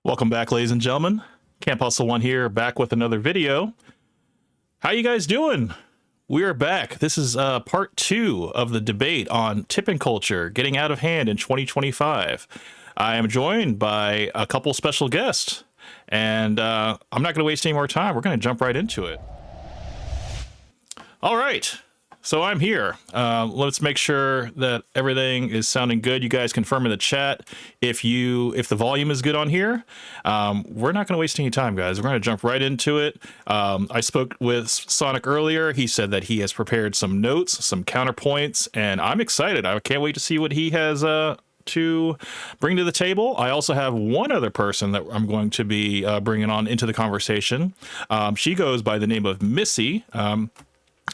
Welcome back, ladies and gentlemen. Camp Hustle One here, back with another video. How you guys doing? We are back. This is part 2 of the debate on tipping culture getting out of hand in 2025. I am joined by a couple special guests, and I'm not going to waste any more time. We're going to jump right into it. All right. So I'm here. Let's make sure that everything is sounding good. You guys confirm in the chat if the volume is good on here. We're not going to waste any time, guys. We're going to jump right into it. I spoke with Sonic earlier. He said that he has prepared some notes, some counterpoints, and I'm excited. I can't wait to see what he has to bring to the table. I also have one other person that I'm going to be bringing on into the conversation. She goes by the name of Missy.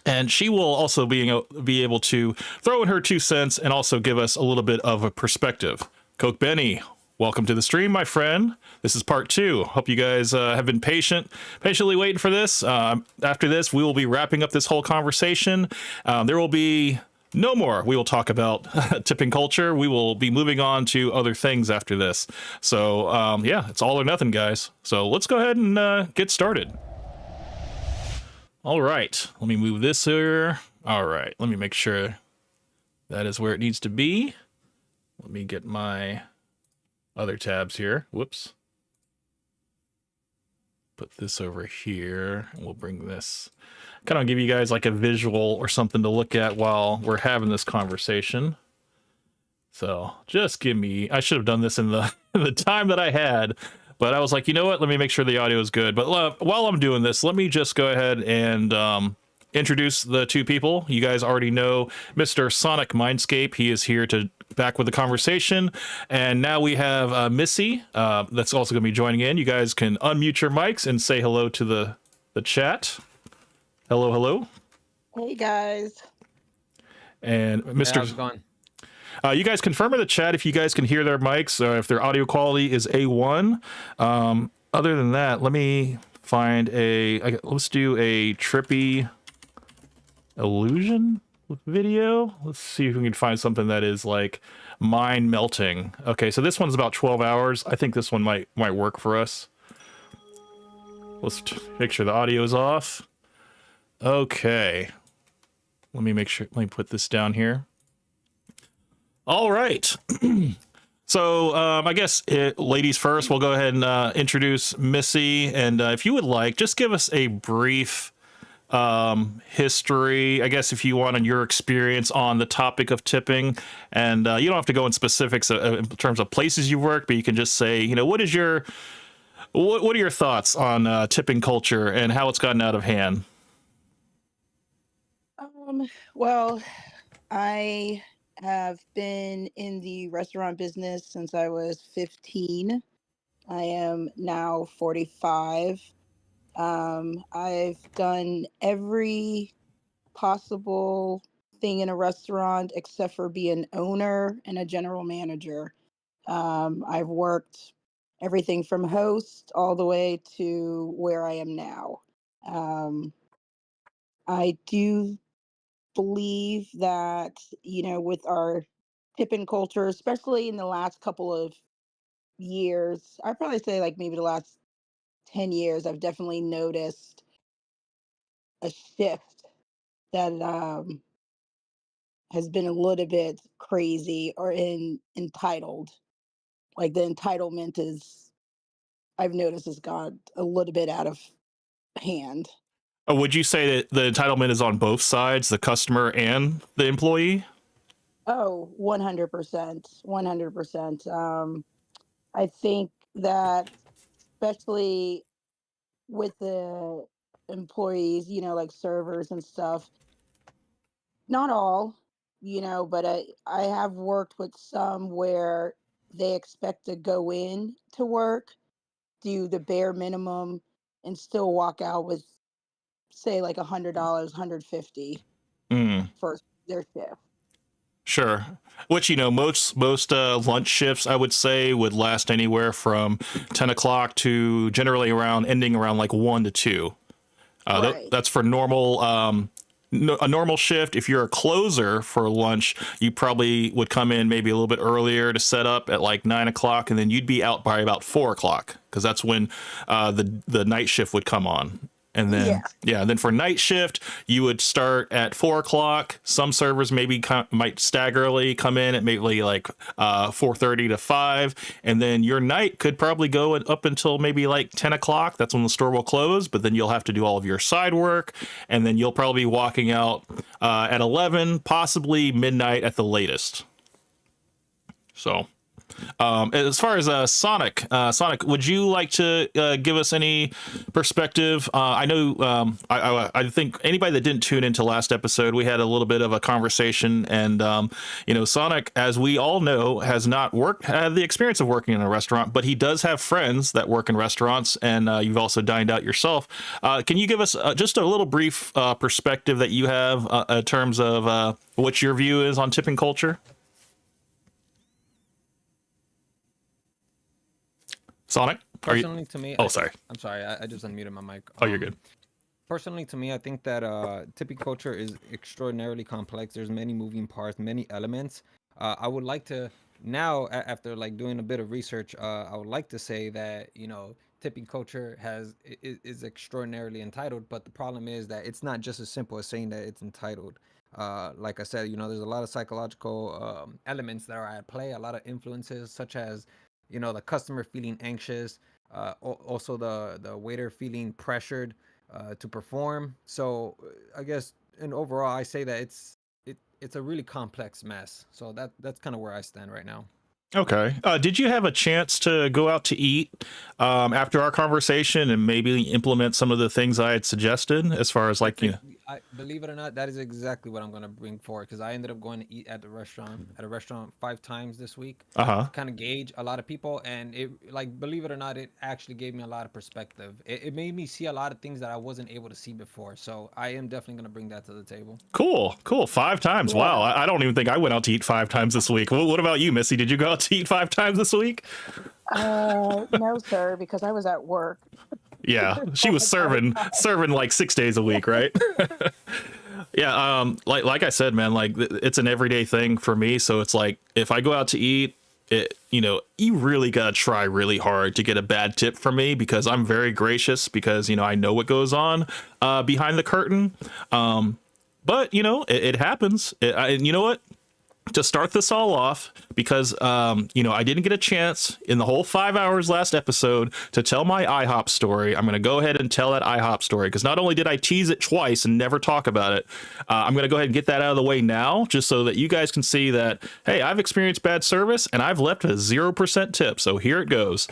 And she will also be able to throw in her 2 cents and also give us a little bit of a perspective. Coke Benny, welcome to the stream, my friend. This is part 2. Hope you guys have been patiently waiting for this. After this, we will be wrapping up this whole conversation. There will be no more. We will talk about tipping culture. We will be moving on to other things after this. So, yeah, it's all or nothing, guys. So let's go ahead and get started. All right, let me move this here. All right, let me make sure that is where it needs to be. Let me get my other tabs here. Whoops. Put this over here, and we'll bring this, kind of give you guys like a visual or something to look at while we're having this conversation. So just give me, I should have done this in the time that I had. But I was like, you know what? Let me make sure the audio is good. But while I'm doing this, let me just go ahead and introduce the 2 people. You guys already know Mr. Sonic Mindscape. He is here to back with the conversation. And now we have Missy that's also going to be joining in. You guys can unmute your mics and say hello to the chat. Hello, hello. Hey, guys. And Mr. Hey, how's it going? You guys confirm in the chat if you guys can hear their mics or if their audio quality is A1. Other than that, let me find let's do a trippy illusion video. Let's see if we can find something that is like mind melting. Okay, so this one's about 12 hours. I think this one might work for us. Let's make sure the audio is off. Okay. Let me put this down here. All right. So I guess ladies first, we'll go ahead and introduce Missy. And if you would like, just give us a brief history, I guess, if you want, on your experience on the topic of tipping. And you don't have to go in specifics in terms of places you work, but you can just say, what are your thoughts on tipping culture and how it's gotten out of hand? Well, I have been in the restaurant business since I was 15. I am now 45. I've done every possible thing in a restaurant except for be an owner and a general manager. I've worked everything from host all the way to where I am now. I do believe that, with our tipping culture, especially in the last couple of years, I'd probably say like maybe the last 10 years, I've definitely noticed a shift that has been a little bit crazy or entitled. Like the entitlement I've noticed has gone a little bit out of hand. Would you say that the entitlement is on both sides, the customer and the employee? Oh, 100%. 100%. I think that especially with the employees, like servers and stuff, not all, but I have worked with some where they expect to go in to work, do the bare minimum, and still walk out with, say, like $100, $150 for their shift. Sure. Which, most lunch shifts, I would say, would last anywhere from 10 o'clock to generally ending around like 1 to 2. Right. That's for normal a normal shift, if you're a closer for lunch, you probably would come in maybe a little bit earlier to set up at like 9 o'clock, and then you'd be out by about 4 o'clock because that's when the night shift would come on. And Yeah. then, yeah, then for night shift, you would start at 4 o'clock. Some servers maybe might staggerly come in at maybe like 4:30 to 5. And then your night could probably go up until maybe like 10 o'clock. That's when the store will close. But then you'll have to do all of your side work. And then you'll probably be walking out at 11, possibly midnight at the latest. So. As far as Sonic, would you like to give us any perspective? I know I think anybody that didn't tune into last episode, we had a little bit of a conversation, and Sonic, as we all know, has not had the experience of working in a restaurant, but he does have friends that work in restaurants, and you've also dined out yourself. Can you give us just a little brief perspective that you have in terms of what your view is on tipping culture? Sonic? Personally, to me, Oh, sorry. I'm sorry, I just unmuted my mic. Oh, you're good. Personally, to me, I think that tipping culture is extraordinarily complex. There's many moving parts, many elements. I would like to now, after like doing a bit of research, I would like to say that tipping culture is extraordinarily entitled. But the problem is that it's not just as simple as saying that it's entitled. Like I said, there's a lot of psychological elements that are at play, a lot of influences, such as the customer feeling anxious, also the waiter feeling pressured to perform. So I guess, and overall, I say that it's a really complex mess. So that's kind of where I stand right now. Okay. Did you have a chance to go out to eat after our conversation and maybe implement some of the things I had suggested as far as like, I believe it or not, that is exactly what I'm going to bring forward, because I ended up going to eat at a restaurant 5 times this week. Uh-huh. Kind of gauge a lot of people, and it, like, believe it or not, it actually gave me a lot of perspective. It made me see a lot of things that I wasn't able to see before. So I am definitely going to bring that to the table. Cool. 5 times. Yeah. Wow. I don't even think I went out to eat 5 times this week. What about you, Missy? Did you go out to eat 5 times this week? No, sir, because I was at work. Yeah, she was serving like 6 days a week, right? Yeah, like I said, man, like it's an everyday thing for me. So it's like if I go out to eat, you really gotta try really hard to get a bad tip from me, because I'm very gracious, because I know what goes on behind the curtain. But it happens. And you know what? To start this all off, because I didn't get a chance in the whole 5 hours last episode to tell my IHOP story. I'm going to go ahead and tell that IHOP story, because not only did I tease it twice and never talk about it, I'm going to go ahead and get that out of the way now, just so that you guys can see that, hey, I've experienced bad service and I've left a 0% tip. So here it goes.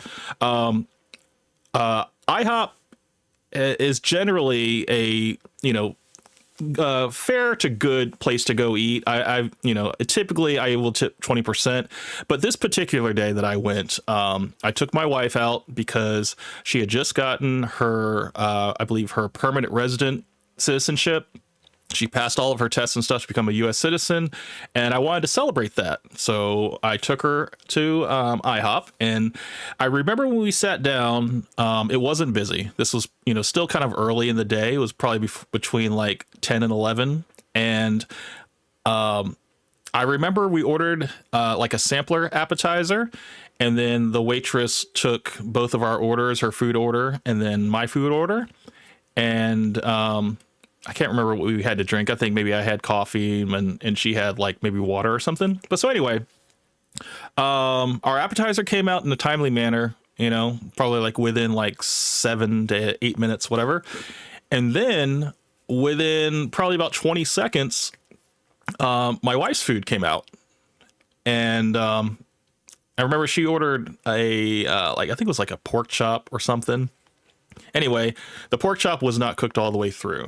IHOP is generally a fair to good place to go eat. I typically I will tip 20%, but this particular day that I went, I took my wife out because she had just gotten her, I believe, her permanent resident citizenship. She passed all of her tests and stuff to become a U.S. citizen, and I wanted to celebrate that. So I took her to IHOP, and I remember when we sat down, it wasn't busy. This was, still kind of early in the day. It was probably between like 10 and 11, and I remember we ordered like a sampler appetizer, and then the waitress took both of our orders, her food order, and then my food order, and I can't remember what we had to drink. I think maybe I had coffee and she had like maybe water or something. But so anyway, our appetizer came out in a timely manner, probably like within like 7 to 8 minutes, whatever. And then within probably about 20 seconds, my wife's food came out. And I remember she ordered I think it was like a pork chop or something. Anyway, the pork chop was not cooked all the way through.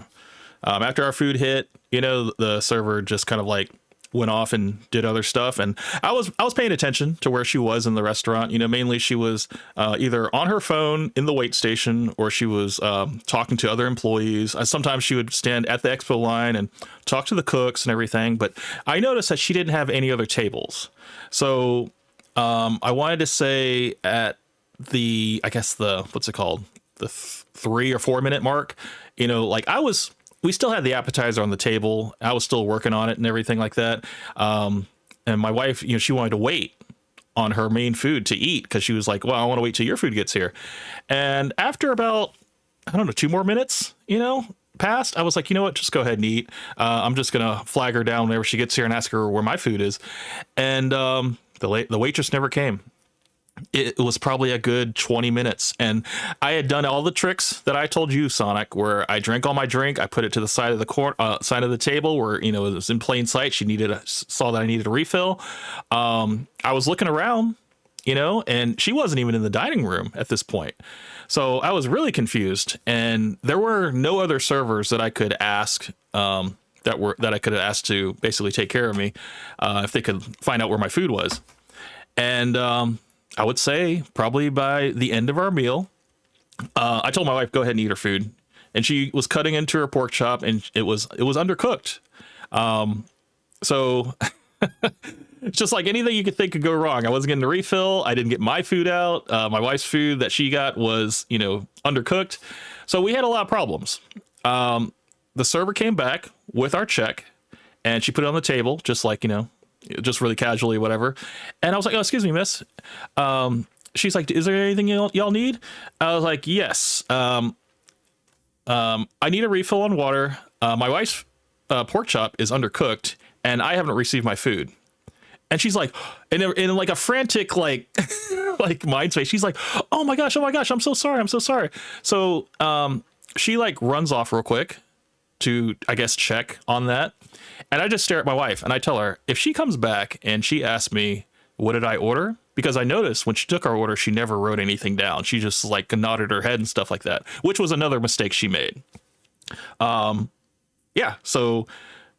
After our food hit, the server just kind of like went off and did other stuff. And I was paying attention to where she was in the restaurant. Mainly she was either on her phone in the wait station, or she was talking to other employees. Sometimes she would stand at the expo line and talk to the cooks and everything. But I noticed that she didn't have any other tables. So I wanted to say at what's it called? The 3 or 4 minute mark, like I was we still had the appetizer on the table. I was still working on it and everything like that. And my wife, she wanted to wait on her main food to eat because she was like, well, I want to wait till your food gets here. And after about, I don't know, 2 more minutes, passed, I was like, you know what, just go ahead and eat. I'm just going to flag her down whenever she gets here and ask her where my food is. And the waitress never came. It was probably a good 20 minutes. And I had done all the tricks that I told you, Sonic, where I drank all my drink. I put it to the side of the side of the table where, it was in plain sight. She saw that I needed a refill. I was looking around, and she wasn't even in the dining room at this point. So I was really confused, and there were no other servers that I could ask, that I could have asked to basically take care of me, if they could find out where my food was. And, I would say probably by the end of our meal, I told my wife, go ahead and eat her food. And she was cutting into her pork chop, and it was undercooked. So it's just like anything you could think could go wrong. I wasn't getting the refill. I didn't get my food out. My wife's food that she got was, undercooked. So we had a lot of problems. The server came back with our check, and she put it on the table, just like, just really casually, whatever. And I was like, oh, excuse me, miss. She's like, is there anything y'all need? I was like, yes. I need a refill on water. My wife's pork chop is undercooked, and I haven't received my food. And she's like, in like a frantic, like mind space, she's like, oh my gosh, I'm so sorry. So she like runs off real quick to, I guess, check on that. And I just stare at my wife and I tell her, if she comes back and she asks me, what did I order? Because I noticed when she took our order, she never wrote anything down. She just like nodded her head and stuff like that, which was another mistake she made. Yeah. So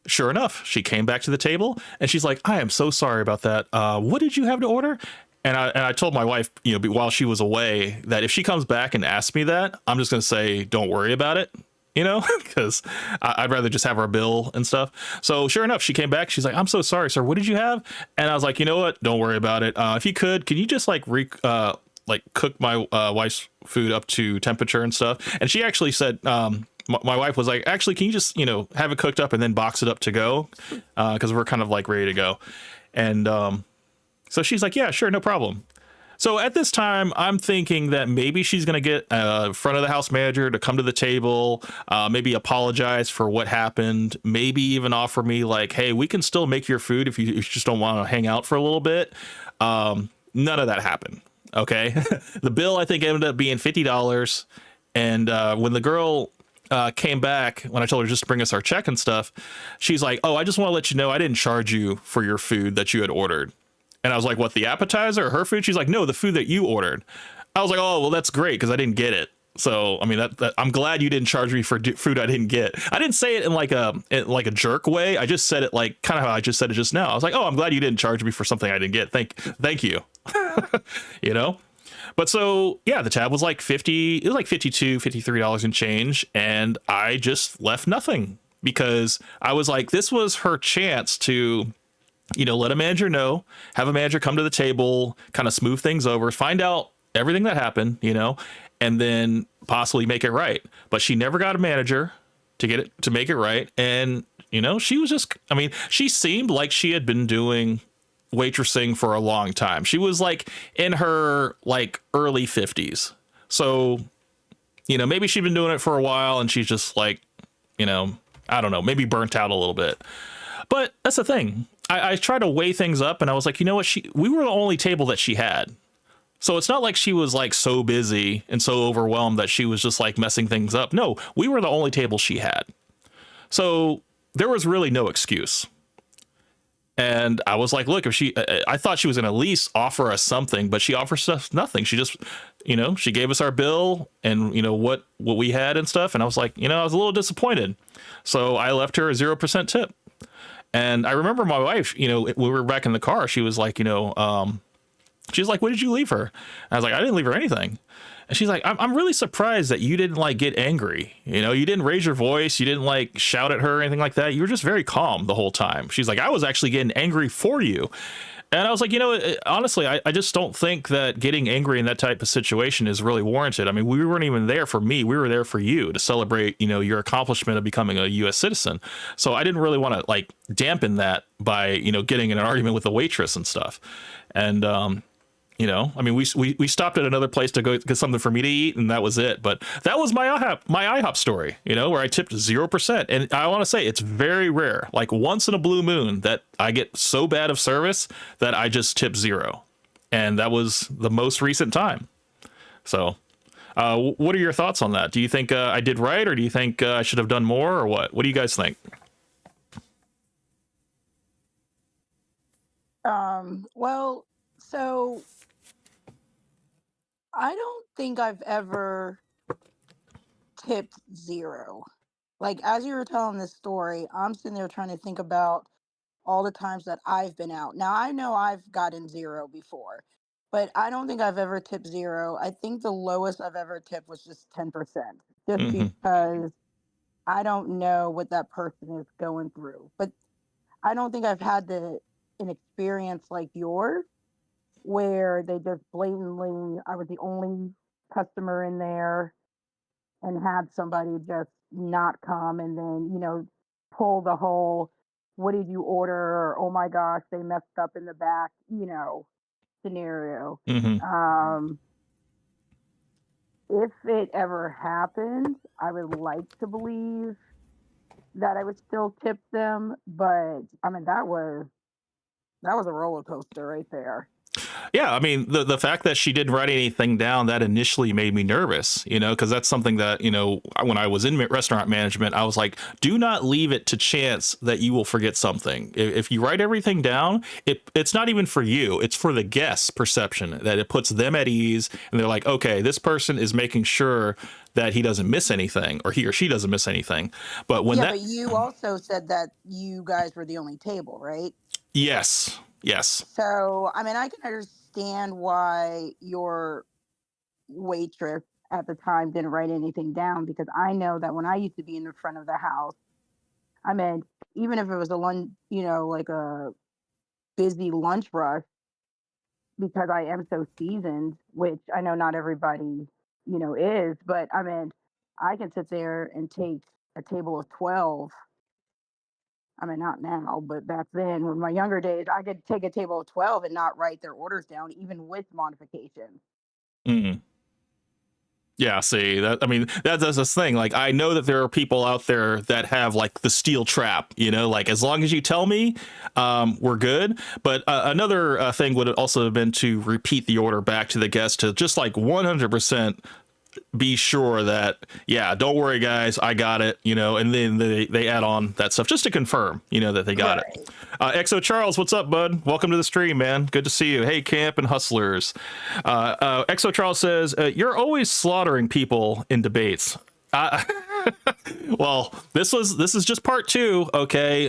sure enough, she came back to the table and she's like, I am so sorry about that. What did you have to order? And I told my wife, while she was away, that if she comes back and asks me that, I'm just going to say, don't worry about it. Because I'd rather just have our bill and stuff. So sure enough, she came back. She's like, I'm so sorry, sir. What did you have? And I was like, you know what? Don't worry about it. If you could you just cook my wife's food up to temperature and stuff? And she actually said, my wife was like, actually, can you just, have it cooked up and then box it up to go? Because we're kind of like ready to go. And so she's like, yeah, sure, no problem. So at this time, I'm thinking that maybe she's going to get front of the house manager to come to the table, maybe apologize for what happened, maybe even offer me like, hey, we can still make your food if you just don't want to hang out for a little bit. None of that happened. OK, the bill, I think, ended up being $50. And when the girl came back, when I told her just to bring us our check and stuff, she's like, oh, I just want to let you know I didn't charge you for your food that you had ordered. And I was like, what, the appetizer or her food? She's like, no, the food that you ordered. I was like, oh, well, that's great because I didn't get it. So, I mean, that I'm glad you didn't charge me for food I didn't get. I didn't say it in like a jerk way. I just said it like kind of how I just said it just now. I was like, oh, I'm glad you didn't charge me for something I didn't get. Thank you. But so, yeah, the tab was like $52, $53 and change. And I just left nothing because I was like, this was her chance to, let a manager know, have a manager come to the table, kind of smooth things over, find out everything that happened, and then possibly make it right. But she never got a manager to make it right. And, she was just, she seemed like she had been doing waitressing for a long time. She was like in her like early 50s. So, maybe she'd been doing it for a while and she's just like, I don't know, maybe burnt out a little bit. But that's the thing. I tried to weigh things up and I was like, you know what? We were the only table that she had. So it's not like she was like so busy and so overwhelmed that she was just like messing things up. No, we were the only table she had. So there was really no excuse. And I was like, look, I thought she was going to at least offer us something, but she offers us nothing. She just, she gave us our bill and, what we had and stuff. And I was like, I was a little disappointed. So I left her a 0% tip. And I remember my wife, when we were back in the car, she was like, she's like, what did you leave her? And I was like, I didn't leave her anything. And she's like, I'm really surprised that you didn't like get angry. You didn't raise your voice. You didn't like shout at her or anything like that. You were just very calm the whole time. She's like, I was actually getting angry for you. And I was like, honestly, I just don't think that getting angry in that type of situation is really warranted. I mean, we weren't even there for me. We were there for you to celebrate, your accomplishment of becoming a U.S. citizen. So I didn't really want to like dampen that by, getting in an argument with the waitress and stuff. And, I mean, we stopped at another place to go get something for me to eat, and that was it. But that was my IHOP story, where I tipped 0%. And I want to say it's very rare, like once in a blue moon, that I get so bad of service that I just tip 0. And that was the most recent time. So what are your thoughts on that? Do you think I did right, or do you think I should have done more, or what? What do you guys think? Well, so I don't think I've ever tipped 0. Like, as you were telling this story, I'm sitting there trying to think about all the times that I've been out. Now, I know I've gotten 0 before, but I don't think I've ever tipped 0. I think the lowest I've ever tipped was just 10%, just Hmm. because I don't know what that person is going through. But I don't think I've had an experience like yours where they just blatantly, I was the only customer in there and had somebody just not come and then, pull the whole, what did you order? Or, oh my gosh, they messed up in the back, scenario. Hmm. Um, if it ever happened, I would like to believe that I would still tip them, but I mean, that was a roller coaster right there. Yeah, I mean, the fact that she didn't write anything down, that initially made me nervous, because that's something that, when I was in restaurant management, I was like, do not leave it to chance that you will forget something. If you write everything down, it's not even for you. It's for the guest's perception, that it puts them at ease. And they're like, okay, this person is making sure that he doesn't miss anything, or he or she doesn't miss anything. But when Yeah, that, but you also said that you guys were the only table, right? yes, yes. So, I mean, I can understand why your waitress at the time didn't write anything down, because I know that when I used to be in the front of the house, I mean, even if it was a lunch, like a busy lunch rush, because I am so seasoned, which I know not everybody, is, but I mean, I can sit there and take a table of 12. I mean, not now, but back then, in my younger days, I could take a table of 12 and not write their orders down, even with modifications. Mm. Yeah, see that. I mean, that's this thing. Like, I know that there are people out there that have like the steel trap. Like as long as you tell me, we're good. But another thing would also have been to repeat the order back to the guest to just like 100% be sure that, yeah, don't worry guys, I got it, and then they add on that stuff just to confirm, that they got Right. it. Exo Charles, what's up, bud? Welcome to the stream, man. Good to see you. Hey, Camp and Hustlers. Exo Charles says, you're always slaughtering people in debates. Well, this is just part 2. Okay.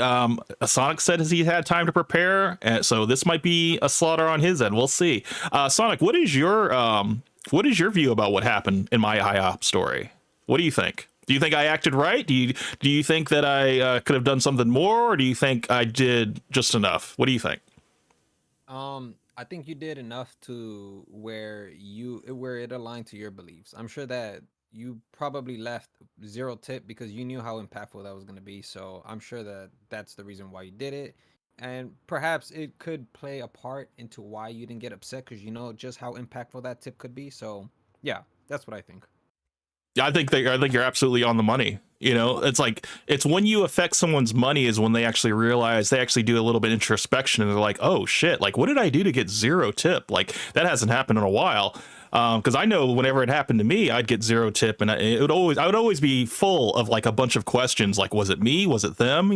Sonic said he had time to prepare, and so this might be a slaughter on his end. We'll see. Sonic, what is your view about what happened in my IHOP story? What do you think? Do you think I acted right? Do you think that I could have done something more, or do you think I did just enough? What do you think? I think you did enough to where it aligned to your beliefs. I'm sure that you probably left 0 tip because you knew how impactful that was going to be. So I'm sure that that's the reason why you did it. And perhaps it could play a part into why you didn't get upset, because you know just how impactful that tip could be. So yeah, that's what I think. I think you're absolutely on the money. It's when you affect someone's money is when they actually realize, they actually do a little bit of introspection, and they're like, oh shit, like what did I do to get 0 tip? Like that hasn't happened in a while. Because I know whenever it happened to me, I'd get 0 tip, and I would always be full of like a bunch of questions, like was it me, was it them?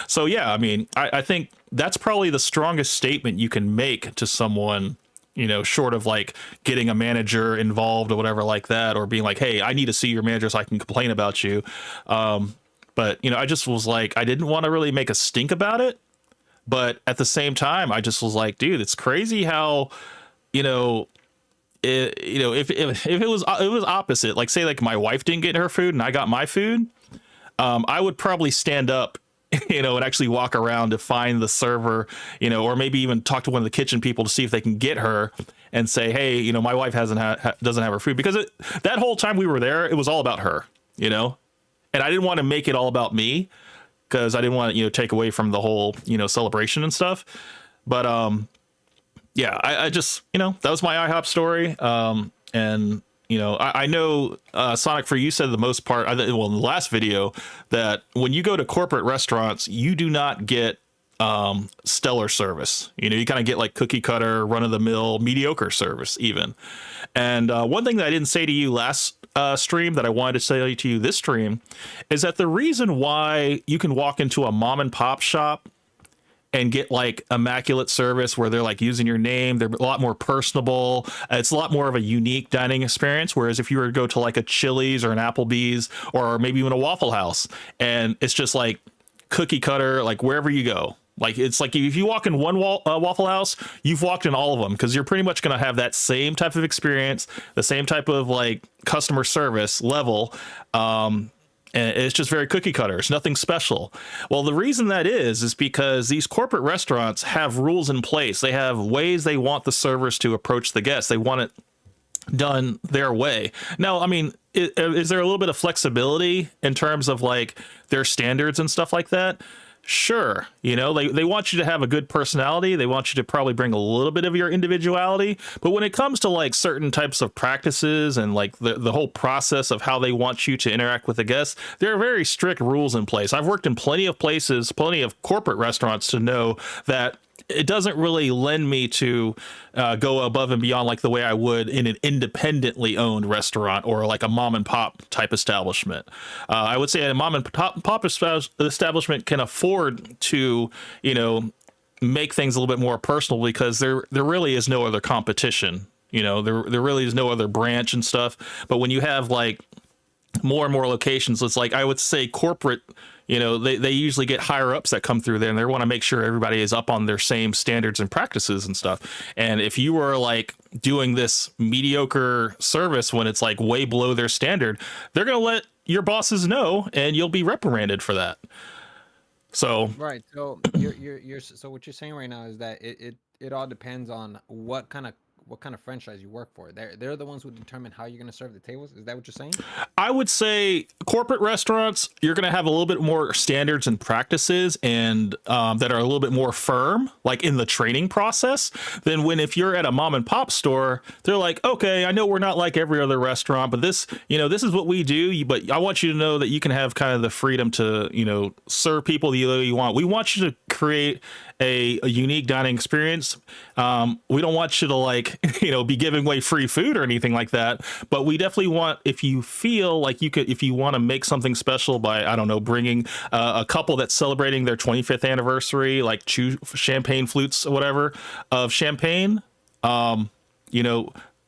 So yeah, I mean, I think that's probably the strongest statement you can make to someone, short of like getting a manager involved or whatever like that, or being like, hey, I need to see your manager so I can complain about you. But I just was like, I didn't want to really make a stink about it, but at the same time, I just was like, dude, it's crazy how, if it was opposite, like say like my wife didn't get her food and I got my food, I would probably stand up and actually walk around to find the server, or maybe even talk to one of the kitchen people to see if they can get her and say, hey, my wife doesn't have her food, because that whole time we were there, it was all about her, and I didn't want to make it all about me, because I didn't want to, take away from the whole, celebration and stuff. But yeah, I just, that was my IHOP story. And I know Sonic, for you said the most part, in the last video, that when you go to corporate restaurants, you do not get stellar service. You kind of get like cookie cutter, run of the mill, mediocre service even. And one thing that I didn't say to you last stream that I wanted to say to you this stream is that the reason why you can walk into a mom and pop shop and get like immaculate service where they're like using your name, they're a lot more personable, it's a lot more of a unique dining experience. Whereas if you were to go to like a Chili's or an Applebee's or maybe even a Waffle House, and it's just like cookie cutter, like wherever you go, like it's like if you walk in one Waffle House, you've walked in all of them, because you're pretty much going to have that same type of experience, the same type of like customer service level. And it's just very cookie cutter. It's nothing special. Well, the reason that is because these corporate restaurants have rules in place. They have ways they want the servers to approach the guests. They want it done their way. Now, I mean, is there a little bit of flexibility in terms of like their standards and stuff like that? Sure. They want you to have a good personality. They want you to probably bring a little bit of your individuality. But when it comes to like certain types of practices and like the whole process of how they want you to interact with the guests, there are very strict rules in place. I've worked in plenty of places, plenty of corporate restaurants, to know that it doesn't really lend me to go above and beyond like the way I would in an independently owned restaurant or like a mom and pop type establishment. I would say a mom and pop establishment can afford to, make things a little bit more personal, because there really is no other competition. There really is no other branch and stuff. But when you have like more and more locations, it's like, I would say corporate, they usually get higher ups that come through there, and they want to make sure everybody is up on their same standards and practices and stuff. And if you were like doing this mediocre service when it's like way below their standard, they're going to let your bosses know, and you'll be reprimanded for that. So Right. So so what you're saying right now is that it all depends on what kind of franchise you work for. They're the ones who determine how you're going to serve the tables. Is that what you're saying? I would say corporate restaurants, you're going to have a little bit more standards and practices, and that are a little bit more firm, like in the training process, than if you're at a mom and pop store. They're like, okay, I know we're not like every other restaurant, but this is what we do. But I want you to know that you can have kind of the freedom to, serve people the way you want. We want you to create a unique dining experience. We don't want you to like, be giving away free food or anything like that. But we definitely want, if you feel like if you want to make something special by, I don't know, bringing a couple that's celebrating their 25th anniversary, like champagne flutes or whatever of champagne, go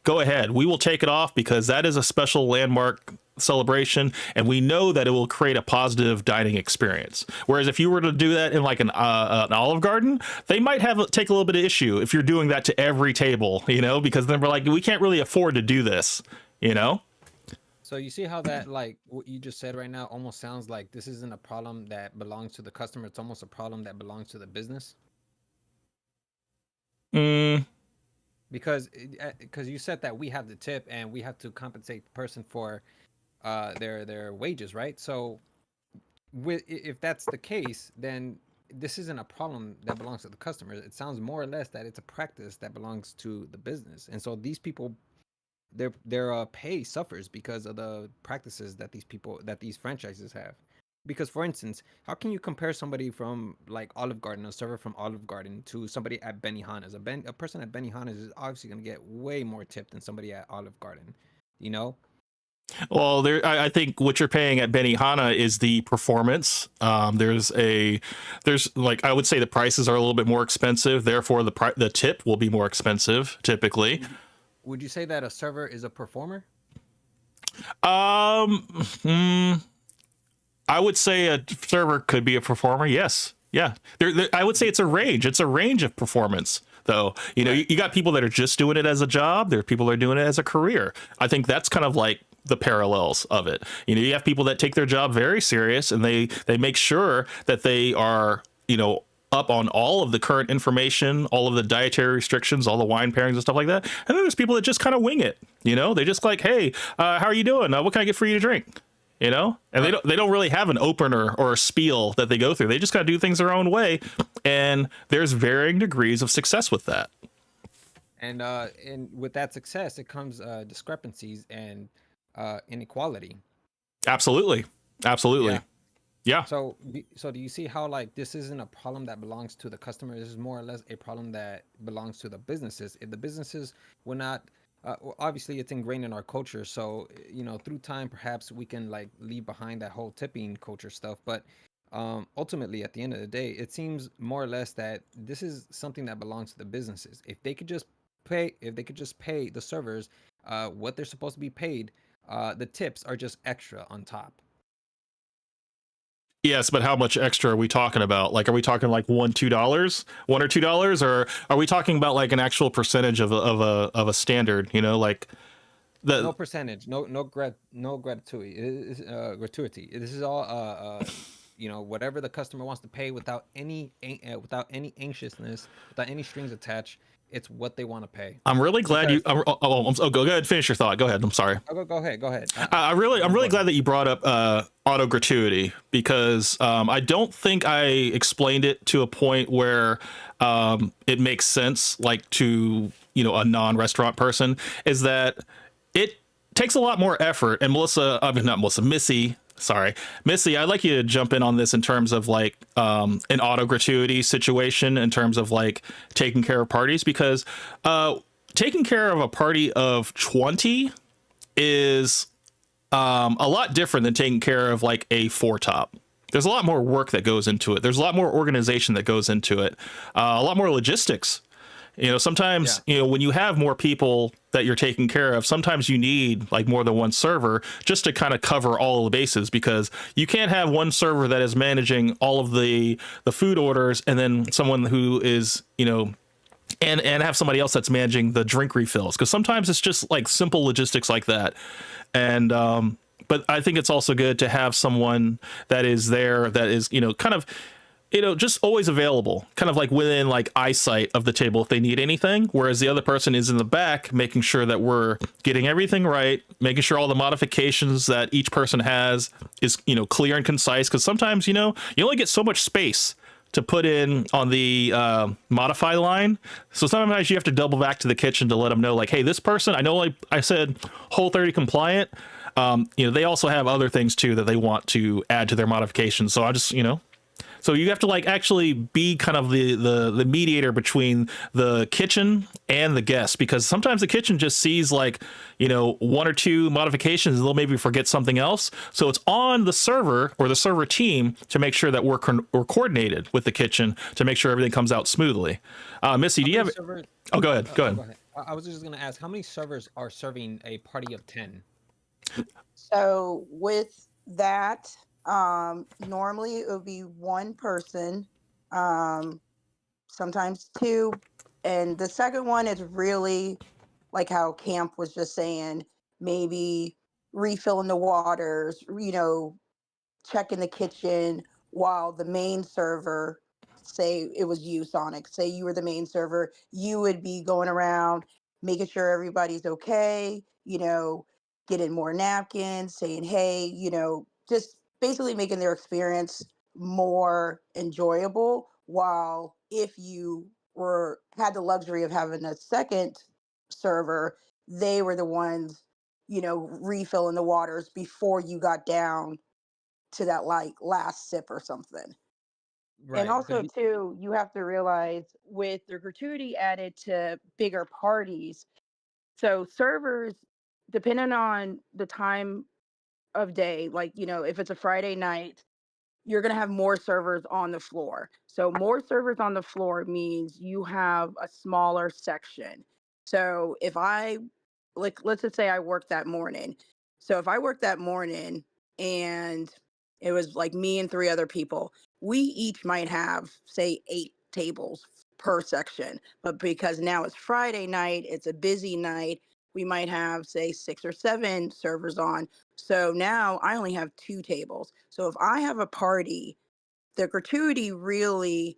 ahead. We will take it off, because that is a special landmark celebration, and we know that it will create a positive dining experience. Whereas if you were to do that in like an Olive Garden, they might take a little bit of issue if you're doing that to every table, because then we're like, we can't really afford to do this, So you see how that, like what you just said right now, almost sounds like this isn't a problem that belongs to the customer. It's almost a problem that belongs to the business. Because you said that we have the tip and we have to compensate the person for their wages, right? So if that's the case, then this isn't a problem that belongs to the customers. It sounds more or less that it's a practice that belongs to the business. And so these people, their pay suffers because of the practices that these franchises have. Because, for instance, how can you compare somebody from like Olive Garden, a server from Olive Garden, to somebody at Benihana's? A person at Benihana's is obviously going to get way more tip than somebody at Olive Garden, Well, I think what you're paying at Benihana is the performance. There's like, I would say the prices are a little bit more expensive. Therefore, the tip will be more expensive typically. Would you say that a server is a performer? I would say a server could be a performer. Yes. Yeah. I would say it's a range. It's a range of performance, though. You got people that are just doing it as a job. There are people that are doing it as a career. I think that's kind of like the parallels of it. You know, you have people that take their job very serious, and they make sure that they are, you know, up on all of the current information, all of the dietary restrictions, all the wine pairings and stuff like that. And then there's people that just kind of wing it. You know, they just like, hey, how are you doing? What can I get for you to drink? You know, and they don't really have an opener or a spiel that they go through. They just got to do things their own way, and there's varying degrees of success with that. And with that success, it comes discrepancies and inequality. Absolutely, absolutely, Yeah. yeah. So do you see how like this isn't a problem that belongs to the customer? This is more or less a problem that belongs to the businesses. If the businesses will not, well, obviously it's ingrained in our culture. So you know, through time, perhaps we can like leave behind that whole tipping culture stuff. But ultimately, at the end of the day, it seems more or less that this is something that belongs to the businesses. If they could just pay the servers what they're supposed to be paid, the tips are just extra on top. Yes, but how much extra are we talking about? Like, are we talking like $1 or $2, or are we talking about like an actual percentage of a standard? You know, like No the percentage, no gratuity. It is gratuity. This is all you know, whatever the customer wants to pay without without any anxiousness, without any strings attached. It's what they want to pay. I'm really glad Because go ahead, finish your thought. Go ahead. I'm sorry. go ahead, go ahead. I'm really glad that you brought up auto gratuity, because I don't think I explained it to a point where it makes sense, like to, you know, a non-restaurant person, is that it takes a lot more effort. And Missy, I'd like you to jump in on this in terms of like an auto gratuity situation, in terms of like taking care of parties, because taking care of a party of 20 is a lot different than taking care of like a four top. There's a lot more work that goes into it. There's a lot more organization that goes into it. A lot more logistics. You know, sometimes, Yeah. you know, when you have more people that you're taking care of, sometimes you need like more than one server just to kind of cover all of the bases, because you can't have one server that is managing all of the food orders, and then someone who is, you know, and have somebody else that's managing the drink refills, because sometimes it's just like simple logistics like that. And but I think it's also good to have someone that is there, that is, you know, kind of, you know, just always available, kind of like within like eyesight of the table if they need anything, whereas the other person is in the back making sure that we're getting everything right, making sure all the modifications that each person has is, you know, clear and concise, because sometimes, you know, you only get so much space to put in on the modify line. So sometimes you have to double back to the kitchen to let them know, like, hey, this person, I know, like I said, Whole30 compliant. You know, they also have other things too that they want to add to their modifications. So I just, you know, so you have to like actually be kind of the mediator between the kitchen and the guests, because sometimes the kitchen just sees like, you know, one or two modifications and they'll maybe forget something else. So it's on the server or the server team to make sure that we're coordinated with the kitchen to make sure everything comes out smoothly. Missy, How do you many have? servers? Oh, go ahead. Go Go ahead. ahead. I was just gonna ask, how many servers are serving a party of 10? So with that, normally it would be one person, um, sometimes two, and the second one is really like how Camp was just saying, maybe refilling the waters, you know, checking the kitchen while the main server, say it was you, Sonic, say you were the main server, you would be going around making sure everybody's okay, you know, getting more napkins, saying hey, you know, just basically making their experience more enjoyable. While if you were had the luxury of having a second server, they were the ones, you know, refilling the waters before you got down to that like last sip or something. And Right, but also too, you have to realize with the gratuity added to bigger parties, so servers, depending on the time of day, like, you know, if it's a Friday night, you're going to have more servers on the floor. So more servers on the floor means you have a smaller section. So if I, like, let's just say I worked that morning. So if I worked that morning and it was like me and three other people, we each might have, say, 8 tables per section. But because now it's Friday night, it's a busy night, we might have, say, 6 or 7 servers on. So now I only have 2 tables. So if I have a party, the gratuity really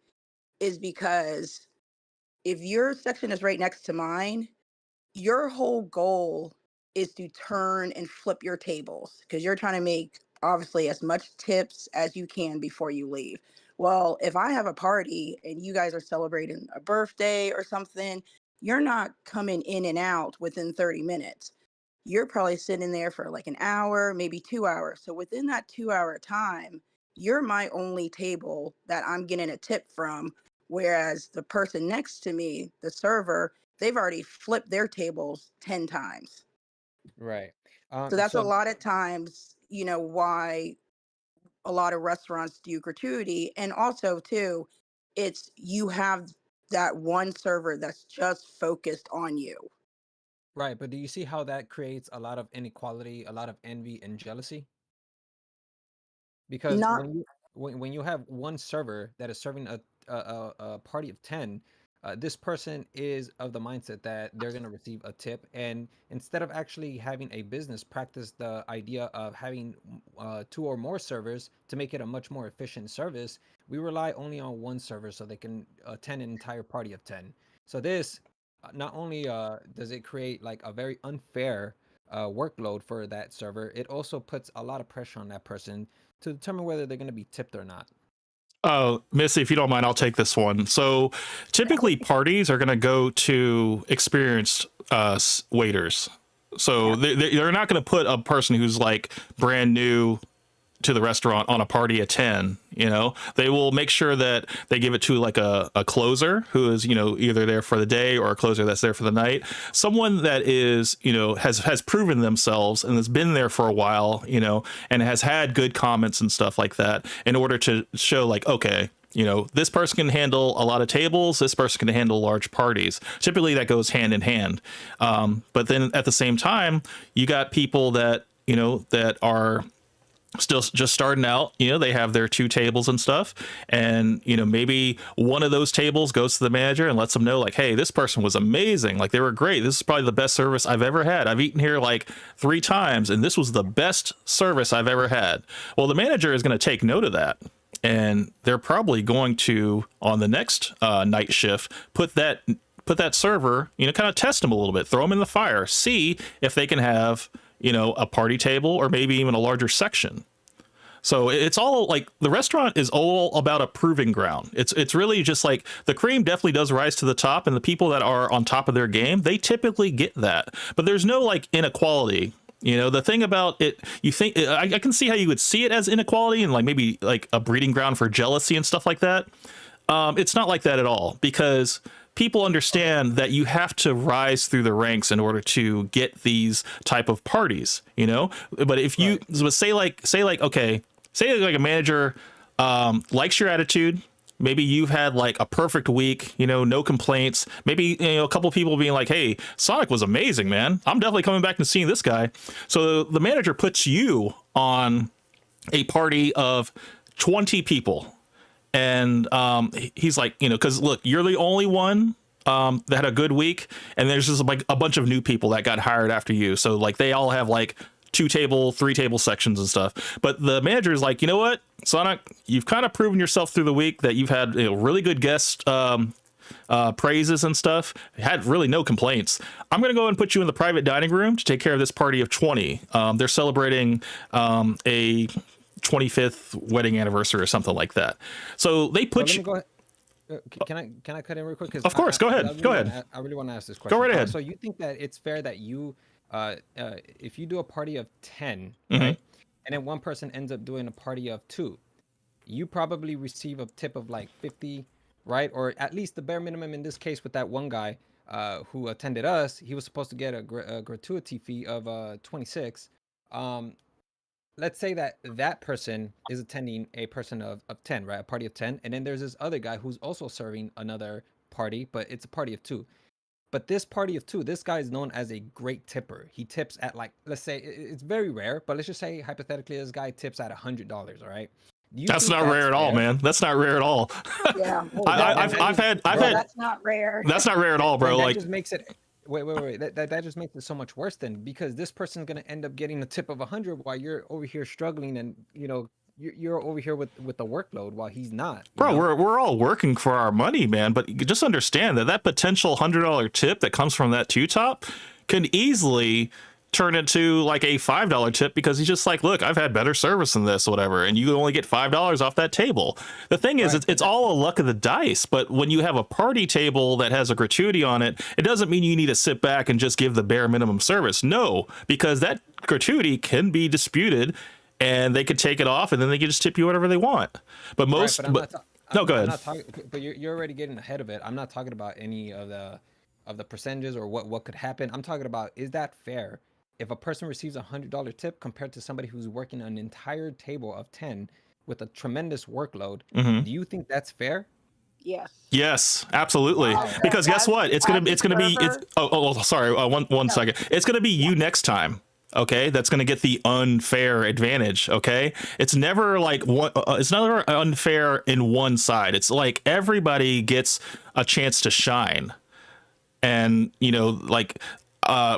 is because if your section is right next to mine, your whole goal is to turn and flip your tables because you're trying to make obviously as much tips as you can before you leave. Well, if I have a party and you guys are celebrating a birthday or something, you're not coming in and out within 30 minutes. You're probably sitting there for like an hour, maybe 2 hours. So within that 2 hour time, you're my only table that I'm getting a tip from. Whereas the person next to me, the server, they've already flipped their tables 10 times. Right. So that's a So lot of times, why a lot of restaurants do gratuity. And also, too, it's you have that one server that's just focused on you. right, but do you see how that creates a lot of inequality, a lot of envy and jealousy? Because Not, when you have one server that is serving a party of 10, this person is of the mindset that they're going to receive a tip, and instead of actually having a business practice the idea of having 2 or more servers to make it a much more efficient service, we rely only on one server so they can attend an entire party of 10. So this not only does it create like a very unfair workload for that server, it also puts a lot of pressure on that person to determine whether they're going to be tipped or not. Oh, Missy, if you don't mind, I'll take this one. So typically parties are going to go to experienced waiters. So yeah. they're not going to put a person who's like brand new to the restaurant on a party of 10. They will make sure that they give it to like a closer who is either there for the day or a closer that's there for the night, someone that is has proven themselves and has been there for a while, and has had good comments and stuff like that, in order to show like, okay, this person can handle a lot of tables, this person can handle large parties. Typically that goes hand in hand. But then at the same time, you got people that that are still just starting out. They have their 2 tables and stuff, and maybe one of those tables goes to the manager and lets them know like, hey, this person was amazing, like they were great, this is probably the best service I've ever had, I've eaten here like 3 times and this was the best service I've ever had. Well, the manager is going to take note of that, and they're probably going to, on the next night shift, put that server, kind of test them a little bit, throw them in the fire, see if they can have a party table or maybe even a larger section. So it's all like, the restaurant is all about a proving ground. It's really just like, the cream definitely does rise to the top, and the people that are on top of their game, they typically get that. But there's no like inequality. The thing about it, you think, I can see how you would see it as inequality and like maybe like a breeding ground for jealousy and stuff like that. It's not like that at all, because people understand that you have to rise through the ranks in order to get these type of parties, but if you say like okay, say like a manager likes your attitude, maybe you've had like a perfect week, no complaints, maybe a couple people being like, hey, Sonic was amazing, man, I'm definitely coming back and seeing this guy. So the manager puts you on a party of 20 people. And he's like, because look, you're the only one that had a good week, and there's just like a bunch of new people that got hired after you. So like they all have like 2 table, 3 table sections and stuff. But the manager is like, you know what, Sonic, you've kind of proven yourself through the week that you've had really good guest praises and stuff. Had really no complaints. I'm going to go and put you in the private dining room to take care of this party of 20. They're celebrating a 25th wedding anniversary or something like that. So they put you. Go ahead. Can I cut in real quick? Of course, go ahead. Go ahead. I really want to ask this question. Go right ahead. So you think that it's fair that you, if you do a party of 10, Mm-hmm. right, and then one person ends up doing a party of 2, you probably receive a tip of like 50, right? Or at least the bare minimum in this case with that one guy who attended us, he was supposed to get a gratuity fee of 26. Let's say that person is attending a person of 10, right? A party of 10. And then there's this other guy who's also serving another party, but it's a party of 2. But this party of 2, this guy is known as a great tipper. He tips at like, let's say, it's very rare, but let's just say hypothetically this guy tips at $100, all right? That's not rare at all, man. That's not rare at all. Yeah. I've had. That's not rare. That's not rare at all, bro. That Like, just makes it Wait. That just makes it so much worse then, because this person's gonna end up getting a tip of 100 while you're over here struggling, and you're over here with the workload while he's not. You Bro, know? we're all working for our money, man. But you just understand that potential $100 tip that comes from that two top can easily turn into like a $5 tip because he's just like, look, I've had better service than this, or whatever, and you only get $5 off that table. The thing is, Right, it's all a luck of the dice. But when you have a party table that has a gratuity on it, it doesn't mean you need to sit back and just give the bare minimum service. No, because that gratuity can be disputed, and they could take it off, and then they can just tip you whatever they want. But most, right, but no, go I'm ahead. not talking. But you're already getting ahead of it. I'm not talking about any of the percentages or what could happen. I'm talking about, is that fair? If a person receives $100 tip compared to somebody who's working an entire table of 10 with a tremendous workload, do you think that's fair? Yes. Yes, absolutely. Wow. Because guess As- what? It's as a gonna be. server- Sorry. One second. It's gonna be you next time. Okay, that's gonna get the unfair advantage. Okay, it's never like one. It's never unfair in one side. It's like everybody gets a chance to shine. And like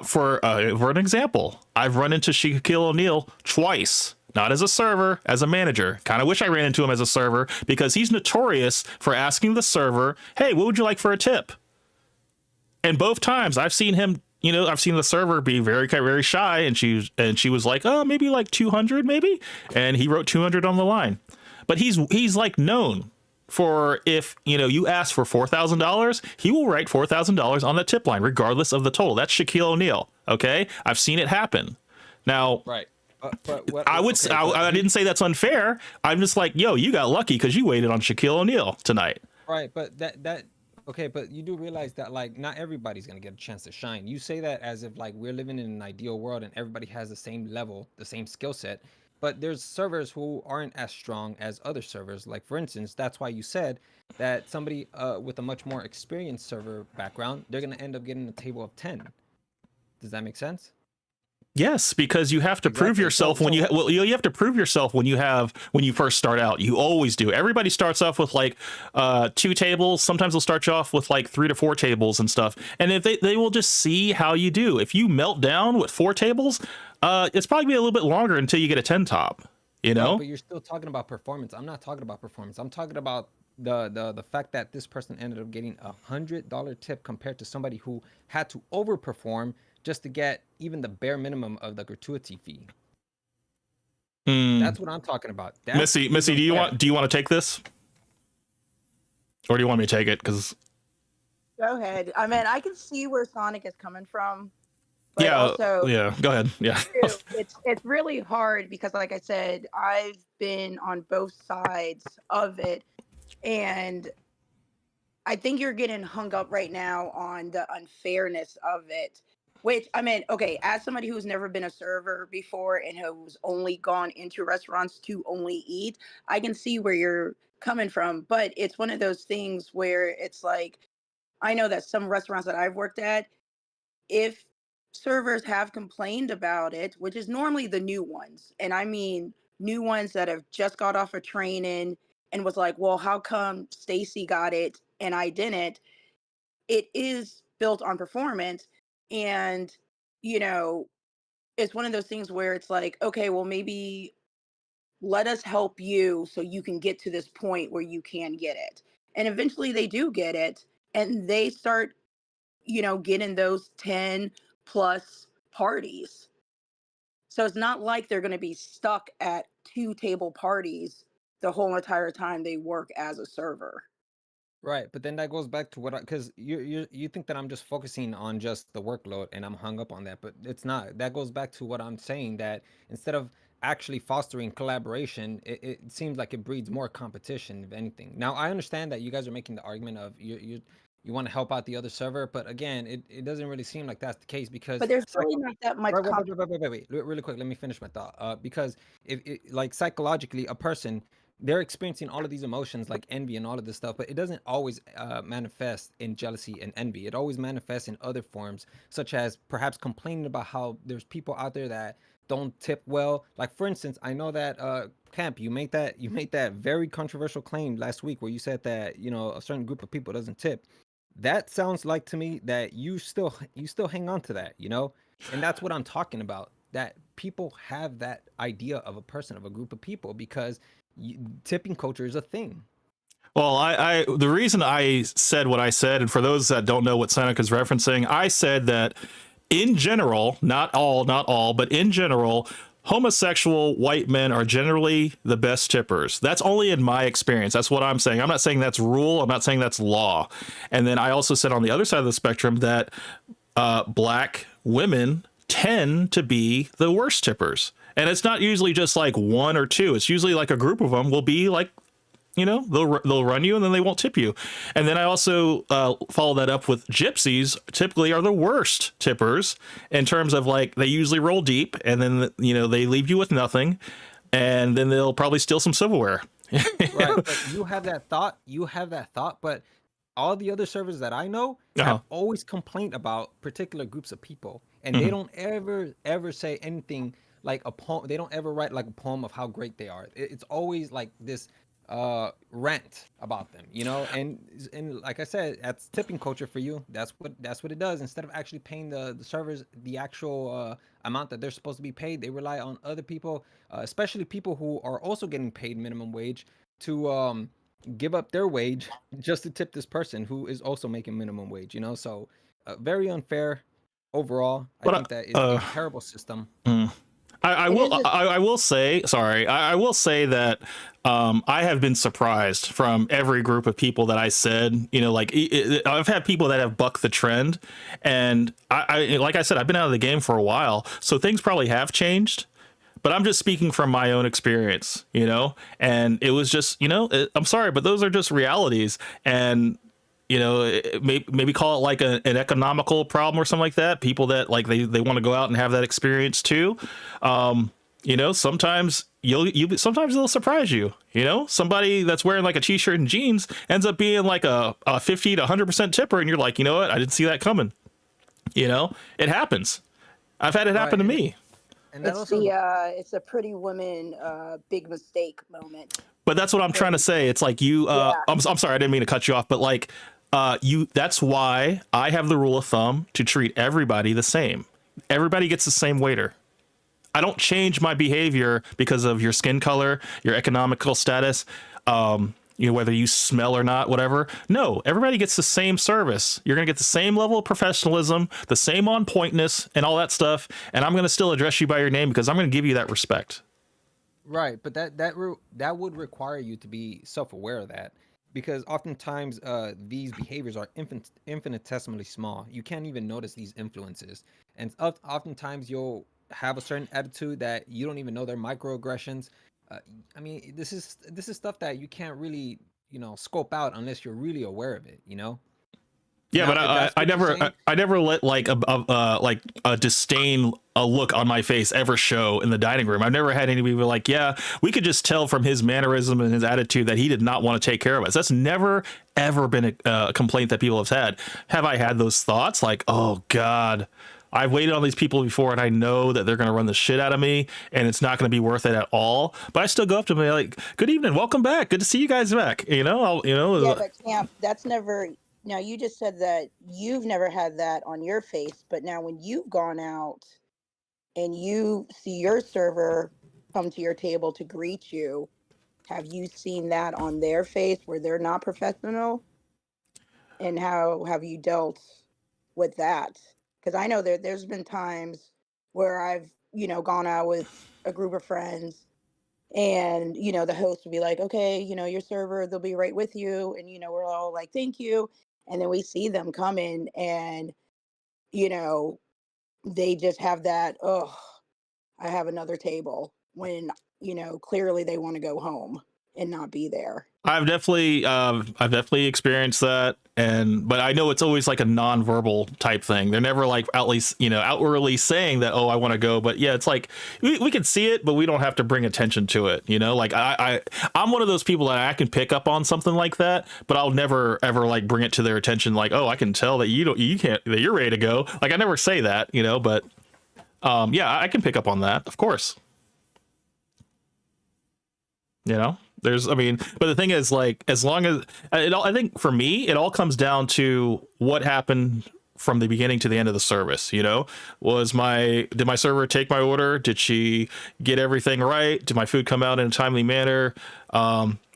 for an example, I've run into Shaquille O'Neal twice. Not as a server, as a manager. Kind of wish I ran into him as a server because he's notorious for asking the server, "Hey, what would you like for a tip?" And both times I've seen him, I've seen the server be very, very shy, and she was like, "Oh, maybe like 200, maybe," and he wrote 200 on the line. But he's like known for, if you ask for $4,000, he will write $4,000 on the tip line regardless of the total. That's Shaquille O'Neal. Okay, I've seen it happen. Now, Right. But what I didn't say that's unfair. I'm just like, yo, you got lucky because you waited on Shaquille O'Neal tonight. Right, but okay, but you do realize that like not everybody's gonna get a chance to shine. You say that as if like we're living in an ideal world and everybody has the same level, the same skill set. But there's servers who aren't as strong as other servers. Like for instance, that's why you said that somebody with a much more experienced server background, they're gonna end up getting a table of 10. Does that make sense? Yes, because you have to prove Exactly. yourself So- you have to prove yourself when you first start out. You always do. Everybody starts off with like 2 tables. Sometimes they'll start you off with like 3 to 4 tables and stuff. And if they will just see how you do. If you melt down with 4 tables, it's probably be a little bit longer until you get a 10 top. No, but you're still talking about performance. I'm not talking about performance. I'm talking about the fact that this person ended up getting $100 tip compared to somebody who had to overperform just to get even the bare minimum of the gratuity fee. That's what I'm talking about. That's Missy, do you want to take this, or do you want me to take it? Because Go ahead. I mean, I can see where Sonic is coming from. But yeah, also, go ahead. Yeah. it's really hard because, like I said, I've been on both sides of it, and I think you're getting hung up right now on the unfairness of it. Which, I mean, okay, as somebody who's never been a server before and who's only gone into restaurants to only eat, I can see where you're coming from. But it's one of those things where it's like, I know that some restaurants that I've worked at, if servers have complained about it, which is normally the new ones, and I mean new ones that have just got off a training and was like, well, how come Stacy got it and I didn't? It is built on performance. And, it's one of those things where it's like, okay, well, maybe let us help you so you can get to this point where you can get it. And eventually they do get it and they start, getting those 10 plus parties. So it's not like they're going to be stuck at 2 table parties the whole entire time they work as a server. Right, but then that goes back to because you think that I'm just focusing on just the workload and I'm hung up on that, but it's not. That goes back to what I'm saying, that instead of actually fostering collaboration, it seems like it breeds more competition, if anything. Now I understand that you guys are making the argument of you want to help out the other server, but again, it doesn't really seem like that's the case because But there's really not that much wait, really quick, let me finish my thought. Because if like psychologically, a person, they're experiencing all of these emotions like envy and all of this stuff, but it doesn't always manifest in jealousy and envy. It always manifests in other forms, such as perhaps complaining about how there's people out there that don't tip well. Like for instance, I know that Camp, you made that very controversial claim last week where you said that a certain group of people doesn't tip. that sounds like to me that you still hang on to that, you know? And that's what I'm talking about. That people have that idea of a person, of a group of people, because tipping culture is a thing. Well, the reason I said what I said, and for those that don't know what Seneca's referencing, I said that in general, not all, but in general, homosexual white men are generally the best tippers. That's only in my experience. That's what I'm saying. I'm not saying that's rule. I'm not saying that's law. And then I also said on the other side of the spectrum that black women tend to be the worst tippers. And it's not usually just like one or two. It's usually like a group of them will be like, you know, they'll run you and then they won't tip you. And then I also follow that up with gypsies typically are the worst tippers in terms of like they usually roll deep and then, you know, they leave you with nothing and then they'll probably steal some silverware. Right. But you have that thought, but all the other servers that I know have always complained about particular groups of people, and they don't ever say anything like a poem. They don't ever write like a poem of how great they are. It's always like this rant about them, you know. And like I said, that's tipping culture for you. That's what it does. Instead of actually paying the servers the actual amount that they're supposed to be paid, they rely on other people, especially people who are also getting paid minimum wage, to give up their wage just to tip this person who is also making minimum wage, you know. So very unfair overall. I think that it's a terrible system. I will say, sorry, I will say that I have been surprised from every group of people that I said, you know, like I've had people that have bucked the trend, and I like I said, I've been out of the game for a while, so things probably have changed. But I'm just speaking from my own experience, you know, and it was just, you know, I'm sorry, but those are just realities. And, you know, maybe call it like an economical problem or something like that. People that like they want to go out and have that experience too. You know, sometimes sometimes they'll surprise you. You know, somebody that's wearing like a t-shirt and jeans ends up being like a 50 to 100% tipper. And you're like, you know what? I didn't see that coming. You know, it happens. I've had it happen to me. And It's a Pretty Woman big mistake moment. But that's what I'm trying to say. It's like you. I'm sorry, I didn't mean to cut you off, but like you. That's why I have the rule of thumb to treat everybody the same. Everybody gets the same waiter. I don't change my behavior because of your skin color, your economical status, you know, whether you smell or not, whatever. No, everybody gets the same service. You're going to get the same level of professionalism, the same on pointness and all that stuff. And I'm going to still address you by your name because I'm going to give you that respect. Right. But that would require you to be self-aware of that, because oftentimes these behaviors are infinitesimally small. You can't even notice these influences. And oftentimes you'll have a certain attitude that you don't even know they're microaggressions. I mean, this is stuff that you can't really, you know, scope out unless you're really aware of it, you know? Yeah, Now, but if that's I what you're never saying, I never let like a disdain a look on my face ever show in the dining room. I've never had anybody be like, yeah, we could just tell from his mannerism and his attitude that he did not want to take care of us. That's never ever been a complaint that people have had. Have I had those thoughts like, oh God, I've waited on these people before and I know that they're going to run the shit out of me and it's not going to be worth it at all. But I still go up to them and be like, good evening, welcome back. Good to see you guys back. You know, Yeah, but Camp, that's never. Now you just said that you've never had that on your face, but now when you've gone out and you see your server come to your table to greet you, have you seen that on their face where they're not professional? And how have you dealt with that? Because I know there's been times where I've, you know, gone out with a group of friends and, you know, the host would be like, okay, you know, your server, they'll be right with you. And, you know, we're all like, thank you. And then we see them come in and, you know, they just have that, oh, I have another table when, you know, clearly they want to go home and not be there. I've definitely experienced that, but I know it's always like a nonverbal type thing. They're never like outwardly saying that, oh, I want to go, but yeah, it's like we can see it, but we don't have to bring attention to it. You know, like I'm one of those people that I can pick up on something like that, but I'll never ever like bring it to their attention. Like, oh, I can tell that you can't, that you're ready to go. Like I never say that, you know, but yeah, I can pick up on that, of course. You know. I mean, but the thing is, like, as long as I think for me, it all comes down to what happened from the beginning to the end of the service. Did my server take my order? Did she get everything right? Did my food come out in a timely manner?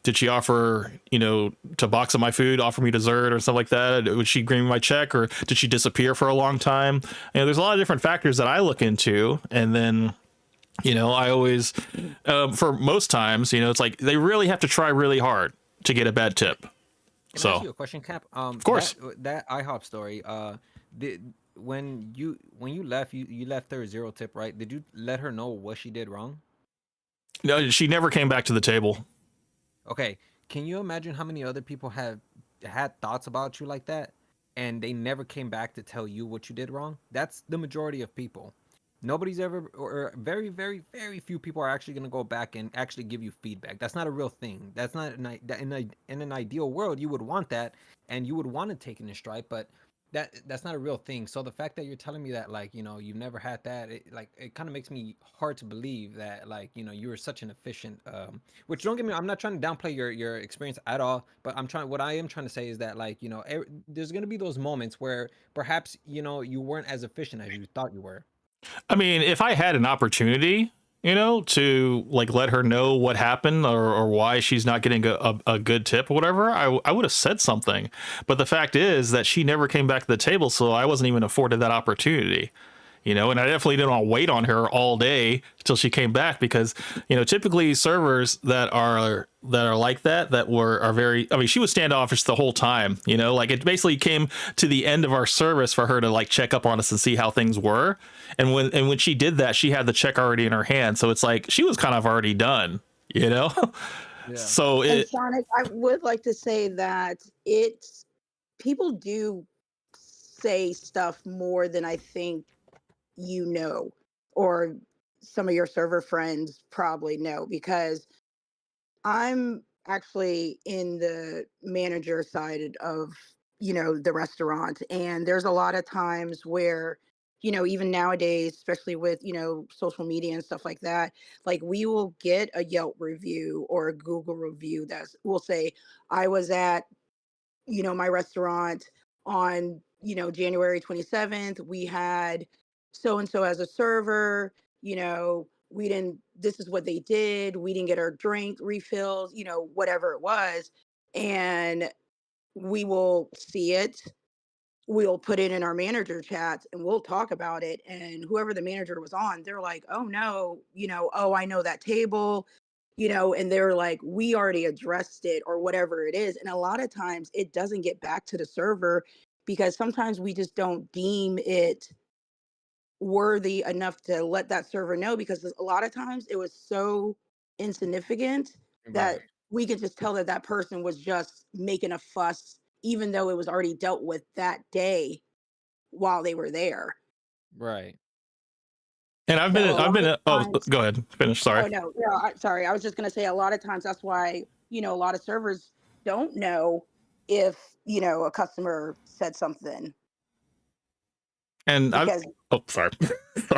Did she offer, to box up my food, offer me dessert or stuff like that? Would she bring me my check, or did she disappear for a long time? There's a lot of different factors that I look into. And then, I always, for most times, it's like they really have to try really hard to get a bad tip. Can I So, ask you a question, Cap? of course. That IHOP story. When you left, you left her 0 tip, right? Did you let her know what she did wrong? No, she never came back to the table. Okay, can you imagine how many other people have had thoughts about you like that, and they never came back to tell you what you did wrong? That's the majority of people. Nobody's ever, or very, very, very few people are actually going to go back and actually give you feedback. That's not a real thing. That's not in an ideal world, you would want that, and you would want to take it in stride, but that's not a real thing. So the fact that you're telling me that, like, you've never had that, it kind of makes me hard to believe that, like, you were such an efficient, which, don't get me, I'm not trying to downplay your experience at all, but what I am trying to say is that, like, there's going to be those moments where perhaps, you weren't as efficient as you thought you were. I mean, if I had an opportunity, to like let her know what happened, or why she's not getting a good tip or whatever, I would have said something. But the fact is that she never came back to the table, so I wasn't even afforded that opportunity. And I definitely didn't want to wait on her all day till she came back, because, typically servers that are like that are very, I mean, she was standoffish the whole time, like it basically came to the end of our service for her to like check up on us and see how things were. And when she did that, she had the check already in her hand. So it's like, she was kind of already done, Yeah. So And Sonic, I would like to say that people do say stuff more than I think or some of your server friends probably know, because I'm actually in the manager side of, the restaurant. And there's a lot of times where, even nowadays, especially with, social media and stuff like that, like we will get a Yelp review or a Google review that will say, I was at, my restaurant on, January 27th. We had so and so as a server, this is what they did. We didn't get our drink refills, whatever it was. And we will see it. We'll put it in our manager chats and we'll talk about it. And whoever the manager was on, they're like, oh no, oh, I know that table, and they're like, we already addressed it or whatever it is. And a lot of times it doesn't get back to the server because sometimes we just don't deem it worthy enough to let that server know, because a lot of times it was so insignificant that Right. we could just tell that that person was just making a fuss, even though it was already dealt with that day while they were there. Right. and I've So been, a I've lot been, of oh, times, go ahead, finish. Sorry. oh no, sorry, I was just going to say a lot of times that's why, a lot of servers don't know if, a customer said something, And because sorry.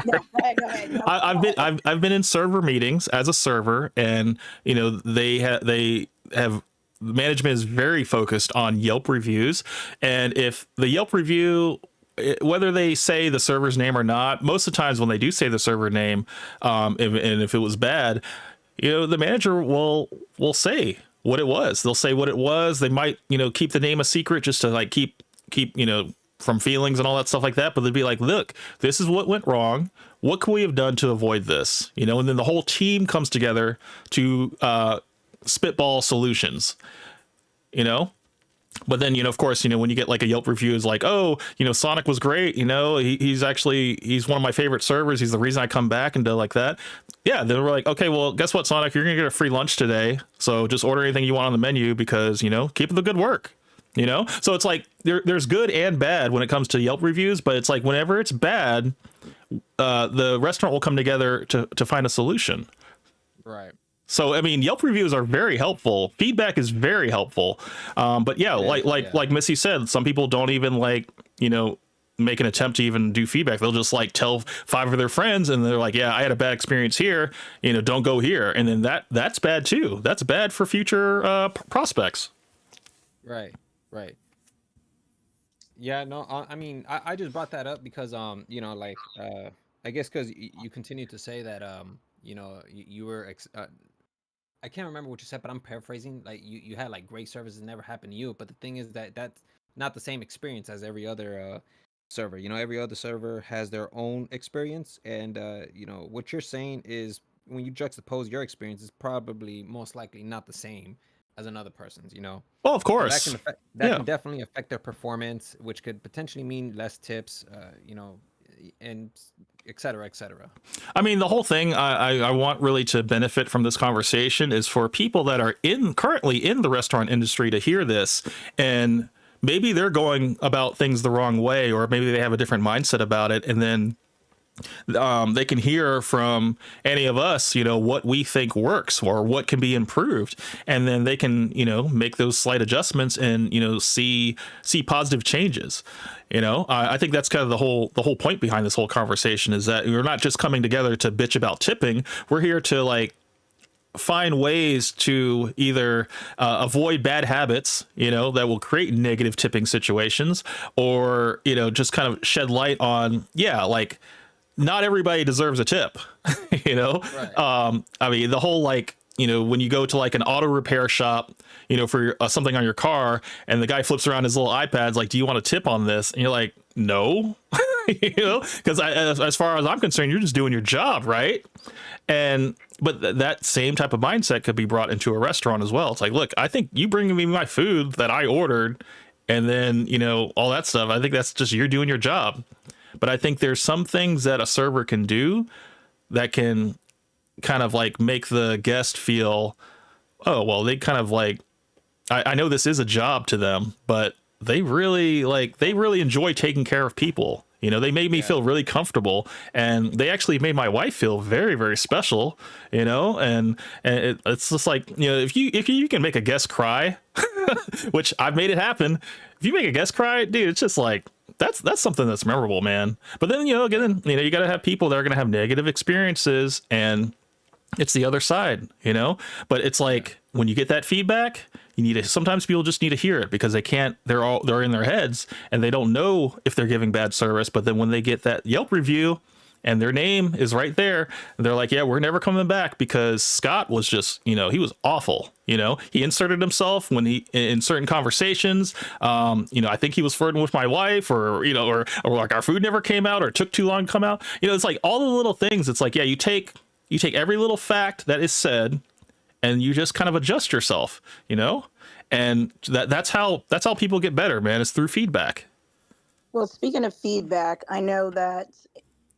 no, go ahead. No, I've been in server meetings as a server, and they have management is very focused on Yelp reviews, and if the Yelp review, whether they say the server's name or not, most of the times when they do say the server name, and if it was bad, the manager will say what it was. They'll say what it was. They might keep the name a secret just to like keep from feelings and all that stuff like that. But they'd be like, look, this is what went wrong. What can we have done to avoid this? And then the whole team comes together to spitball solutions, But then, of course, when you get like a Yelp review is like, oh, Sonic was great. He's one of my favorite servers. He's the reason I come back and do like that. Yeah. Then we're like, okay, well, guess what, Sonic, you're going to get a free lunch today. So just order anything you want on the menu because, keep up the good work. So it's like there's good and bad when it comes to Yelp reviews, but it's like whenever it's bad, the restaurant will come together to find a solution. Right. So I mean, Yelp reviews are very helpful. Feedback is very helpful. But yeah, like Missy said, some people don't even like make an attempt to even do feedback. They'll just like tell 5 of their friends, and they're like, yeah, I had a bad experience here, don't go here. And then that's bad too. That's bad for future prospects. Right. Yeah, no, I mean, I just brought that up because, I guess because you continue to say that, you were, I can't remember what you said, but I'm paraphrasing. Like you had like great services never happened to you, but the thing is that that's not the same experience as every other server. Every other server has their own experience, and what you're saying is when you juxtapose your experience, is probably most likely not the same as another person's. Well, of So that course. can affect, Yeah. can definitely affect their performance, which could potentially mean less tips, and et cetera, et cetera. I mean, the whole thing I want really to benefit from this conversation is for people that are currently in the restaurant industry to hear this, and maybe they're going about things the wrong way, or maybe they have a different mindset about it, and then they can hear from any of us, what we think works or what can be improved, and then they can, make those slight adjustments and, see positive changes. I think that's kind of the whole point behind this whole conversation, is that we're not just coming together to bitch about tipping. We're here to like find ways to either avoid bad habits, that will create negative tipping situations, or, just kind of shed light on, like, not everybody deserves a tip, Right. I mean, the whole, like, when you go to like an auto repair shop, for something on your car, and the guy flips around his little iPads, like, do you want a tip on this? And you're like, no, because as far as I'm concerned, you're just doing your job, right? But that same type of mindset could be brought into a restaurant as well. It's like, look, I think you bring me my food that I ordered, and then, all that stuff. I think that's just, you're doing your job. But I think there's some things that a server can do that can kind of like make the guest feel, oh, well, they kind of like, I know this is a job to them, but they really enjoy taking care of people. They made me feel really comfortable, and they actually made my wife feel very, very special, and it's just like, if you can make a guest cry, which I've made it happen. If you make a guest cry, dude, it's just like, that's something that's memorable, man. But then, again, you got to have people that are going to have negative experiences, and it's the other side, but it's like, when you get that feedback, sometimes people just need to hear it, because they're in their heads and they don't know if they're giving bad service. But then when they get that Yelp review and their name is right there, they're like, yeah, we're never coming back, because Scott was just, he was awful. He inserted himself in certain conversations. I think he was flirting with my wife, or like our food never came out, or took too long to come out. It's like all the little things. It's like, yeah, you take every little fact that is said, and you just kind of adjust yourself, and that's how people get better, man. It's through feedback. Well, speaking of feedback, I know that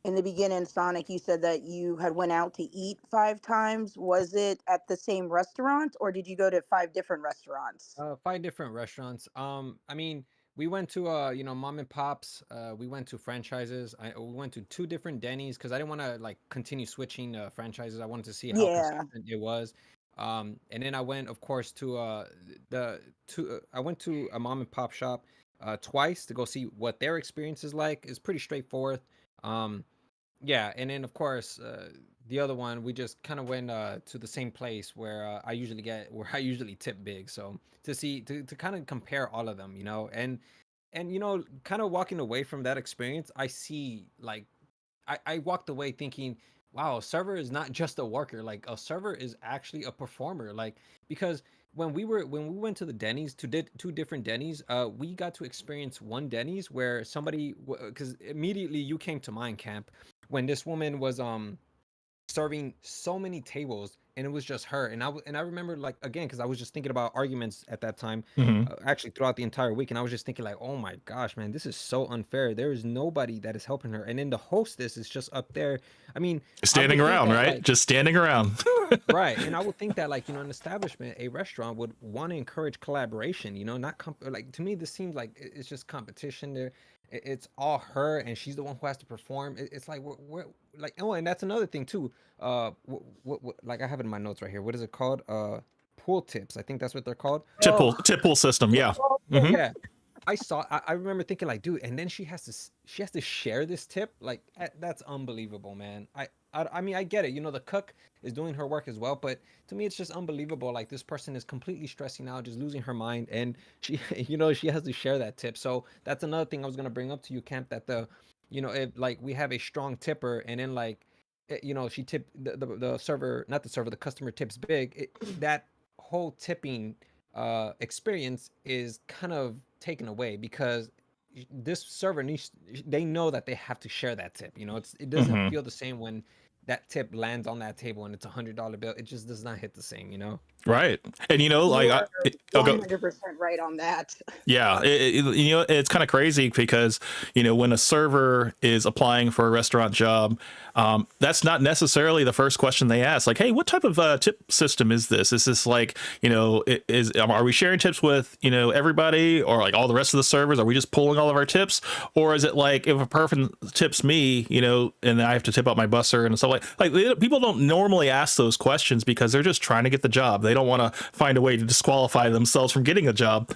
in the beginning, Sonic, you said that you had went out to eat 5 times. Was it at the same restaurant, or did you go to 5 different restaurants? 5 different restaurants. I mean, we went to mom and pops. We went to franchises. We went to 2 different Denny's, because I didn't want to like continue switching franchises. I wanted to see how Yeah. consistent it was. And then I went, of course, to I went to a mom and pop shop twice to go see what their experience is like. It's pretty straightforward. Yeah, and then of course the other one, we just kind of went to the same place where I usually tip big. So to kind of compare all of them, and kind of walking away from that experience, I see like I walked away thinking, wow, a server is not just a worker. Like, a server is actually a performer. Like, because when we went to the Denny's, 2 different Denny's, we got to experience one Denny's where somebody, because immediately you came to mind, Camp, when this woman was serving so many tables, and it was just her. And I remember, like, again, because I was just thinking about arguments at that time, actually throughout the entire week, and I was just thinking like, oh my gosh, man, this is so unfair. There is nobody that is helping her, and then the hostess is just up there. I mean, Standing around, right? like, Just standing around. right. And I would think that, like, an establishment, a restaurant would want to encourage collaboration, not like, to me, this seems like it's just competition there. It's all her, and she's the one who has to perform. It's like, we're like, oh, and that's another thing too. What like, I have it in my notes right here. What is it called? Pool tips. I think that's what they're called. Tip pool system. Yeah. Yeah. I saw. I remember thinking like, dude, and then she has to share this tip. Like that's unbelievable, man. I mean, I get it. You know, the cook is doing her work as well, but to me, it's just unbelievable. Like this person is completely stressing out, just losing her mind, and she, you know, she has to share that tip. So that's another thing I was gonna bring up to you, Camp. That you know, if like we have a strong tipper, and then like, you know, she tipped the server, not the server, the customer tips big. That whole tipping experience is kind of taken away because this server needs, they know that they have to share that tip. You know, it doesn't Hmm. feel the same when that tip lands on that table and it's $100 bill. It just does not hit the same, you know. Right. And you know, You like, are I'll go. 100% right on that. Yeah, you know, it's kind of crazy because, you know, when a server is applying for a restaurant job, that's not necessarily the first question they ask. Like, hey, what type of tip system is this? Is this like, you know, are we sharing tips with, you know, everybody or like all the rest of the servers? Are we just pulling all of our tips? Or is it like if a person tips me, you know, and I have to tip out my busser and stuff people don't normally ask those questions because they're just trying to get the job. They don't want to find a way to disqualify themselves from getting a job.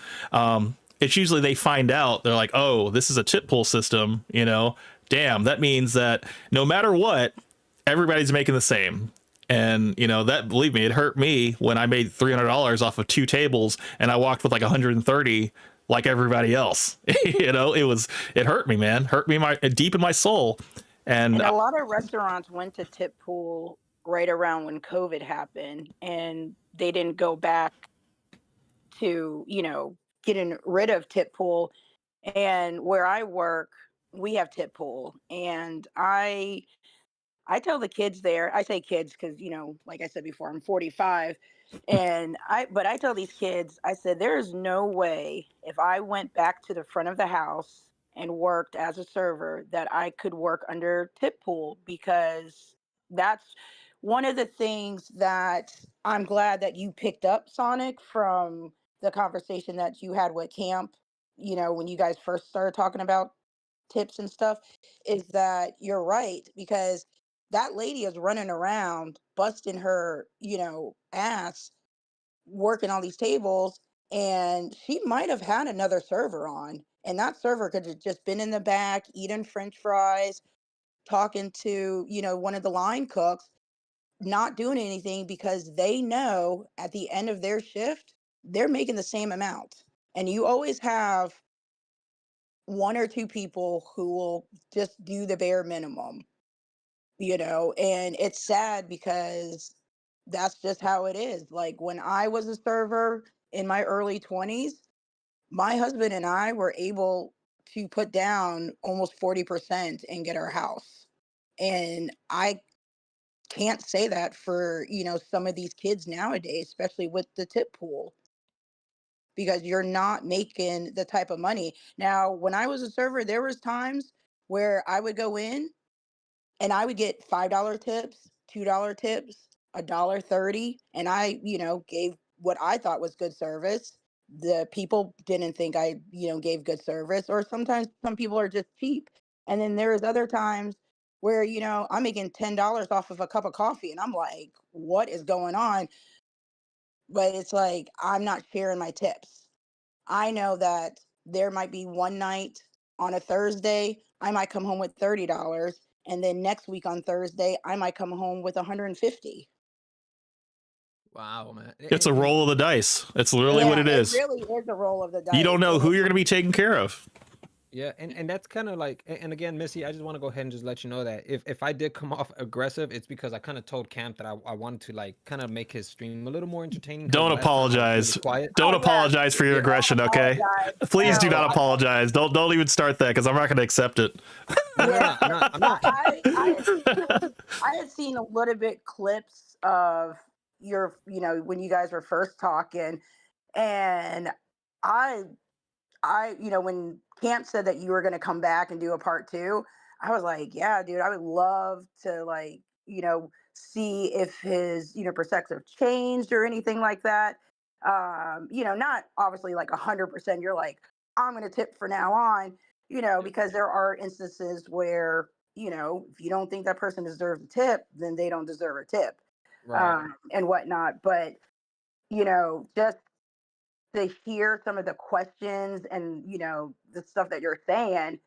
It's usually they find out, they're like, oh, this is a tip pool system, you know, damn, that means that no matter what, everybody's making the same. And you know that, believe me, it hurt me when I made $300 off of 2 tables and I walked with like 130 like everybody else. You know, it hurt me, man, hurt me deep in my soul. And And a lot of restaurants went to tip pool right around when COVID happened, and they didn't go back to, getting rid of tip pool. And where I work, we have tip pool. And I tell the kids there, I say kids because, like I said before, I'm 45. But I tell these kids, I said, there is no way if I went back to the front of the house and worked as a server that I could work under tip pool, because that's one of the things that I'm glad that you picked up, Sonic, from the conversation that you had with Camp, when you guys first started talking about tips and stuff, is that you're right, because that lady is running around busting her, ass, working all these tables, and she might have had another server on, and that server could have just been in the back eating french fries, talking to, one of the line cooks, not doing anything, because they know at the end of their shift they're making the same amount. And you always have one or two people who will just do the bare minimum, and it's sad because that's just how it is. Like when I was a server in my early 20s, my husband and I were able to put down almost 40% and get our house. And I can't say that for, some of these kids nowadays, especially with the tip pool, because you're not making the type of money. Now, when I was a server, there was times where I would go in and I would get $5 tips, $2 tips, $1.30, and I, gave what I thought was good service. The people didn't think I, gave good service, or sometimes some people are just cheap. And then there's other times where, I'm making $10 off of a cup of coffee, and I'm like, what is going on? But it's like I'm not sharing my tips. I know that there might be one night on a Thursday, I might come home with $30. And then next week on Thursday, I might come home with 150. Wow, man. it's a roll of the dice. It's literally what Yeah, it it is. really is a roll of the You don't dice. know And who you're going to be taking care of. Yeah, and that's kind of like, and again, Missy, I just want to go ahead and just let you know that if I did come off aggressive, it's because I kind of told Camp that I wanted to like kind of make his stream a little more entertaining, because Don't last time I was really apologize. quiet. Don't oh yeah, apologize for your Yeah. don't aggression, okay? apologize. Please do No, not No, apologize. Don't even start that because I'm not going to accept it. no, no, yeah, no. I'm not. I had seen a little bit clips of your, when you guys were first talking, and I when Camp said that you were going to come back and do a part two, I was like, yeah, dude, I would love to, like, see if his, perspective changed or anything like that. Not obviously like 100%. You're like, I'm going to tip for now on, because there are instances where, if you don't think that person deserves a tip, then they don't deserve a tip, Right. and whatnot. But, just to hear some of the questions and the stuff that you're saying,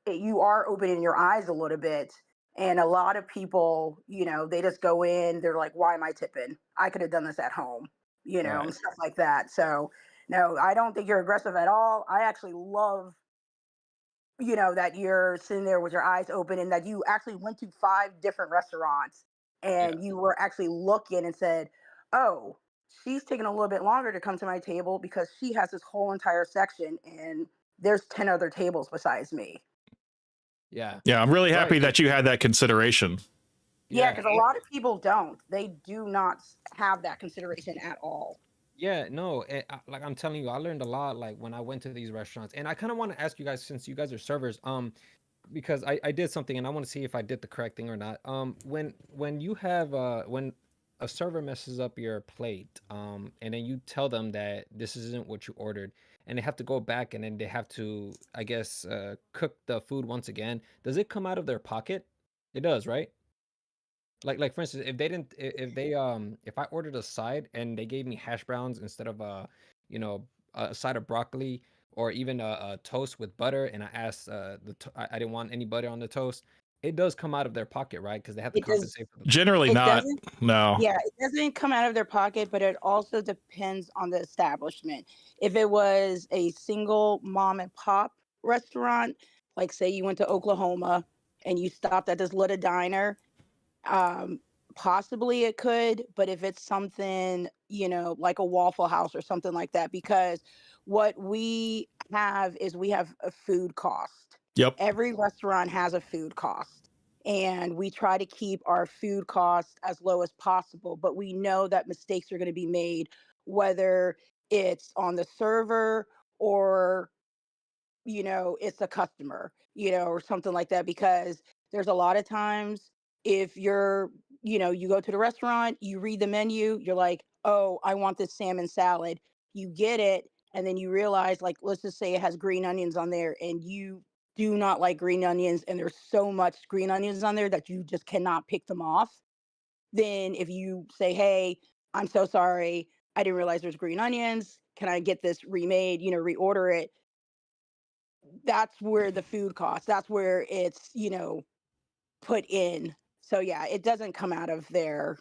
you are opening your eyes a little bit. And a lot of people, they just go in, they're like, why am I tipping? I could have done this at home, Right. and stuff like that. So, no, I don't think you're aggressive at all. I actually love, that you're sitting there with your eyes open and that you actually went to 5 different restaurants Yeah. and you were actually looking and said, oh, she's taking a little bit longer to come to my table because she has this whole entire section and there's 10 other tables besides me. Yeah. Yeah, I'm really Right. happy that you had that consideration. Yeah, Yeah. because a lot of people don't. They do not have that consideration at all. Yeah, no, like I'm telling you, I learned a lot like when I went to these restaurants. And I kind of want to ask you guys, since you guys are servers, because I did something and I want to see if I did the correct thing or not. When you have when a server messes up your plate, and then you tell them that this isn't what you ordered, and they have to go back and then they have to, I guess, cook the food once again. Does it come out of their pocket? It does, right? Like for instance, if they didn't, if they if I ordered a side and they gave me hash browns instead of you know, a side of broccoli or even a toast with butter, and I asked I didn't want any butter on the toast, it does come out of their pocket, right? Because they have to It does. compensate for the. Generally It not. doesn't. No. Yeah, it doesn't come out of their pocket, but it also depends on the establishment. If it was a single mom and pop restaurant, like say you went to Oklahoma and you stopped at this little diner, um, possibly it could. But if it's something, like a Waffle House or something like that, because what we have is we have a food cost. Yep. Every restaurant has a food cost. And we try to keep our food costs as low as possible, but we know that mistakes are going to be made, whether it's on the server or it's a customer, or something like that. Because there's a lot of times if you go to the restaurant, you read the menu, you're like, oh, I want this salmon salad. You get it, and then you realize, like, let's just say it has green onions on there, and you do not like green onions, and there's so much green onions on there that you just cannot pick them off. Then if you say, hey, I'm so sorry, I didn't realize there's green onions. Can I get this remade, reorder it? That's where the food costs. That's where it's, put in. So yeah, it doesn't come out of their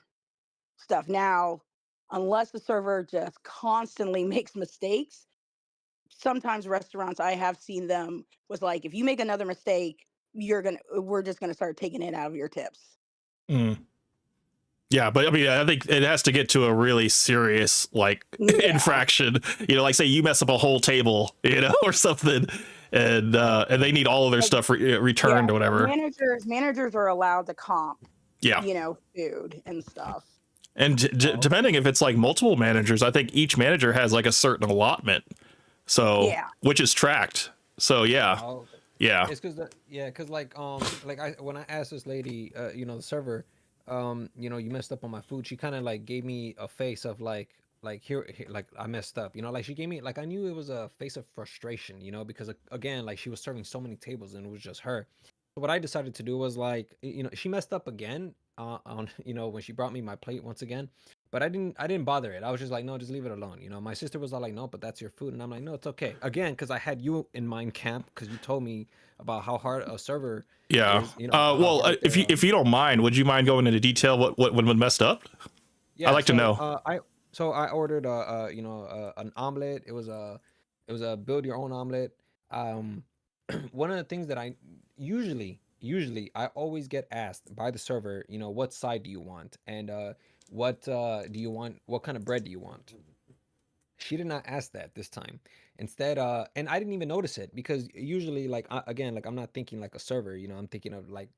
stuff. Now, unless the server just constantly makes mistakes, sometimes restaurants I have seen them was like, if you make another mistake, we're just gonna start taking it out of your tips. Mm. Yeah, but I mean, I think it has to get to a really serious like Yeah. infraction. Like say you mess up a whole table, or something, and they need all of their Like, stuff returned yeah, or whatever. managers are allowed to comp, Yeah, food and stuff. and Oh, depending if it's like multiple managers, I think each manager has like a certain allotment, so Yeah. which is tracked. So yeah, oh, yeah, it's because yeah, because like I when I asked this lady, the server, you messed up on my food. She kind of like gave me a face of like here, like I messed up. Like she gave me like I knew it was a face of frustration, because again, like she was serving so many tables and it was just her. So what I decided to do was like, she messed up again on when she brought me my plate once again. But I didn't bother it. I was just like, no, just leave it alone. My sister was all like, no, but that's your food, and I'm like, no, it's okay. Again, because I had you in mind, camp, because you told me about how hard a server yeah. is, how Well, hard if they're you don't mind, would you mind going into detail what messed up? I'd yeah. like to So know. I ordered an omelet. It was a build your own omelet. Um, one of the things that I usually I always get asked by the server, what side do you want, and what do you want, what kind of bread do you want. She did not ask that this time. Instead, and I didn't even notice it because usually, like, again, like I'm not thinking like a server. I'm thinking of like,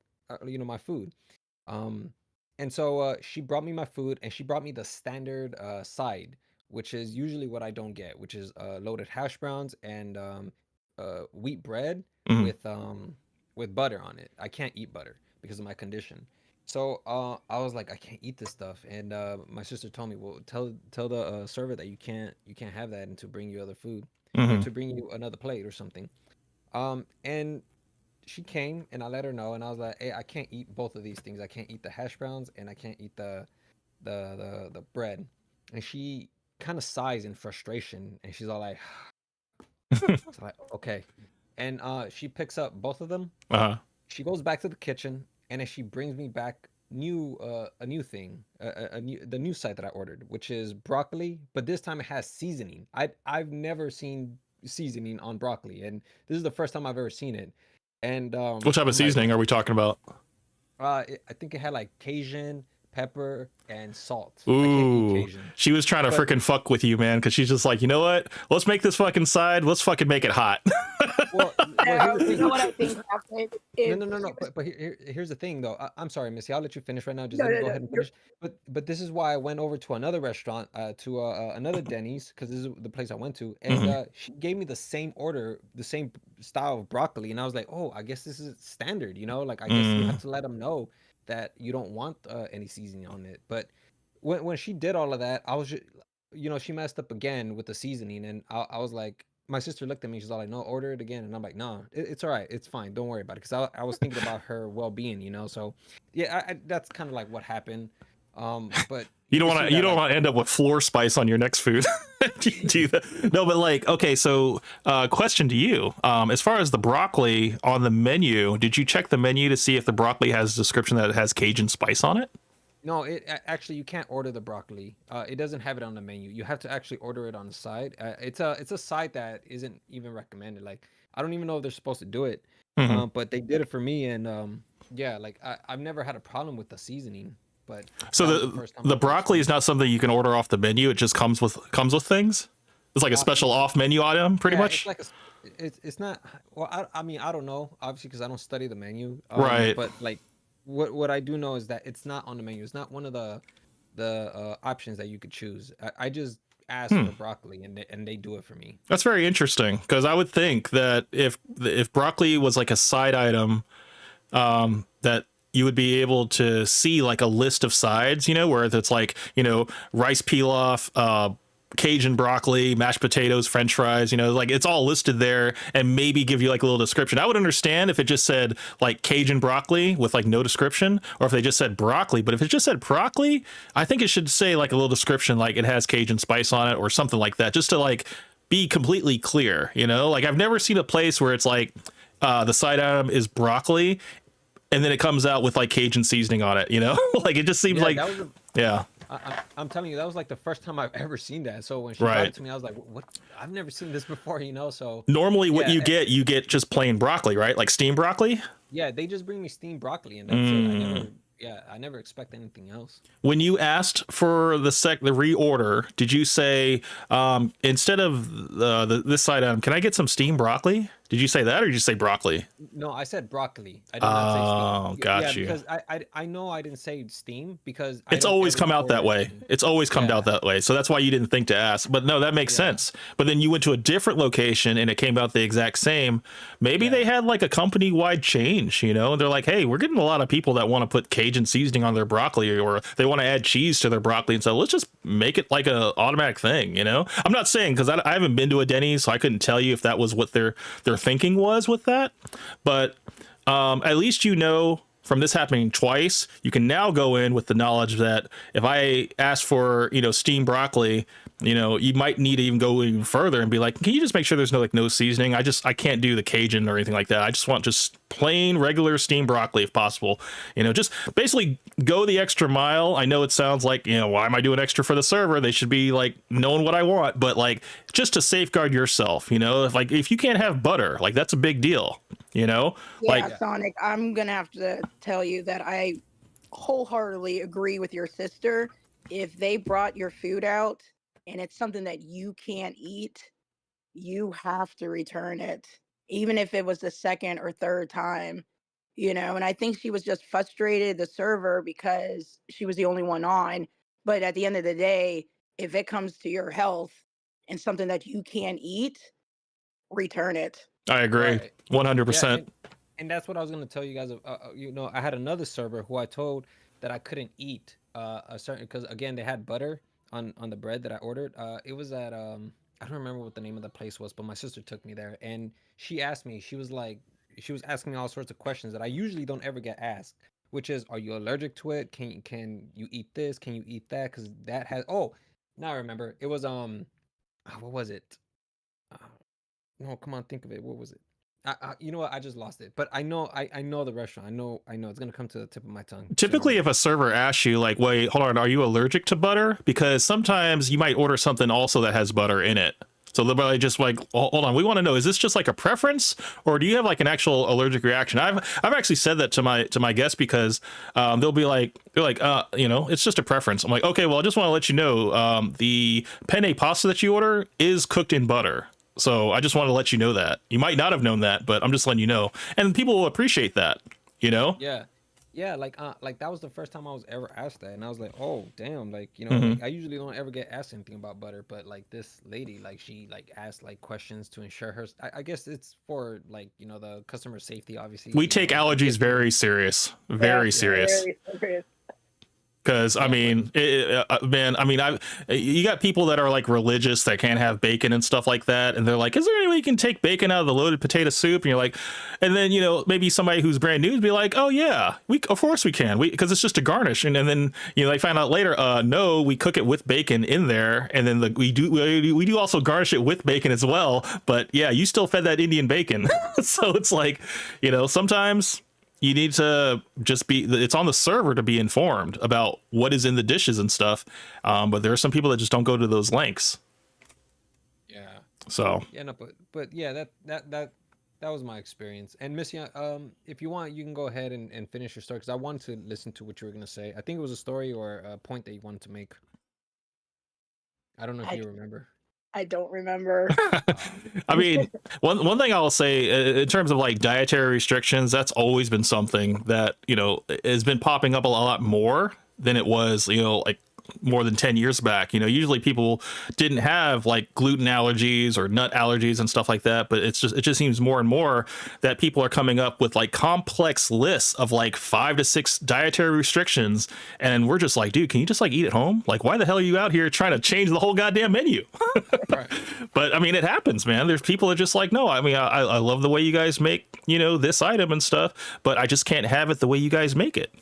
my food. Um, and so she brought me my food, and she brought me the standard side, which is usually what I don't get, which is loaded hash browns and wheat bread Mhm. with butter on it. I can't eat butter because of my condition. So I was like, I can't eat this stuff, and my sister told me, well, tell the server that you can't have that, and to bring you other food, or Mhm. to bring you another plate or something. And she came, and I let her know, and I was like, hey, I can't eat both of these things. I can't eat the hash browns, and I can't eat the bread. And she kind of sighs in frustration, and she's all like, it's like okay, and she picks up both of them. Uh-huh. She goes back to the kitchen, and then she brings me back a new thing, the new side that I ordered, which is broccoli, but this time it has seasoning. I've never seen seasoning on broccoli, and this is the first time I've ever seen it. And What type of I'm like, seasoning are we talking about? I think it had like Cajun, pepper, and salt. I can't Ooh, eat Cajun. she was trying to But freaking fuck with you, man, because she's just like, you know what? Let's make this fucking side. Let's fucking make it hot. well, No, here's the you thing. know what I think happened is No. she was But here's the thing, though. I'm sorry, Missy. I'll let you finish right now. Just no, let me no, go no. ahead and You're finish. But this is why I went over to another restaurant, to another Denny's, because this is the place I went to, and Hmm. she gave me the same order, the same style of broccoli, and I was like, oh, I guess this is standard, you know? Like I guess you have Mm. to let them know that you don't want any seasoning on it. But when she did all of that, I was just, she messed up again with the seasoning, and I was like, my sister looked at me. She's all like, "No, order it again." And I'm like, "No, it's all right. It's fine. Don't worry about it." Because I was thinking about her well-being, So yeah, that's kind of like what happened. But You you don't can want see to. You that don't like want to end up with floor spice on your next food. Do you do that? No, but like, okay. So, question to you: as far as the broccoli on the menu, did you check the menu to see if the broccoli has a description that it has Cajun spice on it? no, actually you can't order the broccoli. It doesn't have it on the menu. You have to actually order it on the side. It's a side that isn't even recommended. Like I don't even know if they're supposed to do it. Hmm. But they did it for me, and yeah, like I've never had a problem with the seasoning, but So that was the the first time the I've ever broccoli seen is it. not something you can order off the menu. It just comes with things. It's like a special off menu item, pretty Yeah, it's much. like it's not. Well, I mean, I don't know, obviously, because I don't study the menu. Right. But like what I do know is that it's not on the menu. It's not one of the options that you could choose. I just ask Hmm. for broccoli, and they do it for me. That's very interesting because I would think that if broccoli was like a side item, that you would be able to see like a list of sides, where it's like, rice pilaf, Cajun broccoli, mashed potatoes, French fries, like it's all listed there and maybe give you like a little description. I would understand if it just said like Cajun broccoli with like no description, or if they just said broccoli. But if it just said broccoli, I think it should say like a little description, like it has Cajun spice on it or something like that, just to like be completely clear, Like I've never seen a place where it's like, the side item is broccoli and then it comes out with like Cajun seasoning on it, like it just seems Yeah, like, that was yeah, I'm telling you, that was like the first time I've ever seen that. So when she brought right. it to me, I was like, what? I've never seen this before, So Normally what yeah, you get just plain broccoli, right? Like steamed broccoli. yeah, they just bring me steamed broccoli, and that's it. Mm. I never expect anything else. When you asked for the reorder, did you say, instead of this side item, can I get some steamed broccoli? Did you say that, or did you say broccoli? No, I said broccoli. I did not say steam. Oh, Yeah, got you. because I know I didn't say steam because I It's don't always ever come out that order way. steam. It's always come out Yeah, that way. So that's why you didn't think to ask. But no, that makes yeah, sense. But then you went to a different location and it came out the exact same. Maybe they yeah, had like a company wide change, And they're like, hey, we're getting a lot of people that want to put Cajun seasoning on their broccoli, or they want to add cheese to their broccoli. And so let's just make it like a automatic thing, I'm not saying, because I haven't been to a Denny's, so I couldn't tell you if that was what their thinking was with that. But at least from this happening twice, you can now go in with the knowledge that if I ask for, steamed broccoli, you might need to even go even further and be like, can you just make sure there's no seasoning? I can't do the Cajun or anything like that. I just want just plain regular steamed broccoli if possible. Just basically go the extra mile. I know it sounds like, why am I doing extra for the server? They should be like knowing what I want, but like just to safeguard yourself, if you can't have butter, like that's a big deal, like, yeah, yeah. Sonic, I'm gonna have to tell you that I wholeheartedly agree with your sister. If they brought your food out and it's something that you can't eat, you have to return it, even if it was the second or third time, And I think she was just frustrated, the server, because she was the only one on. But at the end of the day, if it comes to your health and something that you can't eat, return it. I agree Right. Yeah, 100%. and that's what I was gonna tell you guys. I had another server who I told that I couldn't eat a certain, because again they had butter on the bread that I ordered. It was at I don't remember what the name of the place was, but my sister took me there, and she asked me. She was asking me all sorts of questions that I usually don't ever get asked, which is, are you allergic to it? Can you eat this? Can you eat that? Because that has Now I remember. It was what was it? Uh, no, come on, think of it. What was it? You know what? I just lost it. But I know the restaurant. I know it's gonna come to the tip of my tongue sooner or Typically, if later. a server asks you, like, wait, hold on, are you allergic to butter? Because sometimes you might order something also that has butter in it. So they'll probably just like, hold on, we want to know, is this just like a preference, or do you have like an actual allergic reaction? I've actually said that to my guests because they'll be like, it's just a preference. I'm like, okay, well, I just want to let you know, the penne pasta that you order is cooked in butter. So I just want to let you know that. You might not have known that, but I'm just letting you know, and people will appreciate that. You know. Yeah. Yeah, like that was the first time I was ever asked that, and I was like, "Oh, damn!" Like, Hmm. like I usually don't ever get asked anything about butter, but like this lady, like she like asked like questions to ensure her. I guess it's for like the customer safety, obviously. We take In allergies case they very serious, Yeah, very yeah, serious. very serious. Because I yeah, but mean, man, I mean, you got people that are like religious that can't have bacon and stuff like that, and they're like, "Is there any way you can take bacon out of the loaded potato soup?" And you're like, and then maybe somebody who's brand new would be like, "Oh yeah, we of course we can, because it's just a garnish," and then they find out later, no, we cook it with bacon in there, and then we do also garnish it with bacon as well. But yeah, you still fed that Indian bacon, so it's like, sometimes you need to just it's on the server to be informed about what is in the dishes and stuff. But there are some people that just don't go to those lengths. yeah, So yeah, no, but yeah, that was my experience. And Missy, if you want, you can go ahead and finish your story because I wanted to listen to what you were gonna say. I think it was a story or a point that you wanted to make. I don't know if I you remember. I don't remember. I mean, one thing I'll say, in terms of like dietary restrictions, that's always been something that has been popping up a lot more than it was like more than 10 years back. Usually people didn't have like gluten allergies or nut allergies and stuff like that, but it just seems more and more that people are coming up with like complex lists of like 5 to 6 dietary restrictions, and we're just like, dude, can you just like eat at home? Like, why the hell are you out here trying to change the whole goddamn menu? Right. But I mean, it happens, man. There's people that just like, no, I mean, I love the way you guys make this item and stuff, but I just can't have it the way you guys make it.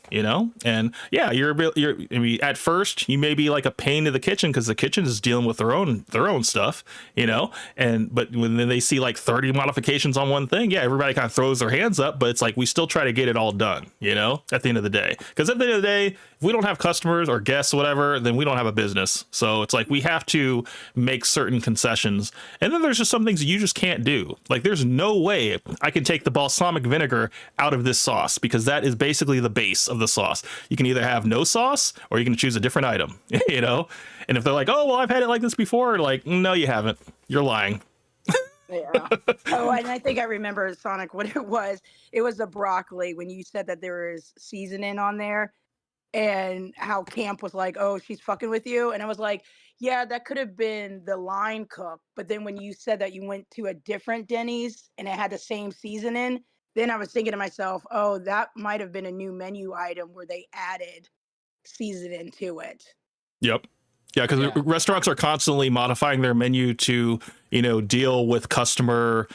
And yeah, I mean, at first you may be like a pain in the kitchen because the kitchen is dealing with their own stuff, but when they see like 30 modifications on one thing, yeah, everybody kind of throws their hands up, but it's like we still try to get it all done, at the end of the day. Because at the end of the day, if we don't have customers or guests or whatever, then we don't have a business. So it's like we have to make certain concessions. And then there's just some things you just can't do. Like there's no way I can take the balsamic vinegar out of this sauce because that is basically the base of the sauce. You can either have no sauce or you can choose a different item, And if they're like, "Oh, well, I've had it like this before," like, no, you haven't. You're lying. Yeah. Oh, and I think I remember, Sonic, what it was. It was the broccoli when you said that there is seasoning on there, and how Camp was like, "Oh, she's fucking with you," and I was like, "Yeah, that could have been the line cook." But then when you said that you went to a different Denny's and it had the same seasoning, then I was thinking to myself, "Oh, that might have been a new menu item where they added seasoning to it." Yep. Yeah, because Yeah. restaurants are constantly modifying their menu to, deal with customer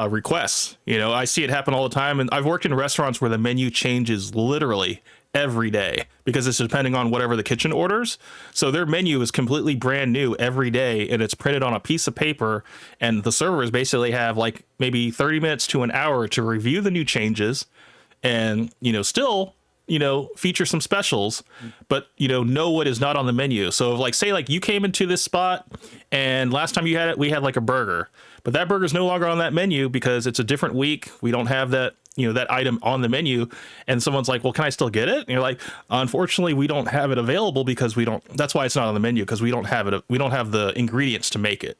requests. I see it happen all the time. And I've worked in restaurants where the menu changes literally every day because it's depending on whatever the kitchen orders. So their menu is completely brand new every day, and it's printed on a piece of paper. And the servers basically have like maybe 30 minutes to an hour to review the new changes and, still feature some specials, but know what is not on the menu. So like, say like you came into this spot and last time you had it, we had like a burger, but that burger is no longer on that menu because it's a different week. We don't have that, that item on the menu. And someone's like, "Well, can I still get it?" And you're like, "Unfortunately, we don't have it available because that's why it's not on the menu, because we don't have it. We don't have the ingredients to make it,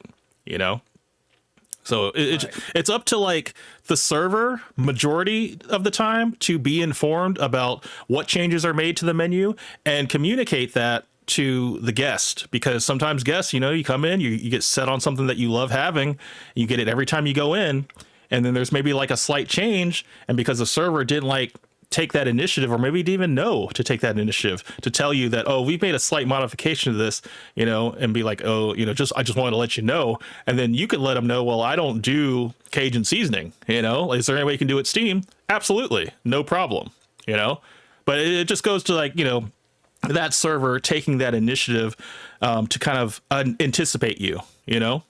So it's up to like the server majority of the time to be informed about what changes are made to the menu and communicate that to the guest, because sometimes guests, you come in, you get set on something that you love having, you get it every time you go in, and then there's maybe like a slight change, and because the server didn't like take that initiative, or maybe didn't even know to take that initiative to tell you that, "Oh, we've made a slight modification to this," and be like, "Oh, I just wanted to let you know." And then you could let them know, "Well, I don't do Cajun seasoning, is there any way you can do it steam?" Absolutely. No problem. But it just goes to like, that server taking that initiative to kind of anticipate you, you know,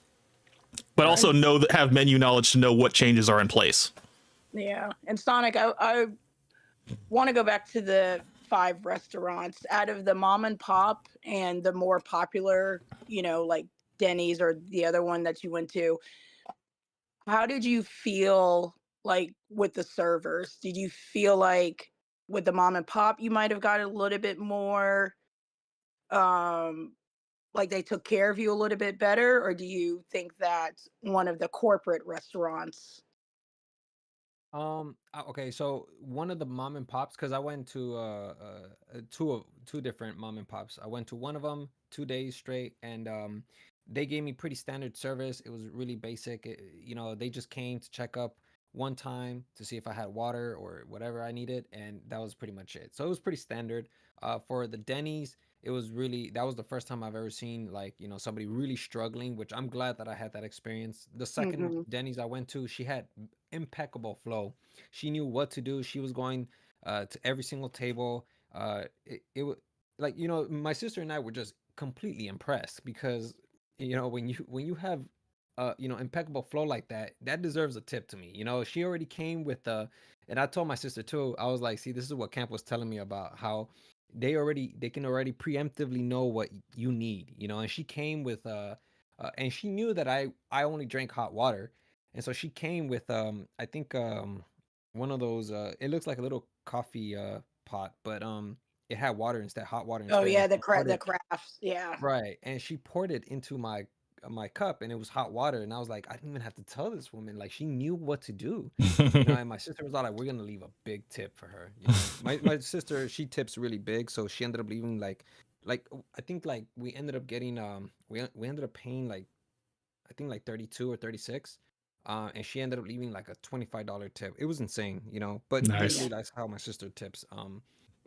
but also Right. know that have menu knowledge to know what changes are in place. Yeah. And Sonic, I want to go back to the 5 restaurants out of the mom and pop and the more popular, like Denny's or the other one that you went to. How did you feel like with the servers? Did you feel like with the mom and pop you might have got a little bit more um like they took care of you a little bit better, or do you think that one of the corporate restaurants? Okay, so one of the mom and pops, because I went to two different mom and pops. I went to one of them 2 days straight, and they gave me pretty standard service. It was really basic. They just came to check up one time to see if I had water or whatever I needed, and that was pretty much it. So it was pretty standard. For the Denny's, it was really that was the first time I've ever seen like somebody really struggling, which I'm glad that I had that experience. The second Hmm. Denny's I went to, she had impeccable flow. She knew what to do. She was going to every single table. It was like my sister and I were just completely impressed because when you have impeccable flow like that, that deserves a tip to me. She already came with and I told my sister too. I was like, see, this is what Camp was telling me about how they can already preemptively know what you need. And she came with and she knew that I only drank hot water, and so she came with I think one of those it looks like a little coffee pot, but it had water instead, hot water Oh instead, and yeah, she poured the it crafts. Yeah. right, and she poured it into my cup, and it was hot water, and I was like, I didn't even have to tell this woman, like she knew what to do. And my sister was all like, we're gonna leave a big tip for her. My sister, she tips really big, so she ended up leaving I think like we ended up getting we ended up paying like I think like 32 or 36. And she ended up leaving like a $25 tip. It was insane, but Nice. usually Yeah. that's how my sister tips.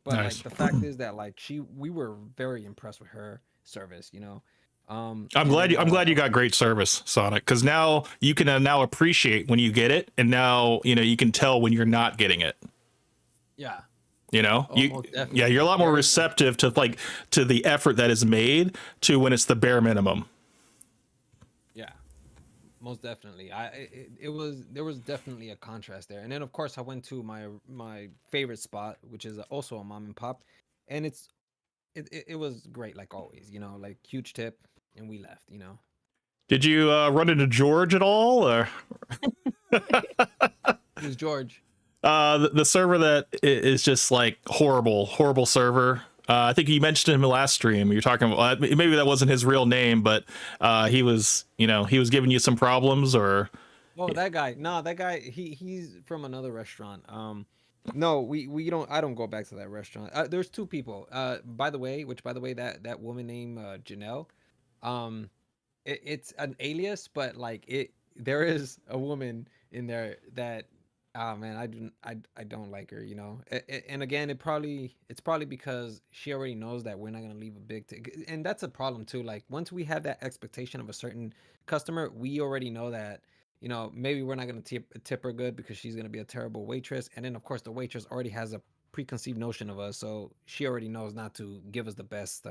But like Nice. the fact is that like we were very impressed with her service. I'm And glad then you got great service, Sonic, because now you can now appreciate when you get it, and now you can tell when you're not getting it. yeah, oh, You most yeah, definitely. you're a lot more There is receptive to to the effort that is made to when it's the bare minimum. yeah, most definitely. It was there was definitely a contrast there. And then of course I went to my favorite spot, which is also a mom and pop, and it was great like always. Like huge tip, and we left. Did you run into George at all, or Who's George? the server that is just like horrible server? I think you mentioned him last stream. You're talking about maybe that wasn't his real name, but he was he was giving you some problems, or Oh, that guy. No, that guy. He's from another restaurant. No, we don't. I don't go back to that restaurant. There's two people. By the way, that woman named Janelle. Um, it's an alias, but like there is a woman in there that. Oh man, I don't like her. And again, it's probably because she already knows that we're not gonna leave a big tip, and that's a problem too. Like once we have that expectation of a certain customer, we already know that maybe we're not going to tip her good because she's going to be a terrible waitress. And then, of course, the waitress already has a preconceived notion of us. So she already knows not to give us the best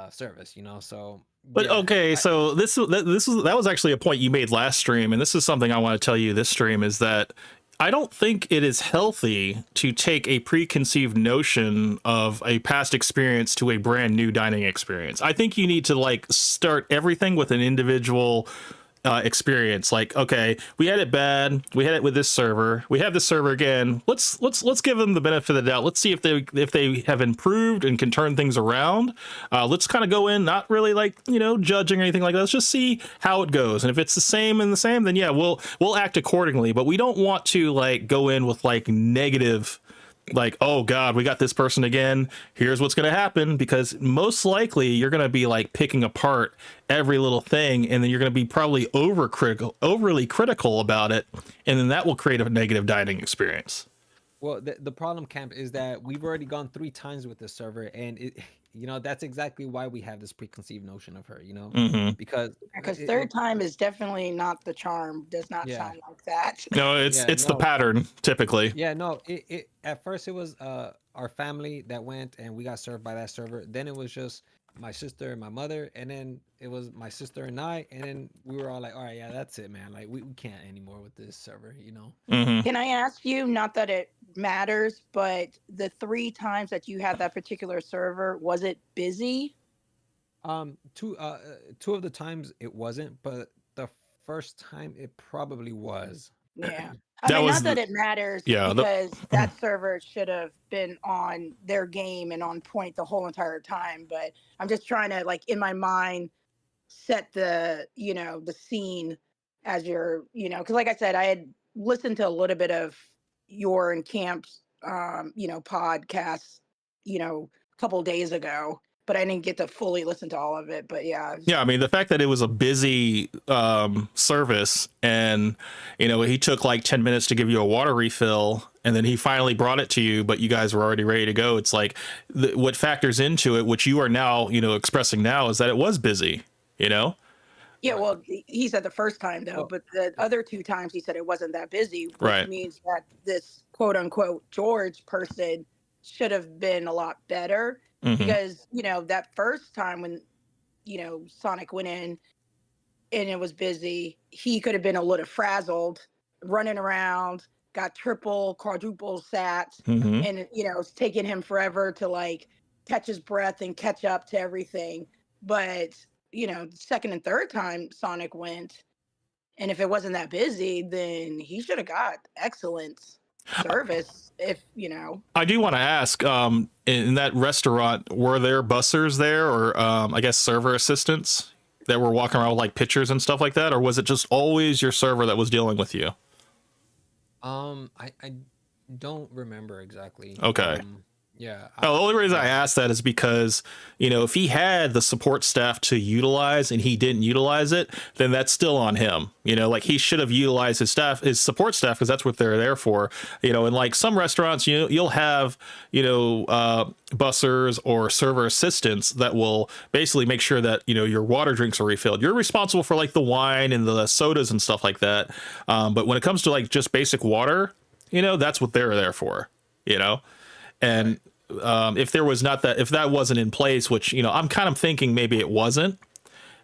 service. So, but yeah. okay, so that was actually a point you made last stream, and this is something I want to tell you this stream is that I don't think it is healthy to take a preconceived notion of a past experience to a brand new dining experience. I think you need to like start everything with an individual experience. Like, okay, we had it bad, we had it with this server, we have this server again, let's give them the benefit of the doubt. Let's see if they have improved and can turn things around. Let's kind of go in not really like judging or anything like that. Let's just see how it goes, and if it's the same and the same, then yeah, we'll act accordingly. But we don't want to like go in with like negative, like, oh god, we got this person again, here's what's going to happen, because most likely you're going to be like picking apart every little thing, and then you're going to be probably overly critical about it, and then that will create a negative dining experience. Well, the problem, Camp, is that we've already gone 3 times with this server, and that's exactly why we have this preconceived notion of her, Hmm. because Because it third time is definitely not the charm. Does not yeah, sound like that. No, it's yeah, it's the no, pattern typically. yeah, no. It at first it was our family that went, and we got served by that server. Then it was just my sister and my mother, and then it was my sister and I, and then we were all like, all right, yeah, that's it, man. Like we can't anymore with this server. Hmm. Can I ask you, not that it matters, but the 3 times that you had that particular server, was it busy? Two of the times it wasn't, but the first time it probably was. Yeah. I That mean, was not that the it matters yeah. because that server should have been on their game and on point the whole entire time, but I'm just trying to, like, in my mind, set the scene as because like I said, I had listened to a little bit of your and Camp's, podcasts, a couple days ago, but I didn't get to fully listen to all of it. But yeah, Yeah, I mean the fact that it was a busy service, and he took like 10 minutes to give you a water refill, and then he finally brought it to you, but you guys were already ready to go. It's like what factors into it, which you are now expressing now, is that it was busy. yeah. Right. Well, he said the first time though, Well, but the other 2 times he said it wasn't that busy, which Right. means that this quote unquote George person should have been a lot better. Hmm. Because that first time when Sonic went in and it was busy, he could have been a little frazzled, running around, got triple, quadruple sats, Hmm. and it's taking him forever to like catch his breath and catch up to everything. But second and third time Sonic went, and if it wasn't that busy, then he should have got excellent service. If I do want to ask, in that restaurant, were there bussers there, or I guess server assistants that were walking around with like pictures and stuff like that, or was it just always your server that was dealing with you? I don't remember exactly. Okay. Yeah. Oh, the only reason I asked that is because, if he had the support staff to utilize and he didn't utilize it, then that's still on him. Like he should have utilized his support staff, because that's what they're there for. And like some restaurants, you'll have, bussers or server assistants that will basically make sure that, your water drinks are refilled. You're responsible for like the wine and the sodas and stuff like that. But when it comes to like just basic water, that's what they're there for, and if that wasn't in place, which I'm kind of thinking maybe it wasn't,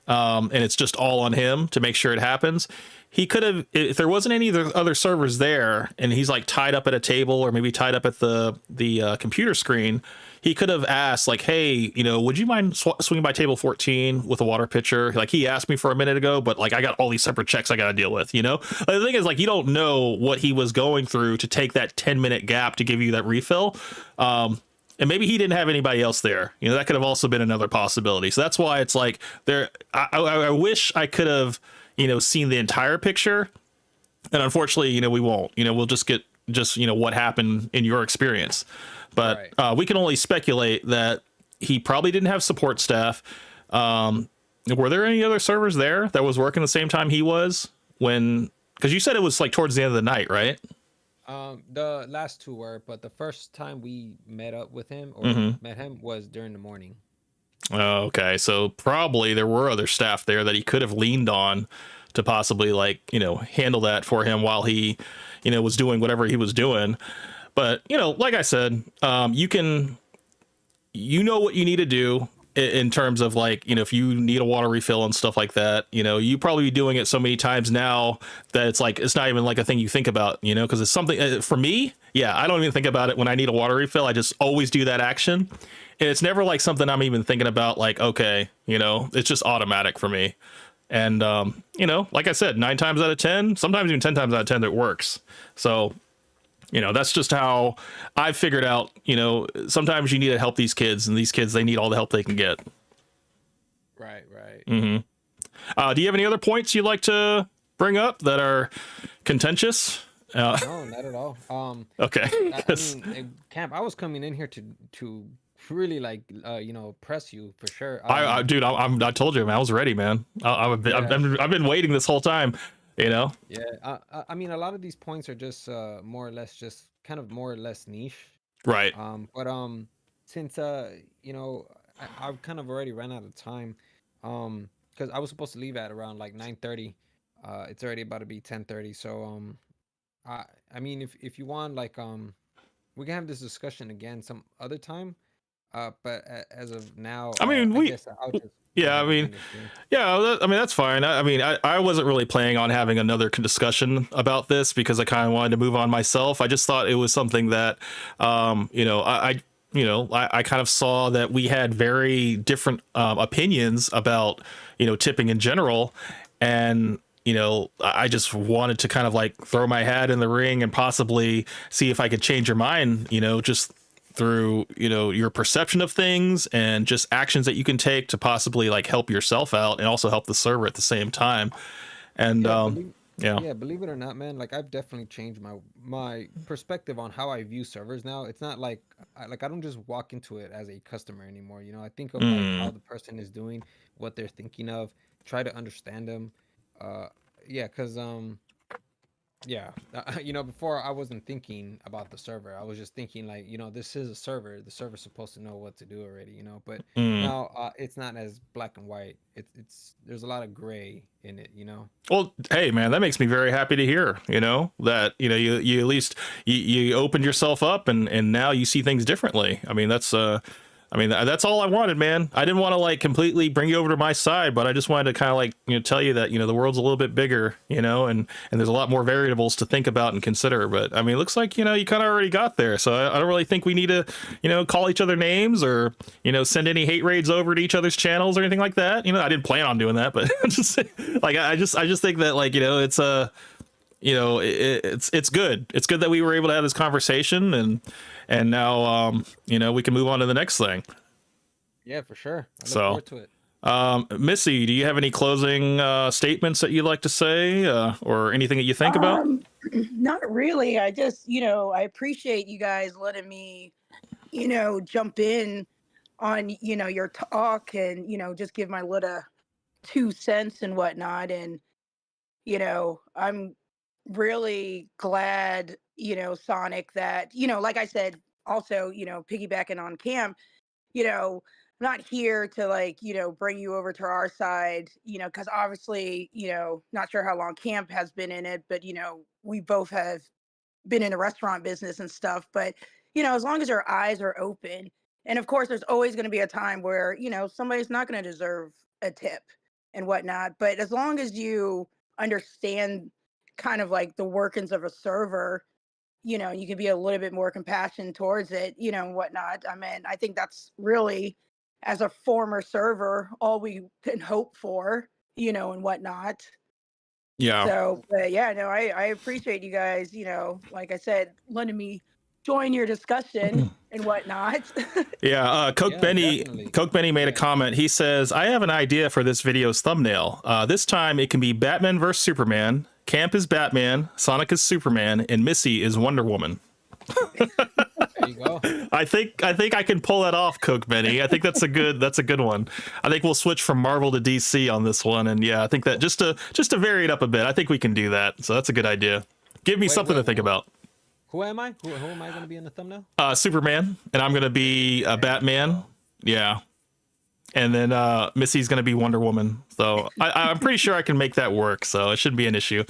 and it's just all on him to make sure it happens. He could have, if there wasn't any other servers there, and he's like tied up at a table or maybe tied up at the computer screen, he could have asked like, hey, would you mind swinging by table 14 with a water pitcher? Like he asked me for a minute ago, but like I got all these separate checks I got to deal with. Like, the thing is, like, you don't know what he was going through to take that 10-minute gap to give you that refill. And maybe he didn't have anybody else there. That could have also been another possibility. So that's why it's like I wish I could have, seen the entire picture. And unfortunately, we won't. We'll just get what happened in your experience. But Right. We can only speculate that he probably didn't have support staff. Were there any other servers there that was working the same time he was? Because you said it was like towards the end of the night, right? The last 2 were, but the first time we met up with him or Mhm. met him was during the morning. Oh, okay. So probably there were other staff there that he could have leaned on to possibly like, handle that for him while he, was doing whatever he was doing. But, like I said, you can, what you need to do in terms of like, if you need a water refill and stuff like that, you probably be doing it so many times now that it's like, it's not even like a thing you think about, because it's something for me. Yeah. I don't even think about it when I need a water refill. I just always do that action. And it's never like something I'm even thinking about, like, okay, it's just automatic for me. And, like I said, 9 times out of 10, sometimes even 10 times out of 10, it works. So, that's just how I figured out, sometimes you need to help these kids, and these kids, they need all the help they can get. Right, right. Mm-hmm. Do you have any other points you'd like to bring up that are contentious? No, not at all. Okay. I mean, Camp, I was coming in here to really like press you for sure. Dude, I told you, man, I was ready, man. I've been waiting this whole time. You know? Yeah, I mean, a lot of these points are just more or less just kind of more or less niche. Right. But since you know, I've kind of already ran out of time. Because I was supposed to leave at around like 9:30. It's already about to be 10:30. So I I mean, if you want, like we can have this discussion again some other time. But as of now, I mean, I guess I'll just go yeah, I ahead and mean, end it here. yeah, I mean, that's fine. I mean, I wasn't really planning on having another discussion about this because I kind of wanted to move on myself. I just thought it was something that, you know, I kind of saw that we had very different opinions about, you know, tipping in general. And, you know, I just wanted to kind of like throw my hat in the ring and possibly see if I could change your mind, you know, just through, you know, your perception of things and just actions that you can take to possibly like help yourself out and also help the server at the same time. And Yeah, believe yeah. yeah, believe it or not, man, like I've definitely changed my perspective on how I view servers now. It's not like I don't just walk into it as a customer anymore, you know. I think of like Mm. how the person is doing, what they're thinking of, try to understand them. Uh yeah, cuz yeah, you know, before I wasn't thinking about the server. I was just thinking like, you know, this is a server. The server's supposed to know what to do already, you know. But Mm. now it's not as black and white. It's there's a lot of gray in it, you know. Well, hey man, that makes me very happy to hear, you know, that, you know, you at least you opened yourself up and now you see things differently. I mean, that's all I wanted, man. I didn't want to like completely bring you over to my side, but I just wanted to kind of like, you know, tell you that, you know, the world's a little bit bigger, you know, and there's a lot more variables to think about and consider. But I mean, it looks like, you know, you kind of already got there. So I don't really think we need to, you know, call each other names or, you know, send any hate raids over to each other's channels or anything like that. You know, I didn't plan on doing that, but just like, I just think that like, you know, it's you know, it's good. It's good that we were able to have this conversation and now, you know, we can move on to the next thing. Yeah, for sure. I look So, forward to it. Missy, do you have any closing statements that you'd like to say, or anything that you think about? Not really. I just, I appreciate you guys letting me, jump in on, your talk and, just give my little 2 cents and whatnot. And, I'm really glad, Sonic, that, like I said, also, piggybacking on Cam, I'm not here to like, bring you over to our side, because obviously, not sure how long Camp has been in it, but we both have been in the restaurant business and stuff. But as long as our eyes are open, and of course, there's always going to be a time where somebody's not going to deserve a tip and whatnot. But as long as you understand kind of like the workings of a server, you can be a little bit more compassionate towards it, and whatnot. I mean, I think that's really, as a former server, all we can hope for, and whatnot. Yeah. So, but yeah, no, I appreciate you guys, like I said, letting me join your discussion and whatnot. Yeah, Yeah, definitely. Coke Benny made a Yeah. comment. He says, "I have an idea for this video's thumbnail. This time it can be Batman versus Superman. Camp is Batman, Sonic is Superman, and Missy is Wonder Woman." There you go. I think I can pull that off, Coke Benny. I think that's a good one. I think we'll switch from Marvel to DC on this one, and yeah, I think that just to vary it up a bit, I think we can do that. So that's a good idea. Give me something to think about. Who am I? Who am I going to be in the thumbnail? Superman, and I'm gonna be Batman. Yeah, and then Missy's gonna be Wonder Woman. So I'm pretty sure I can make that work. So it shouldn't be an issue.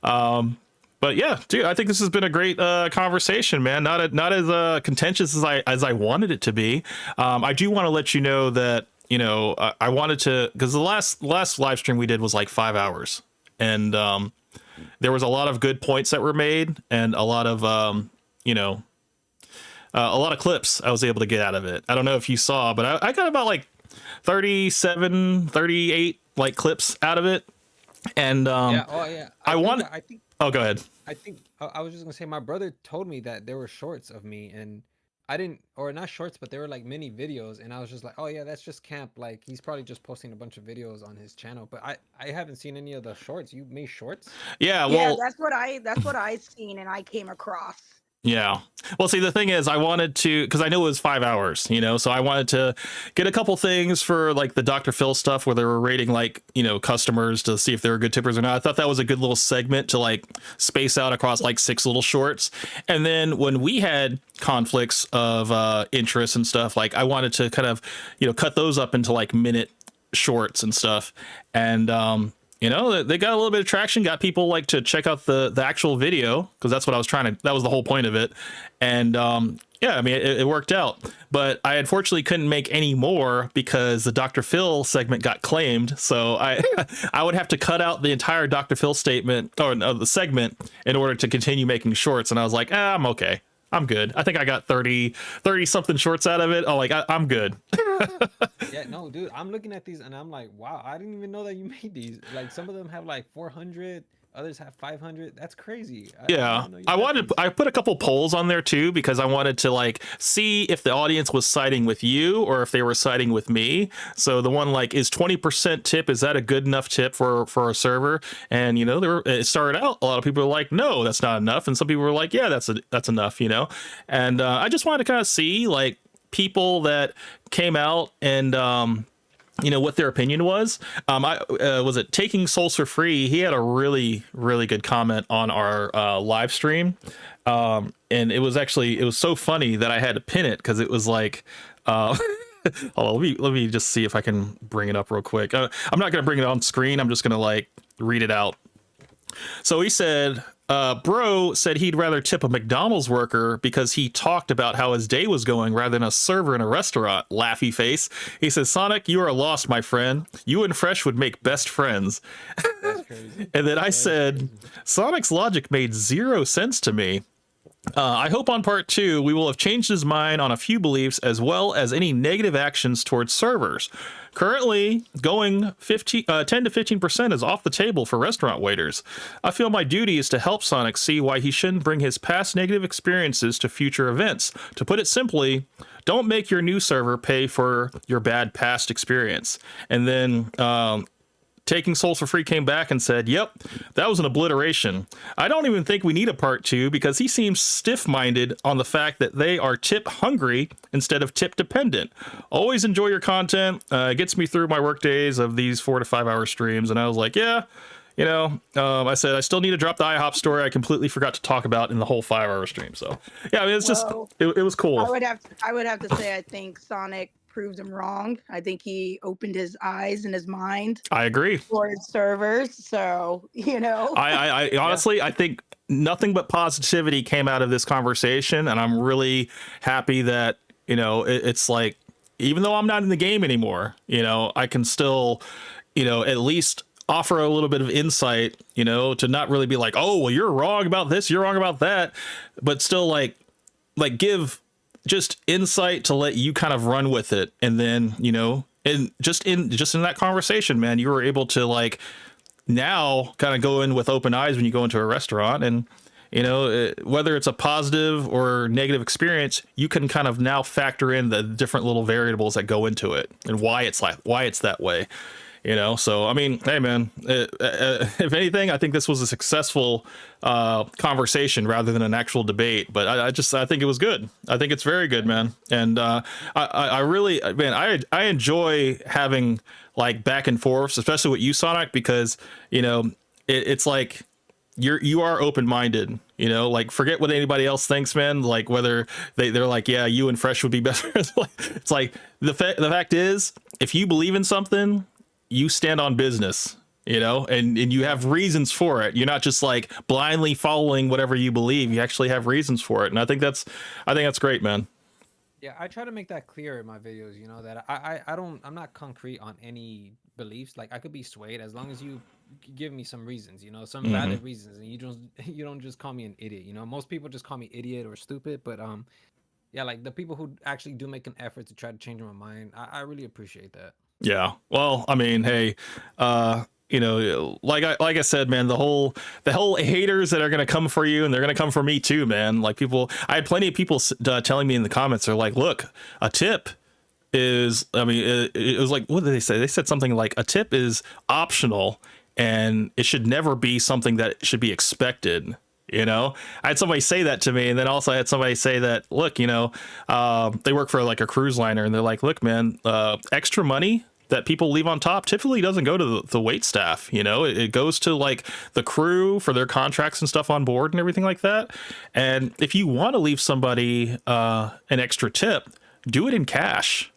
But yeah, dude, I think this has been a great conversation, man. Not as contentious as I wanted it to be. I do want to let you know that I wanted to, because the last live stream we did was like 5 hours, and there was a lot of good points that were made and a lot of a lot of clips I was able to get out of it. I don't know if you saw, but I got about like 37, 38 like clips out of it. And Yeah. Oh, yeah. I think. Oh, go ahead. I think I was just gonna say my brother told me that there were shorts of me and I didn't, or not shorts, but they were like mini videos, and I was just like, oh yeah, that's just Camp. Like he's probably just posting a bunch of videos on his channel, but I haven't seen any of the shorts. You made shorts? Yeah, Yeah, well, that's what I seen and I came across. Yeah. Well, see, the thing is, I wanted to, because I knew it was 5 hours, so I wanted to get a couple things for like the Dr. Phil stuff where they were rating like, customers to see if they were good tippers or not. I thought that was a good little segment to like space out across like 6 little shorts. And then when we had conflicts of interest and stuff, like I wanted to kind of, cut those up into like minute shorts and stuff. And, they got a little bit of traction, got people like to check out the actual video, because that's what I was that was the whole point of it. And yeah, I mean, it worked out, but I unfortunately couldn't make any more because the Dr. Phil segment got claimed. So I would have to cut out the entire Dr. Phil statement or the segment in order to continue making shorts. And I was like, I'm okay. I'm good. I think I got 30 something shorts out of it. Oh, like I'm good. Yeah, no, dude, I'm looking at these and I'm like, wow, I didn't even know that you made these. Like some of them have like 400, others have 500. That's crazy. Yeah, I put a couple polls on there too, because I wanted to like see if the audience was siding with you or if they were siding with me. So the one like, is 20% tip, is that a good enough tip for a server? And it started out, a lot of people were like, no, that's not enough, and some people were like, yeah, that's enough. And I just wanted to kind of see like people that came out and what their opinion was. I was it Taking Souls for Free. He had a really, really good comment on our live stream. And it was so funny that I had to pin it, because it was like, hold on, let me just see if I can bring it up real quick. I'm not going to bring it on screen. I'm just going to like read it out. So he said, bro said he'd rather tip a McDonald's worker because he talked about how his day was going rather than a server in a restaurant. Laughy face. He says, Sonic, you are lost, my friend. You and Fresh would make best friends. That's crazy. And then I said, Sonic's logic made 0 sense to me. I hope on part 2, we will have changed his mind on a few beliefs as well as any negative actions towards servers. Currently, going 10 to 15% is off the table for restaurant waiters. I feel my duty is to help Sonic see why he shouldn't bring his past negative experiences to future events. To put it simply, don't make your new server pay for your bad past experience. And then Taking Souls for Free came back and said, yep, that was an obliteration. I don't even think we need a part 2 because he seems stiff-minded on the fact that they are tip hungry instead of tip dependent. Always enjoy your content. It gets me through my work days of these 4 to 5 hour streams. And I was like, yeah, I said, I still need to drop the IHOP story I completely forgot to talk about in the whole 5 hour stream. So yeah, I mean, it's it was cool. I would have to say, I think Sonic proved him wrong. I think he opened his eyes and his mind. I agree. For his servers. So, I honestly, I think nothing but positivity came out of this conversation. And I'm really happy that, it's like, even though I'm not in the game anymore, I can still, at least offer a little bit of insight, to not really be like, oh, well, you're wrong about this, you're wrong about that, but still like give just insight to let you kind of run with it. And then, and just in that conversation, man, you were able to like now kind of go in with open eyes when you go into a restaurant, and, whether it's a positive or negative experience, you can kind of now factor in the different little variables that go into it and why it's that way. So I mean, hey man, if anything, I think this was a successful conversation rather than an actual debate. But I think it was good. I think it's very good, man. And I really, man, I enjoy having like back and forths, especially with you, Sonic, because it's like you are open-minded, like forget what anybody else thinks, man. Like whether they're like, yeah, you and Fresh would be better. It's like the fact is, if you believe in something, you stand on business, and you have reasons for it. You're not just like blindly following whatever you believe. You actually have reasons for it. And I think that's great, man. Yeah, I try to make that clear in my videos, that I'm not concrete on any beliefs. Like I could be swayed as long as you give me some reasons, some valid reasons, and you don't just call me an idiot. Most people just call me idiot or stupid, but yeah, like the people who actually do make an effort to try to change my mind, I really appreciate that. Yeah. Well, I mean, hey, like I said, man, the whole haters that are going to come for you, and they're going to come for me too, man. Like I had plenty of people telling me in the comments, they're like, look, a tip is, I mean, it was like, what did they say? They said something like a tip is optional and it should never be something that should be expected. I had somebody say that to me, and then also I had somebody say that, look, they work for like a cruise liner, and they're like, look, man, extra money that people leave on top typically doesn't go to the wait staff. It goes to like the crew for their contracts and stuff on board and everything like that. And if you want to leave somebody an extra tip, do it in cash,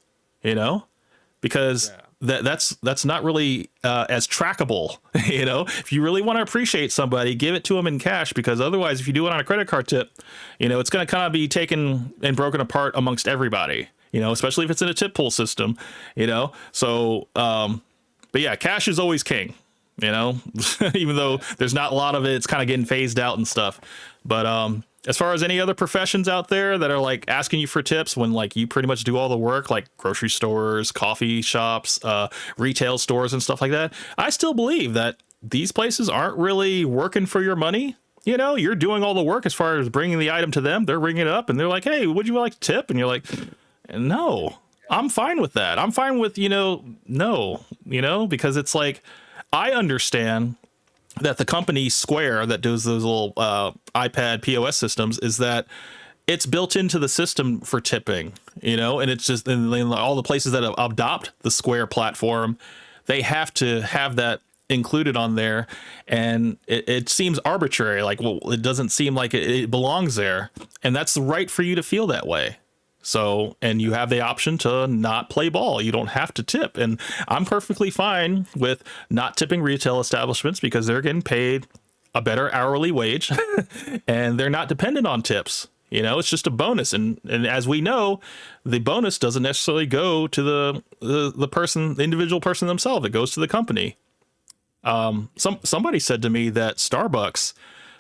because that's not really as trackable. If you really want to appreciate somebody, give it to them in cash, because otherwise, if you do it on a credit card tip, it's going to kind of be taken and broken apart amongst everybody, especially if it's in a tip pool system, so but yeah, cash is always king, even though there's not a lot of it, it's kind of getting phased out and stuff. But as far as any other professions out there that are like asking you for tips when like you pretty much do all the work, like grocery stores, coffee shops, retail stores and stuff like that, I still believe that these places aren't really working for your money. You're doing all the work as far as bringing the item to them. They're ringing it up and they're like, hey, would you like to tip? And you're like, no, I'm fine with that. I'm fine with, no, because it's like, I understand that the company Square that does those little iPad POS systems is that it's built into the system for tipping, and it's just in all the places that adopt the Square platform, they have to have that included on there. And it seems arbitrary. Like, well, it doesn't seem like it belongs there. And that's right for you to feel that way. So, and you have the option to not play ball. You don't have to tip. And I'm perfectly fine with not tipping retail establishments because they're getting paid a better hourly wage and they're not dependent on tips. It's just a bonus. And as we know, the bonus doesn't necessarily go to the individual person themselves. It goes to the company. Somebody said to me that Starbucks,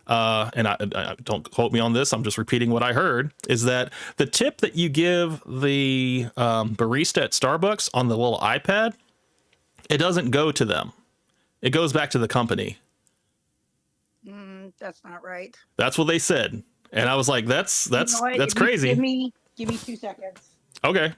and I don't quote me on this, I'm just repeating what I heard, is that the tip that you give the barista at Starbucks on the little iPad, it doesn't go to them. It goes back to the company. That's not right. That's what they said. And I was like, that's crazy. Give me 2 seconds. Okay.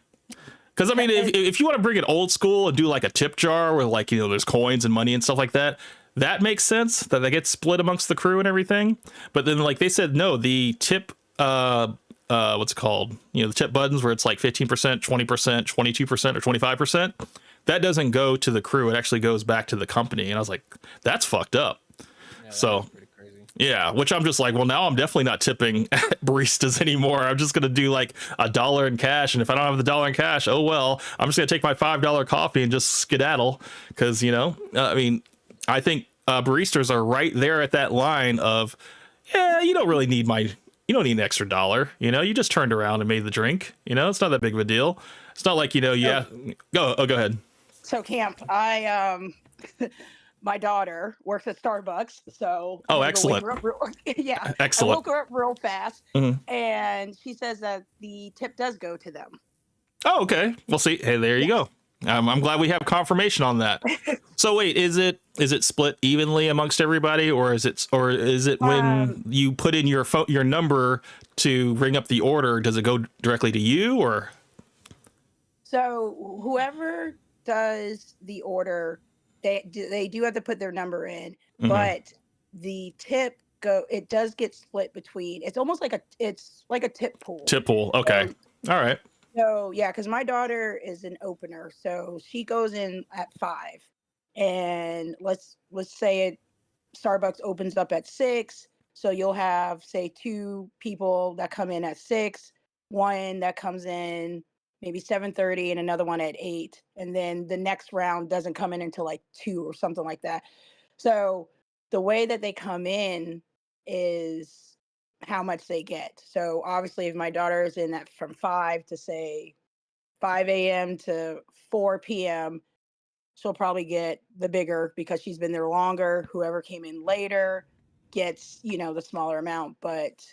Because I mean, if you want to bring it old school and do like a tip jar where like, there's coins and money and stuff like that, that makes sense that they get split amongst the crew and everything. But then like they said, no, the tip, what's it called? The tip buttons where it's like 15%, 20%, 22% or 25%. That doesn't go to the crew. It actually goes back to the company. And I was like, that's fucked up. Yeah, so yeah, which I'm just like, well, now I'm definitely not tipping baristas anymore. I'm just going to do like $1 in cash. And if I don't have the $1 in cash, oh, well, I'm just going to take my $5 coffee and just skedaddle. Because, I mean, I think baristas are right there at that line of, yeah, you don't need an extra dollar. You just turned around and made the drink. It's not that big of a deal. It's not like, go ahead. So Camp, my daughter works at Starbucks, so excellent. Yeah, excellent. I woke her up real fast, and she says that the tip does go to them. Oh, okay. Well, see, hey, there you go. I'm glad we have confirmation on that. So wait, is it split evenly amongst everybody, or is it when you put in your number to ring up the order, does it go directly to you, or? So whoever does the order, they do have to put their number in, but the tip it does get split between. It's almost like a tip pool. Tip pool. Okay. All right. So yeah, because my daughter is an opener, so she goes in at 5, and let's say Starbucks opens up at 6, so you'll have say 2 people that come in at 6, one that comes in maybe 7:30, and another one at 8, and then the next round doesn't come in until like 2 or something like that. So the way that they come in is how much they get. So obviously if my daughter is in that from 5 to say 5 a.m. to 4 p.m., she'll probably get the bigger because she's been there longer. Whoever came in later gets, the smaller amount, but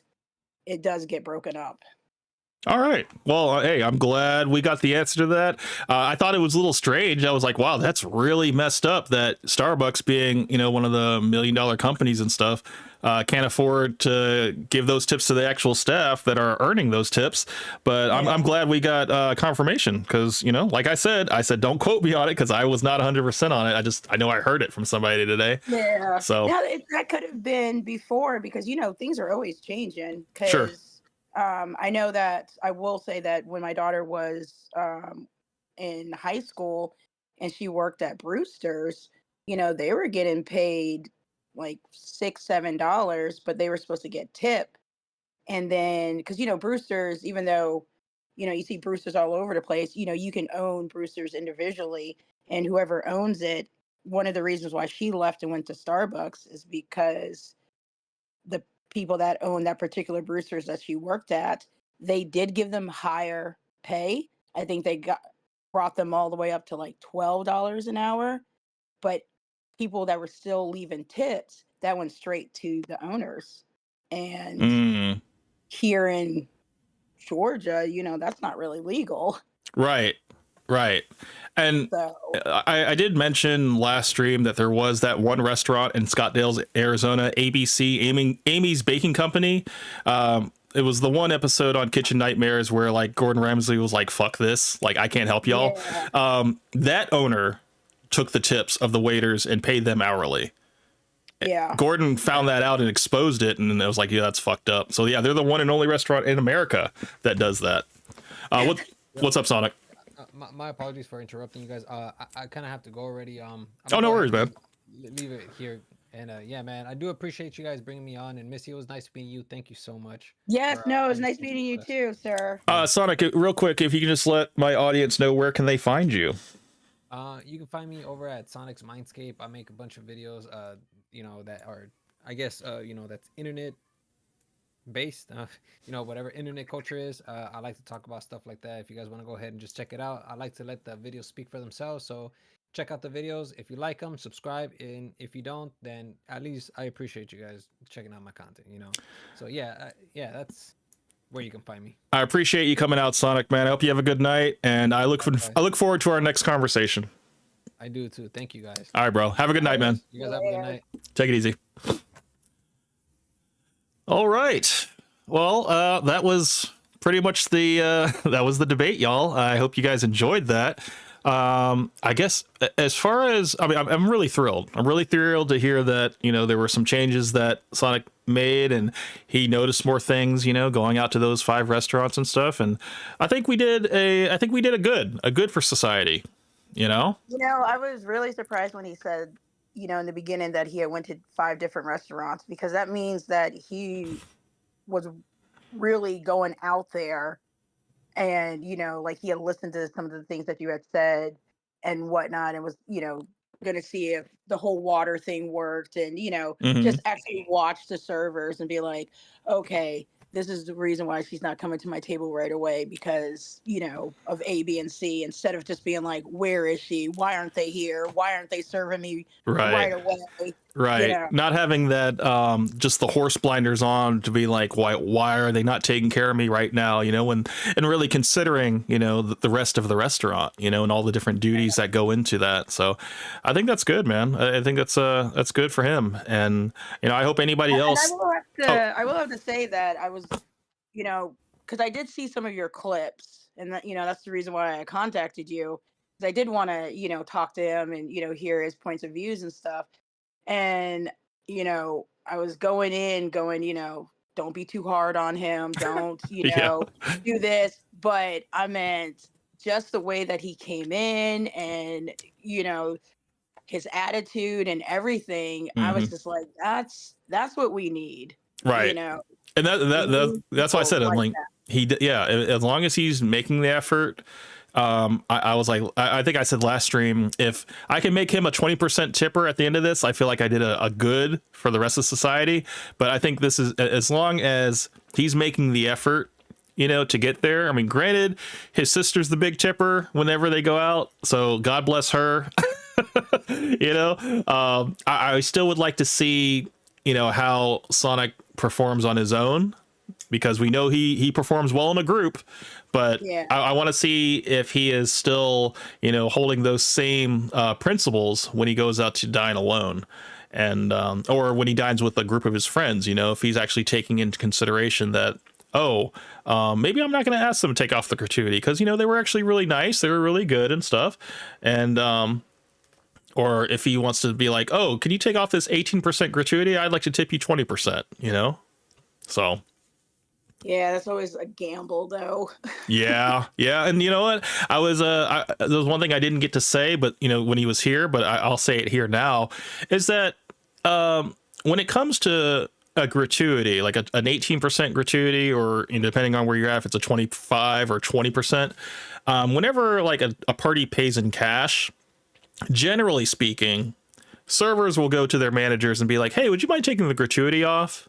it does get broken up. All right. Well, hey, I'm glad we got the answer to that. I thought it was a little strange. I was like, wow, that's really messed up that Starbucks, being, one of the $1 million companies and stuff, can't afford to give those tips to the actual staff that are earning those tips. But I'm glad we got confirmation because, like I said, don't quote me on it because I was not 100% on it. I know I heard it from somebody today. Yeah. So, Now that could have been before because things are always changing. sure. Because I know that I will say that when my daughter was in high school and she worked at Brewster's, they were getting paid like $6, $7, but they were supposed to get tip. And then because Brewster's, even though you see Brewster's all over the place, you can own Brewster's individually, and whoever owns it, one of the reasons why she left and went to Starbucks is because the people that own that particular Brewster's that she worked at, they did give them higher pay. I think they brought them all the way up to like $12 an hour, but people that were still leaving tips, that went straight to the owners. And Mm, here in Georgia, that's not really legal. right. Right. And So I did mention last stream that there was that one restaurant in Scottsdale, Arizona, ABC, Amy's Baking Company. It was the one episode on Kitchen Nightmares where like Gordon Ramsay was like, fuck this. Like, I can't help y'all. yeah, That owner took the tips of the waiters and paid them hourly. yeah. Gordon found that out and exposed it. And it was like, yeah, that's fucked up. So yeah, they're the one and only restaurant in America that does that. What's up, Sonic? My apologies for interrupting you guys. I kind of have to go already. I'm Oh, gonna no go worries, ahead man. and leave it here. And yeah, man, I do appreciate you guys bringing me on. And Missy, it was nice meeting you. Thank you so much Yes, for no, it was having nice space meeting you with us. too, sir. Sonic, real quick, if you can just let my audience know where can they find you? You can find me over at Sonic's Mindscape. I make a bunch of videos, that are, I guess, that's internet based. Whatever internet culture is. I like to talk about stuff like that. If you guys want to go ahead and just check it out, I like to let the videos speak for themselves. So check out the videos. If you like them, subscribe, and if you don't, then at least I appreciate you guys checking out my content. So yeah, that's where you can find me. I appreciate you coming out, Sonic, man. I hope you have a good night, and Likewise. I look forward to our next conversation. I do too. Thank you guys. All right, bro. Have a good night, man. You guys have a good night. Take it easy. All right. Well, that was pretty much the that was the debate, y'all. I hope you guys enjoyed that. I guess as far as I'm really thrilled. I'm really thrilled to hear that there were some changes that Sonic made, and he noticed more things. Going out to those 5 restaurants and stuff. And I think we did a good for society. I was really surprised when he said, in the beginning that he had went to 5 different restaurants because that means that he was really going out there and, like he had listened to some of the things that you had said and whatnot and was, going to see if the whole water thing worked and, Mhm. just actually watch the servers and be like, okay, this is the reason why she's not coming to my table right away because, of A, B, and C, instead of just being like, where is she? Why aren't they here? Why aren't they serving me Right. right away? Right. Not having that just the horse blinders on to be like, why are they not taking care of me right now? And really considering, the rest of the restaurant, and all the different duties that go into that. So I think that's good, man. I think that's good for him. And I hope anybody else. I will have to say that I was, because I did see some of your clips, and that that's the reason why I contacted you. Because I did want to talk to him and hear his points of views and stuff. And I was going, don't be too hard on him. Don't Yeah. do this. But I meant just the way that he came in and his attitude and everything. I was Mhm. just like, that's what we need. Right. And that's why I said, I'm like, as long as he's making the effort. I was like, I think I said last stream, if I can make him a 20% tipper at the end of this, I feel like I did a good for the rest of society. But I think this is, as long as he's making the effort, to get there. I mean, granted, his sister's the big tipper whenever they go out. So God bless her. I still would like to see, how Sonic performs on his own. because we know he performs well in a group, but Yeah. I want to see if he is still, holding those same principles when he goes out to dine alone, and or when he dines with a group of his friends. If he's actually taking into consideration that, oh, maybe I'm not going to ask them to take off the gratuity because they were actually really nice, they were really good and stuff, and or if he wants to be like, oh, can you take off this 18% gratuity? I'd like to tip you 20%. So. Yeah, that's always a gamble, though. Yeah, and you know what? There was one thing I didn't get to say, but when he was here, but I'll say it here now, is that when it comes to a gratuity, like an 18% gratuity, or depending on where you're at, if it's a 25 or 20%, whenever like a party pays in cash, generally speaking, servers will go to their managers and be like, "Hey, would you mind taking the gratuity off?"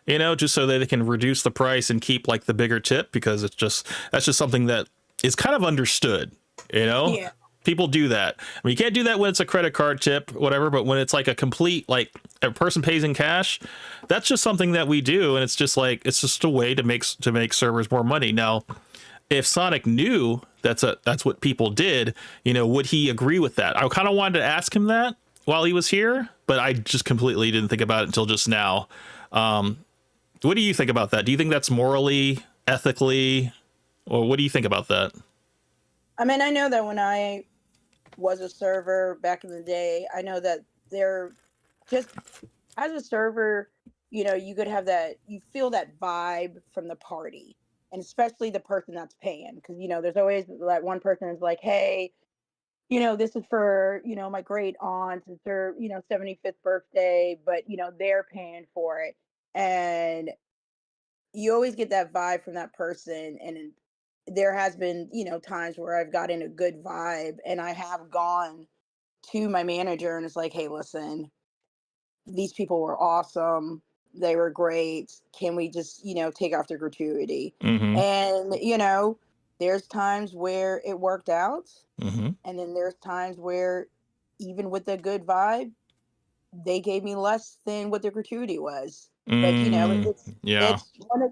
Just so that they can reduce the price and keep like the bigger tip, because that's just something that is kind of understood. Yeah. People do that. I mean, you can't do that when it's a credit card tip, whatever, but when it's like a complete, like a person pays in cash, that's just something that we do. And it's just a way to make servers more money. Now, if Sonic knew that's what people did, would he agree with that? I kind of wanted to ask him that while he was here, but I just completely didn't think about it until just now. What do you think about that? Do you think that's morally, ethically, or what do you think about that? I mean, I know that when I was a server back in the day, I know that they're just, as a server, you could have you feel that vibe from the party, and especially the person that's paying, because there's always that one person that's like, hey, this is for my great aunt, it's her 75th birthday, but they're paying for it, and you always get that vibe from that person. And there has been times where I've gotten a good vibe, and I have gone to my manager and it's like, hey, listen, these people were awesome, they were great, can we just take off the gratuity? Mm-hmm. And there's times where it worked out, Mm-hmm. and then there's times where, even with a good vibe, they gave me less than what the gratuity was. But Yeah.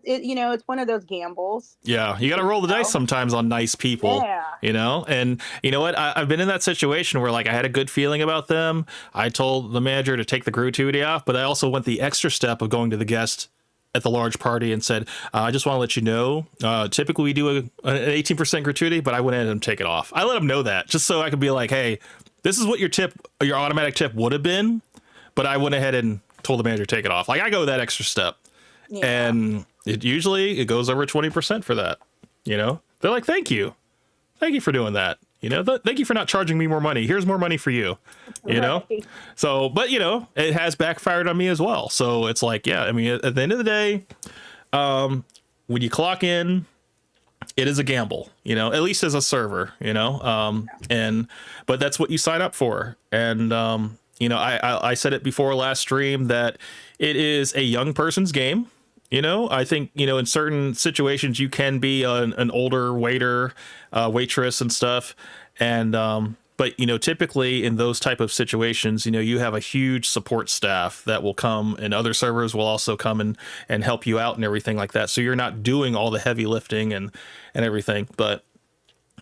it's one of those gambles. Yeah, you got to roll the dice sometimes on nice people. Yeah. And you know what? I've been in that situation where like I had a good feeling about them. I told the manager to take the gratuity off, but I also went the extra step of going to the guest at the large party and said, I just want to let you know, typically we do an 18% gratuity, but I went ahead and take it off. I let them know that just so I could be like, hey, this is what your automatic tip would have been, but I went ahead and told the manager to take it off. Like I go that extra step. Yeah. And it goes over 20% for that. They're like, thank you for doing that. Thank you for not charging me more money. Here's more money for you. Right. So, but it has backfired on me as well. So it's like, yeah, I mean, at the end of the day, when you clock in, it is a gamble, at least as a server, but that's what you sign up for. And, I said it before last stream that it is a young person's game. I think, in certain situations you can be an older waiter, waitress and stuff. And, but, typically in those type of situations, you have a huge support staff that will come, and other servers will also come and help you out and everything like that. So you're not doing all the heavy lifting and everything. But,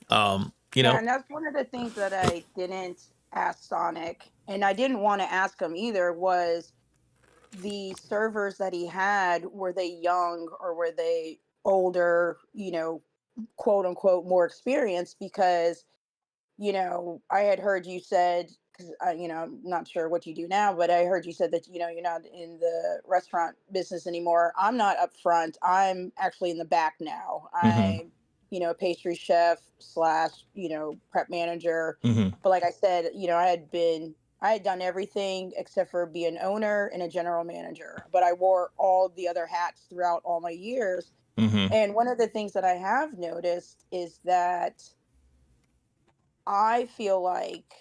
Yeah, and that's one of the things that I didn't ask Sonic, and I didn't want to ask him either, was the servers that he had, were they young or were they older, quote unquote more experienced? Because I had heard you said, because I'm not sure what you do now, but I heard you said that you're not in the restaurant business anymore. I'm not up front, I'm actually in the back now. Mhm. I'm a pastry chef slash prep manager. Mhm. But like I said, I had done everything except for be an owner and a general manager, but I wore all the other hats throughout all my years. Mhm. And one of the things that I have noticed is that I feel like,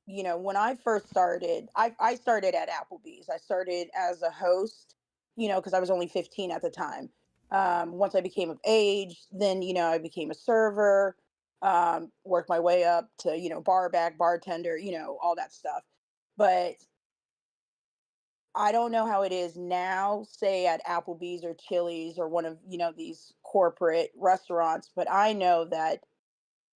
when I first started, I started at Applebee's. I started as a host, because I was only 15 at the time. Once I became of age, then, I became a server, worked my way up to, bar back, bartender, all that stuff. But I don't know how it is now, say at Applebee's or Chili's or one of, these corporate restaurants, but I know that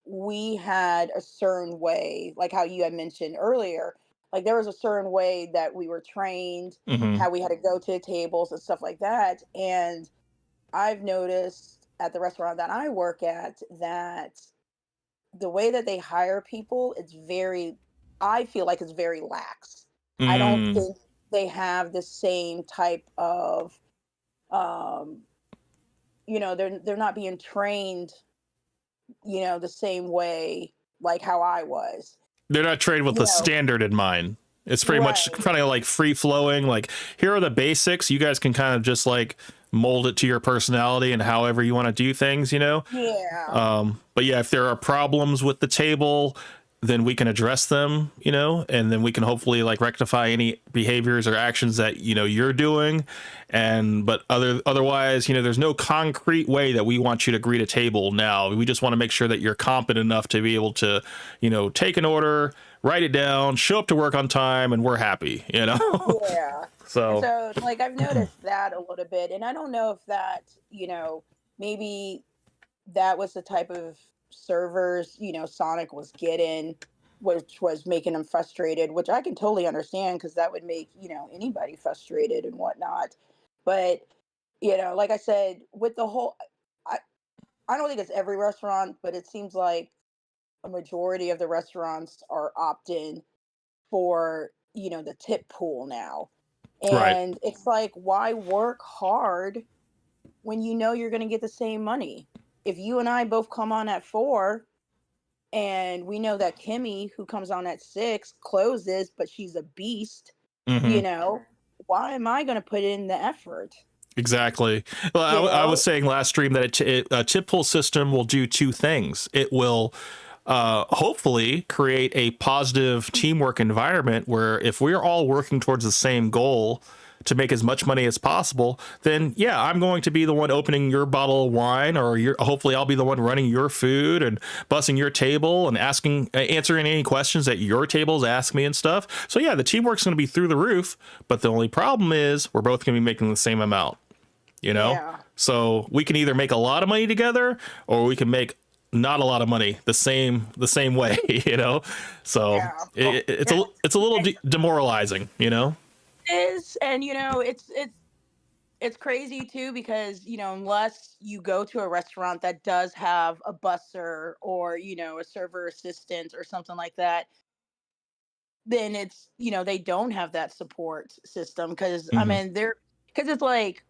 we had a certain way, like how you had mentioned earlier, like there was a certain way that we were trained, Hmm. how we had to go to the tables and stuff like that. And I've noticed at the restaurant that I work at that the way that they hire people, I feel like it's very lax. I don't Mm. think they have the same type of, um, they're not being trained, the same way like how I was. They're not trained with You a know, standard in mind. It's pretty much right. kind of like free flowing. Like, here are the basics. You guys can kind of just like mold it to your personality and however you want to do things, you know? Yeah. But yeah, if there are problems with the table, then we can address them, you know, and then we can hopefully like rectify any behaviors or actions that, you know, you're doing. And but otherwise, you know, there's no concrete way that we want you to greet a table now. We just want to make sure that you're competent enough to be able to, you know, take an order, write it down, show up to work on time, and we're happy, you know? Yeah. And So, so, like, I've noticed that a little bit, and I don't know if that, maybe that was the type of servers, Sonic was getting, which was making him frustrated, which I can totally understand because that would make, anybody frustrated and whatnot. But, like I said, with the whole, I, I don't think it's every restaurant, but it seems like a majority of the restaurants are opting for, the tip pool now. right. And it's like, why work hard when you know you're going to get the same money? If you and I both come on at 4 and we know that Kimmy, who comes on at 6, closes, but she's a beast, Hmm. you know, why am I going to put in the effort? Exactly. Well, You I was know? saying last stream that a tip pull system will do two things. It will hopefully create a positive teamwork environment where if we're all working towards the same goal to make as much money as possible, then yeah, I'm going to be the one opening your bottle of wine, or hopefully I'll be the one running your food and bussing your table and answering any questions that your tables ask me and stuff. So yeah, the teamwork's going to be through the roof, but the only problem is we're both going to be making the same amount, you know? Yeah. So we can either make a lot of money together or we can make not a lot of money the same way, you know? So Yeah. it's a little demoralizing, you know? It is. And, it's crazy too because, unless you go to a restaurant that does have a busser or, a server assistant or something like that, then it's, they don't have that support system because I Hmm. mean because it's like,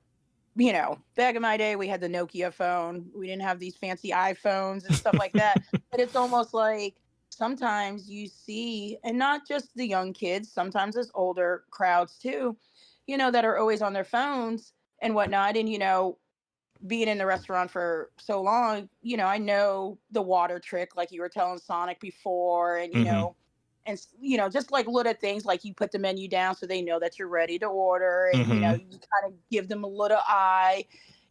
back in my day we had the Nokia phone. We didn't have these fancy iPhones and stuff like that. But it's almost like sometimes you see, and not just the young kids, sometimes it's older crowds too, that are always on their phones and whatnot. And being in the restaurant for so long, I know the water trick, like you were telling Sonic before, and Hmm. just like little things, like you put the menu down so they know that you're ready to order, and Hmm. you kind of give them a little eye,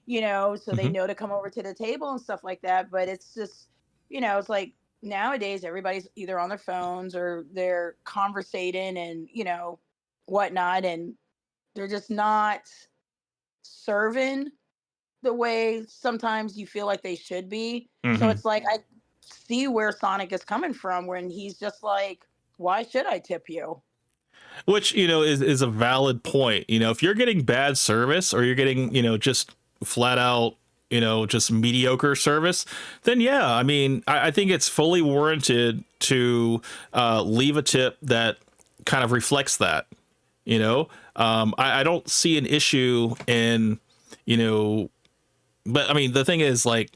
so they Hmm. know to come over to the table and stuff like that. But it's just, it's like nowadays everybody's either on their phones or they're conversating and whatnot, and they're just not serving the way sometimes you feel like they should be. So Hmm. it's like I see where Sonic is coming from when he's just like, why should I tip you? Which, you know, is a valid point. You know, if you're getting bad service or you're getting, you know, just flat out, you know, just mediocre service, then yeah, I mean, I think it's fully warranted to leave a tip that kind of reflects that. You know, I don't see an issue in, you know, but I mean, the thing is, like,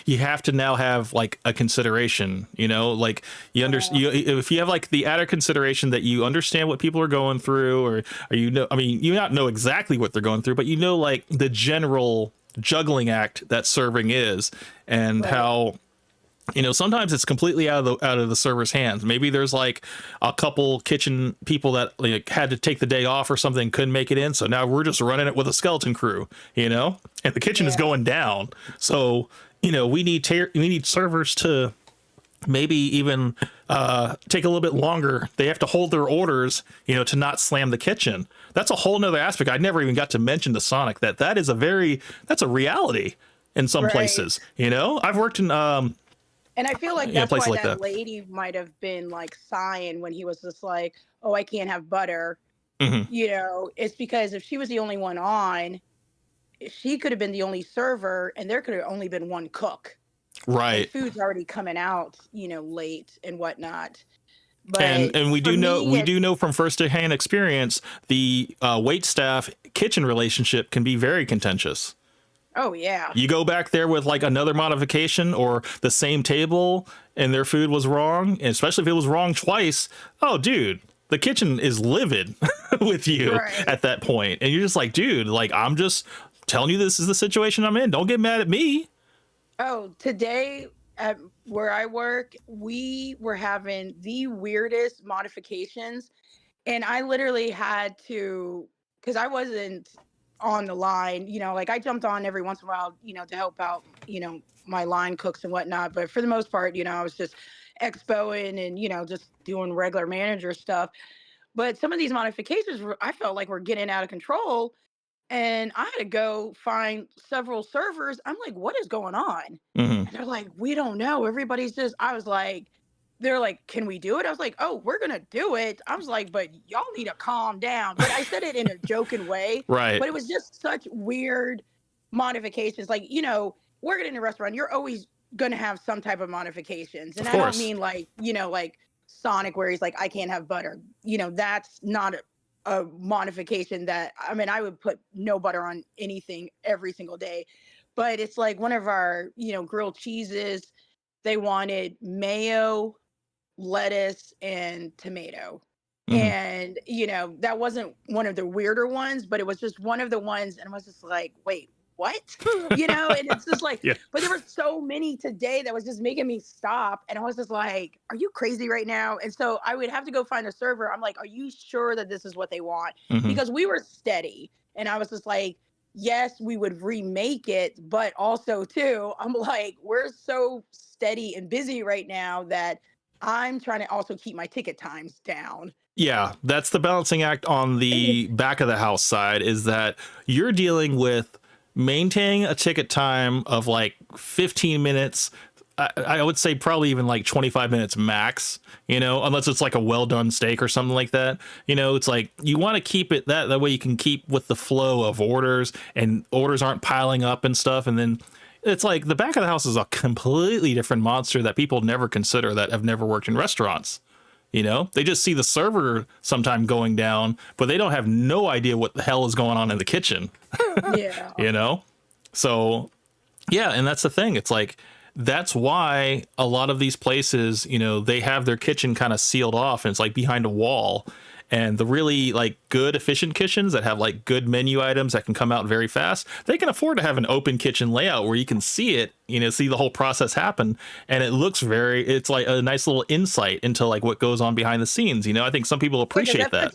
you have to now have like a consideration, you know, like Yeah. if you have like the added consideration that you understand what people are going through, or you know, I mean, you not know exactly what they're going through, but you know, like the general juggling act that serving is, and Right. how, you know, sometimes it's completely out of the server's hands. Maybe there's like a couple kitchen people that like had to take the day off or something, couldn't make it in, so now we're just running it with a skeleton crew, you know, and the kitchen is Yeah. going down. So, you know, we need servers to maybe even take a little bit longer. They have to hold their orders, to not slam the kitchen. That's a whole nother aspect. I never even got to mention to Sonic that's a reality in some Right. places. I've worked in And I feel like Yeah, that's places why like that that. lady might have been like sighing when he was just like, "Oh, I can't have butter." Mhm. It's because if she was the only one on, she could have been the only server, and there could have only been one cook, and Right. food's already coming out, late and whatnot. But And we for do know me, from first-hand experience the wait staff kitchen relationship can be very contentious. oh yeah, You go back there with like another modification or the same table and their food was wrong, and especially if it was wrong twice. Oh, dude, the kitchen is livid with you Right. at that point. And you're just like, dude, like, I'm just telling you this is the situation I'm in. Don't get mad at me. Oh, today at where I work, we were having the weirdest modifications. And I literally had to, because I wasn't on the line, like I jumped on every once in a while, to help out, my line cooks and whatnot. But for the most part, I was just expoing and, just doing regular manager stuff. But some of these modifications, I felt like were getting out of control. And I had to go find several servers. I'm like, what is going on? Hmm. And they're like, we don't know. Everybody's just, I was like, they're like, can we do it? I was like, oh, we're going to do it. I was like, but y'all need to calm down. But I said it in a joking way, Right. but it was just such weird modifications. Like, working in a restaurant, you're always going to have some type of modifications. And Of I don't course. mean like, like Sonic, where he's like, I can't have butter. That's not a modification that, I mean, I would put no butter on anything every single day. But it's like one of our, grilled cheeses, they wanted mayo, lettuce, and tomato. Mhm. And, that wasn't one of the weirder ones, but it was just one of the ones. And I was just like, wait, what? And it's just like, Yeah. but there were so many today that was just making me stop. And I was just like, are you crazy right now? And so I would have to go find a server. I'm like, are you sure that this is what they want? Mhm. Because we were steady. And I was just like, yes, we would remake it. But also, too, I'm like, we're so steady and busy right now that I'm trying to also keep my ticket times down. Yeah, that's the balancing act on the back of the house side, is that you're dealing with maintaining a ticket time of like 15 minutes. I would say probably even like 25 minutes max, unless it's like a well done steak or something like that. It's like you want to keep it that way you can keep with the flow of orders and orders aren't piling up and stuff. And then it's like the back of the house is a completely different monster that people never consider that have never worked in restaurants. They just see the server sometime going down, but they don't have no idea what the hell is going on in the kitchen. Yeah. So yeah, and that's the thing. It's like that's why a lot of these places, they have their kitchen kind of sealed off and it's like behind a wall. And the really like good efficient kitchens that have like good menu items that can come out very fast, they can afford to have an open kitchen layout where you can see it, see the whole process happen. And it's like a nice little insight into like what goes on behind the scenes. I think some people appreciate that.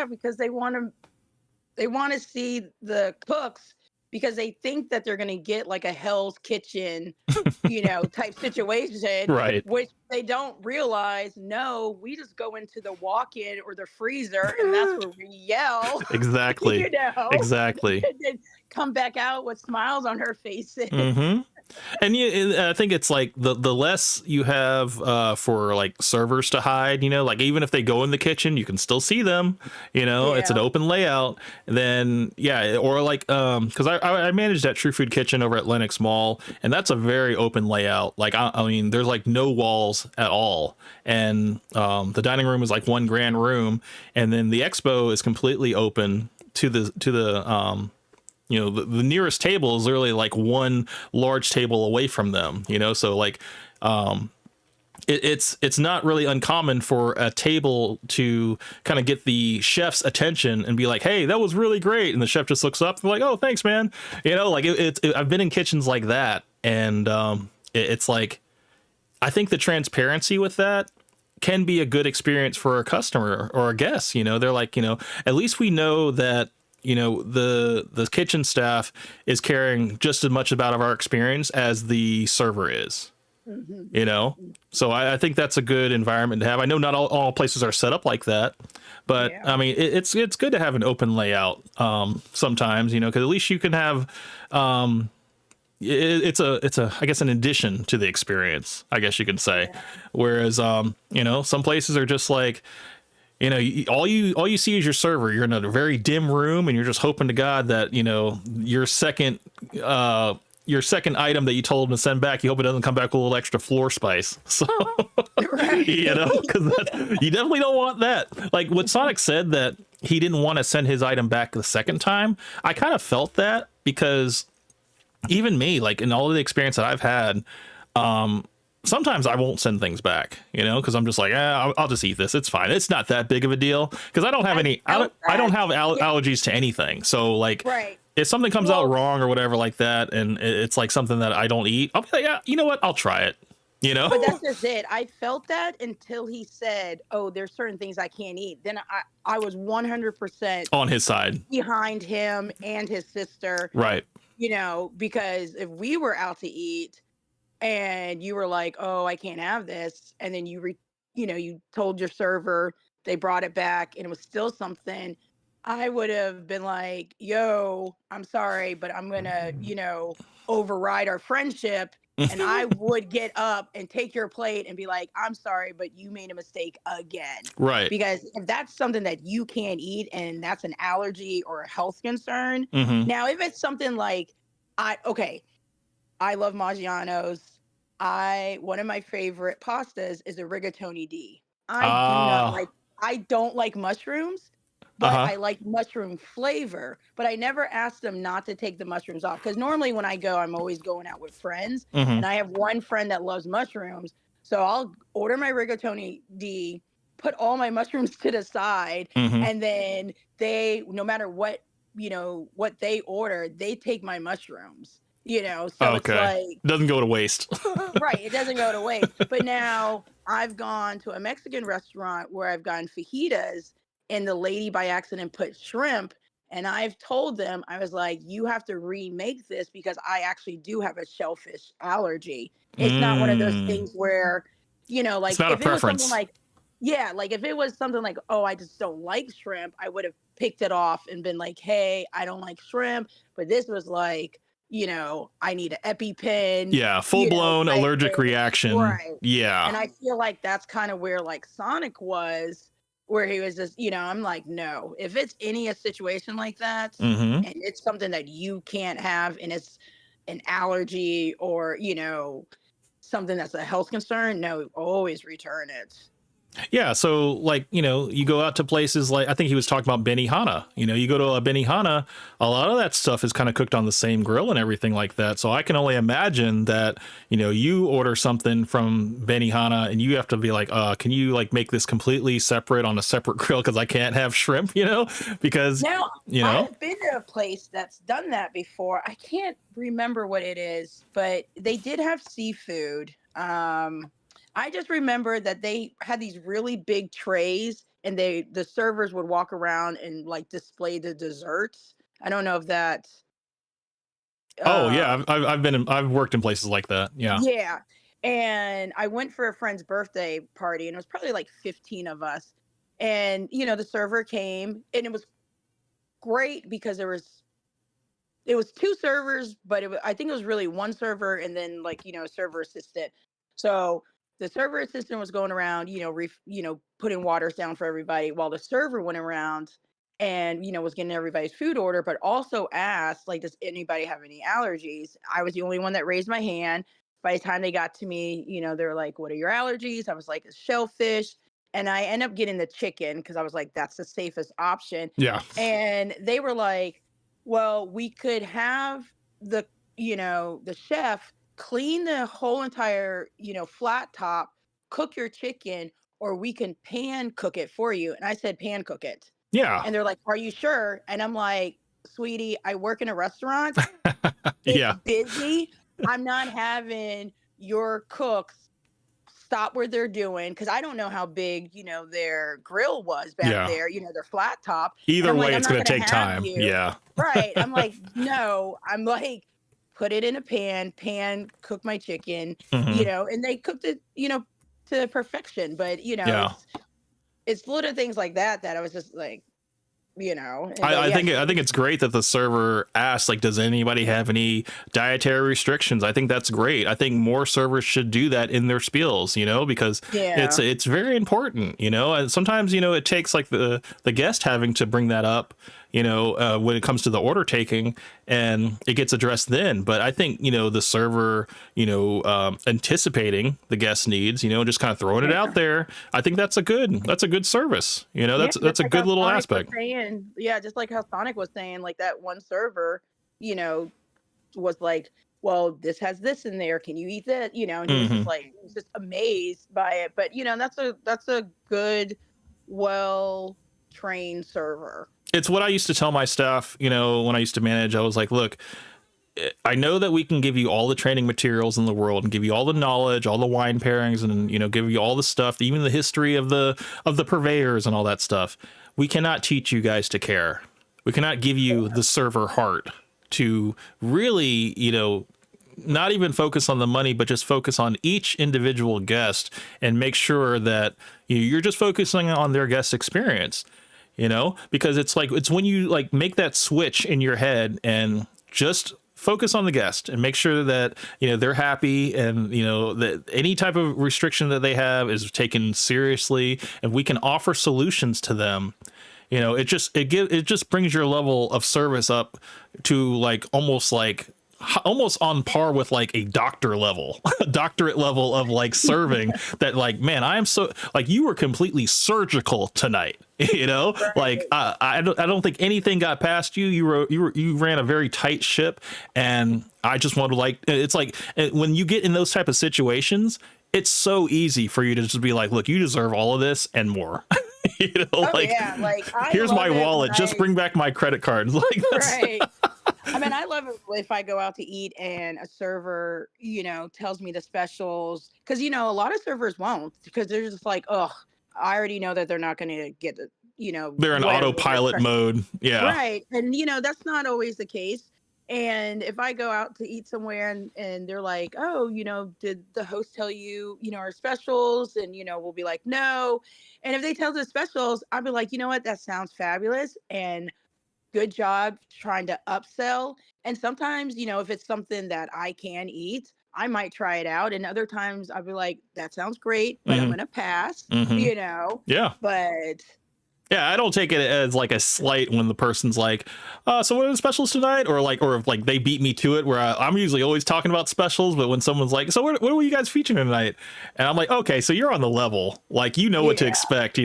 Because they want to see the cooks, because they think that they're going to get like a Hell's Kitchen, type situation, Right. which they don't realize. No, we just go into the walk-in or the freezer, and that's where we yell. Exactly. Exactly. And then come back out with smiles on her faces. Mm-hmm. And I think it's like the less you have for like servers to hide, like even if they go in the kitchen, you can still see them, it's an Yeah. open layout. Then, yeah, or like, because I managed that True Food Kitchen over at Lenox Mall, and that's a very open layout. Like, I mean, there's like no walls at all. And the dining room is like one grand room. And then the expo is completely open to the the nearest table is literally like one large table away from them, so like it's not really uncommon for a table to kind of get the chef's attention and be like, hey, that was really great, and the chef just looks up and like, oh, thanks, man. Like I've been in kitchens like that, and it's like I think the transparency with that can be a good experience for a customer or a guest. They're like, at least we know that the kitchen staff is caring just as much about our experience as the server is. Mhm. you know. So I think that's a good environment to have. I know not all places are set up like that, but Yeah. I mean it's good to have an open layout sometimes, you know, because at least you can have it's a I guess an addition to the experience, I guess you can say. Yeah. Whereas you know, some places are just like, you know, all you see is your server. You're in a very dim room, and you're just hoping to God that, you know, your second item that you told him to send back, you hope it doesn't come back with a little extra floor spice. So Right. you know, because you definitely don't want that. Like what Sonic said, that he didn't want to send his item back the second time. I kind of felt that, because even me, like in all of the experience that I've had, sometimes I won't send things back, you know, because I'm just like, I'll just eat this. It's fine. It's not that big of a deal, because I don't have felt I don't that. have Yeah. allergies to anything. So like, Right. if something comes out Well, wrong or whatever like that, and it's like something that I don't eat, I'll be like, yeah, you know what? I'll try it. You know? but that's just it. I felt that until he said, "Oh, there's certain things I can't eat." Then I was 100% On his side, behind him and his sister, right? you know, because if we were out to eat and you were like, "Oh, I can't have this," and then you know, you told your server, they brought it back and it was still something, I would have been like, "Yo, I'm sorry, but I'm gonna, you know, override our friendship." And I would get up and take your plate and be like, "I'm sorry, but you made a mistake again." Right. Because if that's something that you can't eat and that's an allergy or a health concern, Hmm. now if it's something like, okay, I love Maggiano's. One of my favorite pastas is a rigatoni D. Ah. I don't like mushrooms, but Uh-huh. I like mushroom flavor. But I never asked them not to take the mushrooms off, because normally when I go, I'm always going out with friends, Hmm. and I have one friend that loves mushrooms. So I'll order my rigatoni D, put all my mushrooms to the side, Hmm. and then no matter what, you know, what they order, they take my mushrooms, you know. So it's Okay. like, Doesn't go to waste. right, it doesn't go to waste. But now I've gone to a Mexican restaurant where I've gotten fajitas, and the lady by accident put shrimp. And I've told them, I was like, you have to remake this because I actually do have a shellfish allergy. It's not one of those Mm. things where, you know, It's like not a if it was something preference. like, yeah, like if it was something like, oh, I just don't like shrimp, I would have picked it off and been like, hey, I don't like shrimp. But this was like, you know, I need an EpiPen, Yeah, full you know, blown type allergic thing. reaction. Right. Yeah. And I feel like that's kind of where like Sonic was, where he was just, you know, I'm like, no, if it's any a situation like that, Hmm. and it's something that you can't have, and it's an allergy or, you know, something that's a health concern, no, always return it. Yeah, so like, you know, you go out to places like, I think he was talking about Benihana. You know, you go to a Benihana, a lot of that stuff is kind of cooked on the same grill and everything like that. So I can only imagine that, you know, you order something from Benihana and you have to be like, can you like make this completely separate on a separate grill, because I can't have shrimp, you know, because, Now, you know. I've been to a place that's done that before. I can't remember what it is, but they did have seafood. I just remember that they had these really big trays, and the servers would walk around and like display the desserts. I don't know if that. Oh yeah, Um, I've worked in places like that. Yeah. yeah, and I went for a friend's birthday party, and it was probably like 15 of us. And you know, the server came, and it was great because it was two servers, but I think it was really one server and then like, you know, a server assistant. So the server assistant was going around, you know, you know, putting waters down for everybody, while the server went around and, you know, was getting everybody's food order, but also asked like, does anybody have any allergies? I was the only one that raised my hand. By the time they got to me, you know, they were like, what are your allergies? I was like, it's shellfish. And I end up getting the chicken because I was like, that's the safest option. Yeah. And they were like, well, we could have the, you know, the chef clean the whole entire, you know, flat top, cook your chicken, or we can pan cook it for you. And I said, pan cook it. Yeah. And they're like, are you sure? And I'm like, sweetie, I work in a restaurant. It's Yeah. busy. I'm not having your cooks stop what they're doing, because I don't know how big, you know, their grill was back Yeah. there, you know, their flat top. And Either I'm like, way, I'm it's not going to going to take have time. you. Yeah. Right. I'm like, no, I'm like, put it in a pan, cook my chicken, Hmm. and they cooked it, to perfection. But Yeah. it's little things like that I was just like, but I yeah, think it's great that the server asks, like, does anybody have any dietary restrictions? I think that's great. I think more servers should do that in their spiels, because yeah, it's very important, and sometimes, it takes like the guest having to bring that up, when it comes to the order taking, and it gets addressed then. But I think, the server, anticipating the guest needs, just kind of throwing it out yeah. there. I think that's a good service. Yeah, That's just a like how good little Sonic was aspect. saying. Yeah, just like how Sonic was saying, like that one server, you know, was like, well, this has this in there. Can you eat that? And he was just Hmm. like, he was just amazed by it. But that's a good, well trained server. It's what I used to tell my staff, when I used to manage. I was like, look, I know that we can give you all the training materials in the world and give you all the knowledge, all the wine pairings, and give you all the stuff, even the history of the purveyors and all that stuff. We cannot teach you guys to care. We cannot give you the server heart to really, not even focus on the money, but just focus on each individual guest and make sure that you're just focusing on their guest experience. Because it's when you like make that switch in your head and just focus on the guest and make sure that they're happy, and that any type of restriction that they have is taken seriously, and we can offer solutions to them. It just brings your level of service up to like almost on par with like a doctor level doctorate level of like serving. That like, man, I am so like, you were completely surgical tonight. Like, Right. I don't think anything got past you. You ran a very tight ship, and I just want to like, it's like when you get in those type of situations, it's so easy for you to just be like, look, you deserve all of this and more. Oh Like, yeah, like I here's my love it when wallet, just bring back my credit card. Like, that's right. I mean, I love it if I go out to eat and a server, tells me the specials, because a lot of servers won't, because they're just like, oh, I already know that they're not going to get the, they're in whatever autopilot mode. Yeah. right. And that's not always the case. And if I go out to eat somewhere and they're like, oh, did the host tell you, our specials? And, we'll be like, no. And if they tell the specials, I'll be like, you know what? That sounds fabulous. And good job trying to upsell. And sometimes, if it's something that I can eat, I might try it out. And other times I'll be like, that sounds great, but I'm Hmm. going to pass, Hmm. Yeah. but Yeah, I don't take it as like a slight when the person's like, so what are the specials tonight? Or if like they beat me to it, where I'm usually always talking about specials. But when someone's like, so what are you guys featuring tonight? And I'm like, okay, so you're on the level, like, what to yeah. expect,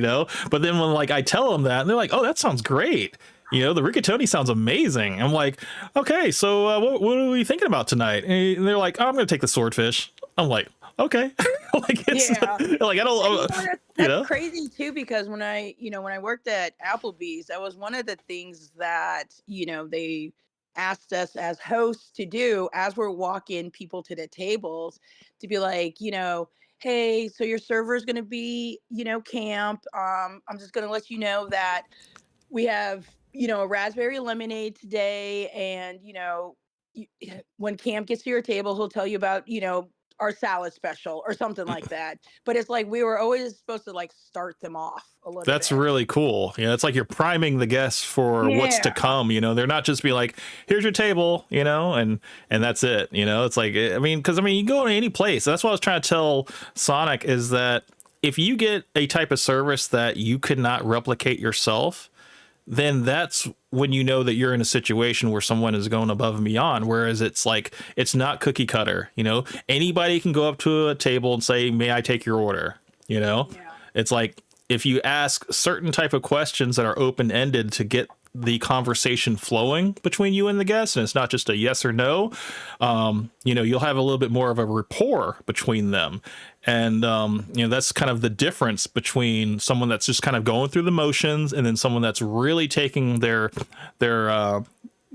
But then when like I tell them that, and they're like, oh, that sounds great. The rigatoni sounds amazing. I'm like, okay, so what are we thinking about tonight? And they're like, oh, I'm going to take the swordfish. I'm like, okay. Like, it's Yeah. like, I And don't, that's crazy too, because when I worked at Applebee's, that was one of the things that, they asked us as hosts to do as we're walking people to the tables, to be like, hey, so your server is going to be, Camp. I'm just going to let you know that we have, a raspberry lemonade today. And, when Camp gets to your table, he'll tell you about, our salad special or something like that. But it's like we were always supposed to like start them off a little that's bit. really cool. It's like you're priming the guests for what's to Yeah. come. They're not just be like, here's your table, and that's it. It's like, I mean, because you go to any place. That's what I was trying to tell Sonic, is that if you get a type of service that you could not replicate yourself, then that's when you know that you're in a situation where someone is going above and beyond. Whereas it's like, it's not cookie cutter. Anybody can go up to a table and say, may I take your order? Yeah. It's like, if you ask certain type of questions that are open ended to get the conversation flowing between you and the guest, and it's not just a yes or no, you'll have a little bit more of a rapport between them. And that's kind of the difference between someone that's just kind of going through the motions, and then someone that's really taking their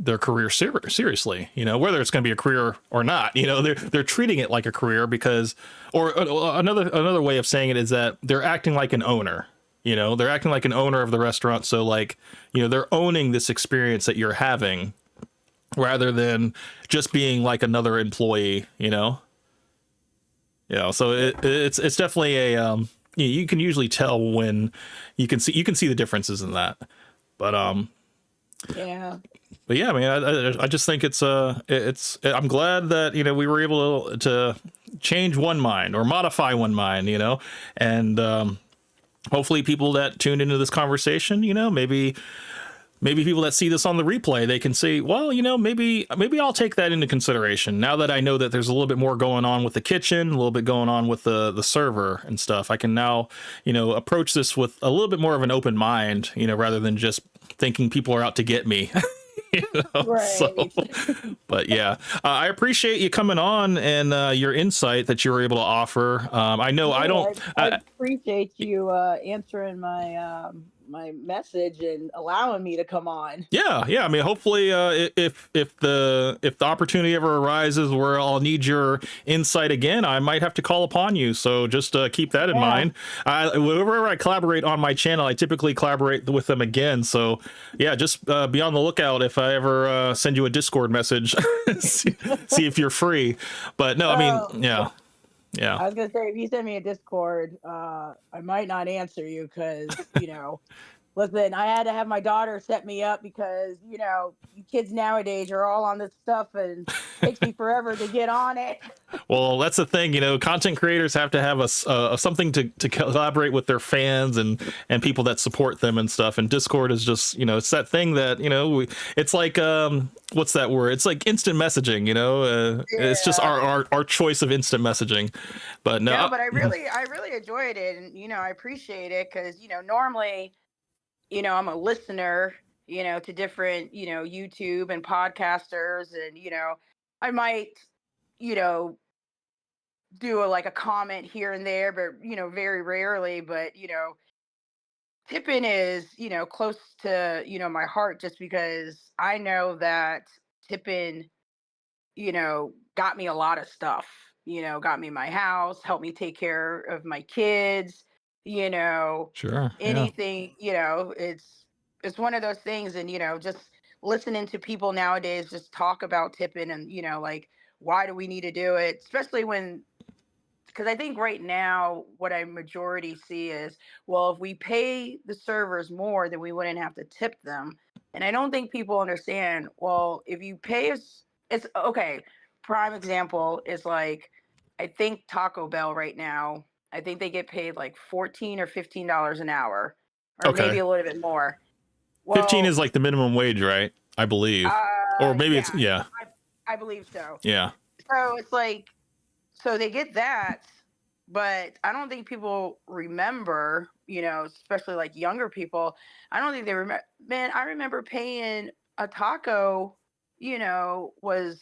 career seriously, whether it's going to be a career or not. They're treating it like a career, because, or another way of saying it is that they're acting like an owner. They're acting like an owner of the restaurant. So like, they're owning this experience that you're having, rather than just being like another employee, you know? So it's definitely a you can usually tell when you can see the differences in that. But Yeah. but yeah, I mean, I just think I'm glad that, we were able to change one mind or modify one mind, and hopefully people that tuned into this conversation, maybe people that see this on the replay, they can say, well, maybe I'll take that into consideration. Now that I know that there's a little bit more going on with the kitchen, a little bit going on with the server and stuff, I can now, approach this with a little bit more of an open mind, rather than just thinking people are out to get me. So, Right. but yeah, I appreciate you coming on and your insight that you were able to offer. I know I don't. I appreciate you answering my message and allowing me to come on. Yeah. I mean, hopefully, if the opportunity ever arises where I'll need your insight again, I might have to call upon you. So just keep that in Yeah. mind. Whenever I collaborate on my channel, I typically collaborate with them again. So yeah, just be on the lookout if I ever send you a Discord message. see if you're free. But no, I mean, yeah. I was gonna say, if you send me a Discord, I might not answer you because listen, I had to have my daughter set me up because you kids nowadays are all on this stuff and it takes me forever to get on it. Well, that's the thing, content creators have to have something to collaborate with their fans and people that support them and stuff. And Discord is just, it's that thing that, it's like, what's that word? It's like instant messaging, it's just our choice of instant messaging. But no, No, but I really enjoyed it, and I appreciate it because normally, I'm a listener, to different, YouTube and podcasters, and I might, you know, do like a comment here and there, but very rarely. But tipping is close to my heart, just because I know that tipping got me a lot of stuff. Got me my house, helped me take care of my kids. You know, sure. Yeah. anything. It's one of those things, and just listening to people nowadays just talk about tipping, and like, why do we need to do it, especially when, because I think right now what I majority see is, well, if we pay the servers more, then we wouldn't have to tip them. And I don't think people understand, well, if you pay us, it's okay. Prime example is like, I think Taco Bell right now, I think they get paid like $14 or $15 an hour, or maybe Okay. a little bit more. 15 Well, is like the minimum wage, right? I believe. Or maybe it's, yeah. I believe so. Yeah. So it's like, so they get that, but I don't think people remember, especially like younger people. I don't think they remember. Man, I remember paying a taco, was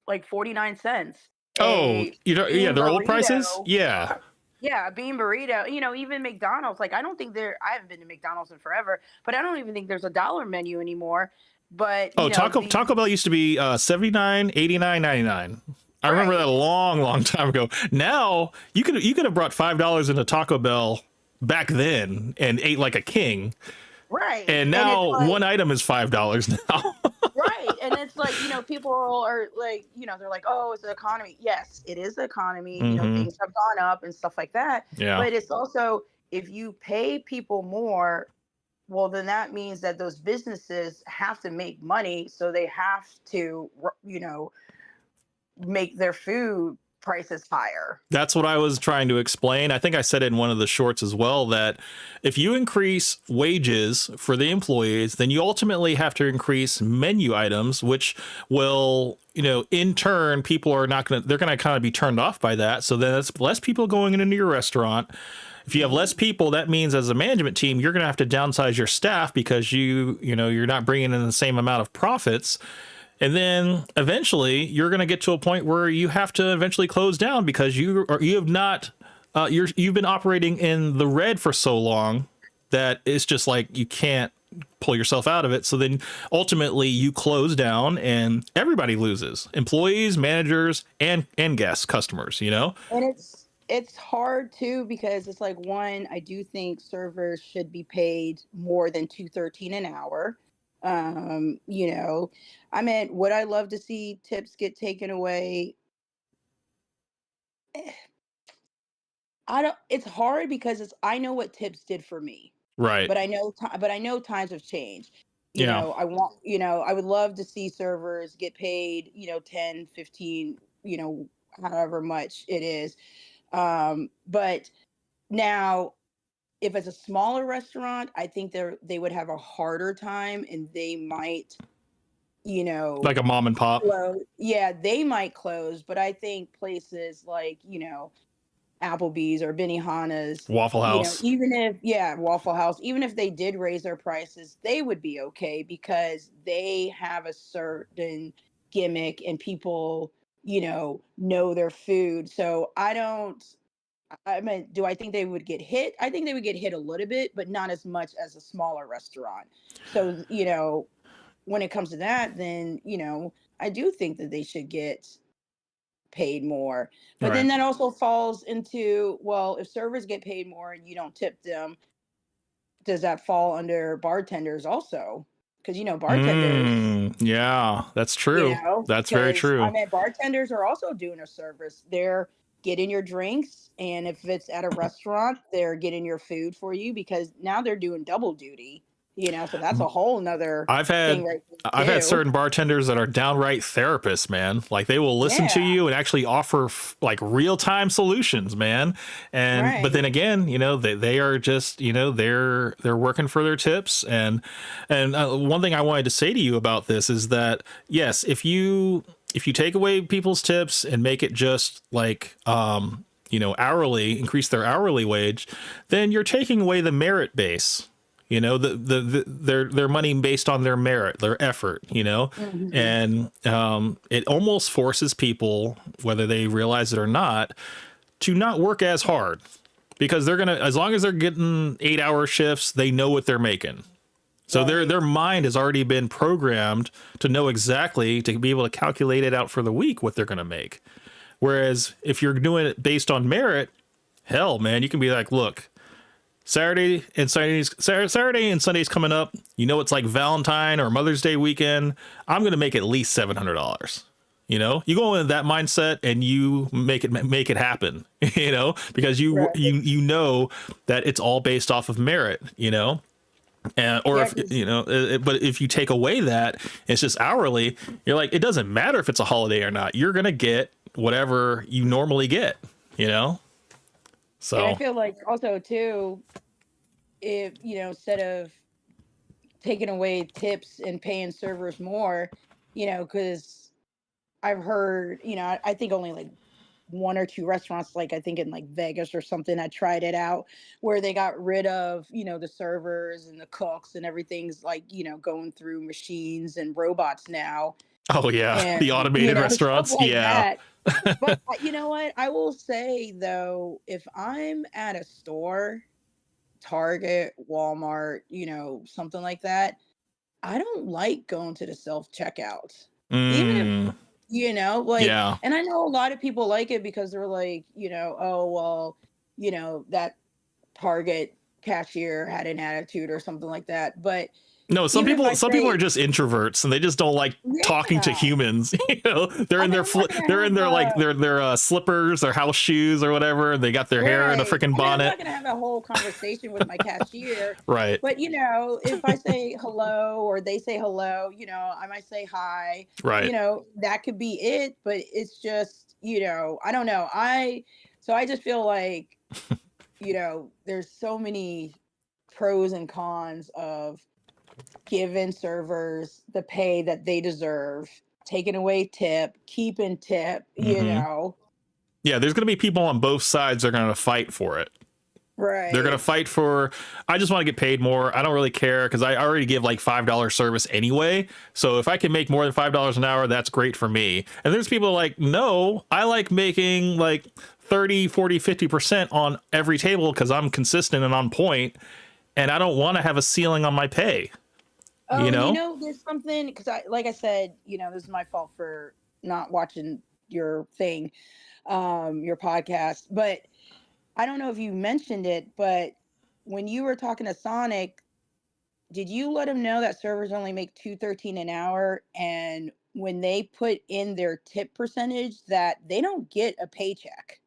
like 49 cents. Oh, A yeah, bean they're old prices? burrito, Yeah. yeah, a bean burrito, even McDonald's. Like, I don't think I haven't been to McDonald's in forever, but I don't even think there's a dollar menu anymore. But, Oh, Taco Bell used to be 79, 89, 99. I remember that a long time ago. Now you could have brought $5 into Taco Bell back then and ate like a king. Right. And now one item is $5 now. Right. And it's like, people are like, they're like, oh, it's the economy. Yes, it is the economy. Things have gone up and stuff like that. Yeah. But it's also, if you pay people more, well, then that means that those businesses have to make money. So they have to, make their food prices higher. That's what I was trying to explain. I think I said it in one of the shorts as well, that if you increase wages for the employees, then you ultimately have to increase menu items, which will, in turn, people are not going to, they're going to kind of be turned off by that. So then it's less people going into your restaurant. If you have less people, that means as a management team, you're going to have to downsize your staff because you're not bringing in the same amount of profits. And then eventually you're going to get to a point where you have to eventually close down because you've been operating in the red for so long that it's just like you can't pull yourself out of it. So then ultimately you close down and everybody loses: employees, managers, and guests, customers, And it's hard too, because it's like, one, I do think servers should be paid more than $2.13 an hour. You know, I mean, would I love to see tips get taken away? Eh, I don't. It's hard because I know what tips did for me, Right. but I know times have changed. You Yeah. know, I would love to see servers get paid, 10, 15, however much it is. But now, if it's a smaller restaurant, I think they would have a harder time, and they might, you know, Like a mom and pop, close. Yeah, they might close, but I think places like, Applebee's or Benihana's, Waffle House. even if, yeah, Waffle House, even if they did raise their prices, they would be okay because they have a certain gimmick and people, know their food. So I mean, do I think they would get hit? I think they would get hit a little bit, but not as much as a smaller restaurant. So, when it comes to that, then, I do think that they should get paid more. But then Right. that also falls into, well, if servers get paid more and you don't tip them, does that fall under bartenders also? Because, bartenders, Yeah, that's true. That's very because I true. mean, bartenders are also doing a service. They're getting your drinks, and if it's at a restaurant, they're getting your food for you because now they're doing double duty. So that's a whole nother I've thing had right I've there had too. certain bartenders that are downright therapists, man. Like they will listen to Yeah, you and actually offer like real-time solutions, man. And but then right. again, they are just, they're working for their tips. And one thing I wanted to say to you about this is that yes, if you take away people's tips and make it just like hourly, increase their hourly wage, then you're taking away the merit base, their money based on their merit, their effort, Hmm. and it almost forces people, whether they realize it or not, to not work as hard because they're gonna, as long as they're getting 8-hour shifts, they know what they're making. So their Right. mind has already been programmed to know exactly, to be able to calculate it out for the week what they're going to make. Whereas if you're doing it based on merit, hell, man, you can be like, look, Saturday and Sundays coming up. It's like Valentine or Mother's Day weekend. I'm gonna make at least $700. You go into that mindset and you make it happen. Because Right. you know that it's all based off of merit. And or Yeah, if because but if you take away that, it's just hourly. You're like, it doesn't matter if it's a holiday or not. You're gonna get whatever you normally get. You know. and I So. feel like also too, if instead of taking away tips and paying servers more, because I've heard, I think only like one or two restaurants, like I think in like Vegas or something, I tried it out where they got rid of, the servers and the cooks and everything's like, going through machines and robots now, Oh yeah, and the automated stuff restaurants. like Yeah. that. But you know what? I will say though, if I'm at a store, Target, Walmart, something like that, I don't like going to the self checkout. Even if, Mm, like, yeah. and I know a lot of people like it because they're like, oh, well, that Target cashier had an attitude or something like that. But No, some even if people I some people are say, just introverts and they just don't like talking to yeah, humans. They're I in mean, their I'm not going to they're in have their like their slippers, their house shoes or whatever. They got their hair in a right. freaking I mean, I'm not bonnet. going to have a whole conversation with my cashier, Right. but if I say hello or they say hello, I might say hi. Right. That could be it, but it's just, I don't know. I just feel like, there's so many pros and cons of giving servers the pay that they deserve, taking away tip, keeping tip, Mhm. Yeah, there's going to be people on both sides that are going to fight for it. They're going to right. fight for, I just want to get paid more. I don't really care because I already give like $5 service anyway. So if I can make more than $5 an hour, that's great for me. And there's people like, no, I like making like 30, 40, 50% on every table because I'm consistent and on point, and I don't want to have a ceiling on my pay, Oh, you and know? there's something because like I said, this is my fault for not watching your thing, your podcast. But I don't know if you mentioned it, but when you were talking to Sonic, did you let them know that servers only make 213 an hour, and when they put in their tip percentage that they don't get a paycheck?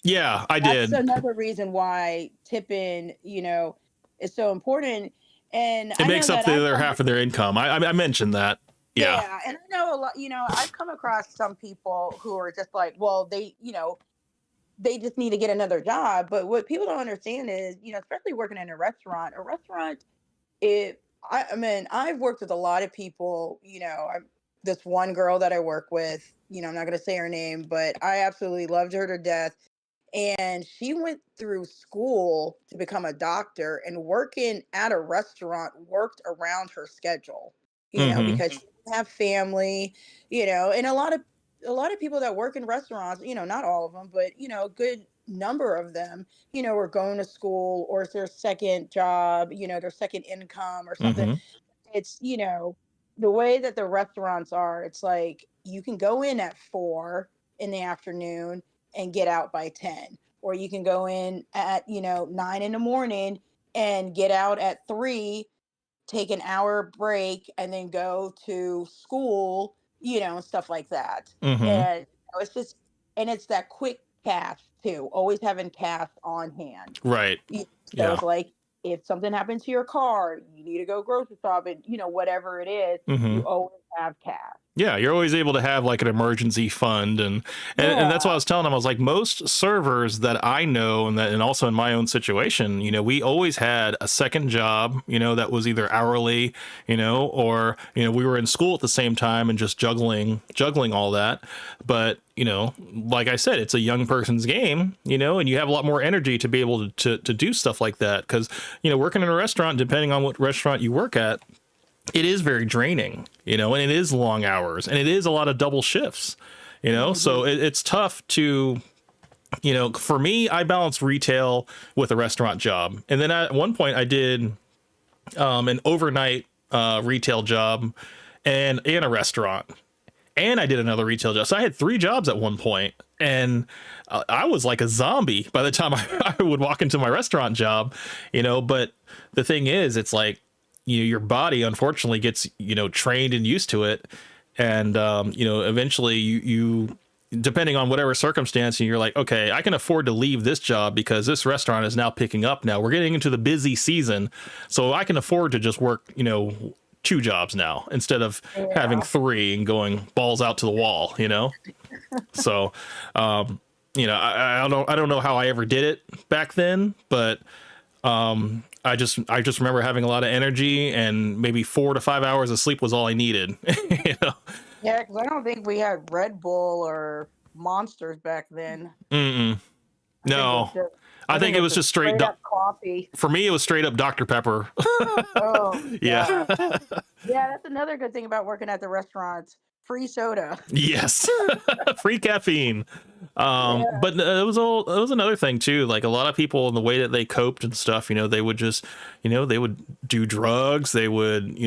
Yeah, I That's did. another reason why tipping, is so important. And It I know makes up that the I've other come, half of their income. I mentioned that. Yeah. yeah, and I know a lot, I've come across some people who are just like, well, they just need to get another job. But what people don't understand is, especially working in a restaurant, I mean, I've worked with a lot of people, this one girl that I work with, I'm not going to say her name, but I absolutely loved her to death. And she went through school to become a doctor, and working at a restaurant worked around her schedule, Mm-hmm. because she didn't have family, and a lot of people that work in restaurants, not all of them, but a good number of them, are going to school, or it's their second job, their second income or something. Mm-hmm. It's, the way that the restaurants are, it's like you can go in at 4 in the afternoon and get out by 10, or you can go in at 9 in the morning and get out at 3, take an hour break, and then go to school, and stuff like that. Mm-hmm. And it's just, and it's that quick cash too, always having cash on hand. Right. So Yeah. it's like, if something happens to your car, you need to go grocery shopping, whatever it is, Mm-hmm. you always have cash. Yeah, you're always able to have like an emergency fund, and that's what I Yeah. was telling them. I was like, most servers that I know, and also in my own situation, we always had a second job, that was either hourly, or we were in school at the same time and just juggling all that. But like I said, it's a young person's game, and you have a lot more energy to be able to do stuff like that because working in a restaurant, depending on what restaurant you work at, it is very draining, and it is long hours and it is a lot of double shifts, Hmm. so it's tough to, for me, I balance retail with a restaurant job. And then at one point I did an overnight retail job and a restaurant. And I did another retail job. So I had 3 jobs at one point, and I was like a zombie by the time I would walk into my restaurant job, but the thing is, it's like, your body unfortunately gets, trained and used to it. And, eventually you, depending on whatever circumstance, and you're like, okay, I can afford to leave this job because this restaurant is now picking up now. We're getting into the busy season. So I can afford to just work, 2 jobs now instead of having Yeah. 3 and going balls out to the wall, So, I don't know how I ever did it back then, but I just remember having a lot of energy, and maybe 4 to 5 hours of sleep was all I needed. you know? Yeah, because I don't think we had Red Bull or Monsters back then. Mm-mm. I think it was No, just, I I think think it it was was just just straight up coffee. for me, it was straight up Dr. Pepper. Oh, Yeah. yeah. Yeah, that's another good thing about working at the restaurants. Free soda. Yes. Free caffeine. Yeah. But it was another thing too. Like a lot of people in the way that they coped and stuff, they would just, they would do drugs. They would,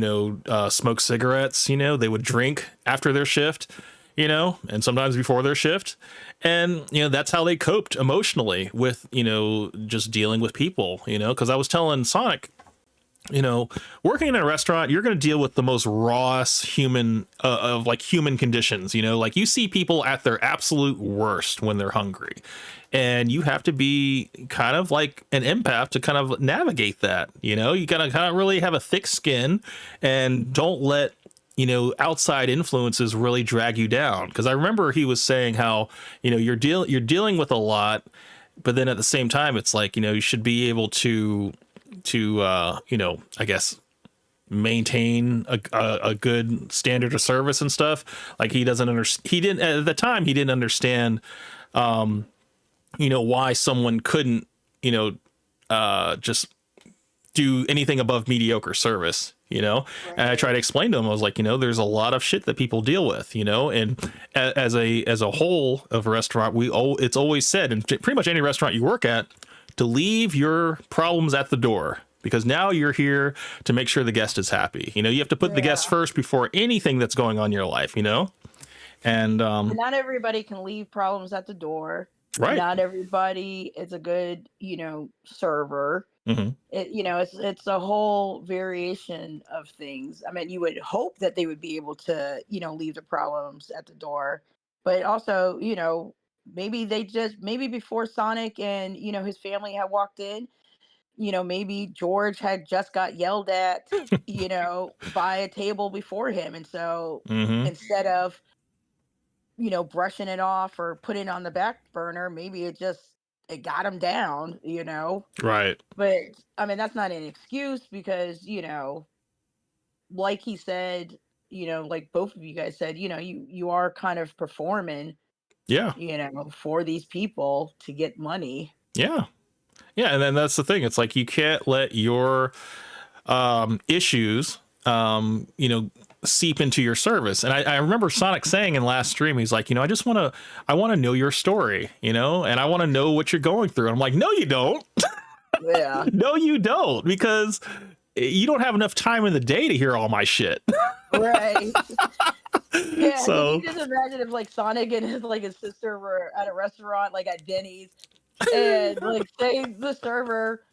smoke cigarettes, they would drink after their shift, and sometimes before their shift. And, that's how they coped emotionally with, just dealing with people, cause I was telling Sonic, working in a restaurant, you're going to deal with the most rawest human of like human conditions, like you see people at their absolute worst when they're hungry, and you have to be kind of like an empath to kind of navigate that. You gotta kind of really have a thick skin and don't let, outside influences really drag you down. Cause I remember he was saying how, you're dealing with a lot, but then at the same time, it's like, you should be able to I guess maintain a good standard of service and stuff. Like he didn't at the time, he didn't understand why someone couldn't just do anything above mediocre service. And I Right. try to explain to him, I was like, there's a lot of shit that people deal with, and as a whole of a restaurant, it's always said in pretty much any restaurant you work at, to leave your problems at the door, because now you're here to make sure the guest is happy. You have to put the guest Yeah. first before anything that's going on in your life, and And not everybody can leave problems at the door. Right. Not everybody is a good, server. Hmm. It's a whole variation of things. I mean, you would hope that they would be able to, leave the problems at the door, but also, maybe before Sonic and his family had walked in, maybe George had just got yelled at, by a table before him, and so Hmm. instead of brushing it off or putting it on the back burner, maybe it got him down. Right. But I mean, that's not an excuse because, like he said, like both of you guys said, you are kind of performing, Yeah. for these people to get money. Yeah. Yeah. And then that's the thing. It's like you can't let your issues, seep into your service. And I remember Sonic saying in last stream, he's like, I want to know your story, and I want to know what you're going through. And I'm like, no, you don't. Yeah. No, you don't, because you don't have enough time in the day to hear all my shit. Right. Yeah. So You just imagine if like Sonic and his sister were at a restaurant, like at Denny's, and like say the server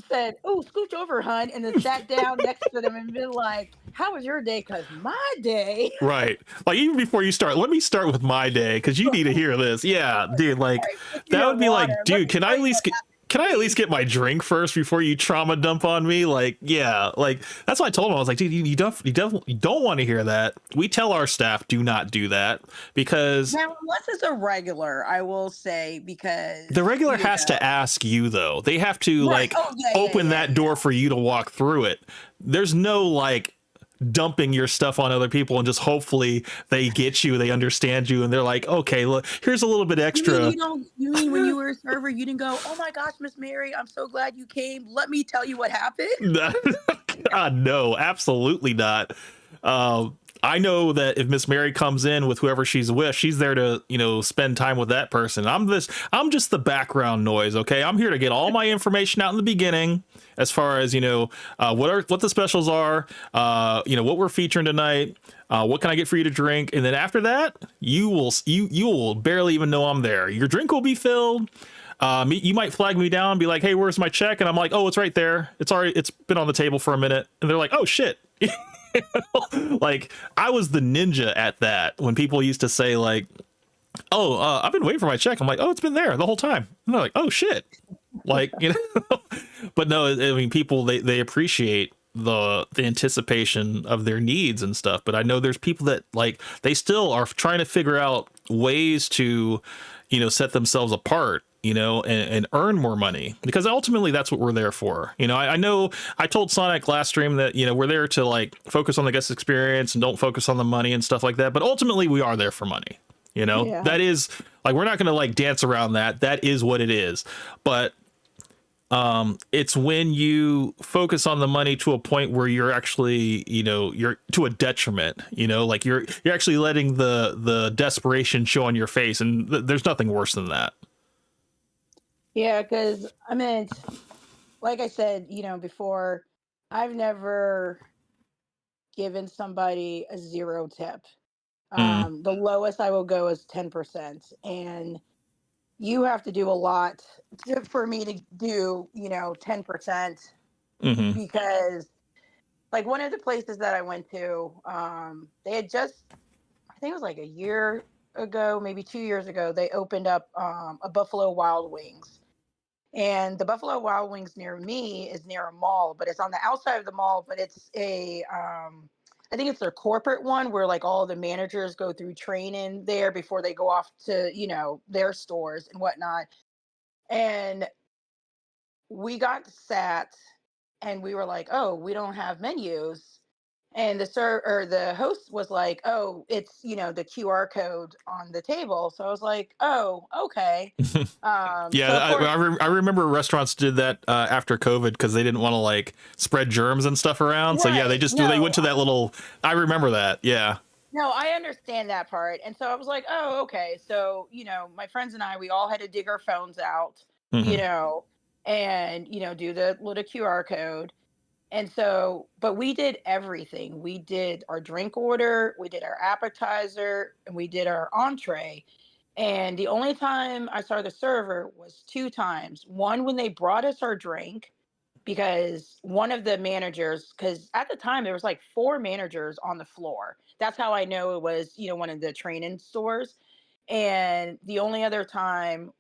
said, "Oh, scooch over, hun," and then sat down next to them and been like, "How was your day? Cause my day." right, like even before you start, let me start with my day because you need to hear this. Yeah, dude, like that would be like, dude, can I at least get my drink first before you trauma dump on me? Like, yeah, like that's what I told him. I was like, dude, you don't want to hear that. We tell our staff do not do that because Now, unless it's a regular, I will say, because the regular has to ask you though. They have to Right. like Oh, yeah, open yeah, that door for you to walk through it. There's no like dumping your stuff on other people and just hopefully they get you, they understand you, and they're like, okay, look, here's a little bit extra. You mean when you were a server, you didn't go, "Oh my gosh, Miss Mary, I'm so glad you came. Let me tell you what happened." God, no, absolutely not. I know that if Miss Mary comes in with whoever she's with, she's there to, spend time with that person. I'm just the background noise. Okay. I'm here to get all my information out in the beginning, as far as, what the specials are, what we're featuring tonight. What can I get for you to drink? And then after that, you will barely even know I'm there. Your drink will be filled. You might flag me down and be like, "Hey, where's my check?" And I'm like, "Oh, it's right there. It's been on the table for a minute." And they're like, "Oh shit." Like I was the ninja at that when people used to say like, "Oh, I've been waiting for my check." I'm like, "Oh, it's been there the whole time." And they're like, "Oh shit." Like, but no, I mean, people, they appreciate the anticipation of their needs and stuff. But I know there's people that like, they still are trying to figure out ways to, set themselves apart, and earn more money, because ultimately that's what we're there for. I know I told Sonic last stream that, we're there to like focus on the guest experience and don't focus on the money and stuff like that. But ultimately we are there for money. Yeah. That is like, we're not going to like dance around that. That is what it is. But it's when you focus on the money to a point where you're actually, you're to a detriment, like you're actually letting the desperation show on your face, and there's nothing worse than that. Yeah, because I mean, like I said, before, I've never given somebody a 0 tip. Mm, The lowest I will go is 10%, and you have to do a lot for me to do 10%, mm-hmm, because like one of the places that I went to, they had just, I think it was like a year ago, maybe 2 years ago, they opened up a Buffalo Wild Wings. And the Buffalo Wild Wings near me is near a mall, but it's on the outside of the mall, but it's I think it's their corporate one where like all the managers go through training there before they go off to, their stores and whatnot. And we got sat and we were like, "Oh, we don't have menus." And the host was like, "Oh, it's, the QR code on the table." So I was like, "Oh, okay." yeah, So of course, I remember restaurants did that after COVID because they didn't want to like spread germs and stuff around. So yeah, right. they went to that little. I remember that. Yeah. No, I understand that part. And so I was like, "Oh, okay." So, my friends and I, we all had to dig our phones out, you Hmm. know, and, do the little QR code. And so, but we did everything. We did our drink order, we did our appetizer, and we did our entree. And the only time I saw the server was 2 times. One when they brought us our drink because one of the managers, because at the time there was like 4 managers on the floor. That's how I know it was, one of the training stores. And the only other time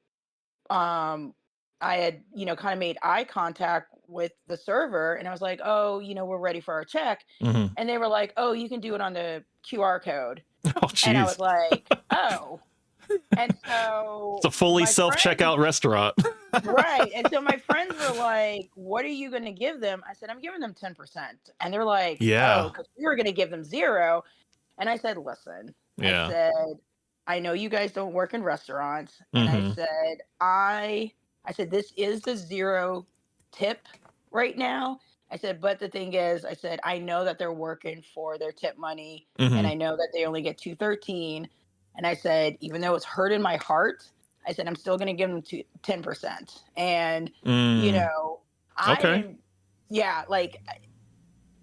I had, kind of made eye contact with the server and I was like, "Oh, we're ready for our check." Hmm. And they were like, "Oh, you can do it on the QR code." Oh, And I jeez. was like, "Oh." And It's so a fully my self friends, checkout restaurant. right. And so my friends were like, "What are you going to give them?" I said, "I'm giving them 10%." And they're like, "Oh, Yeah. because we were going to give them 0." And I said, "Listen," I Yeah. said, "I know you guys don't work in restaurants." And I Hmm. said, I said, "This is the 0 tip right now." I said, "But the thing is," I said, "I know that they're working for their tip money and Hmm. I know that they only get 213." And I said, "Even though it's hurt in my heart," I said, "I'm still going to give them 10%." And, you Mm. know, I Okay. am, yeah, like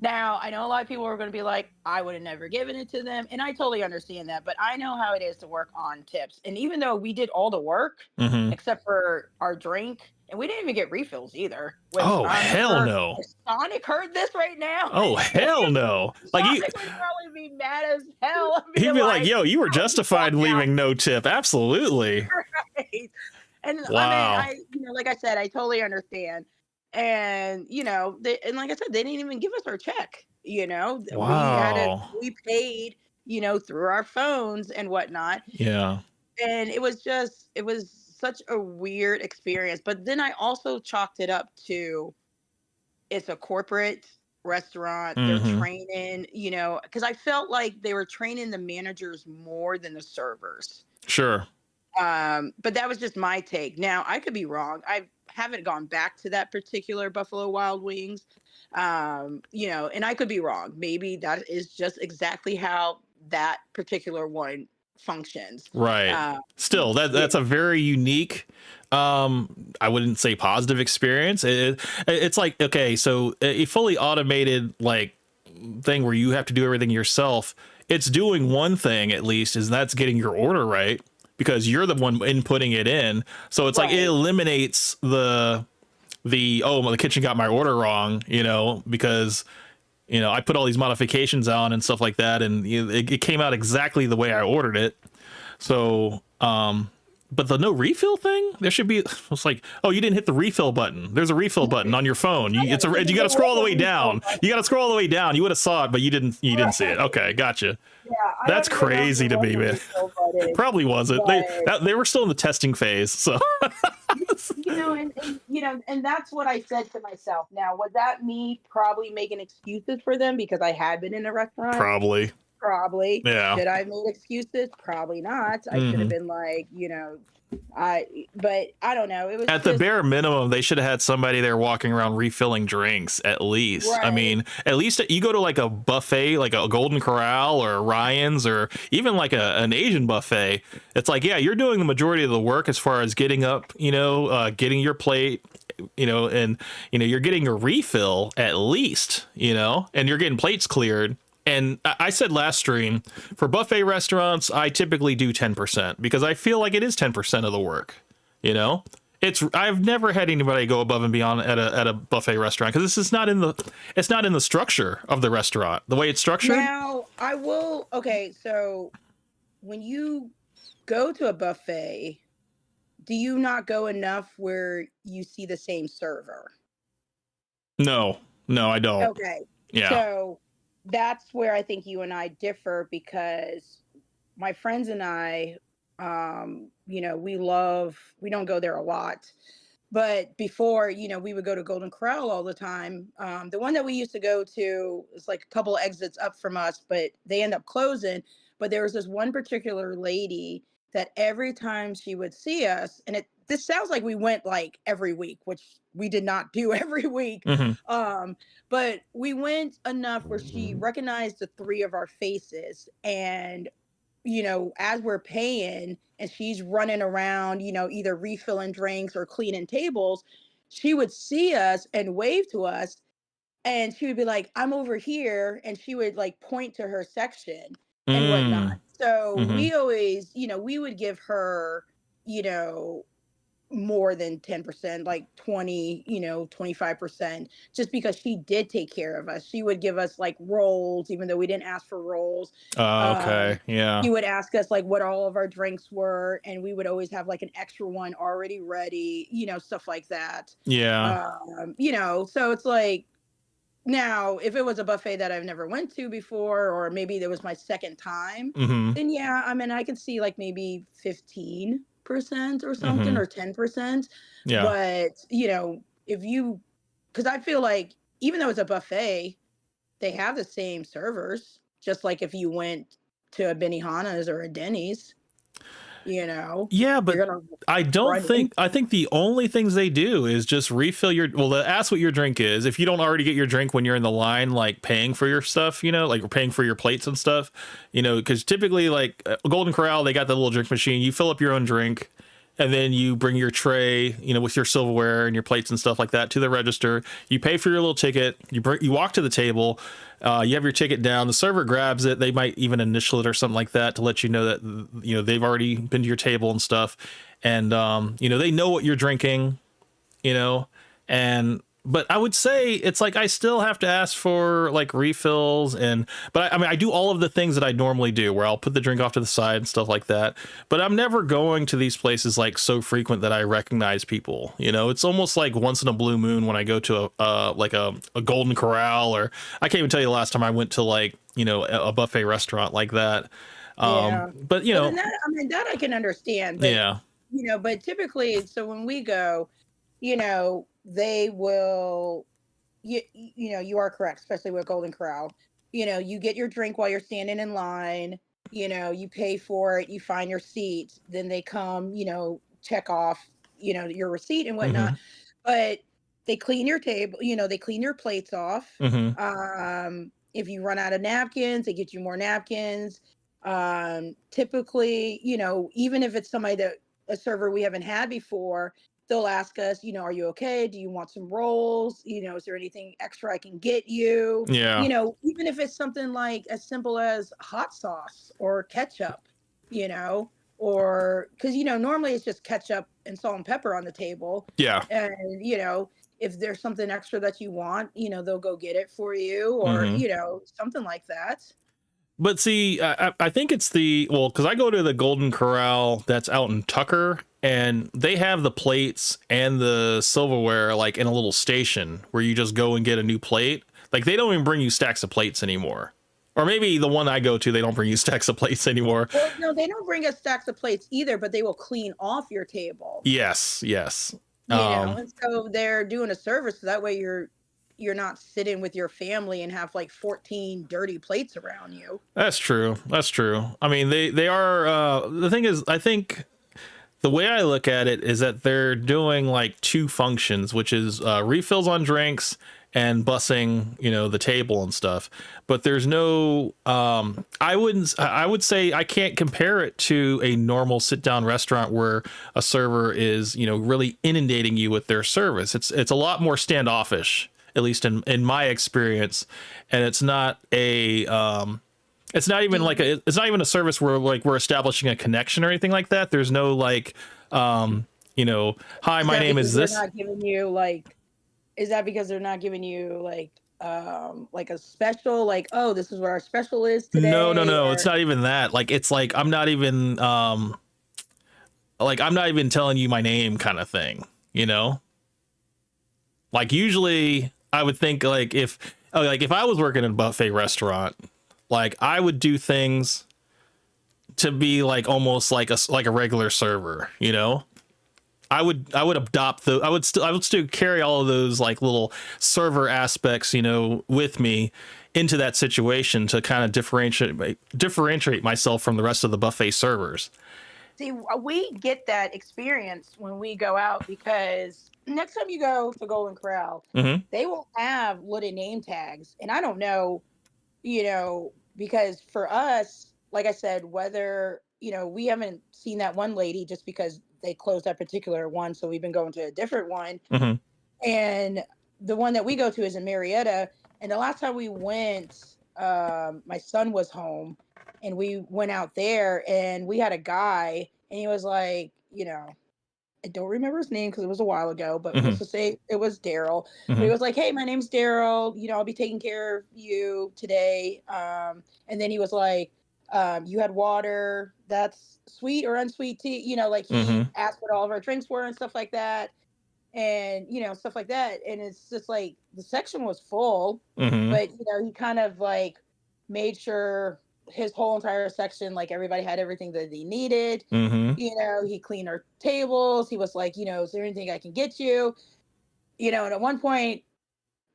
now, I know a lot of people are going to be like, "I would have never given it to them." And I totally understand that. But I know how it is to work on tips. And even though we did all the work, Hmm. except for our drink, and we didn't even get refills either, which Oh, I'm hell sure no. if Sonic heard this right now, Oh, hell no. Like, Sonic would probably be mad as hell and he'd be be like, like, yo, you were "Oh, you justified in walked out." leaving no tip. Absolutely. Right? And I mean, Wow. like I said, I totally understand. And, and like I said, they didn't even give us our check. Wow. We paid, through our phones and whatnot. Yeah. And it was such a weird experience. But then I also chalked it up to it's a corporate restaurant. They're Hmm. training, because I felt like they were training the managers more than the servers. Sure. But that was just my take. Now I could be wrong. I haven't gone back to that particular Buffalo Wild Wings. And I could be wrong. Maybe that is just exactly how that particular one functions. Right. Um, Still, yeah, that's a very unique, I wouldn't say positive experience. It's like, okay, so a fully automated like thing where you have to do everything yourself. It's doing one thing at least, is that's getting your order right because you're the one inputting it in. So it's like it right. eliminates the oh, well, the kitchen got my order wrong, because I put all these modifications on and stuff like that, and it came out exactly the way I ordered it. So, but the no refill thing, there should be. It's like, oh, you didn't hit the refill button. There's a refill button on your phone. I don't even You got know to what scroll all the the way refill down. You got to scroll all the way down. You would have saw it, but you didn't see it. button. Okay, gotcha. Yeah, I That's don't even know if there crazy to was me, a man. refill button, Probably wasn't. but They were still in the testing phase, so and that's what I said to myself. Now, was that me probably making excuses for them because I had been in a restaurant? probably, Probably. yeah. Should I have made excuses? Probably not. I should have Hmm. been like, I. But I don't know. It was At the just bare minimum, they should have had somebody there walking around refilling drinks at least. I right. mean, at least you go to like a buffet, like a Golden Corral or Ryan's or even like an Asian buffet. It's like, yeah, you're doing the majority of the work as far as getting up, getting your plate, and, you're getting your refill at least, and you're getting plates cleared. And I said last stream, for buffet restaurants, I typically do 10% because I feel like it is 10% of the work. You know, I've never had anybody go above and beyond at a buffet restaurant because this is not in the structure of the restaurant. The way it's structured. Now I will. Okay, so when you go to a buffet, do you not go enough where you see the same server? No, no, I don't. Okay. Yeah. So that's where I think you and I differ because my friends and I, we don't go there a lot. But before, we would go to Golden Corral all the time. The one that we used to go to is like a couple exits up from us, but they end up closing. But there was this one particular lady that every time she would see us, and this sounds like we went like every week, which we did not do every week. Hmm. Um, but we went enough where she recognized the three of our faces. And, as we're paying and she's running around, either refilling drinks or cleaning tables, she would see us and wave to us. And she would be like, "I'm over here." And she would like point to her section. and Mm. whatnot. So Mm-hmm. we always, we would give her, you know, more than 10%, like 20, 25%, just because she did take care of us. She would give us like rolls, even though we didn't ask for rolls. Okay. Um, Yeah. she would ask us like what all of our drinks were, and we would always have like an extra one already ready, stuff like that. Yeah. So it's like, now, if it was a buffet that I've never went to before, or maybe there was my second time, Mm-hmm. then yeah, I mean, I could see like maybe 15% or something, Mm-hmm. or 10%. Yeah. But, if you, because I feel like even though it's a buffet, they have the same servers, just like if you went to a Benihana's or a Denny's, Yeah, but you're going to I don't run in. think I think the only things they do is just refill your they ask what your drink is. If you don't already get your drink when you're in the line, like paying for your stuff, like paying for your plates and stuff, because typically like Golden Corral, they got the little drink machine. You fill up your own drink, and then you bring your tray, with your silverware and your plates and stuff like that to the register. You pay for your little ticket. You walk to the table. You have your ticket down. The server grabs it. They might even initial it or something like that to let you know that they've already been to your table and stuff. And they know what you're drinking. And but I would say it's like I still have to ask for like refills, but I mean I do all of the things that I normally do, where I'll put the drink off to the side and stuff like that. But I'm never going to these places like so frequent that I recognize people. It's almost like once in a blue moon when I go to a Golden Corral, or I can't even tell you the last time I went to like a buffet restaurant like that. Yeah. But Well, then that I can understand, but yeah. but typically, so when we go, they will, you are correct, especially with Golden Corral. You get your drink while you're standing in line, you pay for it, you find your seat, then they come, check off, your receipt and whatnot. Mm-hmm. But they clean your table, they clean your plates off. Mm-hmm. If you run out of napkins, they get you more napkins. Typically, even if it's somebody that a server we haven't had before, they'll ask us, are you okay? Do you want some rolls? Is there anything extra I can get you? Yeah. Even if it's something like as simple as hot sauce or ketchup, or because, normally it's just ketchup and salt and pepper on the table. Yeah. And, if there's something extra that you want, they'll go get it for you, or, Mm-hmm. Something like that. But see, I think it's because I go to the Golden Corral that's out in Tucker, and they have the plates and the silverware like in a little station where you just go and get a new plate. Like they don't even bring you stacks of plates anymore. Or maybe the one I go to, they don't bring you stacks of plates anymore. Well, no, they don't bring us stacks of plates either, but they will clean off your table. Yes. And so they're doing a service, so that way you're not sitting with your family and have like 14 dirty plates around you. That's true. I mean, they are. The thing is, I think the way I look at it is that they're doing like two functions, which is refills on drinks and bussing, the table and stuff. But there's no, I would say I can't compare it to a normal sit down restaurant where a server is, really inundating you with their service. It's a lot more standoffish, at least in my experience. And it's not it's not even it's not even a service where like we're establishing a connection or anything like that. There's no like, hi, my name is this. Not giving you like, is that because they're not giving you like a special, like, oh, this is what our special is today? No. Or... It's not even that. Like, it's like, I'm not even telling you my name kind of thing, like usually I would think like if I was working in a buffet restaurant, like I would do things to be like almost like a regular server, I would adopt I would still carry all of those like little server aspects, with me into that situation to kind of differentiate myself from the rest of the buffet servers. See, we get that experience when we go out, because next time you go to Golden Corral, Mm-hmm. they will have little name tags. And I don't know, because for us, like I said, whether, we haven't seen that one lady just because they closed that particular one. So we've been going to a different one. Mm-hmm. And the one that we go to is in Marietta. And the last time we went, my son was home. and we went out there, and we had a guy, and he was like, I don't remember his name because it was a while ago, but let's Hmm. just say it was Daryl. But he Hmm. was like, "Hey, my name's Daryl. I'll be taking care of you today." And then he was like, "You had water. That's sweet or unsweet tea." Like he Hmm. asked what all of our drinks were and stuff like that, and stuff like that. And it's just like the section was full, Hmm. but he kind of like made sure his whole entire section, like everybody had everything that they needed. Hmm. He cleaned our tables. He was like, is there anything I can get you? And at one point,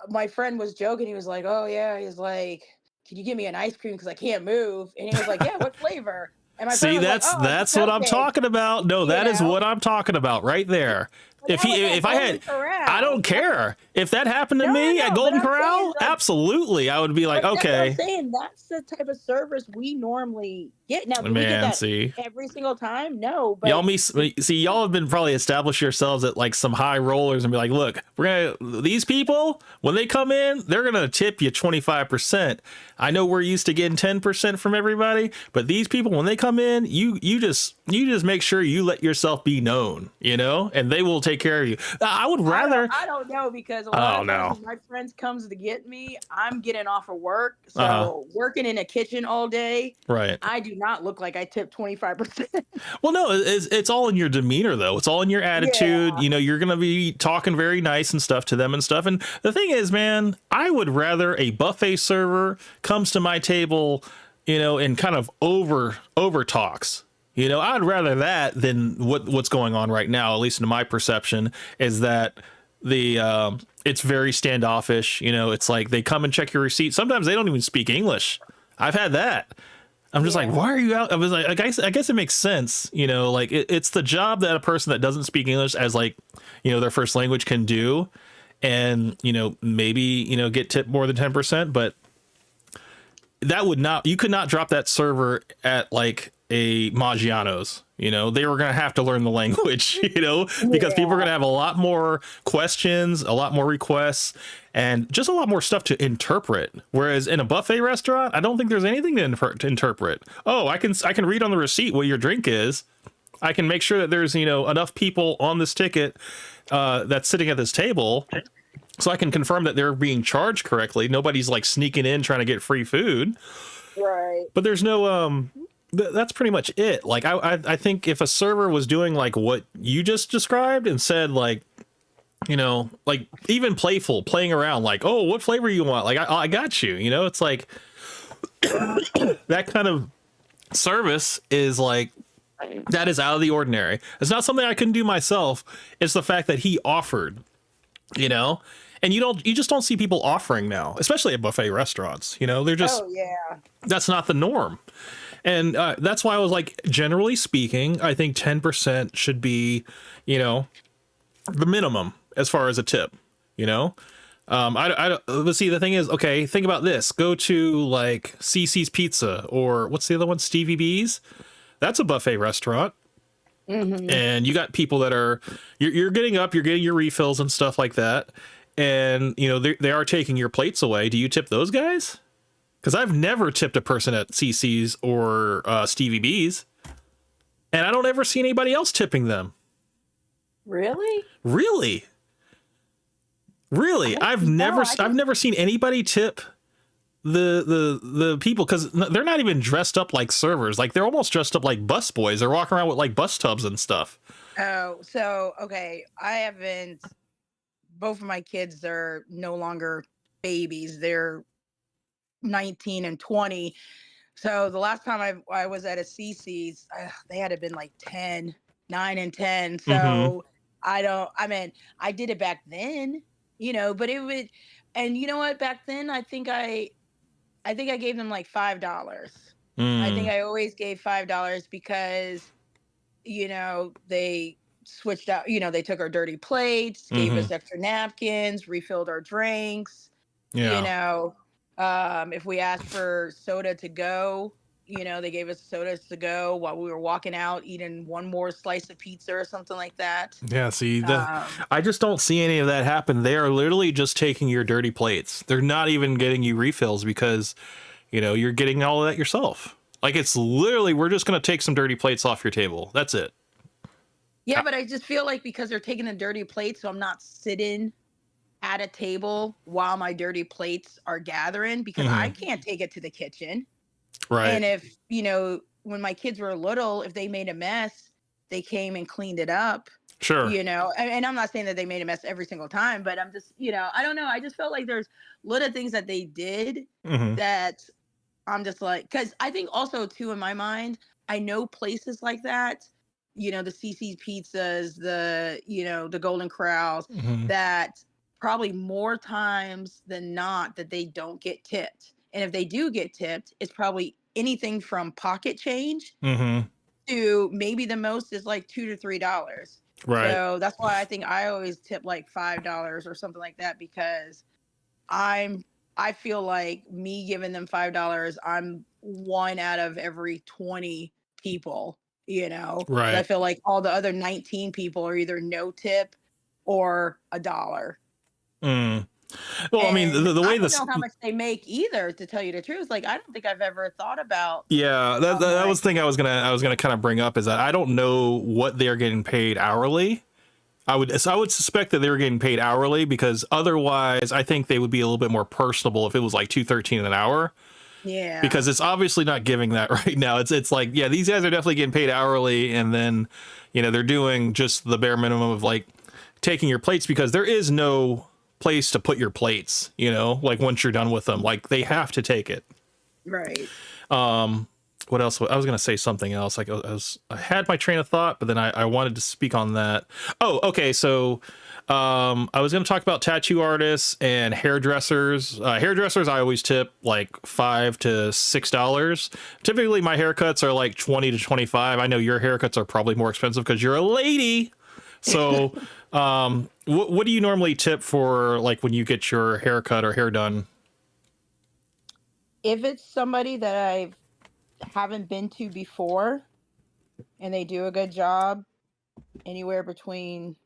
my friend was joking. He was like, "Oh yeah," he's like, "Can you give me an ice cream because I can't move?" And he was like, "Yeah, what flavor?" And my friend See, was like, that's "Oh, it's a that's what I'm cupcake." talking about. No, You that is know, what I'm talking about right there. but that was at If I Golden had, I Corral. don't care if that happened to No, no, me at no. But Golden I'm saying Corral. like, Absolutely, I would be like, but that's what I'm okay, saying. That's the type of service we normally get. Now, do we get man. that See, every single time? No, y'all but see, y'all have been probably established yourselves at like some high rollers and be like, look, these people, when they come in, they're gonna tip you 25%. I know we're used to getting 10% from everybody, but these people, when they come in, you just make sure you let yourself be known, and they will take care of you. I would rather. I don't know because a lot Oh of times no. when my friends comes to get me, I'm getting off of work. Uh-huh. So working in a kitchen all day, Right. I do not look like I tip 25%. Well, no, it's all in your demeanor, though. It's all in your attitude. Yeah. You're going to be talking very nice and stuff to them and stuff. And the thing is, man, I would rather a buffet server comes to my table, and kind of over talks. I'd rather that than what's going on right now, at least in my perception, is that it's very standoffish. It's like they come and check your receipt. Sometimes they don't even speak English. I've had that. I'm just like, Yeah. why are you out? I was like, I guess it makes sense, like it's the job that a person that doesn't speak English as like, their first language can do. And, maybe, get tipped more than 10%, but you could not drop that server at like a Maggiano's, they were going to have to learn the language, because people are going to have a lot more questions, a lot more requests, and just a lot more stuff to interpret. Whereas in a buffet restaurant, I don't think there's anything to interpret. Oh, I can read on the receipt what your drink is. I can make sure that there's, enough people on this ticket that's sitting at this table, so I can confirm that they're being charged correctly. Nobody's like sneaking in trying to get free food. Right. But there's no that's pretty much it. Like I think if a server was doing like what you just described and said like, like even playing around, like, oh, what flavor you want? Like I got you. It's like that kind of service is like, that is out of the ordinary. It's not something I couldn't do myself. It's the fact that he offered, and you just don't see people offering now, especially at buffet restaurants. They're just, Oh yeah. that's not the norm. And that's why I was like, generally speaking, I think 10% should be, the minimum as far as a tip, let's see, the thing is, okay, think about this. Go to like CC's Pizza, or what's the other one? Stevie B's. That's a buffet restaurant. Mm-hmm. And you got people that are, you're getting up, you're getting your refills and stuff like that. And, they are taking your plates away. Do you tip those guys? Because I've never tipped a person at CC's or Stevie B's, and I don't ever see anybody else tipping them. Really? Really? I've never seen anybody tip the people, because they're not even dressed up like servers. Like they're almost dressed up like bus boys. They're walking around with like bus tubs and stuff. Oh, so okay. I haven't. Both of my kids are no longer babies. They're 19 and 20. So the last time I was at a CC's, they had to been like 9 and 10. So I did it back then, but it would, and you know what, back then, I think I gave them like $5. I think I always gave $5 because, they switched out, they took our dirty plates, gave us extra napkins, refilled our drinks, if we asked for soda to go, they gave us sodas to go while we were walking out, eating one more slice of pizza or something like that. Yeah, see, I just don't see any of that happen. They are literally just taking your dirty plates. They're not even getting you refills because, you're getting all of that yourself. Like it's literally, we're just going to take some dirty plates off your table. That's it. Yeah, but I just feel like because they're taking the dirty plates, so I'm not sitting at a table while my dirty plates are gathering because I can't take it to the kitchen. Right. And if, when my kids were little, if they made a mess, they came and cleaned it up, Sure. and I'm not saying that they made a mess every single time, but I'm just, I don't know. I just felt like there's little things that they did that I'm just like, because I think also too, in my mind, I know places like that, the CC's Pizzas, the Golden Corrals, that probably more times than not that they don't get tipped. And if they do get tipped, it's probably anything from pocket change to maybe the most is like $2 to $3. Right. So that's why I think I always tip like $5 or something like that, because I feel like me giving them $5, I'm one out of every 20 people, Right. I feel like all the other 19 people are either no tip or $1. Well, I mean, the way I don't this, know how much they make either, to tell you the truth. Like, I don't think I've ever thought about. yeah, that was the thing I was gonna kind of bring up, is that I don't know what they're getting paid hourly. I would suspect that they were getting paid hourly, because otherwise I think they would be a little bit more personable if it was like $2.13 an hour. Yeah. Because it's obviously not giving that right now. It's like, yeah, these guys are definitely getting paid hourly, and then, they're doing just the bare minimum of like taking your plates, because there is no place to put your plates, like once you're done with them, like they have to take it. Right. What else? I was going to say something else. Like I had my train of thought, but then I wanted to speak on that. Oh, okay. So, I was going to talk about tattoo artists and hairdressers. Hairdressers, I always tip like $5 to $6. Typically my haircuts are like 20 to 25. I know your haircuts are probably more expensive because you're a lady. So, what do you normally tip for, like, when you get your haircut or hair done? If it's somebody that I haven't been to before and they do a good job, anywhere between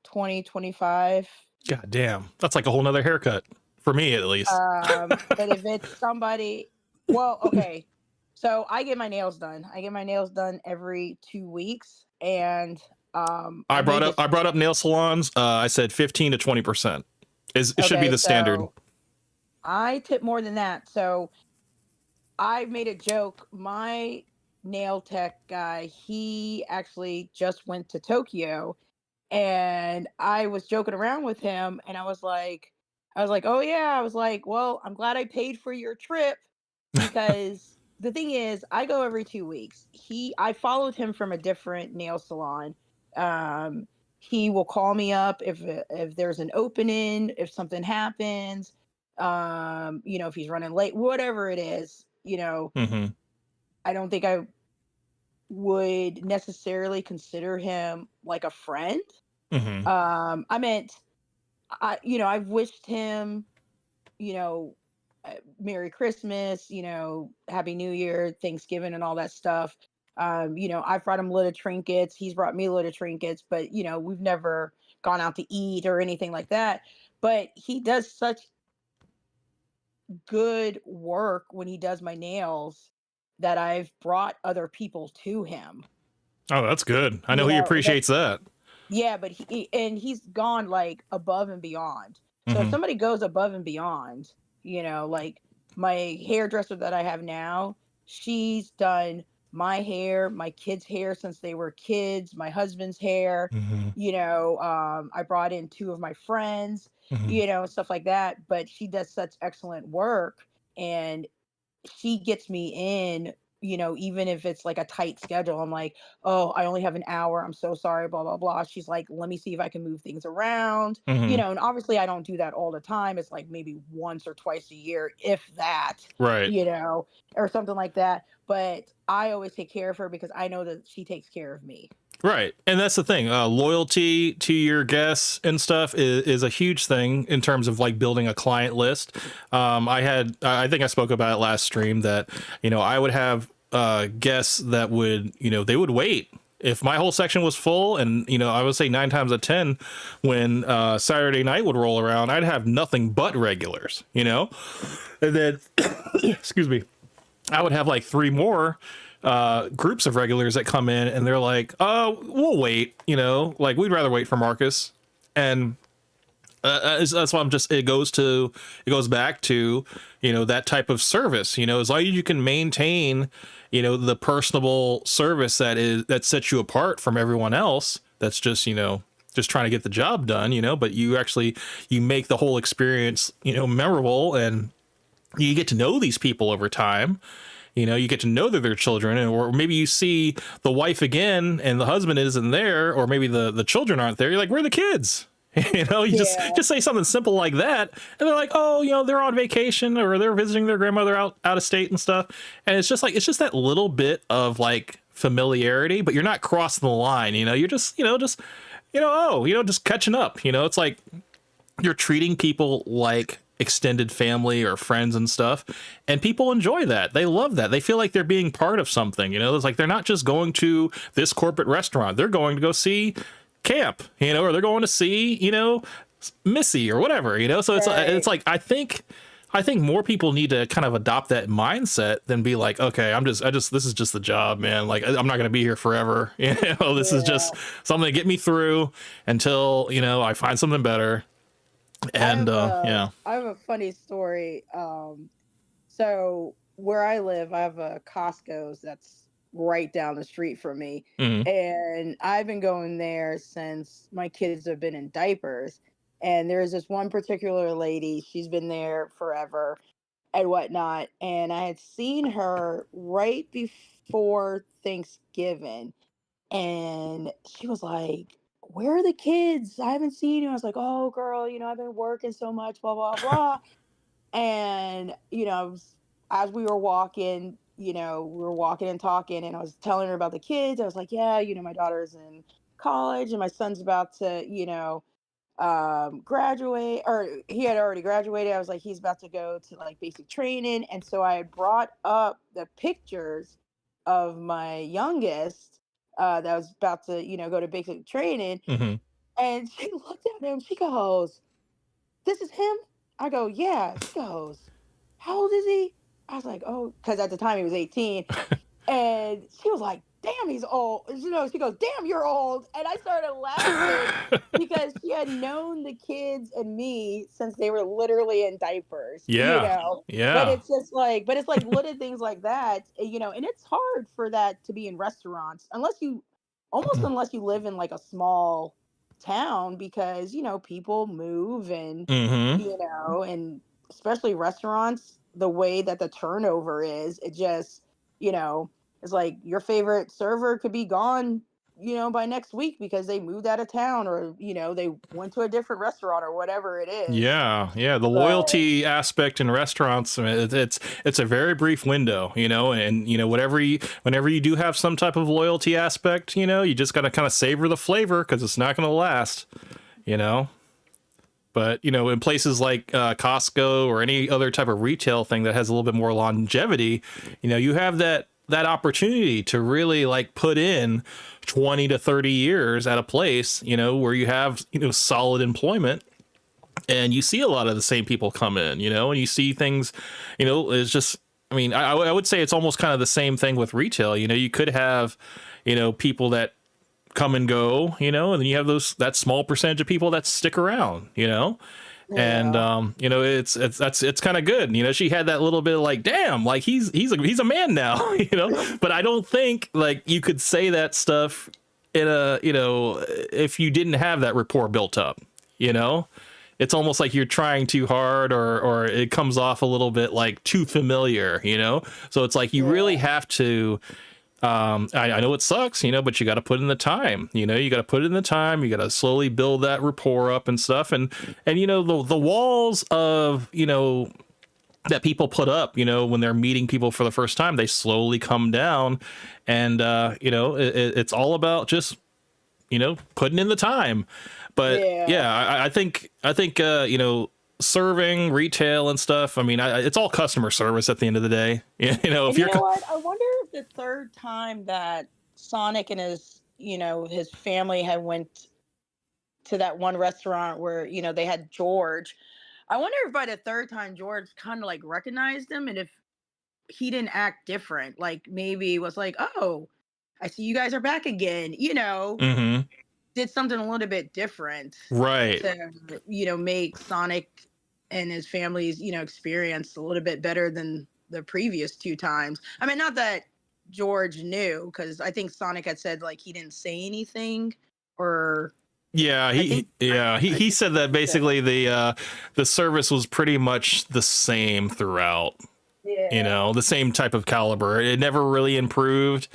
20, 25. God damn. That's like a whole nother haircut for me, at least. But if it's somebody, well, okay. So I get my nails done. I get my nails done every 2 weeks, and I brought up nail salons. I said 15 to 20% it should be the standard. I tip more than that. So I made a joke. My nail tech guy, he actually just went to Tokyo, and I was joking around with him, and I was like, oh yeah, I was like, well, I'm glad I paid for your trip, because the thing is, I go every 2 weeks. I followed him from a different nail salon. He will call me up if there's an opening, if something happens, if he's running late, whatever it is, I don't think I would necessarily consider him like a friend. I meant, I've wished him, Merry Christmas, Happy New Year, Thanksgiving, and all that stuff. I've brought him little trinkets. He's brought me little trinkets, but we've never gone out to eat or anything like that. But he does such good work when he does my nails that I've brought other people to him. Oh, that's good. I know he appreciates that. Yeah, but he's gone like above and beyond. So if somebody goes above and beyond, like my hairdresser that I have now, she's done my hair, my kids' hair since they were kids, my husband's hair. I brought in 2 of my friends, stuff like that. But she does such excellent work, and she gets me in, even if it's like a tight schedule. I'm like, oh, I only have an hour. I'm so sorry, blah, blah, blah. She's like, let me see if I can move things around, and obviously I don't do that all the time. It's like maybe once or twice a year, if that, right. Or something like that. But I always take care of her because I know that she takes care of me. Right. And that's the thing. Loyalty to your guests and stuff is a huge thing in terms of like building a client list. I think I spoke about it last stream that, I would have guests that would, they would wait. If my whole section was full, and, I would say 9 times out of 10, when Saturday night would roll around, I'd have nothing but regulars, and then, excuse me. I would have like three more groups of regulars that come in, and they're like, "Oh, we'll wait," like we'd rather wait for Marcus, and that's why I'm just. It goes back to that type of service. As long as you can maintain, the personable service that sets you apart from everyone else. That's just trying to get the job done. But you make the whole experience memorable, and you get to know these people over time. You get to know that they're children, or maybe you see the wife again and the husband isn't there, or maybe the children aren't there. You're like, where are the kids? You just say something simple like that, and they're like, oh, they're on vacation, or they're visiting their grandmother out of state and stuff. And it's just that little bit of like familiarity, but you're not crossing the line. You're just just catching up. It's like you're treating people like extended family or friends and stuff, and people enjoy that. They love that. They feel like they're being part of something. It's like they're not just going to this corporate restaurant, they're going to go see camp, or they're going to see Missy or whatever. So it's like I think more people need to kind of adopt that mindset than be like, okay, this is just the job, man. Like, I'm not going to be here forever. This is just something to get me through until I find something better. And I have a funny story. So where I live, I have a Costco's that's right down the street from me. And I've been going there since my kids have been in diapers. And there's this one particular lady, she's been there forever and whatnot. And I had seen her right before Thanksgiving. And she was like, where are the kids? I haven't seen you. I was like, oh, girl, I've been working so much, blah, blah, blah. And, as we were walking, we were walking and talking, and I was telling her about the kids. I was like, yeah, my daughter's in college and my son's about to, graduate, or he had already graduated. I was like, he's about to go to like basic training. And so I had brought up the pictures of my youngest that was about to, go to basic training. And she looked at him, she goes, this is him? I go, yeah. She goes, how old is he? I was like, oh, because at the time he was 18. And she was like, damn, he's old. She goes, damn, you're old. And I started laughing because she had known the kids and me since they were literally in diapers. Yeah. But it's just like, little things like that, and it's hard for that to be in restaurants unless you live in like a small town, because, people move and, and especially restaurants, the way that the turnover is, it just, it's like your favorite server could be gone, by next week because they moved out of town, or, they went to a different restaurant or whatever it is. Yeah. The loyalty aspect in restaurants, I mean, it's a very brief window, and whenever you do have some type of loyalty aspect, you just got to kind of savor the flavor, because it's not going to last, But, in places like Costco or any other type of retail thing that has a little bit more longevity, you have that opportunity to really like put in 20 to 30 years at a place, where you have, solid employment, and you see a lot of the same people come in, and you see things, it's just, I mean, I would say it's almost kind of the same thing with retail. You could have, people that come and go, and then you have that small percentage of people that stick around, and it's kind of good. She had that little bit of like, damn, like he's a man now, but I don't think like you could say that stuff in a, if you didn't have that rapport built up, it's almost like you're trying too hard, or it comes off a little bit like too familiar, so it's like you really have to, I know it sucks, but you got to put in the time, you got to put in the time, you got to slowly build that rapport up and stuff. And, the walls of, that people put up, when they're meeting people for the first time, they slowly come down, and, it's all about just, putting in the time. But I think, serving retail and stuff, I mean, it's all customer service at the end of the day. If you're, what? I wonder if the third time that Sonic and his family had went to that one restaurant where, they had George. I wonder if by the third time George kind of like recognized him, and if he didn't act different. Like maybe was like, oh, I see you guys are back again. Mm-hmm. Did something a little bit different Right. to make Sonic and his family's experience a little bit better than the previous two times. I mean, not that George knew, because I think Sonic had said like he didn't say anything, or Yeah, I think he said that basically the service was pretty much the same throughout. yeah. The same type of caliber. It never really improved,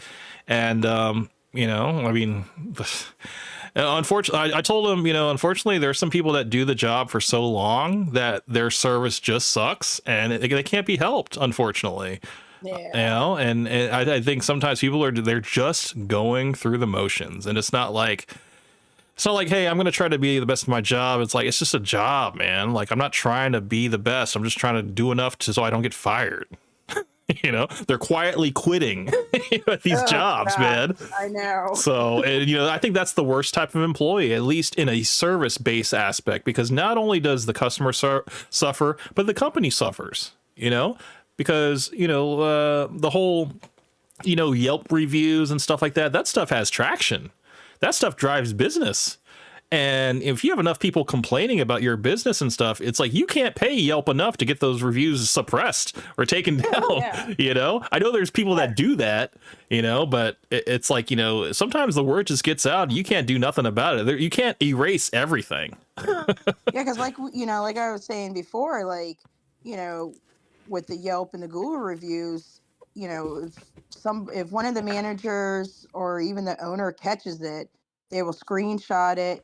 and I mean, unfortunately, I told him, unfortunately, there's some people that do the job for so long that their service just sucks, and they can't be helped, unfortunately. Yeah. And I think sometimes people they're just going through the motions, and it's not like, hey, I'm going to try to be the best of my job. It's like, it's just a job, man. Like, I'm not trying to be the best. I'm just trying to do enough so I don't get fired. They're quietly quitting at these Oh, jobs, God, man. I know. So, and, I think that's the worst type of employee, at least in a service based aspect, because not only does the customer suffer, but the company suffers, because, the whole, Yelp reviews and stuff like that, that stuff has traction. That stuff drives business. And if you have enough people complaining about your business and stuff, it's like you can't pay Yelp enough to get those reviews suppressed or taken down. Yeah. I know there's people that do that, but it's like, sometimes the word just gets out. You can't do nothing about it. You can't erase everything. Yeah, because like like I was saying before, like with the Yelp and the Google reviews, if one of the managers or even the owner catches it, they will screenshot it,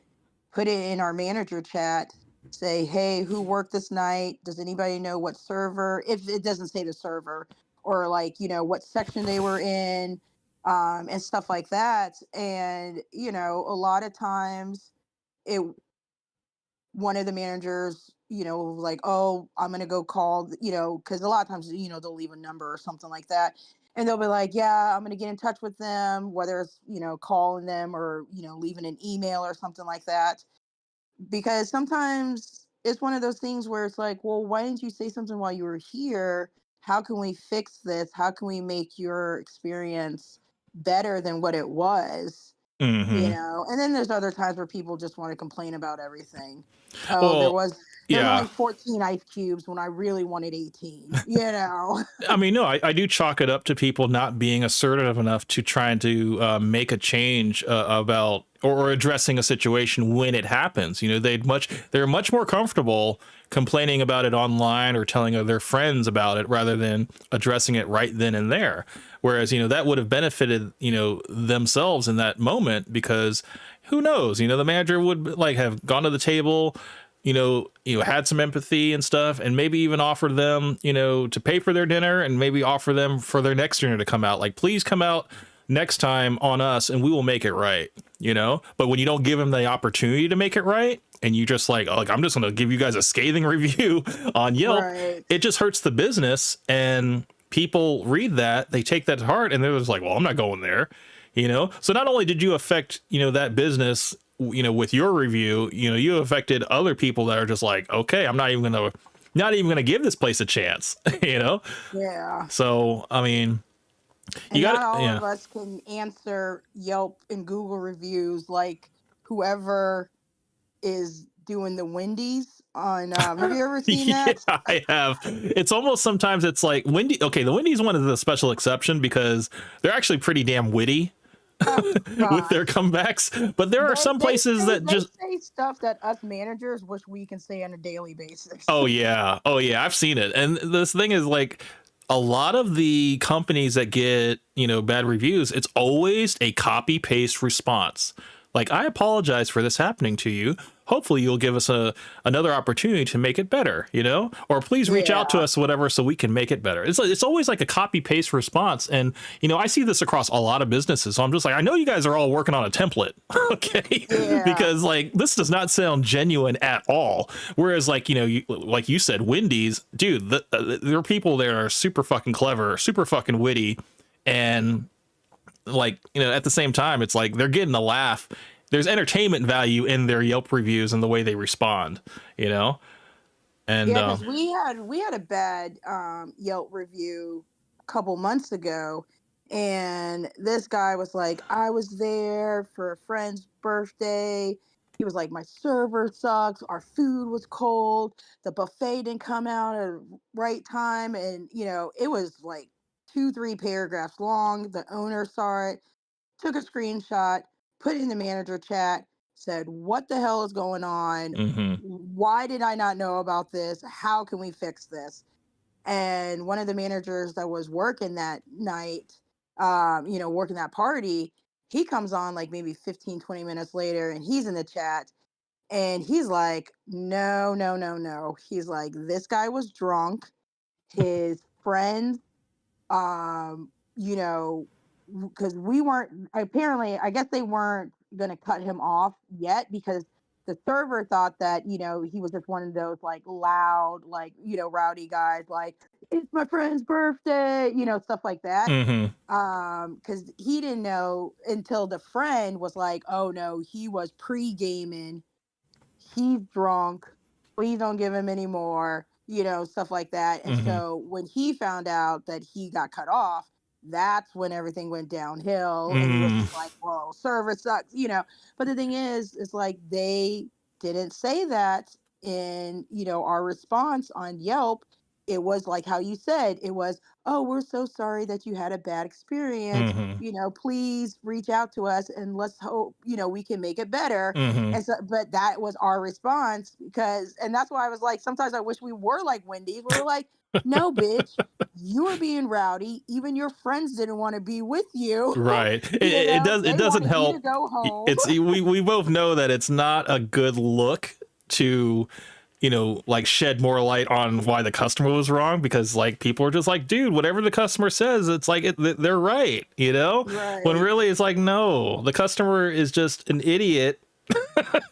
put it in our manager chat, say, hey, who worked this night? Does anybody know what server? If it doesn't say the server, or like, what section they were in, and stuff like that. And, a lot of times it one of the managers, like, oh, I'm gonna go call, because a lot of times, they'll leave a number or something like that, and they'll be like, yeah, I'm gonna get in touch with them, whether it's calling them or leaving an email or something like that, because sometimes it's one of those things where it's like, well, why didn't you say something while you were here? How can we fix this? How can we make your experience better than what it was? Mm-hmm. And then there's other times where people just want to complain about everything. Oh, Well, there's yeah. only 14 ice cubes when I really wanted 18. I mean, no, I do chalk it up to people not being assertive enough to try to make a change about or addressing a situation when it happens. They're much more comfortable complaining about it online or telling their friends about it rather than addressing it right then and there. Whereas, that would have benefited, themselves in that moment, because who knows, the manager would like have gone to the table, had some empathy and stuff, and maybe even offered them, to pay for their dinner, and maybe offer them for their next dinner to come out. Like, please come out next time on us and we will make it right, But when you don't give them the opportunity to make it right, and you just like, oh, I'm just going to give you guys a scathing review on Yelp, Right. it just hurts the business. And people read that, they take that to heart, and they're just like, well, I'm not going there, So not only did you affect, that business, with your review, you affected other people that are just like, okay, I'm not even gonna give this place a chance, Yeah. So, I mean, And you got not all yeah. of us can answer Yelp and Google reviews like whoever is doing the Wendy's on. Have you ever seen Yeah, that? I have. It's almost sometimes it's like Wendy. Okay, the Wendy's one is a special exception because they're actually pretty damn witty Oh, with their gosh. comebacks. But there are some places that They just, say stuff that us managers wish we can say on a daily basis. oh yeah, I've seen it. And this thing is like, a lot of the companies that get, bad reviews, it's always a copy paste response. Like, I apologize for this happening to you. Hopefully you'll give us another opportunity to make it better, or please reach out to Yeah. us, whatever, so we can make it better. It's always like a copy paste response. And, I see this across a lot of businesses. So I'm just like, I know you guys are all working on a template. Okay. Yeah. Because like, this does not sound genuine at all. Whereas like, like you said, Wendy's, dude, there are people there are super fucking clever, super fucking witty. And like, at the same time, it's like they're getting a laugh. There's entertainment value in their Yelp reviews and the way they respond, and Yeah, because we had a bad Yelp review a couple months ago, and this guy was like, I was there for a friend's birthday. He was like, my server sucks. Our food was cold. The buffet didn't come out at the right time. And, it was like 2, 3 paragraphs long. The owner saw it, took a screenshot, put it in the manager chat, said, what the hell is going on? Mm-hmm. Why did I not know about this? How can we fix this? And one of the managers that was working that night, working that party, he comes on like maybe 15, 20 minutes later, and he's in the chat, and he's like, no, no, no, no. He's like, this guy was drunk. His friends, um, you know, because we weren't, apparently, I guess they weren't going to cut him off yet, because the server thought that, he was just one of those like loud, like, rowdy guys, like, it's my friend's birthday, stuff like that. Mm-hmm. Because he didn't know until the friend was like, oh no, he was pre-gaming, he's drunk, please don't give him any more, stuff like that. And Mm-hmm. so when he found out that he got cut off, that's when everything went downhill. And he was just like, whoa, server sucks, But the thing is like, they didn't say that in, our response on Yelp. It was like how you said, it was, oh, we're so sorry that you had a bad experience. Mm-hmm. Please reach out to us and let's hope, we can make it better. Mm-hmm. And so, but that was our response, and that's why I was like, sometimes I wish we were like Wendy's. We were like, no, bitch, you were being rowdy. Even your friends didn't want to be with you. Right. It doesn't help. To go home. It's we both know that it's not a good look to, like shed more light on why the customer was wrong, because like people are just like, dude, whatever the customer says, it's like they're right, Right. When really it's like, no, the customer is just an idiot.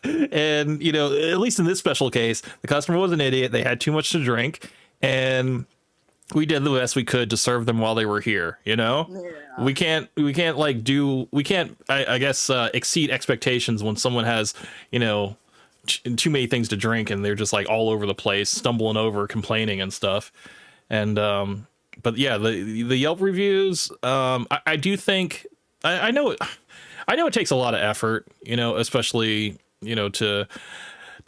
And at least in this special case, the customer was an idiot. They had too much to drink, and we did the best we could to serve them while they were here. Yeah. We can't I guess exceed expectations when someone has too many things to drink and they're just like all over the place, stumbling over, complaining and stuff. And but yeah, the Yelp reviews, I do think I know it takes a lot of effort, especially to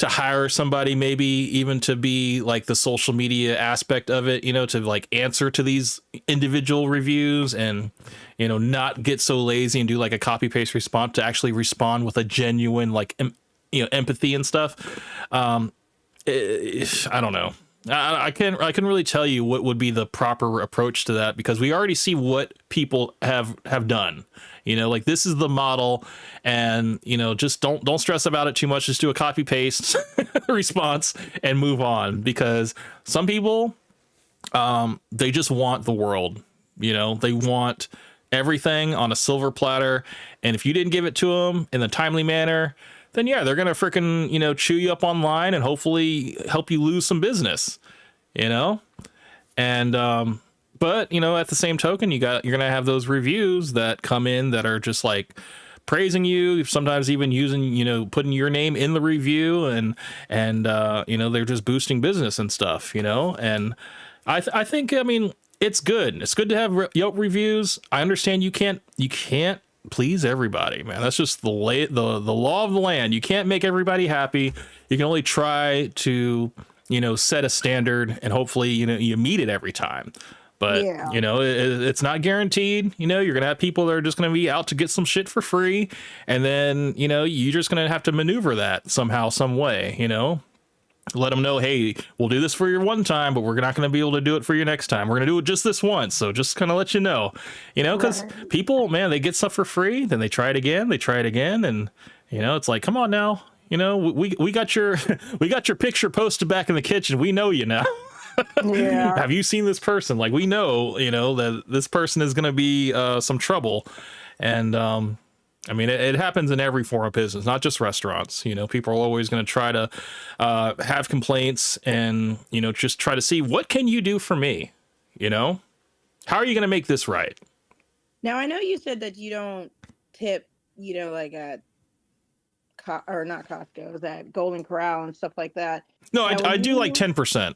hire somebody, maybe even to be like the social media aspect of it, to like answer to these individual reviews, and not get so lazy and do like a copy paste response, to actually respond with a genuine like empathy and stuff. I don't know. I couldn't really tell you what would be the proper approach to that, because we already see what people have done. Like this is the model, and just don't stress about it too much. Just do a copy paste response and move on, because some people they just want the world. They want everything on a silver platter, and if you didn't give it to them in a timely manner, then yeah, they're gonna freaking chew you up online and hopefully help you lose some business, and but at the same token, you're gonna have those reviews that come in that are just like praising you, sometimes even using putting your name in the review, and they're just boosting business and stuff, and I think, I mean, it's good to have Yelp reviews. I understand you can't please everybody, man. That's just the law of the land. You can't make everybody happy. You can only try to set a standard, and hopefully you meet it every time. But Yeah. It's not guaranteed. You're gonna have people that are just gonna be out to get some shit for free, and then you're just gonna have to maneuver that somehow, some way. Let them know, hey, we'll do this for your one time, but we're not going to be able to do it for you next time. We're going to do it just this once. So just kind of let you know, because Right. people, man, they get stuff for free, then they try it again. And, it's like, come on now, we got your, we got your picture posted back in the kitchen. We know you now. Yeah. Have you seen this person? Like, we know, that this person is going to be some trouble. And, I mean, it happens in every form of business, not just restaurants. People are always going to try to have complaints, and, just try to see, what can you do for me? How are you going to make this right? Now, I know you said that you don't tip, like at or not Costco, that Golden Corral and stuff like that. No, Now, I when do like you- 10%.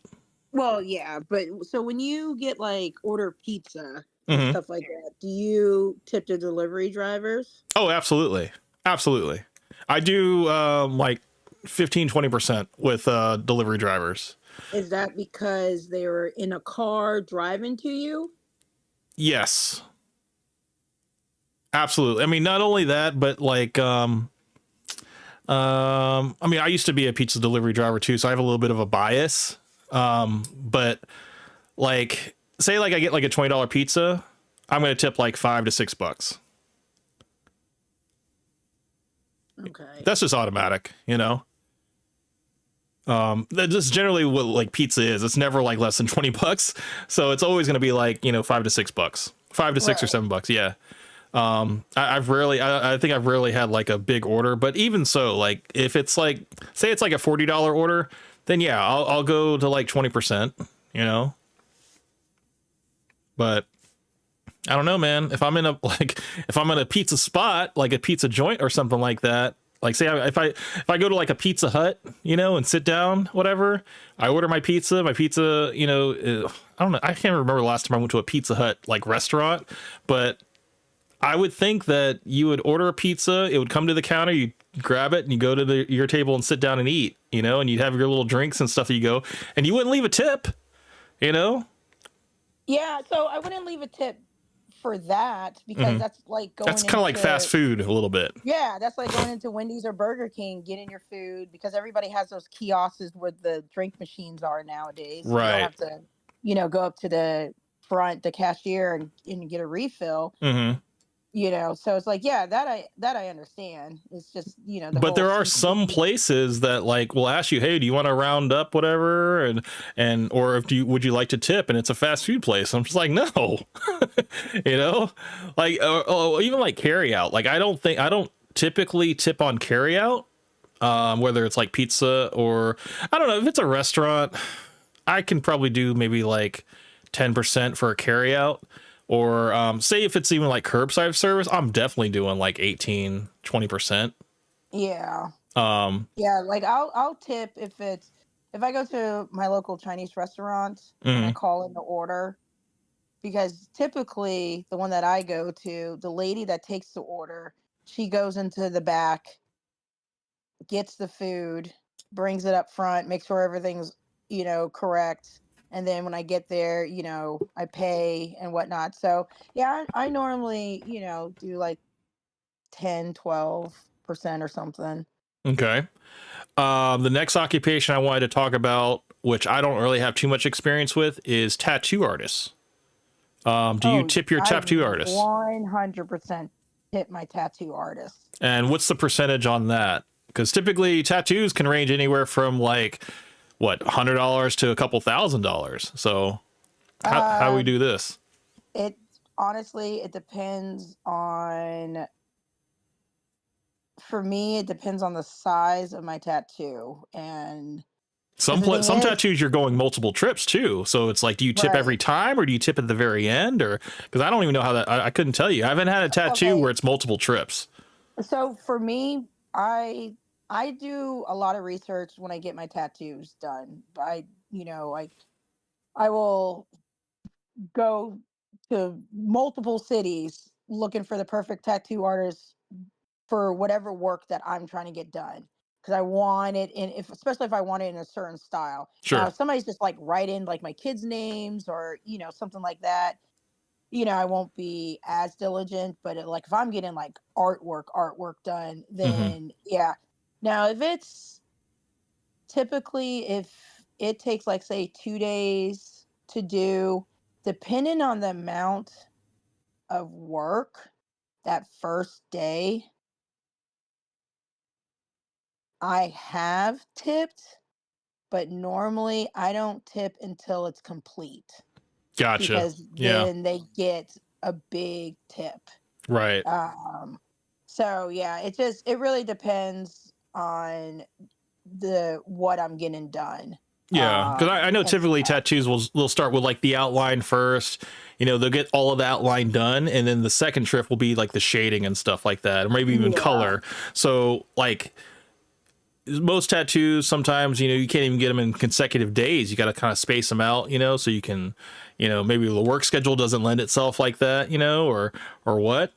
Well, yeah, but so when you get like order pizza and Hmm. stuff like that, do you tip the delivery drivers? Oh, absolutely. Absolutely. I do like 15-20% with delivery drivers. Is that because they were in a car driving to you? Yes. Absolutely. I mean, not only that, but like I mean, I used to be a pizza delivery driver too, so I have a little bit of a bias. But like say like I get like a $20 pizza, I'm going to tip like $5 to $6. Okay. That's just automatic, you know. That's generally what like pizza is. It's never like less than $20, so it's always going to be like, you know, $5 to $6, 5 to 6 or Right. $7. Yeah. I think I've rarely had like a big order, but even so, like if it's like, say it's like a $40 order, then yeah, I'll go to like 20%, you know. But I don't know, man. If I'm in a like if I'm in a pizza spot, like a pizza joint or something like that, like say if I go to like a Pizza Hut, you know, and sit down, whatever, I order my pizza, you know, I don't know, I can't remember the last time I went to a Pizza Hut like restaurant, but I would think that you would order a pizza, it would come to the counter, you grab it, and you go to your table and sit down and eat, you know, and you'd have your little drinks and stuff that you go, and you wouldn't leave a tip, you know. Yeah, so I wouldn't leave a tip for that because Hmm. that's like That's going kind of like fast into food a little bit. yeah, that's like going into Wendy's or Burger King, getting your food because everybody has those kiosks where the drink machines are nowadays. So you don't Right. have to, go up to the front, the cashier and get a refill. Hmm. So it's like, yeah, that I understand. It's just, the But whole there are some CBD. places that like will ask you, "Hey, do you want to round up whatever?" and or if you would you like to tip? And it's a fast food place. I'm just like, no, you know, like even like carry out. Like I don't typically tip on carry out. Whether it's like pizza or I don't know if it's a restaurant, I can probably do maybe like 10% for a carry out. Or say if it's even like curbside service, I'm definitely doing like 18-20%. Yeah. Um, Yeah, like I'll tip if I go to my local Chinese restaurant and I mhm. call in the order because typically the one that I go to, the lady that takes the order, she goes into the back, gets the food, brings it up front, makes sure everything's, correct. And then when I get there, I pay and whatnot. So yeah, I normally, do like 10, 12% or something. Okay. The next occupation I wanted to talk about, which I don't really have too much experience with, is tattoo artists. Do you Oh, tip your I tattoo artists? 100% tip my tattoo artist. And what's the percentage on that? Because typically tattoos can range anywhere from like what $100 to a couple $1,000. So how do we Uh, do this? it honestly, it depends on, for me, it depends on the size of my tattoo. And because the thing Some is, tattoos you're going multiple trips too. So it's like, do you tip every right. time or do you tip at the very end? Or because I don't even know how that I couldn't tell you. I haven't had a tattoo Okay. where it's multiple trips. So for me, I do a lot of research when I get my tattoos done. I will go to multiple cities looking for the perfect tattoo artist for whatever work that I'm trying to get done because I want it in if especially if I want it in a certain style. Now, Sure. if somebody's just like write in like my kids' names or something like that, I won't be as diligent. But like if I'm getting like artwork done, Hmm. then yeah. Now, if it takes like say 2 days to do, depending on the amount of work that first day, I have tipped, but normally I don't tip until it's complete Gotcha. because Yeah. then they get a big tip. Right. So yeah, it really depends on the what I'm getting done. Yeah, because I know And typically stuff. tattoos will start with like the outline first. You know, they'll get all of the outline done, and then the second trip will be like the shading and stuff like that, or maybe even Yeah. color. So like most tattoos sometimes, you can't even get them in consecutive days. You got to kind of space them out, so you can, maybe the work schedule doesn't lend itself like that, or what.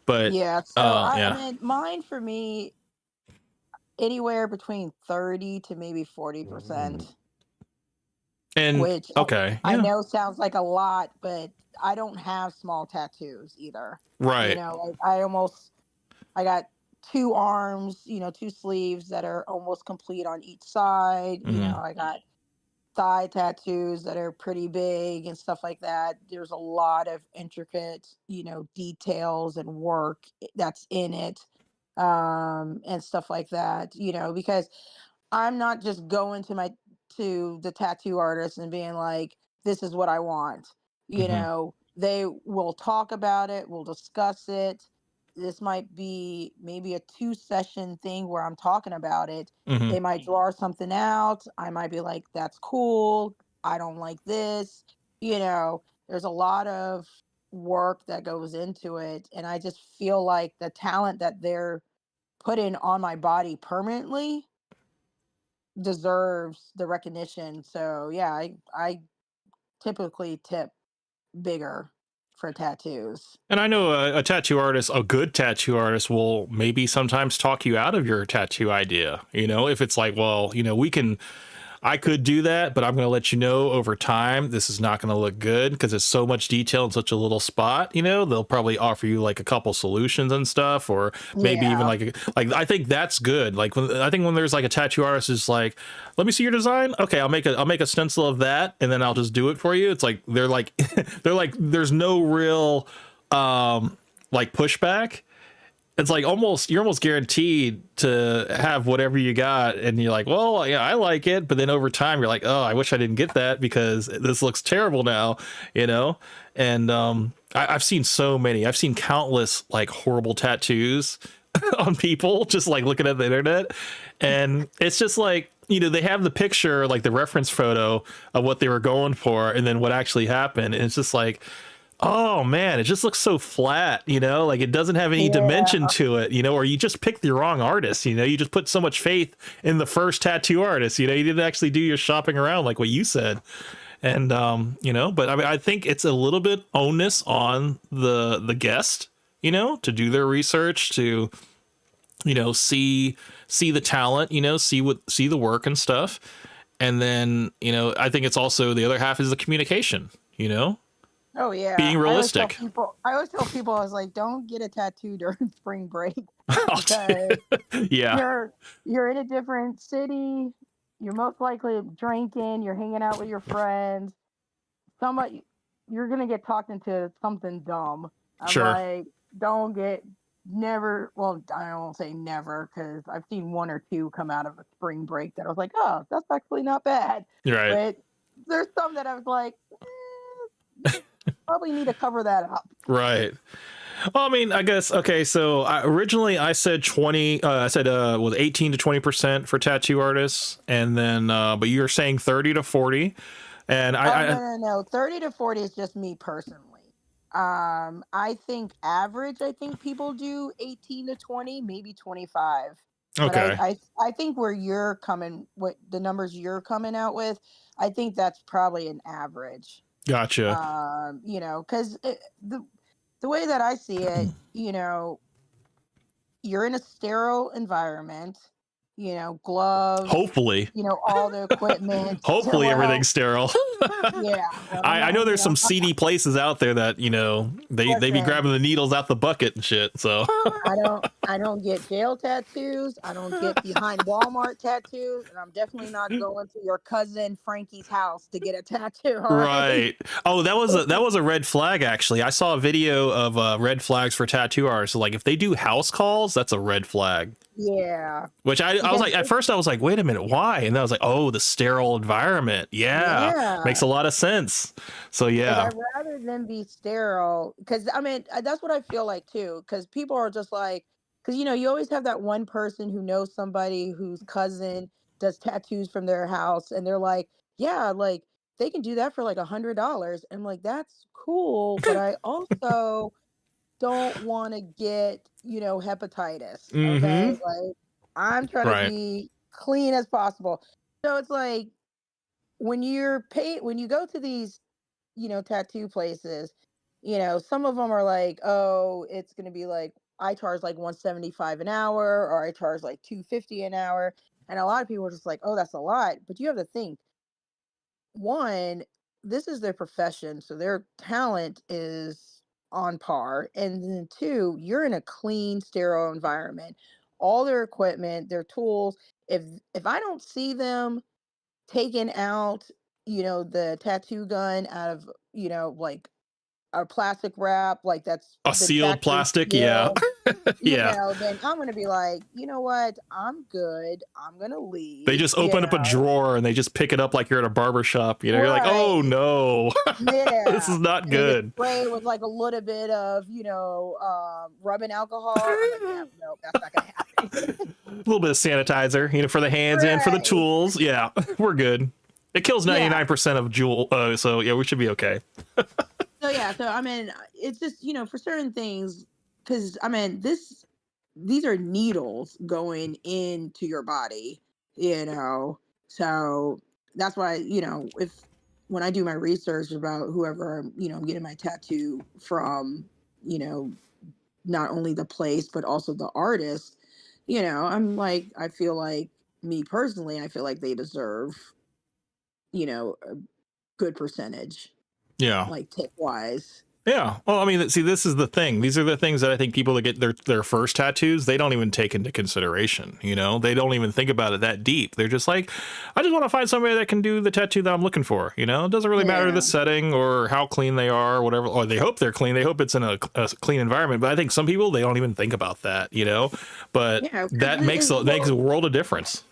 But Yeah. So I yeah. mean, mine for me, anywhere between 30 to maybe 40%, And which okay, I yeah, know sounds like a lot, but I don't have small tattoos either. right. Like I got two arms, two sleeves that are almost complete on each side. Hmm. I got thigh tattoos that are pretty big and stuff like that. There's a lot of intricate, details and work that's in it, and stuff like that, because I'm not just going to the tattoo artist and being like, this is what I want. Hmm. They will talk about it, we'll discuss it. This might be maybe a 2 session thing where I'm talking about it. Hmm. They might draw something out. I might be like, that's cool. I don't like this. There's a lot of work that goes into it. And I just feel like the talent that they're putting on my body permanently deserves the recognition. So yeah, I typically tip bigger for tattoos. And I know a tattoo artist, a good tattoo artist, will maybe sometimes talk you out of your tattoo idea. If it's like, well, I could do that, but I'm going to let you know over time, this is not going to look good because it's so much detail in such a little spot. They'll probably offer you like a couple solutions and stuff, or maybe even Yeah. like I think that's good. I think when there's like a tattoo artist is like, let me see your design. Okay, I'll make a stencil of that, and then I'll just do it for you. It's like they're like they're like there's no real like pushback. It's like you're almost guaranteed to have whatever you got, and you're like, well, yeah, I like it, but then over time you're like, oh, I wish I didn't get that because this looks terrible now, and I've seen I've seen countless like horrible tattoos on people just like looking at the internet, and it's just like, they have the picture, like the reference photo of what they were going for and then what actually happened, and it's just like, oh man, it just looks so flat, like it doesn't have any dimension Yeah. to it, or you just picked the wrong artist, you just put so much faith in the first tattoo artist, you didn't actually do your shopping around like what you said. And but I mean, I think it's a little bit onus on the guest, to do their research, to see the talent, see the work and stuff. And then, I think it's also the other half is the communication, Oh yeah. being realistic. I always tell people, I was like, don't get a tattoo during spring break Oh, because yeah. you're in a different city. You're most likely drinking. You're hanging out with your friends. Somebody, you're gonna get talked into something dumb. I'm Sure. like, don't get never. Well, I won't say never because I've seen one or two come out of a spring break that I was like, oh, that's actually not bad. Right. But there's some that I was like, you probably need to cover that up. Right. Well, I mean, I guess, okay, so originally I said 20, I said was 18 to 20% for tattoo artists, and then but you're saying 30 to 40, and Oh I no. 30 to 40 is just me personally. I think average, I think people do 18 to 20, maybe 25. But okay, I think where you're coming, what the numbers you're coming out with, I think that's probably an average. gotcha. Because the way that I see it, you're in a sterile environment, gloves, Hopefully, all the equipment. hopefully Well, everything's sterile. yeah, well, I know there's some seedy places out there that they be listen, grabbing the needles out the bucket and shit. So I don't get jail tattoos. I don't get behind Walmart tattoos, and I'm definitely not going to your cousin Frankie's house to get a tattoo. All right. right. Oh, that was a red flag actually. I saw a video of red flags for tattoo artists. So, like if they do house calls, that's a red flag. Yeah. Which I was Because like, at first I was like, wait a minute, why? And then I was like, oh, the sterile environment. Yeah, makes yeah. a lot of sense. So Because yeah. I'd rather them be sterile. Because I mean, that's what I feel like too. Because people are just like, because you always have that one person who knows somebody whose cousin does tattoos from their house, and they're like, yeah, like they can do that for like $100. And I'm like, that's cool, but I also don't want to get, hepatitis. Okay. Mm-hmm. Like I'm trying to Right. be clean as possible. So it's like when when you go to these, tattoo places, some of them are like, oh, it's going to be like, I charge like 175 an hour, or I charge like 250 an hour. And a lot of people are just like, oh, that's a lot. But you have to think, one, this is their profession, so their talent is on par. And then two, you're in a clean, sterile environment. All their equipment, their tools. If I don't see them taking out, the tattoo gun out of, like a plastic wrap, like that's A been sealed factory plastic, yeah. sealed, Yeah. then I'm gonna be like, you know what? I'm good. I'm gonna They leave. just open up a drawer and they just pick it up like you're at a barber shop. You're like, oh Right. no, this Yeah. is not And they just good. spray it with like a little bit of, rubbing alcohol. I'm like, yeah, no, that's not gonna happen. A little bit of sanitizer, for the hands and for the Right. tools. Yeah, we're good. It kills Yeah. 99% of jewel. So yeah, we should be okay. So yeah, so I mean, it's just, for certain things, because I mean, these are needles going into your body, So that's why, if when I do my research about whoever I'm getting my tattoo from, not only the place but also the artist, I'm like, I feel like, me personally, I feel like they deserve, a good percentage, Yeah. like tip wise. Yeah. Well, I mean, see, this is the thing. These are the things that I think people that get their first tattoos, they don't even take into consideration. They don't even think about it that deep. They're just like, I just want to find somebody that can do the tattoo that I'm looking for. It doesn't really matter Yeah. the setting or how clean they are or whatever, or they hope they're clean. They hope it's in a clean environment. But I think some people, they don't even think about that, but Yeah, 'cause that makes a world of difference.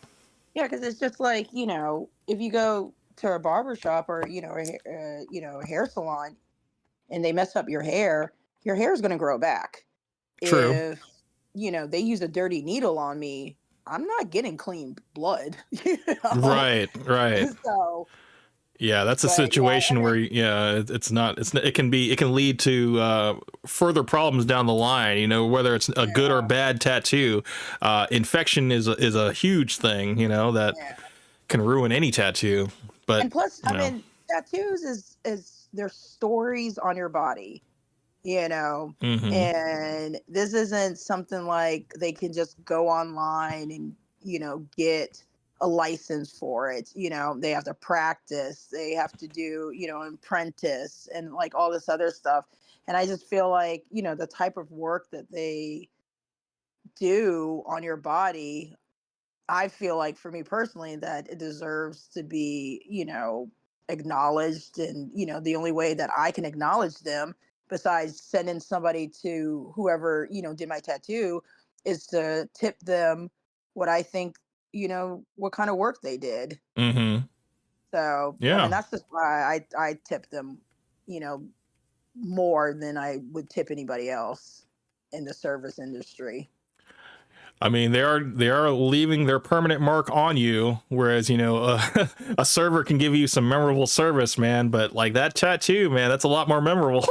Yeah, because it's just like, if you go to a barber shop or, a hair salon, and they mess up your hair is going to grow back. True. If, they use a dirty needle on me, I'm not getting clean blood. Right. So, Yeah, that's a but yeah, situation where it can lead to further problems down the line, whether it's a good or bad tattoo. Infection is a huge thing, that yeah. can ruin any tattoo. But And plus, I mean, tattoos is their stories on your body, mhm. and this isn't something like they can just go online and, get a license for it. They have to practice, they have to do, apprentice and like all this other stuff. And I just feel like, the type of work that they do on your body, I feel like, for me personally, that it deserves to be, acknowledged. And, the only way that I can acknowledge them, besides sending somebody to whoever, did my tattoo, is to tip them what I think, what kind of work they did. Mhm. So, I Yeah. mean, that's just why I tip them, more than I would tip anybody else in the service industry. I mean, they are leaving their permanent mark on you, whereas a server can give you some memorable service, man. But like that tattoo, man, that's a lot more memorable.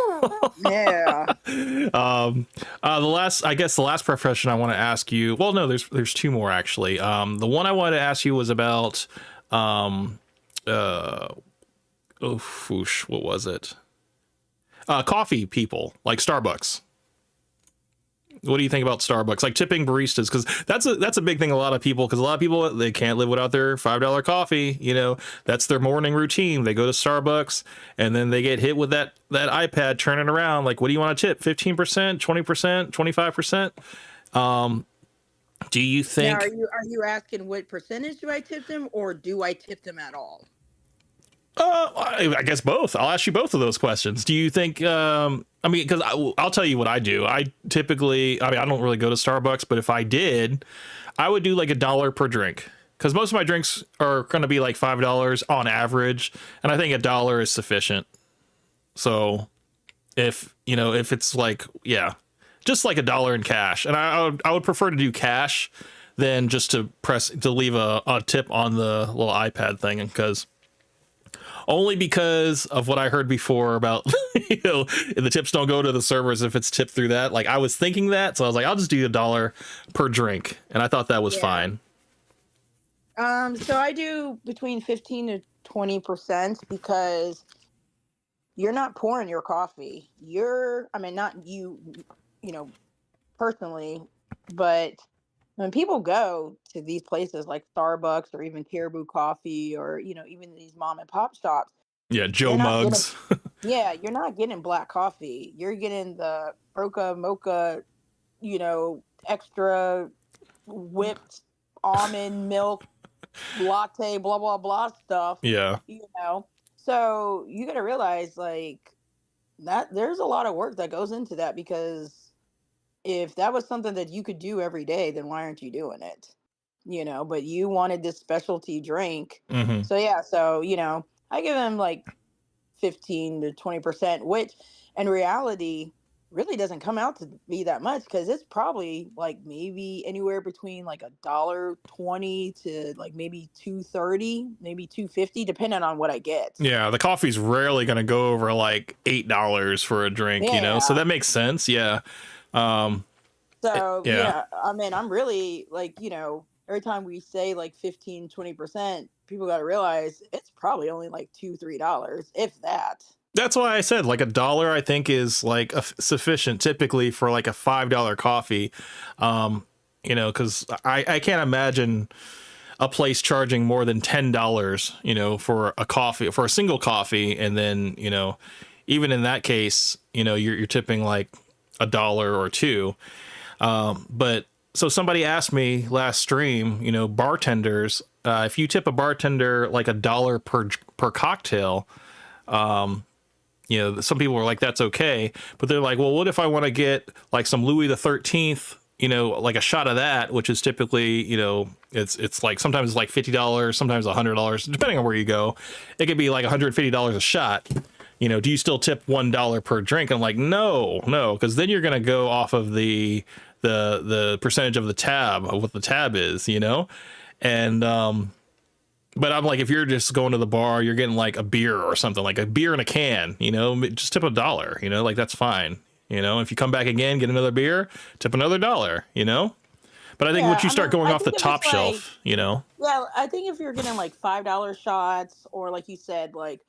Yeah. The last profession I want to ask you. Well, no, there's two more actually. The one I wanted to ask you was about what was it? Coffee people like Starbucks. What do you think about Starbucks, like tipping baristas? Because that's a big thing. Because a lot of people, they can't live without their $5 coffee. That's their morning routine. They go to Starbucks and then they get hit with that iPad turning around. Like, what do you want to tip? 15%, 20%, 25%? Do you think? Now, are you asking what percentage do I tip them, or do I tip them at all? I guess both. I'll ask you both of those questions. Do you think, because I'll tell you what I do. I typically, I don't really go to Starbucks, but if I did, I would do like $1 per drink. Because most of my drinks are going to be like $5 on average. And I think $1 is sufficient. So if it's like, yeah, just like $1 in cash. And I would prefer to do cash than just to leave a tip on the little iPad thing. Only because of what I heard before about, the tips don't go to the servers if it's tipped through that. Like, I was thinking that, so I was like, I'll just do $1 per drink. And I thought that was fine. So I do between 15 to 20% because you're not pouring your coffee. I mean, not you, you know, personally, but when people go to these places like Starbucks or even Caribou Coffee or, even these mom and pop shops, Yeah, they're Joe not getting, Mugs. yeah, you're not getting black coffee. You're getting the Roca Mocha, extra whipped almond milk latte, blah, blah, blah stuff, Yeah. you know. So you got to realize like that there's a lot of work that goes into that because if that was something that you could do every day, then why aren't you doing it? But you wanted this specialty drink. Hmm. So yeah, so I give them like 15 to 20%, which in reality really doesn't come out to be that much because it's probably like maybe anywhere between like $1.20 to like maybe 2.30, maybe 2.50, depending on what I get. Yeah, the coffee's rarely going to go over like $8 for a drink, so Yeah. that makes sense. Yeah. Um, So, yeah. I mean, I'm really like, every time we say like 15, 20%, people got to realize it's probably only like $2, $3, if that. That's why I said like $1, I think is like sufficient typically for like a $5 coffee. Cause I can't imagine a place charging more than $10, for a coffee, for a single coffee. And then, even in that case, you're tipping like $1 or $2. But so somebody asked me last stream, bartenders, if you tip a bartender like $1 per cocktail, some people were like, that's okay. But they're like, well, what if I want to get like some Louis the 13th, like a shot of that, which is typically, it's like sometimes it's like $50, sometimes $100, depending on where you go. It could be like $150 a shot. Do you still tip $1 per drink? I'm like, no, because then you're going to go off of the percentage of the tab of what the tab is, and but I'm like, if you're just going to the bar, you're getting like a beer or something, like a beer in a can, just tip $1, like that's fine. If you come back again, get another beer, tip another $1, But I think Yeah, once you I start mean, going I off the think if top it's like, shelf, yeah, I think if you're getting like $5 shots or like you said, like,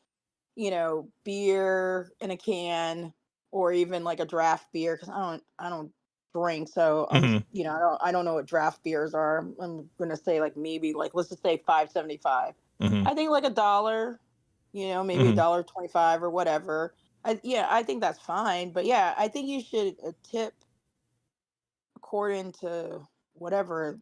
beer in a can or even like a draft beer, because I don't drink, so I'm hmm I don't know what draft beers are. I'm gonna say like maybe like let's just say 5.75. hmm I think like $1, maybe a hmm dollar 25 or whatever. I think that's fine. But yeah, I think you should tip according to whatever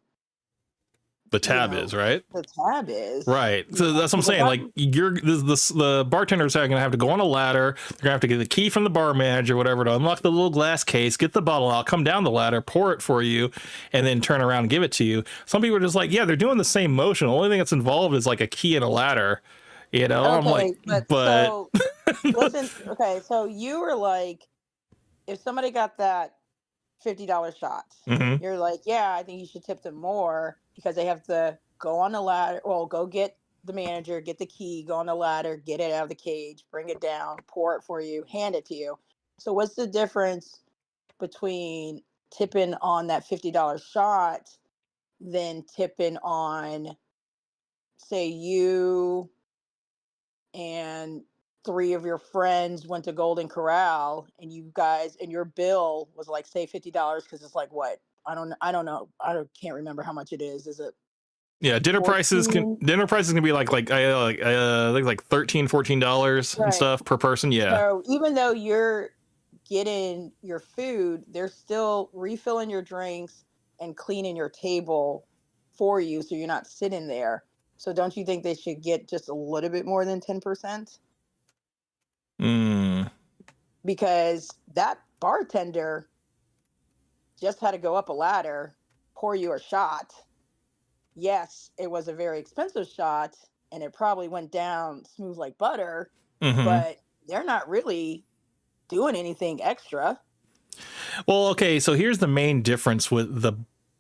the you tab know is right. the tab is. Right. So that's what I'm Because saying. Like the bartenders are going to have to go on a ladder. They're going to have to get the key from the bar manager, whatever, to unlock the little glass case, get the bottle out, come down the ladder, pour it for you, and then turn around and give it to you. Some people are just like, yeah, they're doing the same motion. The only thing that's involved is like a key and a ladder. I'm like, okay, but but so listen. Okay, so you were like, if somebody got that $50 shot, mhm. you're like, yeah, I think you should tip them more because they have to go on the ladder. Well, go get the manager, get the key, go on the ladder, get it out of the cage, bring it down, pour it for you, hand it to you. So, what's the difference between tipping on that $50 shot than tipping on, say, you and three of your friends went to Golden Corral and you guys and your bill was like say $50 because it's like what? I don't know. Can't remember how much it is. Is it Yeah, dinner prices can 14? be I think like $13-14 and Right. stuff per person. Yeah. So even though you're getting your food, they're still refilling your drinks and cleaning your table for you so you're not sitting there. So don't you think they should get just a little bit more than 10%? Mm. Because that bartender just had to go up a ladder, pour you a shot. Yes, it was a very expensive shot and it probably went down smooth like butter, Hmm. but they're not really doing anything extra. Well, okay, so here's the main difference with the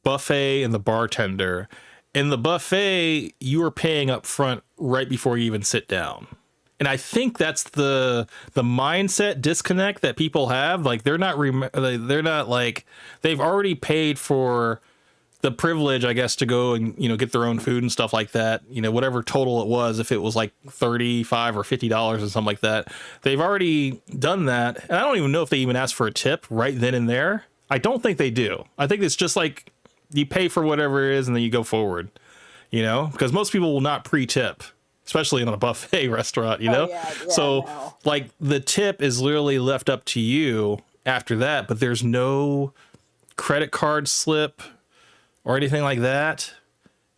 buffet and the bartender. In the buffet, you are paying up front right before you even sit down. And I think that's the mindset disconnect that people have. Like they're not like they've already paid for the privilege, I guess, to go and, get their own food and stuff like that, whatever total it was, if it was like $35 or $50 or something like that, they've already done that. And I don't even know if they even ask for a tip right then and there. I don't think they do. I think it's just like you pay for whatever it is and then you go forward, because most people will not pre-tip, especially in a buffet restaurant, so no. like the tip is literally left up to you after that, but there's no credit card slip or anything like that.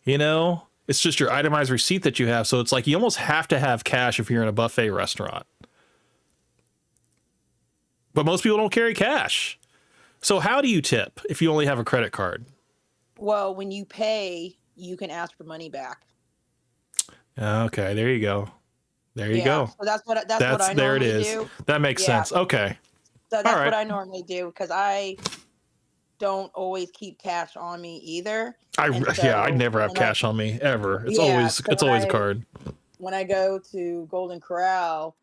It's just your itemized receipt that you have. So it's like you almost have to have cash if you're in a buffet restaurant. But most people don't carry cash. So how do you tip if you only have a credit card? Well, when you pay, you can ask for money back. Okay, there you go. There you go. So that's what I there it normally is. do. That makes sense. Okay. So that's All right. what I normally do, because I don't always keep cash on me either. I never have cash on me ever. It's always a card. When I go to Golden Corral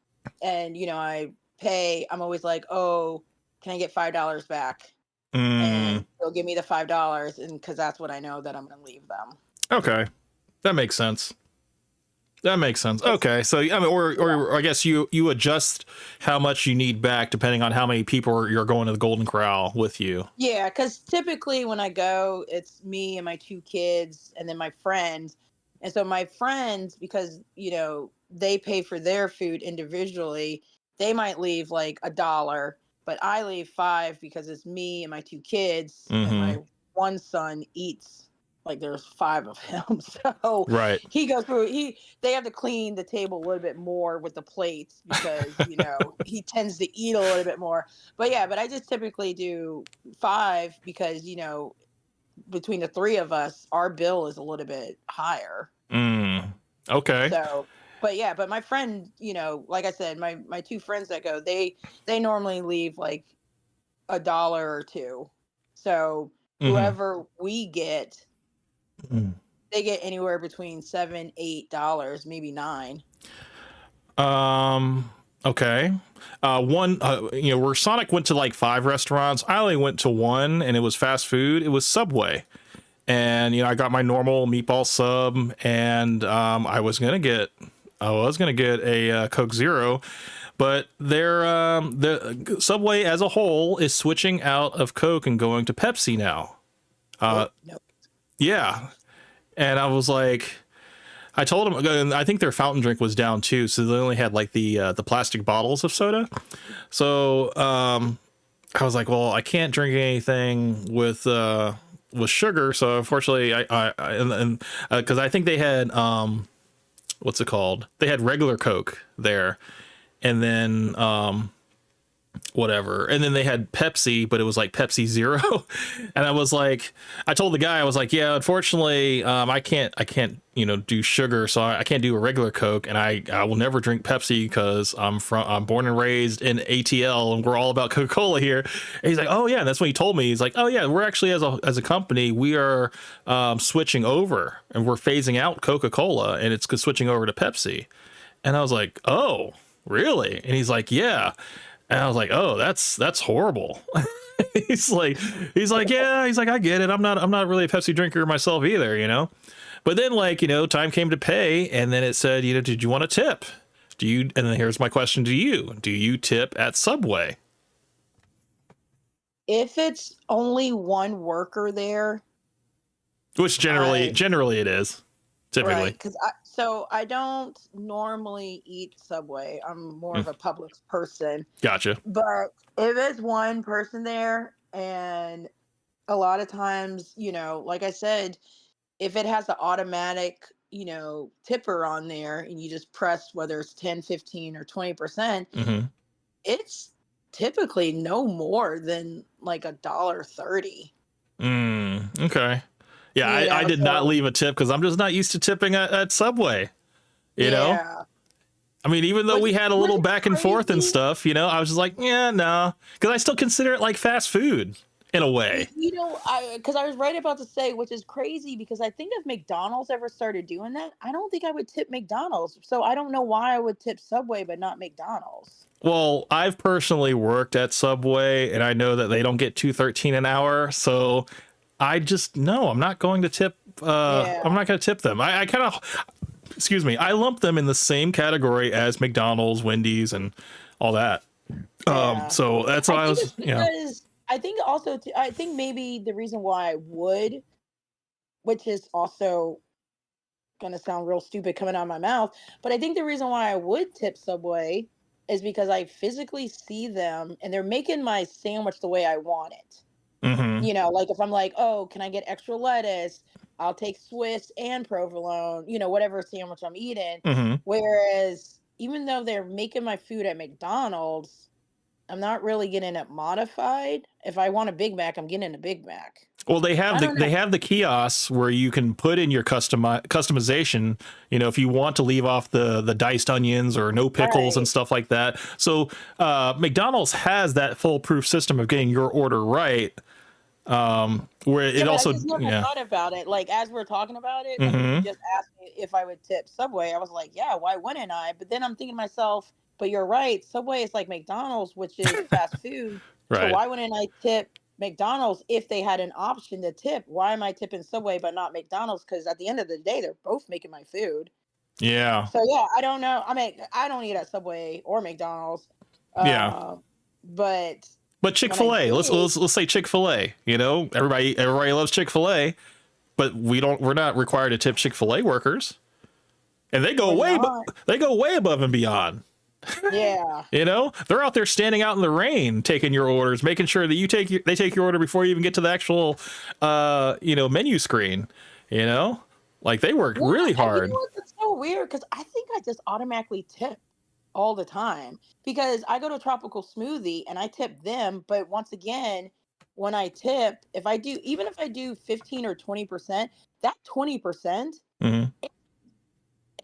and I pay, I'm always like, oh, can I get $5 back? And they'll give me the $5, and because that's what I know that I'm going to leave them. Okay, that makes sense. Okay, so I mean, or I guess you adjust how much you need back depending on how many people you're going to the Golden Corral with you. Yeah, because typically when I go, it's me and my 2 kids and then my friends. And so my friends, because they pay for their food individually, they might leave like $1, but I leave $5 because it's me and my 2 kids, and my one son eats. Like there's 5 of him, so right. He goes through. They have to clean the table a little bit more with the plates because he tends to eat a little bit more. But I just typically do 5 because between the 3 of us, our bill is a little bit higher. Okay. So, but my friend, like I said, my 2 friends that go, they normally leave like $1 or $2. So whoever we get. They get anywhere between $7, $8, maybe $9. Okay. One, where Sonic went to like 5 restaurants, I only went to 1, and it was fast food. It was Subway, and I got my normal meatball sub, and I was gonna get a Coke Zero, but the Subway as a whole is switching out of Coke and going to Pepsi now. No. Yeah. And I was like, I told him, I think their fountain drink was down too. So they only had like the plastic bottles of soda. So, I was like, well, I can't drink anything with sugar. So unfortunately cause I think they had, what's it called? They had regular Coke there, and then, whatever, and then they had Pepsi, but it was like Pepsi Zero. And I told the guy, I was like, yeah, unfortunately, I can't do sugar, so I can't do a regular Coke, and I will never drink Pepsi because I'm born and raised in ATL, and we're all about Coca-Cola here. And he's like, oh yeah, and that's when he told me, he's like, oh yeah, we're actually as a company, we are switching over, and we're phasing out Coca-Cola, and it's switching over to Pepsi. And I was like, oh really? And he's like, yeah. And I was like, oh, that's horrible. he's like, yeah, he's like, I get it. I'm not really a Pepsi drinker myself either, But then time came to pay, and then it said, did you want a tip? And then here's my question to you. Do you tip at Subway? If it's only one worker there, which generally it is. Typically. Right, because I don't normally eat Subway. I'm more of a Publix person. Gotcha. But if it's one person there, and a lot of times, like I said, if it has the automatic, tipper on there, and you just press whether it's 10, 15, or 20%, it's typically no more than like $1.30. Okay. Yeah, I did not leave a tip because I'm just not used to tipping at Subway. You know? I mean, even though we had a little back and forth and stuff, I was just like, yeah, no. Because I still consider it like fast food in a way. Because I was right about to say, which is crazy, because I think if McDonald's ever started doing that, I don't think I would tip McDonald's. So I don't know why I would tip Subway but not McDonald's. Well, I've personally worked at Subway, and I know that they don't get $2.13 an hour. So I just no, I'm not going to tip. Yeah. I'm not going to tip them. I kind of, excuse me, I lump them in the same category as McDonald's, Wendy's, and all that. Yeah. So that's I why I think was, it's because I think also I think maybe the reason why I would, which is also gonna sound real stupid coming out of my mouth, but I think the reason why I would tip Subway is because I physically see them and they're making my sandwich the way I want it. hmm You know, like if I'm like, oh, can I get extra lettuce? I'll take Swiss and provolone, you know, whatever sandwich I'm eating. hmm Whereas even though they're making my food at McDonald's, I'm not really getting it modified. If I want a Big Mac, I'm getting a Big Mac. Well, I don't know. they have the kiosks where you can put in your customization. You know, if you want to leave off the diced onions or no pickles and Right. stuff like that. So McDonald's has that foolproof system of getting your order right. Where Yeah, it but I also just never yeah. thought about it. Like as we're talking about it, and you hmm just asked me if I would tip Subway, I was like, yeah, why wouldn't I? But then I'm thinking to myself, but you're right. Subway is like McDonald's, which is fast food. So Right. why wouldn't I tip McDonald's if they had an option to tip? Why am I tipping Subway but not McDonald's? Because at the end of the day, they're both making my food. Yeah. So yeah, I don't know. I mean, I don't eat at Subway or McDonald's, Yeah. uh, but But when I Chick-fil-A, do, let's say Chick-fil-A. You know, everybody loves Chick-fil-A, but we're not required to tip Chick-fil-A workers, and we're not. they go way above and beyond. Yeah. You know, they're out there standing out in the rain, taking your orders, making sure that they take your order before you even get to the actual, menu screen. You know, like they work Yeah, really and you know hard. what? That's so weird because I think I just automatically tip all the time because I go to Tropical Smoothie and I tip them. But once again, when I tip, if I do, even if I do 15 or 20%, that 20% hmm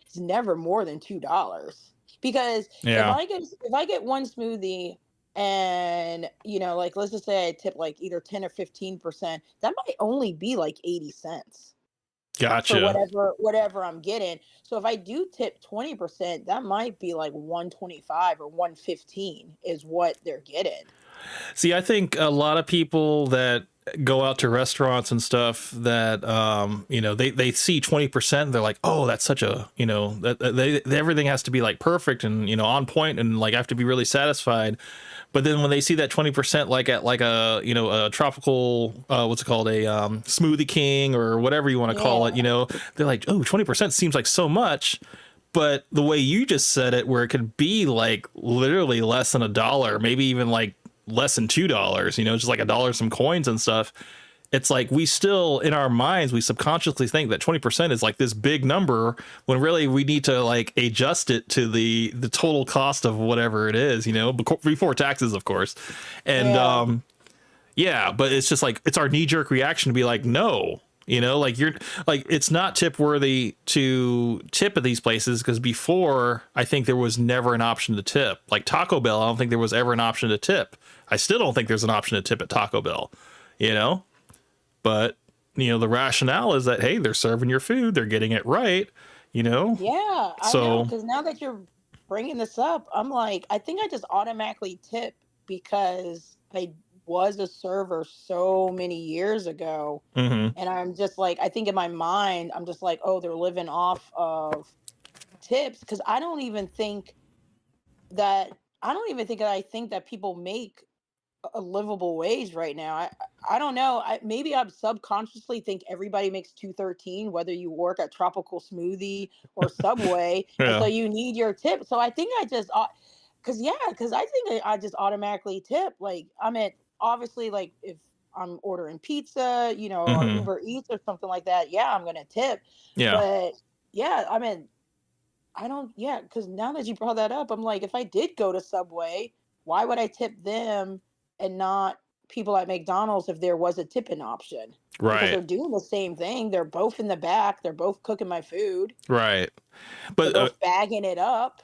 is never more than $2. Because Yeah, if I get one smoothie and like let's just say I tip like either 10 or 15%, that might only be like 80 cents for gotcha. whatever I'm getting. So if I do tip 20%, that might be like 125 or 115 is what they're getting. See, I think a lot of people that go out to restaurants and stuff that they see 20%, they're like, oh, that's such a, everything has to be like perfect and on point and like I have to be really satisfied. But then when they see that 20% like at like a tropical what's it called, a Smoothie King or whatever you want to call Yeah. it, they're like, oh, 20% seems like so much. But the way you just said it, where it could be like literally less than $1, maybe even like less than $2, just like $1, some coins and stuff. It's like we still, in our minds, we subconsciously think that 20% is like this big number when really we need to like adjust it to the total cost of whatever it is, before taxes, of course. And Yeah. yeah, but it's just like it's our knee jerk reaction to be like, no, like you're like it's not tip worthy to tip at these places because before I think there was never an option to tip. Like Taco Bell, I don't think there was ever an option to tip. I still don't think there's an option to tip at Taco Bell, you know? But, the rationale is that, hey, they're serving your food, they're getting it right, you know? Yeah, I know. So, Because now that you're bringing this up, I'm like, I think I just automatically tip because I was a server so many years ago. hmm And I'm just like, I think in my mind, I'm just like, oh, they're living off of tips. Because that, I don't even think that I think that people make a livable wage right now. I don't know. Maybe I subconsciously think everybody makes 213, whether you work at Tropical Smoothie or Subway, and so yeah, you need your tip. So I think I just, because I think I just automatically tip. Like I mean, obviously, like if I'm ordering pizza, or hmm Uber Eats or something like that, yeah, I'm gonna tip. yeah, But yeah, I mean, I don't. Yeah, because now that you brought that up, I'm like, if I did go to Subway, why would I tip them and not people at McDonald's if there was a tipping option? Because right, they're doing the same thing. They're both in the back. They're both cooking my food. right. They're But both bagging it up.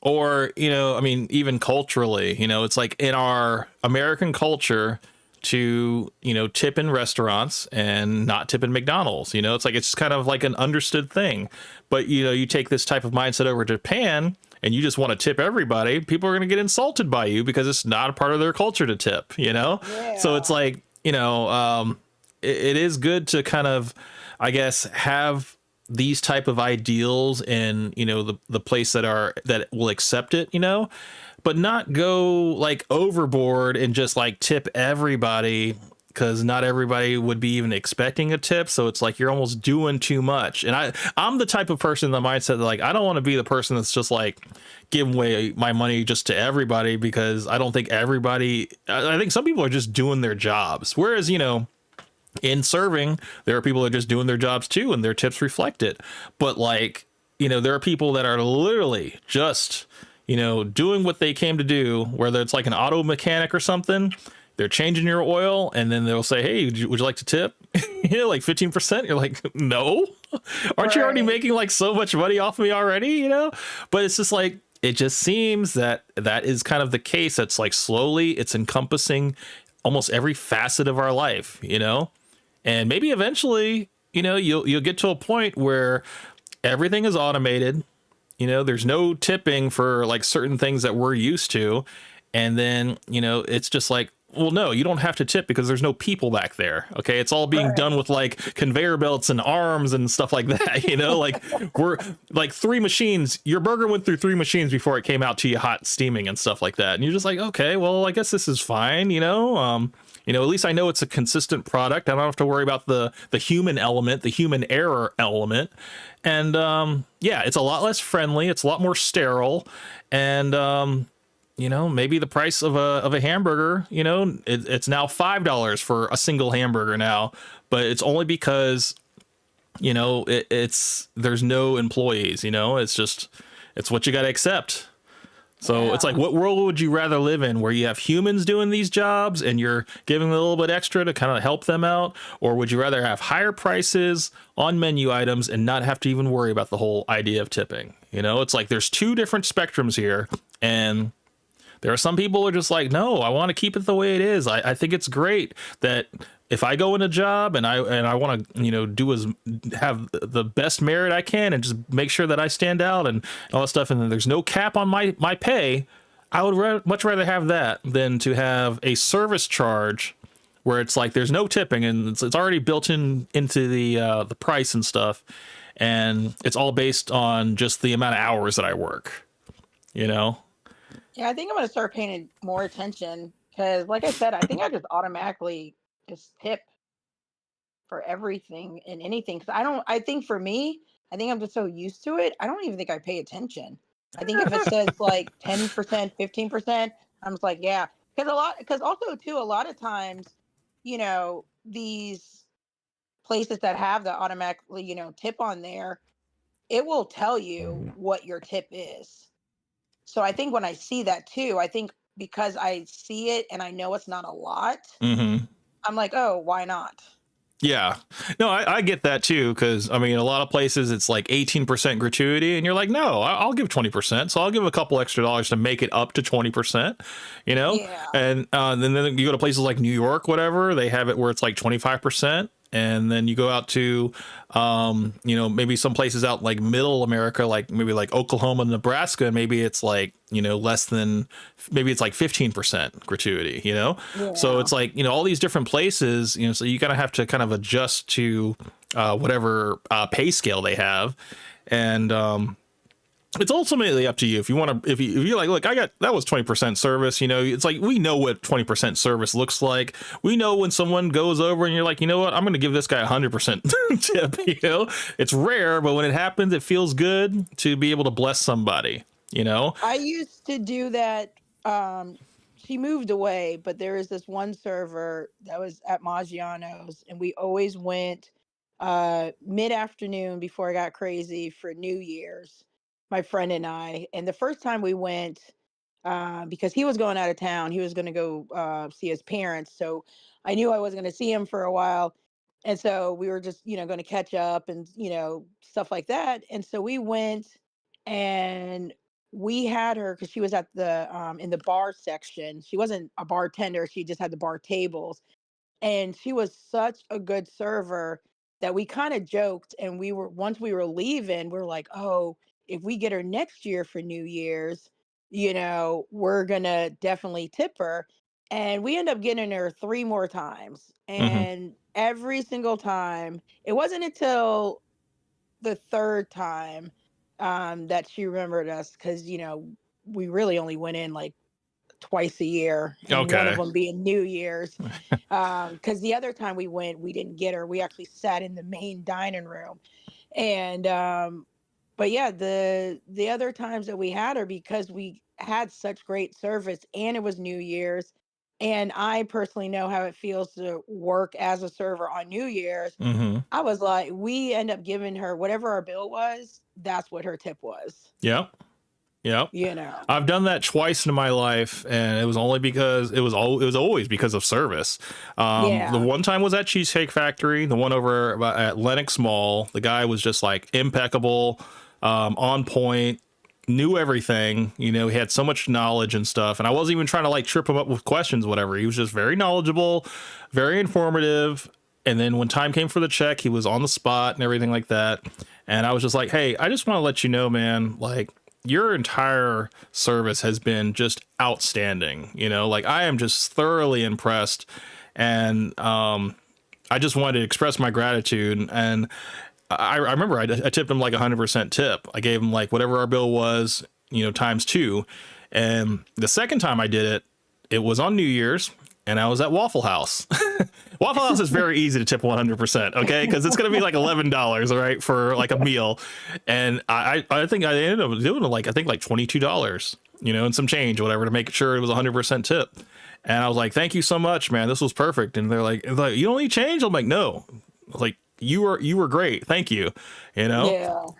or I mean even culturally, it's like in our American culture to tip in restaurants and not tip in McDonald's. It's like it's kind of like an understood thing. But you take this type of mindset over to Japan and you just want to tip everybody, people are going to get insulted by you because it's not a part of their culture to tip. So it's Yeah. like it is good to kind of, I guess, have these type of ideals in, you know, the place that will accept it, you know, but not go like overboard and just like tip everybody, because not everybody would be even expecting a tip. So it's like you're almost doing too much. And I'm the type of person in the mindset that like I don't want to be the person that's just like giving away my money just to everybody, because I don't think everybody, I think some people are just doing their jobs. Whereas, you know, in serving, there are people that are just doing their jobs too, and their tips reflect it. But like, you know, there are people that are literally just, you know, doing what they came to do, whether it's like an auto mechanic or something. They're changing your oil, and then they'll say, "Hey, would you like to tip?" You know, like 15%. You're like, "No, aren't you already Right. making like so much money off me already?" You know, but it's just like it just seems that that is kind of the case. It's like slowly it's encompassing almost every facet of our life. You know, and maybe eventually, you know, you'll get to a point where everything is automated. You know, there's no tipping for like certain things that we're used to. And then, you know, it's just like, well, no, you don't have to tip because there's no people back there. Okay. It's all being done Right. with like conveyor belts and arms and stuff like that. You know, like we're like three machines. Your burger went through three machines before it came out to you hot steaming and stuff like that. And you're just like, okay, well, I guess this is fine. You know, at least I know it's a consistent product. I don't have to worry about the human element, the human error element. And yeah, it's a lot less friendly. It's a lot more sterile. And you know, maybe the price of a hamburger, you know, it's now $5 for a single hamburger now, but it's only because, you know, it's there's no employees. You know, it's just it's what you got to accept. So it's like, Yeah. what world would you rather live in, where you have humans doing these jobs and you're giving them a little bit extra to kind of help them out? Or would you rather have higher prices on menu items and not have to even worry about the whole idea of tipping? You know, it's like there's two different spectrums here. And there are some people who are just like, no, I want to keep it the way it is. I think it's great that if I go in a job and I want to, you know, have the best merit I can and just make sure that I stand out and all that stuff, and then there's no cap on my pay, I would much rather have that than to have a service charge where it's like there's no tipping and it's already built into the price and stuff, and it's all based on just the amount of hours that I work. You know. Yeah, I think I'm gonna start paying more attention because, like I said, I think I just automatically just tip for everything and anything. Because I don't. I think for me, I think I'm just so used to it. I don't even think I pay attention. I think if it says like 10%, 15%, I'm just like, yeah. Because also too, a lot of times, you know, these places that have the automatically, you know, tip on there, it will tell you what your tip is. So I think when I see that too, I think because I see it and I know it's not a lot, Mm-hmm. I'm like, oh, why not? Yeah. No, I get that too. Cause I mean, a lot of places it's like 18% gratuity and you're like, no, I'll give 20%. So I'll give a couple extra dollars to make it up to 20%, you know? Yeah. And then you go to places like New York, whatever, they have it where it's like 25%. And then you go out to, you know, maybe some places out like middle America, like maybe like Oklahoma, Nebraska, and maybe it's like, you know, less than, maybe it's like 15% gratuity, you know? So Yeah. it's like, you know, all these different places, you know, so you gotta have to kind of adjust to whatever pay scale they have. And it's ultimately up to you if you want to, if you're like, look, I got, that was 20% service, you know, it's like, we know what 20% service looks like. We know when someone goes over and you're like, you know what, I'm going to give this guy 100% tip, you know, it's rare, but when it happens, it feels good to be able to bless somebody, you know? I used to do that. Um, she moved away, but there is this one server that was at Maggiano's, and we always went mid-afternoon before it got crazy for New Year's, my friend and I. And the first time we went, because he was going out of town, he was going to go see his parents. So I knew I wasn't going to see him for a while. And so we were just, you know, going to catch up and, you know, stuff like that. And so we went and we had her because she was at the in the bar section. She wasn't a bartender, she just had the bar tables. And she was such a good server that we kind of joked, and we were, once we were leaving, we are like, oh, if we get her next year for New Year's, you know, we're gonna definitely tip her. and we end up getting her 3 more times. Hmm. And every single time, it wasn't until the 3rd time that she remembered us, because we really only went in like twice a year, and one of Okay. them being New Year's. Because the other time we went, we didn't get her. We actually sat in the main dining room, and but yeah, the other times that we had her, because we had such great service and it was New Year's, and I personally know how it feels to work as a server on New Year's. Hmm. I was like, we end up giving her whatever our bill was. That's what her tip was. Yep. Yep. You know. I've done that twice in my life, and it was only because it was always because of service. The Yeah. one time was at Cheesecake Factory. The one over at Lenox Mall, the guy was just like impeccable, on point, knew everything. You know, he had so much knowledge and stuff, and I wasn't even trying to like trip him up with questions, whatever. He was just very knowledgeable, very informative. And then when time came for the check, he was on the spot and everything like that. And I was just like, hey, I just want to let you know, man, like, your entire service has been just outstanding. You know, like, I am just thoroughly impressed. And I just wanted to express my gratitude. And I remember I tipped him like 100% tip. I gave him like whatever our bill was, you know, times 2. And the second time I did it, it was on New Year's, and I was at Waffle House. Waffle House is very easy to tip 100%, okay? Because it's going to be like $11, all right, for like a meal. And I think I ended up doing like, I think like $22, you know, and some change, whatever, to make sure it was 100% tip. And I was like, thank you so much, man. This was perfect. And they're like, you don't need change? I'm like, no. Like, you were great. Thank you. You know,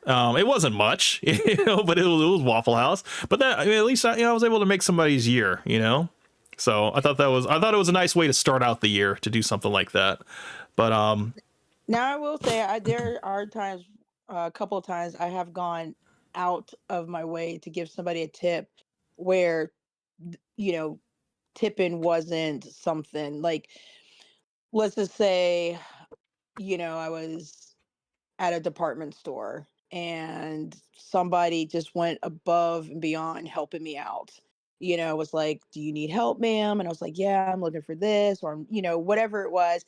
Yeah. it wasn't much, you know, but it was Waffle House. But that, I mean, at least I was able to make somebody's year, you know. So I thought it was a nice way to start out the year to do something like that. But Now I will say, there are times, a couple of times, I have gone out of my way to give somebody a tip where, you know, tipping wasn't something like, let's just say, I was at a department store and somebody just went above and beyond helping me out. Was like, do you need help, ma'am? And I was like, yeah, I'm looking for this, or, whatever it was.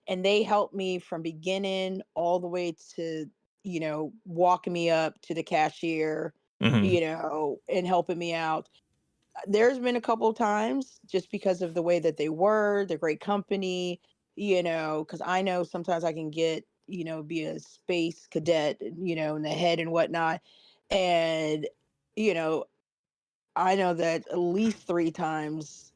And they helped me from beginning all the way to, walking me up to the cashier, mhm. and helping me out. There's been a couple of times, just because of the way that they were, the great company, because I know sometimes I can get, be a space cadet, in the head and whatnot. And, you know, I know that at least 3 times,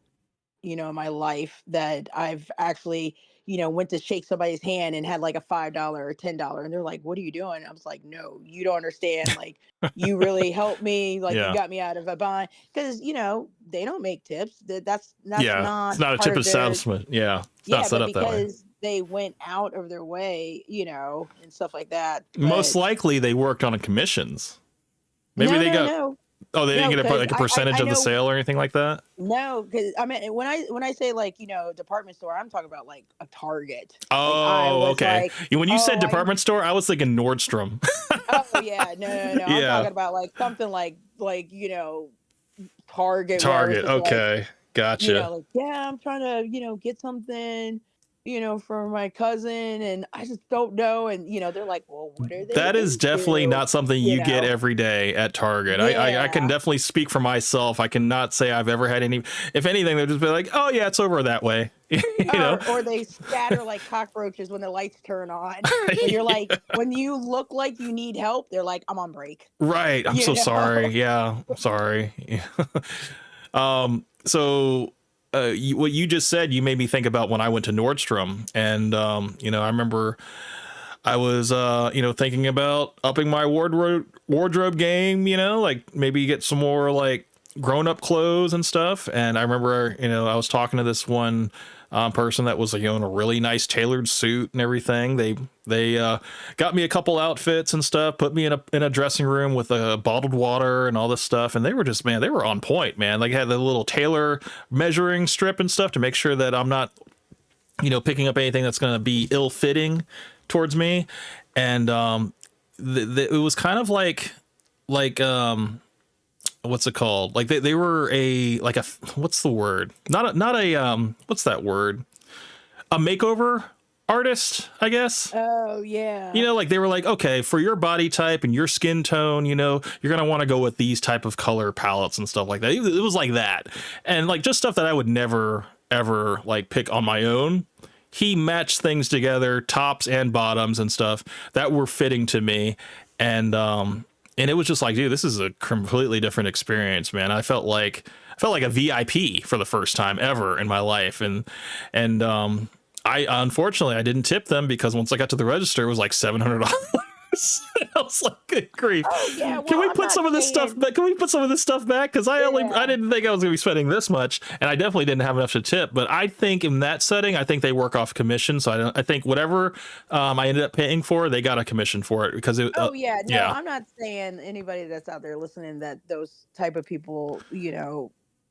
in my life, that I've actually, went to shake somebody's hand and had like a $5 or $10, and they're like, "What are you doing?" I was like, "No, you don't understand. Like, you really helped me. Like, you Yeah. got me out of a bind." Because they don't make tips. That's Yeah. It's not not a part tip of their. establishment. Yeah. It's not Yeah, set but up that way. because they went out of their way, and stuff like that. Most But likely they worked on commissions. Maybe no, they no, got, no, oh, they didn't no, get because like a I percentage of the know. sale or anything like that. No, because I mean, when I say, like, department store, I'm talking about like a Target. Like, I Oh, was okay. like, When you said oh, department store, I was thinking Nordstrom. oh yeah, no, no, no. I'm Yeah. talking about like something like Target, where it's Target. just like, Okay. Gotcha. like, yeah, I'm trying to, get something, for my cousin, and I just don't know. And they're like, well, what are they That is definitely into? not something You you get know? every day at Target. I can Yeah. definitely speak for myself. I cannot say I've ever had any. If anything, they'll just be like, "Oh yeah, it's over that way," you know. Or they scatter like cockroaches when the lights turn on. When you're like, when you look like you need help, they're like, I'm on break. Right. I'm so You sorry. know? Yeah. I'm sorry. So what you just said, you made me think about when I went to Nordstrom, and I remember I was thinking about upping my wardrobe game, like maybe get some more like grown up clothes and stuff. And I remember, I was talking to this one person that was, in a really nice tailored suit and everything. They got me a couple outfits and stuff, put me in a dressing room with a bottled water and all this stuff. And they were just, man, they were on point, man. Like, had the little tailor measuring strip and stuff to make sure that I'm not, picking up anything that's going to be ill fitting towards me. And it was kind of like what's it called? Like they were a like a what's the word? Not a what's that word? A makeover artist, I guess. Oh yeah. You know, like they were like, okay, for your body type and your skin tone, you know, you're gonna want to go with these type of color palettes and stuff like that. It was like that, and like just stuff that I would never ever like pick on my own. He matched things together, tops and bottoms and stuff that were fitting to me, and it was just like, dude, this is a completely different experience, man. I felt like a VIP for the first time ever in my life, and I unfortunately I didn't tip them because once I got to the register, it was like $700. I was like, good grief. Oh yeah. Can Well, we I'm put not some of this stuff saying. back? Can we put some of this stuff back? Because I Yeah. didn't think I was gonna be spending this much, and I definitely didn't have enough to tip. But I think in that setting, I think they work off commission. So I think whatever I ended up paying for, they got a commission for it because it. Oh yeah. No, Yeah. I'm not saying anybody that's out there listening that those type of people,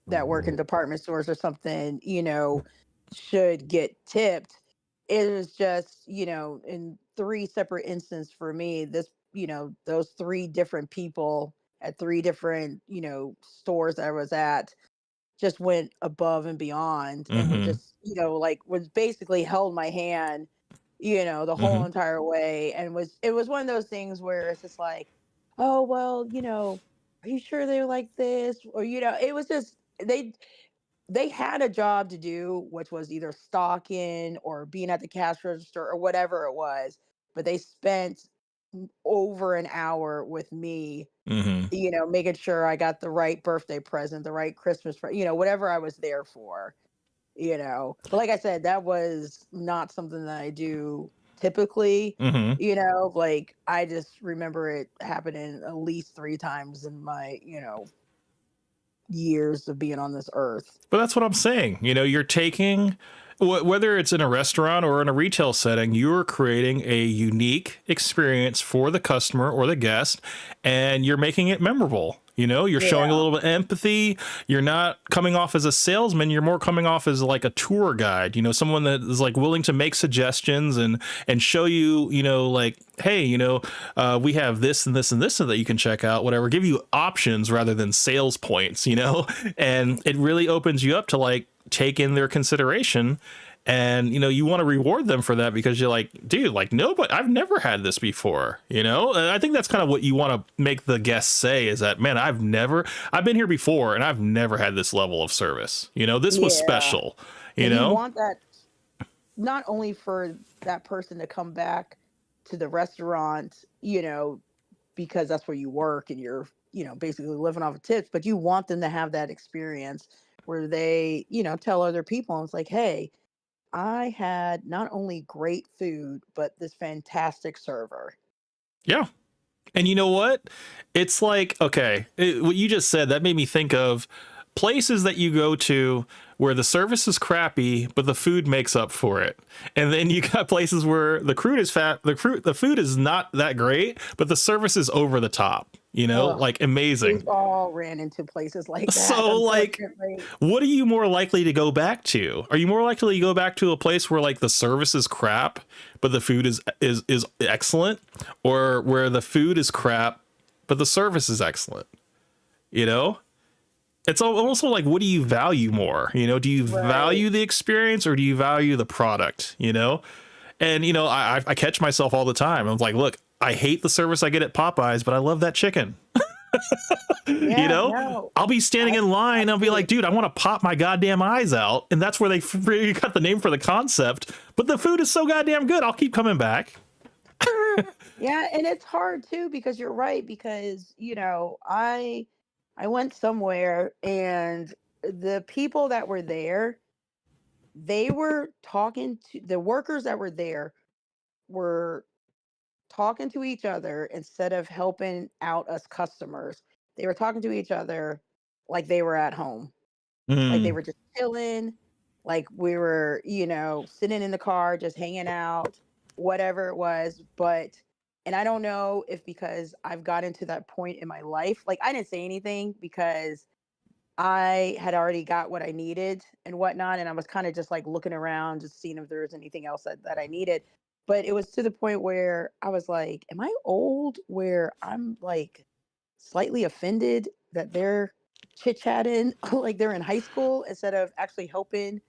that work in department stores or something, should get tipped. It is just, in three separate instances for me, those three different people at three different, stores I was at just went above and beyond and were Mm-hmm. just, like was basically held my hand, the Mm-hmm. whole entire way. And it was one of those things where it's just like, oh well, are you sure they're like this? Or, it was just they had a job to do, which was either stocking or being at the cash register or whatever it was. But they spent over an hour with me, Mm-hmm. making sure I got the right birthday present, the right Christmas present, whatever I was there for. But like I said, that was not something that I do typically. Mm-hmm. Like I just remember it happening at least three times in my, years of being on this earth. But that's what I'm saying. You know, you're taking whether it's in a restaurant or in a retail setting, you're creating a unique experience for the customer or the guest, and you're making it memorable. You know, you're showing a Yeah. little bit of empathy. You're not coming off as a salesman. You're more coming off as like a tour guide, you know, someone that is like willing to make suggestions and show you, you know, like, hey, you know, we have this and this and this that you can check out, whatever, give you options rather than sales points, you know, and it really opens you up to like take in their consideration. And you know you want to reward them for that because you're like, dude, like nobody, I've never had this before, you know. And I think that's kind of what you want to make the guests say is that, man, I've been here before and I've never had this level of service, you know, this was Yeah. special, you And you know. want that not only for that person to come back to the restaurant, because that's where you work and you're, basically living off of tips, but you want them to have that experience where they, tell other people, and it's like, hey, I had not only great food, but this fantastic server. Yeah. And you know what? It's like, okay, what you just said, that made me think of places that you go to where the service is crappy, but the food makes up for it. And then you got places where the food is not that great, but the service is over the top, you know, Ugh, like amazing. we've all ran into places like that, So like, unfortunately. what are you more likely to go back to? Are you more likely to go back to a place where like the service is crap, but the food is excellent, or where the food is crap, but the service is excellent? You know, it's also like, what do you value more? You know, do you Right. value the experience or do you value the product? You know, and you know, I catch myself all the time. I'm like, look, I hate the service I get at Popeyes, but I love that chicken. You Yeah, know, no, I'll be standing I in line. I I'll be feel like, dude, I want to pop my goddamn eyes out. And that's where they really got the name for the concept. But the food is so goddamn good. I'll keep coming back. Yeah, and it's hard too because you're right because I went somewhere and the people that were there, they were talking to the workers that were there were talking to each other instead of helping out us customers. They were talking to each other like they were at home. Like they Mm, were just chilling, like we were, sitting in the car, just hanging out, whatever it was. And I don't know if because I've gotten to that point in my life, like I didn't say anything because I had already got what I needed and whatnot. And I was kind of just like looking around, just seeing if there was anything else that I needed. But it was to the point where I was like, am I old where I'm like slightly offended that they're chit chatting like they're in high school instead of actually helping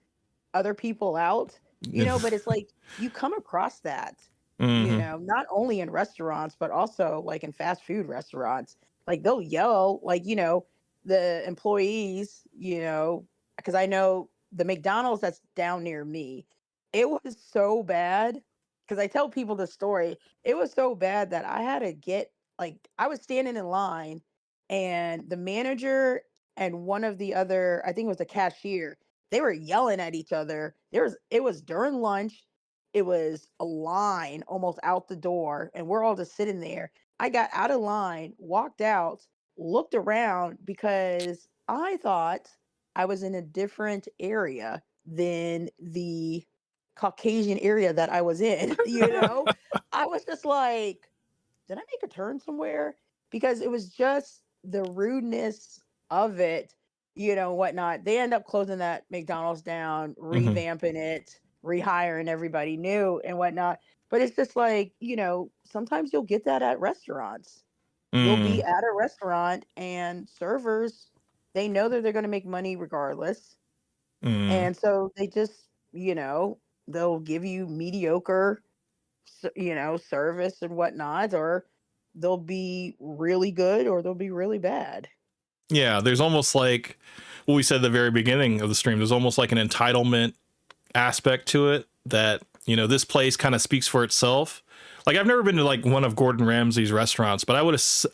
other people out, but it's like you come across that, Hmm. not only in restaurants, but also like in fast food restaurants. Like they'll yell, like, the employees, because I know the McDonald's that's down near me, it was so bad. Because I tell people the story, it was so bad that I had to get, like, I was standing in line and the manager and one of the other, I think it was the cashier, they were yelling at each other. It was during lunch. It was a line almost out the door, and we're all just sitting there. I got out of line, walked out, looked around because I thought I was in a different area than the Caucasian area that I was in, I was just like, did I make a turn somewhere? Because it was just the rudeness of it, whatnot. They end up closing that McDonald's down, Hmm. revamping it, rehiring everybody new and whatnot. But it's just like, sometimes you'll get that at restaurants. You'll be Mm, at a restaurant and servers, they know that they're going to make money regardless. mm. And so they just, they'll give you mediocre service and whatnot, or they'll be really good or they'll be really bad. Yeah, there's almost like what we said at the very beginning of the stream. There's almost like an entitlement aspect to it that, this place kind of speaks for itself. Like I've never been to like one of Gordon Ramsay's restaurants, but I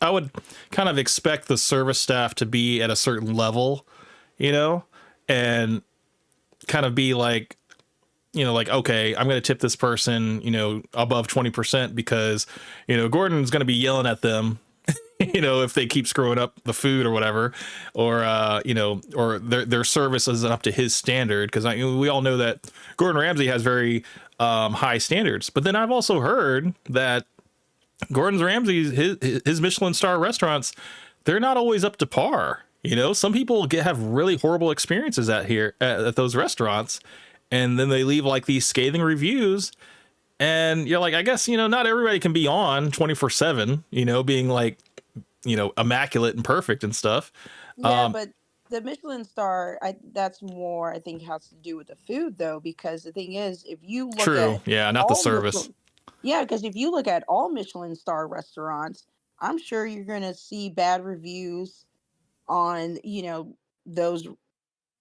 would kind of expect the service staff to be at a certain level, you know, and kind of be like, like, okay, I'm going to tip this person, above 20% because, Gordon's going to be yelling at them, if they keep screwing up the food or whatever, or, or their service isn't up to his standard. Cause we all know that Gordon Ramsay has very, high standards, but then I've also heard that Gordon Ramsay's, his Michelin star restaurants, they're not always up to par. Some people have really horrible experiences at those restaurants, and then they leave like these scathing reviews. And you're like, I guess, not everybody can be on 24/7, being like, immaculate and perfect and stuff. Yeah, Um, but the Michelin star, that's more, I think, has to do with the food though, because the thing is, if you look True. at Yeah. Not the all service. Michelin, yeah, because if you look at all Michelin star restaurants, I'm sure you're gonna see bad reviews on, those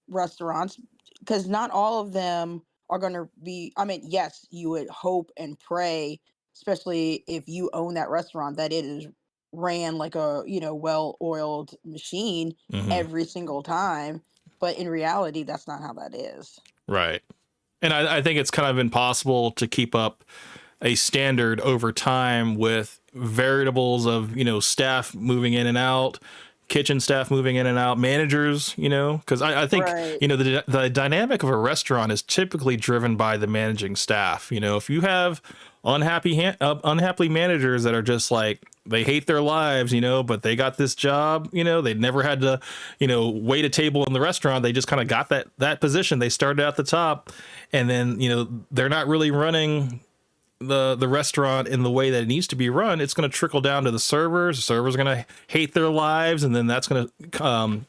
restaurants, because not all of them are going to be, I mean, yes, you would hope and pray, especially if you own that restaurant, that it is ran like a, well-oiled machine Hmm. every single time, but in reality that's not how that is. Right. And I think it's kind of impossible to keep up a standard over time with variables of, staff moving in and out, kitchen staff moving in and out, managers, because I think, Right. the dynamic of a restaurant is typically driven by the managing staff. If you have unhappy managers that are just like, they hate their lives, but they got this job, they never had to, wait a table in the restaurant. They just kind of got that position. They started at the top, and then, they're not really running the restaurant in the way that it needs to be run. It's going to trickle down to the servers. The servers are going to hate their lives, and then that's going to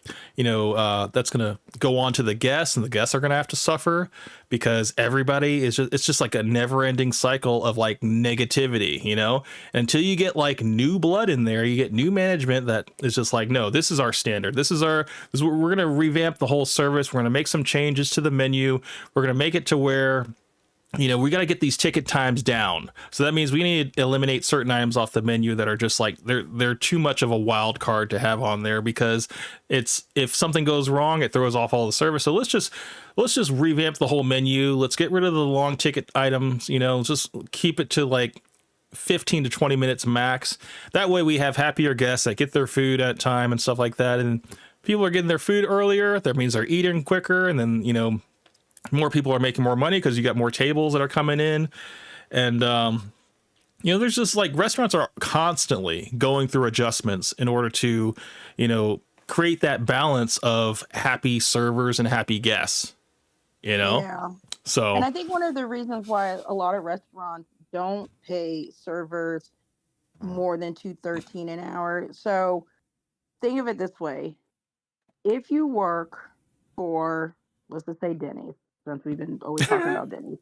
that's going to go on to the guests, and the guests are going to have to suffer because everybody is just, it's just like a never ending cycle of like negativity, until you get like new blood in there. You get new management that is just like, no, this is our standard. This is we're going to revamp the whole service. We're going to make some changes to the menu. We're going to make it to where, we got to get these ticket times down. So that means we need to eliminate certain items off the menu that are just like, they're too much of a wild card to have on there, because if something goes wrong, it throws off all the service. So let's just revamp the whole menu. Let's get rid of the long ticket items, just keep it to like 15 to 20 minutes max. That way we have happier guests that get their food at time and stuff like that. And people are getting their food earlier. That means they're eating quicker. And then, more people are making more money because you got more tables that are coming in. And there's just like, restaurants are constantly going through adjustments in order to create that balance of happy servers and happy guests, Yeah. And so I think one of the reasons why a lot of restaurants don't pay servers more than 213 an hour, so think of it this way. If you work for, let's just say Denny's, since we've been always talking about Denny's.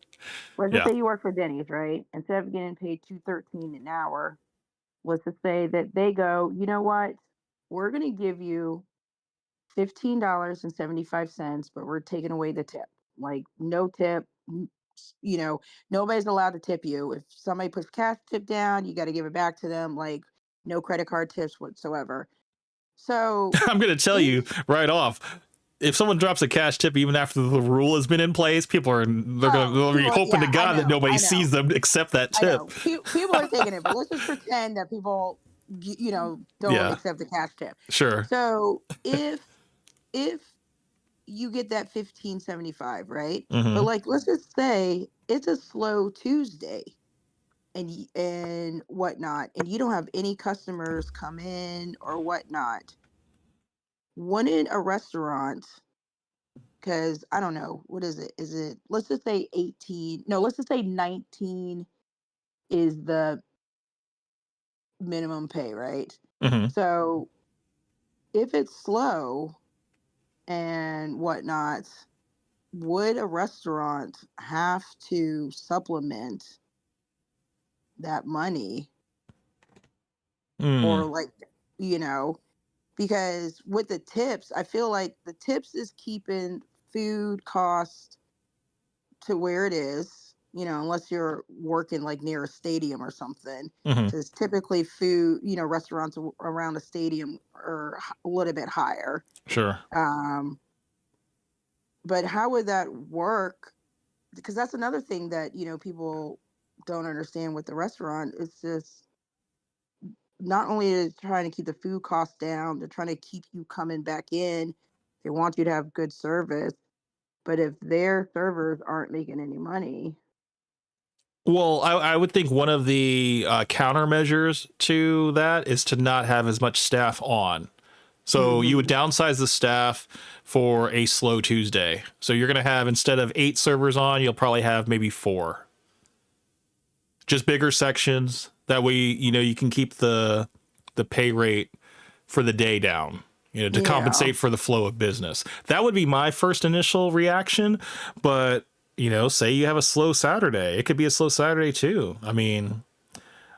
Let's just Yeah. say you work for Denny's, right? Instead of getting paid $2.13 an hour, let's just say that they go, you know what? We're gonna give you $15.75, but we're taking away the tip. Like no tip. You know, nobody's allowed to tip you. If somebody puts cash tip down, you got to give it back to them. Like no credit card tips whatsoever. So I'm going to tell you if right off. If someone drops a cash tip even after the rule has been in place, they'll be hoping to yeah, God that nobody I sees know, them accept that I tip. know. People are taking it, but let's just pretend that people, don't Yeah, accept the cash tip. sure. So if you get that 15.75, right? But Hmm. like, let's just say it's a slow Tuesday and whatnot, and you don't have any customers come in or whatnot. Wouldn't a restaurant, because I don't know, what is it? Is it, let's just say 18? No, let's just say 19 is the minimum pay, right? Hmm. So if it's slow and whatnot, would a restaurant have to supplement that money Mm. or like, you know, because with the tips, I feel like the tips is keeping food costs to where it is, unless you're working like near a stadium or something. Hmm. Because typically food, restaurants around a stadium are a little bit higher. Sure. Um, but how would that work? Because that's another thing that, people don't understand with the restaurant. It's just not only is trying to keep the food costs down, they're trying to keep you coming back in. They want you to have good service. But if their servers aren't making any money, Well, I would think one of the countermeasures to that is to not have as much staff on. So you would hmm downsize the staff for a slow Tuesday. So you're going to have, instead of 8 servers on, you'll probably have maybe 4. Just bigger sections. That way, you can keep the pay rate for the day down, to yeah, compensate for the flow of business. That would be my first initial reaction. But, say you have a slow Saturday. It could be a slow Saturday too. I mean,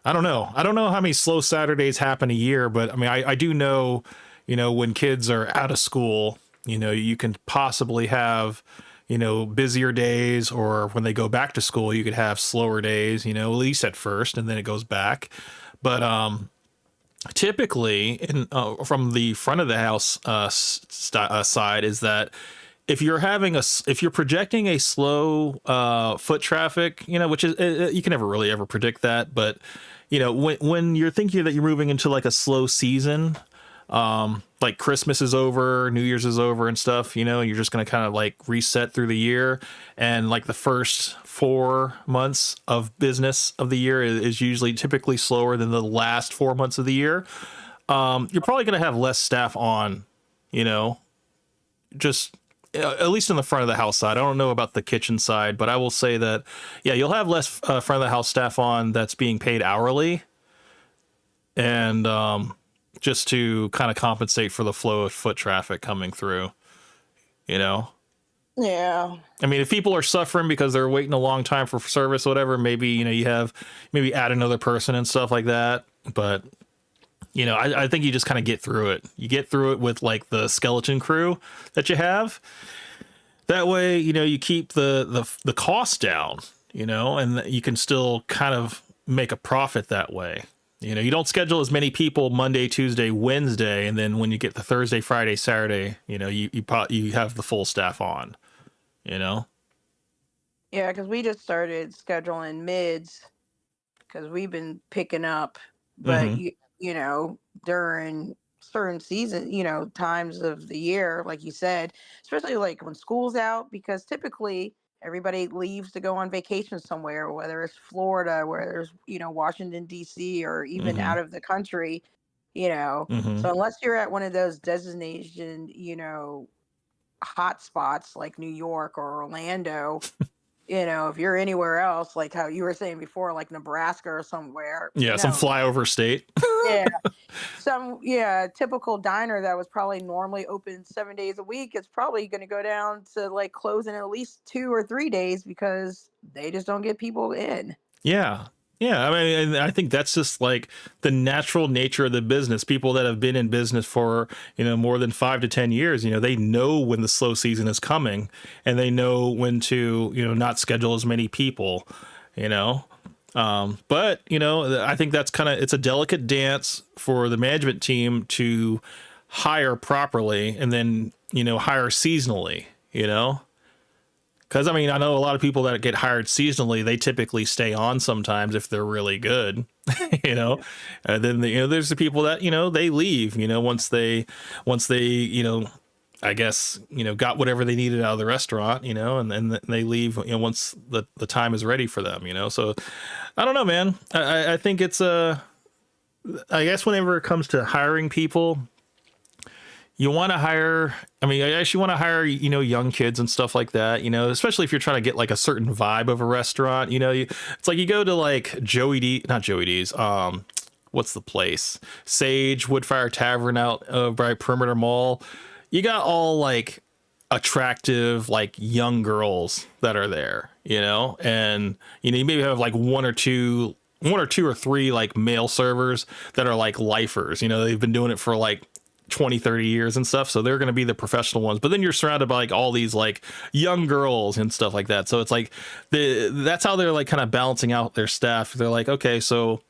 I don't know. I don't know how many slow Saturdays happen a year, but I mean, I do know, when kids are out of school, you can possibly have, busier days, or when they go back to school, you could have slower days, at least at first, and then it goes back. But, typically from the front of the house side is that if you're projecting a slow foot traffic, which is you can never really ever predict that, but when you're thinking that you're moving into like a slow season, like Christmas is over, New Year's is over and stuff, you're just going to kind of like reset through the year. And like the first 4 months of business of the year is usually typically slower than the last 4 months of the year. You're probably going to have less staff on, you know, just at least in the front of the house side. I don't know about the kitchen side, but I will say that, yeah, you'll have less front of the house staff on that's being paid hourly. And, just to kind of compensate for the flow of foot traffic coming through, you know? yeah, I mean, if people are suffering because they're waiting a long time for service or whatever, maybe, you have maybe add another person and stuff like that. But, I think you just kind of get through it. You get through it with like the skeleton crew that you have. That way, you keep the cost down, and you can still kind of make a profit that way. You don't schedule as many people Monday, Tuesday, Wednesday, and then when you get the Thursday, Friday, Saturday, you have the full staff on. You know. yeah. Because we just started scheduling mids because we've been picking up, but Mm-hmm. during certain season, times of the year, like you said, especially like when school's out, because typically everybody leaves to go on vacation somewhere, whether it's Florida, whether it's Washington D.C., or even Mm-hmm. out of the country. You know, Mm-hmm. so unless you're at one of those destination, hot spots like New York or Orlando, if you're anywhere else, like how you were saying before, like Nebraska or somewhere, Yeah, some no. flyover state. Yeah. Typical diner that was probably normally open 7 days a week, it's probably going to go down to like closing at least 2 or 3 days because they just don't get people in. Yeah. Yeah. I mean, and I think that's just like the natural nature of the business. People that have been in business for, more than 5 to 10 years, they know when the slow season is coming and they know when to, not schedule as many people, you know. But, I think that's it's a delicate dance for the management team to hire properly and then, hire seasonally, Because, I mean, I know a lot of people that get hired seasonally, they typically stay on sometimes if they're really good, And then, there's the people that, they leave, once they, I guess, got whatever they needed out of the restaurant, and then they leave, once the time is ready for them, So I don't know, man. I think it's I guess whenever it comes to hiring people, you want to hire, I mean, I actually want to hire, young kids and stuff like that, especially if you're trying to get like a certain vibe of a restaurant, it's like you go to like not Joey D's, what's the place? Sage Woodfire Tavern out by Perimeter Mall. You got all like attractive, like young girls that are there, and, you maybe have like one or two or three like male servers that are like lifers, they've been doing it for like 20-30 years and stuff, so they're going to be the professional ones, but then you're surrounded by like all these like young girls and stuff like that, so it's like that's how they're like kind of balancing out their staff. They're like, okay, so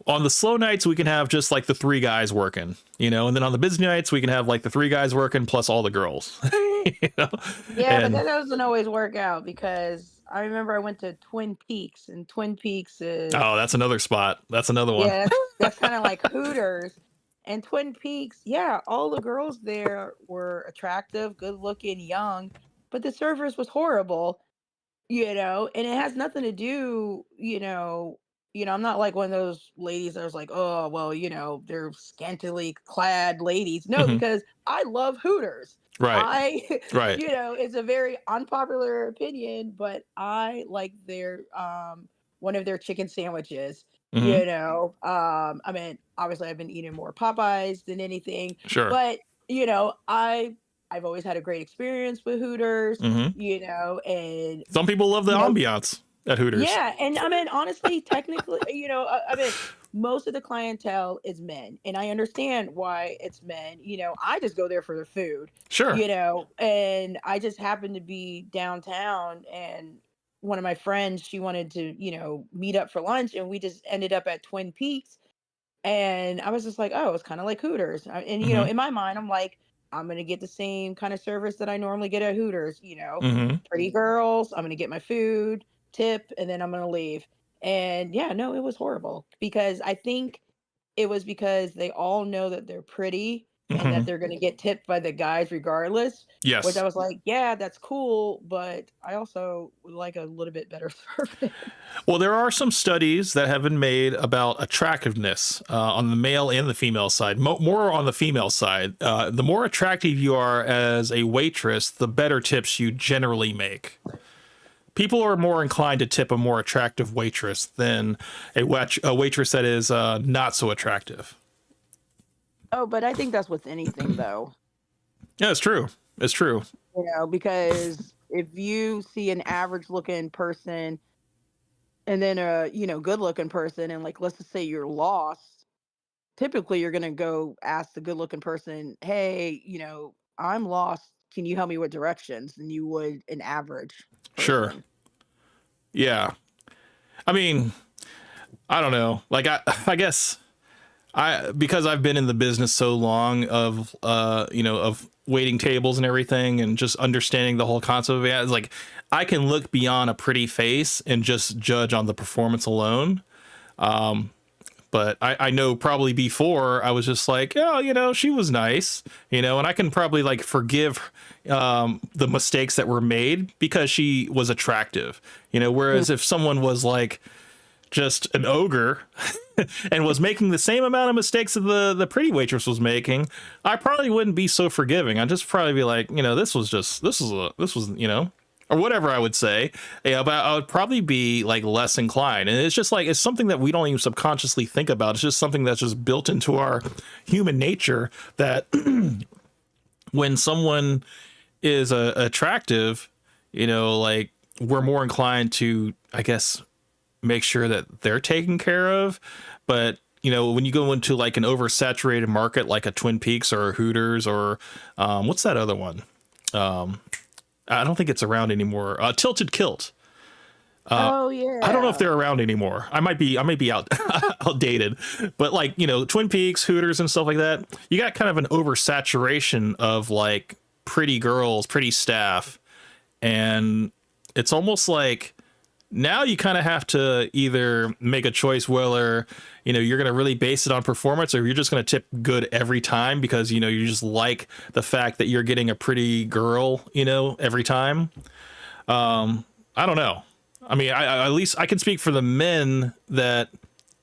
on the slow nights we can have just like the 3 guys working, and then on the busy nights we can have like the 3 guys working plus all the girls. Yeah, but that doesn't always work out because I remember I went to Twin Peaks, and Twin Peaks is that's another spot. That's another one. Yeah, that's kind of like Hooters. And Twin Peaks, yeah, all the girls there were attractive, good looking, young, but the service was horrible, and it has nothing to do, I'm not like one of those ladies that was like, oh, well, they're scantily clad ladies. No, Mhm. because I love Hooters. Right. Right. It's a very unpopular opinion, but I like their one of their chicken sandwiches. Mhm. I mean, obviously I've been eating more Popeyes than anything, Sure. but I've always had a great experience with Hooters, Mhm. and Some people love the you know, ambiance at Hooters. yeah, and I mean, honestly, technically, I mean, most of the clientele is men, and I understand why it's men. I just go there for the food, Sure. And I just happened to be downtown, and one of my friends, she wanted to, meet up for lunch, and we just ended up at Twin Peaks, and I was just like, oh, it's kind of like Hooters, and Mhm. in my mind, I'm like, I'm gonna get the same kind of service that I normally get at Hooters, Mhm. pretty girls. I'm gonna get my food, tip, and then I'm gonna leave. And yeah, no, it was horrible because I think it was because they all know that they're pretty and that Mhm. they're gonna get tipped by the guys regardless. Which I Yes. was like, yeah, that's cool, but I also would like a little bit better service. Well, there are some studies that have been made about attractiveness on the male and the female side. More on the female side. The more attractive you are as a waitress, the better tips you generally make. People are more inclined to tip a more attractive waitress than a waitress that is not so attractive. Oh, but I think that's with anything though. Yeah, it's true. It's true. Because if you see an average looking person and then a good looking person, and like let's just say you're lost, typically you're going to go ask the good looking person, hey, I'm lost, can you help me with directions, than you would an average Sure. person. Yeah. I mean, I don't know. Like I guess because I've been in the business so long of of waiting tables and everything and just understanding the whole concept of it, it's like I can look beyond a pretty face and just judge on the performance alone. But I know probably before I was just like, oh, she was nice, and I can probably like forgive the mistakes that were made because she was attractive, whereas if someone was like just an ogre and was making the same amount of mistakes that the pretty waitress was making, I probably wouldn't be so forgiving. I'd just probably be like, this was or whatever I would say, yeah, but I would probably be like less inclined. And it's just like, it's something that we don't even subconsciously think about. It's just something that's just built into our human nature that when someone is attractive, like we're more inclined to, I guess, make sure that they're taken care of. But when you go into like an oversaturated market, like a Twin Peaks or a Hooters or what's that other one? I don't think it's around anymore. Tilted Kilt. Oh yeah. I don't know if they're around anymore. I might be outdated, but like, Twin Peaks, Hooters and stuff like that, you got kind of an oversaturation of like pretty girls, pretty staff. And it's almost like now you kind of have to either make a choice whether, you're going to really base it on performance or you're just going to tip good every time because, you just like the fact that you're getting a pretty girl, every time. I don't know. I mean, I at least I can speak for the men that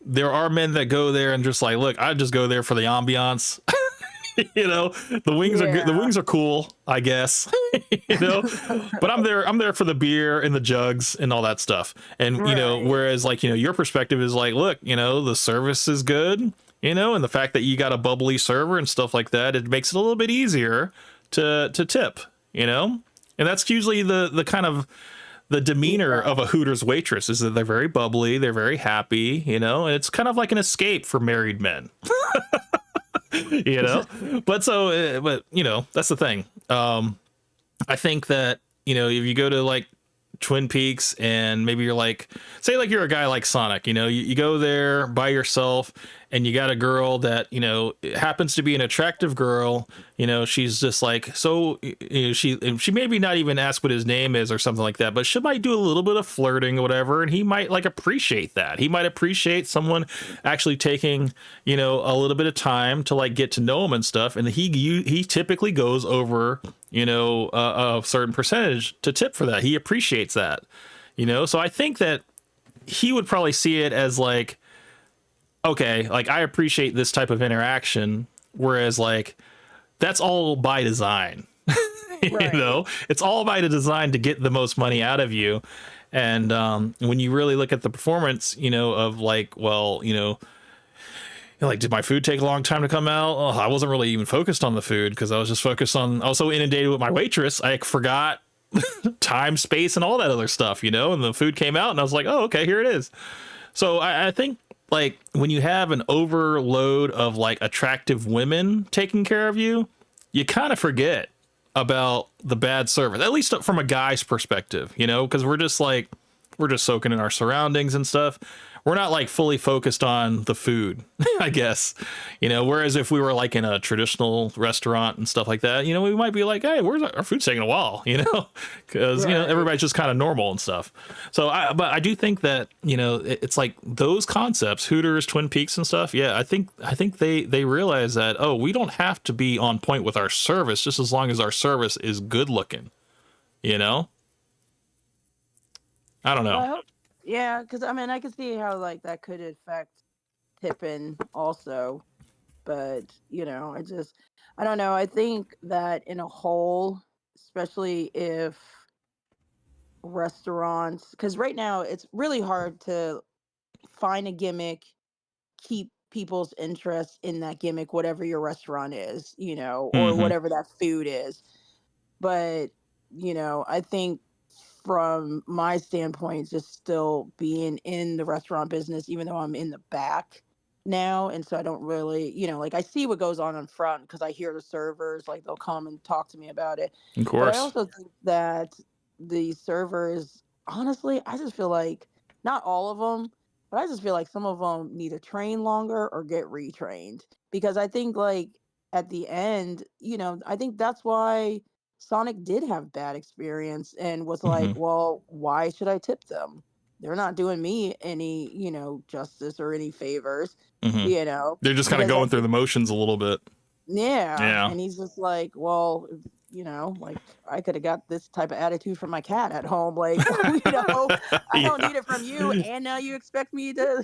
there are men that go there and just like, look, I just go there for the ambiance. The wings are good. The wings are cool, I guess. But I'm there for the beer and the jugs and all that stuff. And whereas like, your perspective is like, look, the service is good, and the fact that you got a bubbly server and stuff like that, it makes it a little bit easier to tip, and that's usually the kind of the demeanor of a Hooters waitress is that they're very bubbly, they're very happy, and it's kind of like an escape for married men. But that's the thing. I think that, if you go to like Twin Peaks and maybe you're like, say like you're a guy like Sonic, you go there by yourself and you got a girl that, happens to be an attractive girl, she's just like, so she maybe not even ask what his name is or something like that, but she might do a little bit of flirting or whatever. And he might like appreciate that. He might appreciate someone actually taking, a little bit of time to like get to know him and stuff. And he typically goes over, a certain percentage to tip for that. He appreciates that, so I think that he would probably see it as like, okay, like I appreciate this type of interaction, whereas like that's all by design. Right. It's all by the design to get the most money out of you. And when you really look at the performance, of like, well, like, did my food take a long time to come out? Oh, I wasn't really even focused on the food because I was just focused on, I was so inundated with my waitress, I forgot time, space, and all that other stuff, and the food came out and I was like, oh, okay, here it is. So I think like when you have an overload of like attractive women taking care of you, you kind of forget about the bad service, at least from a guy's perspective, because we're just soaking in our surroundings and stuff. We're not like fully focused on the food, I guess, whereas if we were like in a traditional restaurant and stuff like that, we might be like, hey, where's our food's taking a while, because, right. Everybody's just kind of normal and stuff. So but I do think that, it's like those concepts, Hooters, Twin Peaks and stuff. Yeah, I think they realize that, oh, we don't have to be on point with our service just as long as our service is good looking, I don't know. Well, yeah, because I mean, I can see how like that could affect tipping also, but I don't know. I think that in a whole, especially if restaurants, because right now it's really hard to find a gimmick, keep people's interest in that gimmick, whatever your restaurant is, or whatever that food is. But I think from my standpoint, just still being in the restaurant business, even though I'm in the back now. And so I don't really, like I see what goes on in front because I hear the servers, like they'll come and talk to me about it. Of course. But I also think that the servers, honestly, I just feel like not all of them, but I just feel like some of them need to train longer or get retrained because I think like at the end, I think that's why Sonic did have bad experience and was like, well, why should I tip them? They're not doing me any, justice or any favors, They're just kind of going through the motions a little bit. Yeah. And he's just like, well, like I could have got this type of attitude from my cat at home. Like, I don't need it from you. And now you expect me to,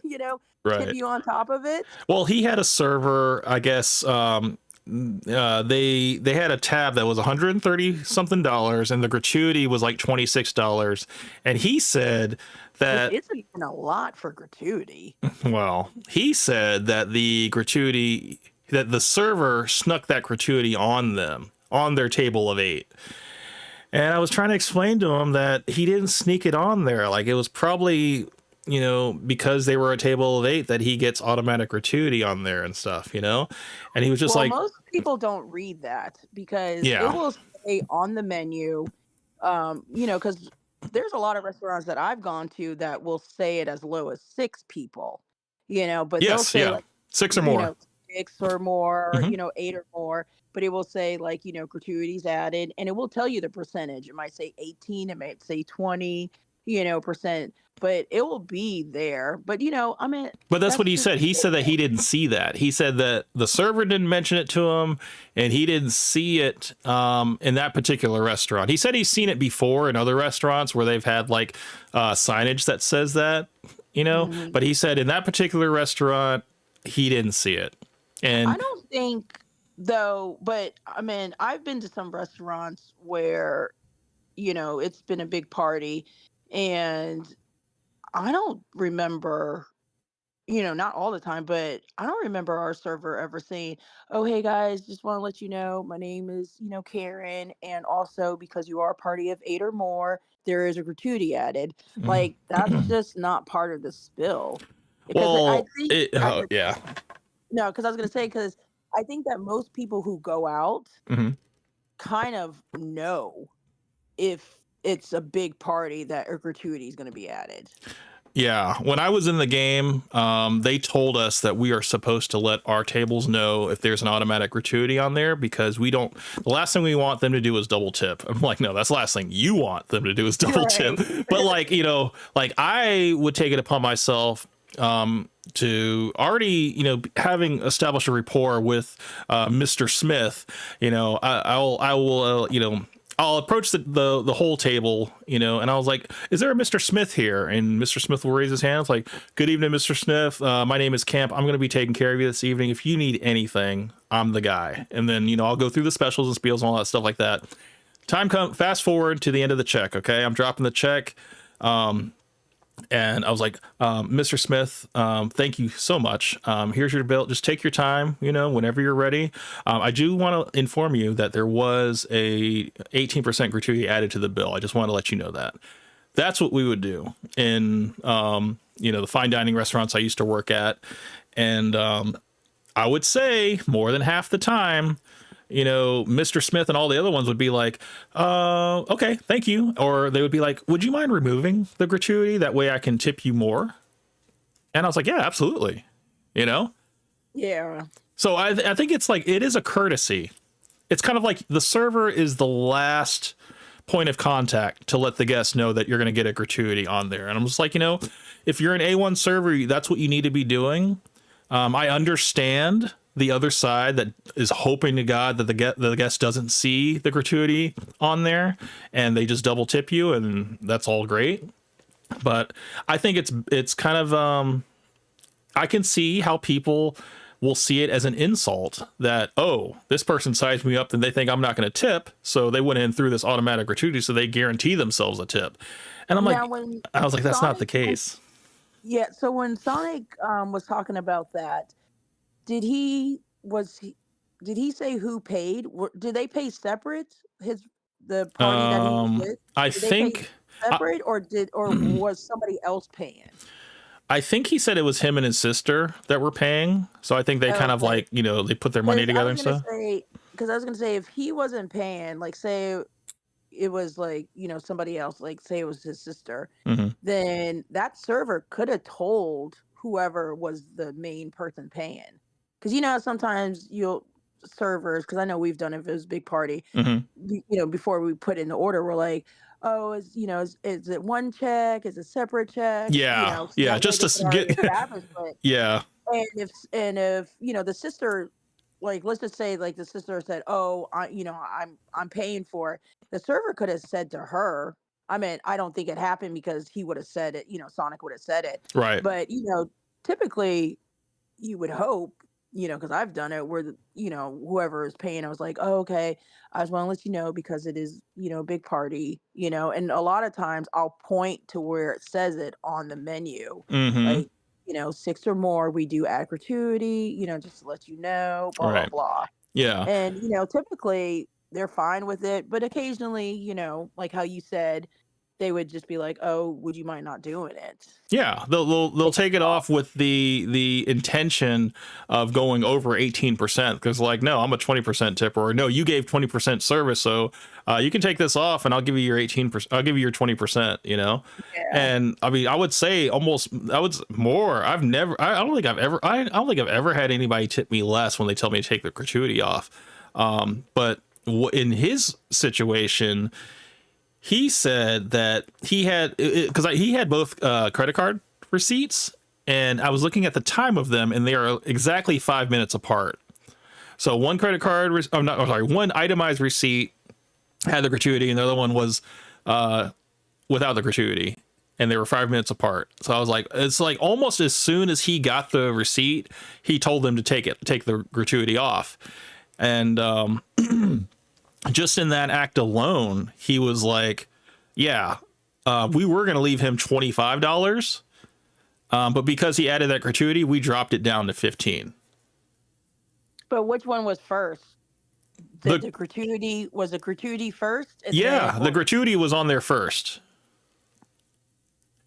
right. tip you on top of it. Well, he had a server, I guess, they had a tab that was 130 something dollars, and the gratuity was like $26. And he said that Which isn't even a lot for gratuity. well, he said that the gratuity that the server snuck that gratuity on them on their table of 8. And I was trying to explain to him that he didn't sneak it on there. Like, it was probably, because they were a table of 8 that he gets automatic gratuity on there and stuff, And he was just Well, like, most people don't read that because it yeah, will say on the menu, because there's a lot of restaurants that I've gone to that will say it as low as 6 people, but they'll yes, say yeah, like, 6 or you more. know, 6 or more, Hmm. 8 or more, but it will say like, gratuities added, and it will tell you the percentage. It might say 18, it might say 20, percent, but it will be there. But I mean, But that's that's what he just said. He said that he didn't see that. He said that the server didn't mention it to him, and he didn't see it in that particular restaurant. He said he's seen it before in other restaurants where they've had like signage that says that, Mhm. But he said in that particular restaurant, he didn't see it. I And don't think though, but I mean, I've been to some restaurants where, it's been a big party, and I don't remember, not all the time, but I don't remember our server ever saying, "Oh, hey guys, just want to let you know my name is, Karen, and also because you are a party of 8 or more, there is a gratuity added." Like, that's just not part of the spill. Because I well, think yeah. no, because I was gonna say, because I think that most people who go out Hmm. kind of know if it's a big party that a gratuity is gonna be added. Yeah, when I was in the game, they told us that we are supposed to let our tables know if there's an automatic gratuity on there because we don't. The last thing we want them to do is double tip. I'm like, no, that's the last thing you want them to do is double tip. Right. But like, like I would take it upon myself to already, having established a rapport with Mr. Smith, I will, I'll approach the whole table, and I was like, "Is there a Mr. Smith here?" And Mr. Smith will raise his hand. It's like, "Good evening, Mr. Smith. My name is Camp. I'm going to be taking care of you this evening. If you need anything, I'm the guy." And then, I'll go through the specials and spiels and all that stuff like that. Fast forward to the end of the check. Okay, I'm dropping the check. And I was like, Mr. Smith, thank you so much. Here's your bill. Just take your time, whenever you're ready. I do want to inform you that there was a 18% gratuity added to the bill. I just want to let you know that. That's what we would do in, the fine dining restaurants I used to work at. And I would say more than half the time, Mr. Smith and all the other ones would be like, okay, thank you. Or they would be like, would you mind removing the gratuity? That way I can tip you more. And I was like, yeah, absolutely. Yeah. So I think it's like, it is a courtesy. It's kind of like the server is the last point of contact to let the guests know that you're going to get a gratuity on there. And I'm just like, if you're an A1 server, that's what you need to be doing. I understand the other side that is hoping to God that the guest doesn't see the gratuity on there and they just double tip you, and that's all great. But I think it's kind of I can see how people will see it as an insult that, oh, this person sized me up and they think I'm not going to tip, so they went in through this automatic gratuity, so they guarantee themselves a tip. And I'm Now, like, when I was like, that's not the Sonic, case. yeah, so when Sonic was talking about that, did he was he did he say who paid? Did they pay separate? The party that he was with, I did they pay think separate, or was somebody else paying? I think he said it was him and his sister that were paying. So I think they kind of Okay. like, they put their money together and stuff. Because I was gonna say, if he wasn't paying, like say it was like, somebody else, like say it was his sister, Hmm. then that server could have told whoever was the main person paying. Because sometimes you'll servers, because I know we've done it if it was a big party, Hmm. before we put in the order, we're like, oh, is it one check? Is it separate checks? Yeah. So Yeah. that way Just they to can already get, establish. But yeah. and if the sister, like let's just say like the sister said, oh, I'm paying for it, the server could have said to her, I mean, I don't think it happened because he would have said it, Sonic would have said it, Right. but typically you would hope because I've done it where whoever is paying, I was like, oh, okay, I just want to let you know because it is a big party, and a lot of times I'll point to where it says it on the menu, Mm-hmm. like 6 or more, we do add gratuity, just to let you know, blah blah Right. blah. Yeah. And typically they're fine with it, but occasionally, like how you said, they would just be like, oh, would you mind not doing it? Yeah, they'll take it off with the intention of going over 18% because like, no, I'm a 20% tipper, or no, you gave 20% service, so you can take this off and I'll give you your 18%, I'll give you your 20%, Yeah. And I mean, I would say almost, I would more. I don't think I've ever had anybody tip me less when they tell me to take the gratuity off. But in his situation, he said that he had, because he had both credit card receipts, and I was looking at the time of them, and they are exactly 5 minutes apart. So one credit card, one itemized receipt had the gratuity, and the other one was without the gratuity, and they were 5 minutes apart. So I was like, it's like almost as soon as he got the receipt, he told them to take the gratuity off, and just in that act alone, he was like, yeah, we were going to leave him $25. But because he added that gratuity, we dropped it down to 15. But which one was first? The gratuity, was the gratuity first? Yeah, the gratuity was on there first.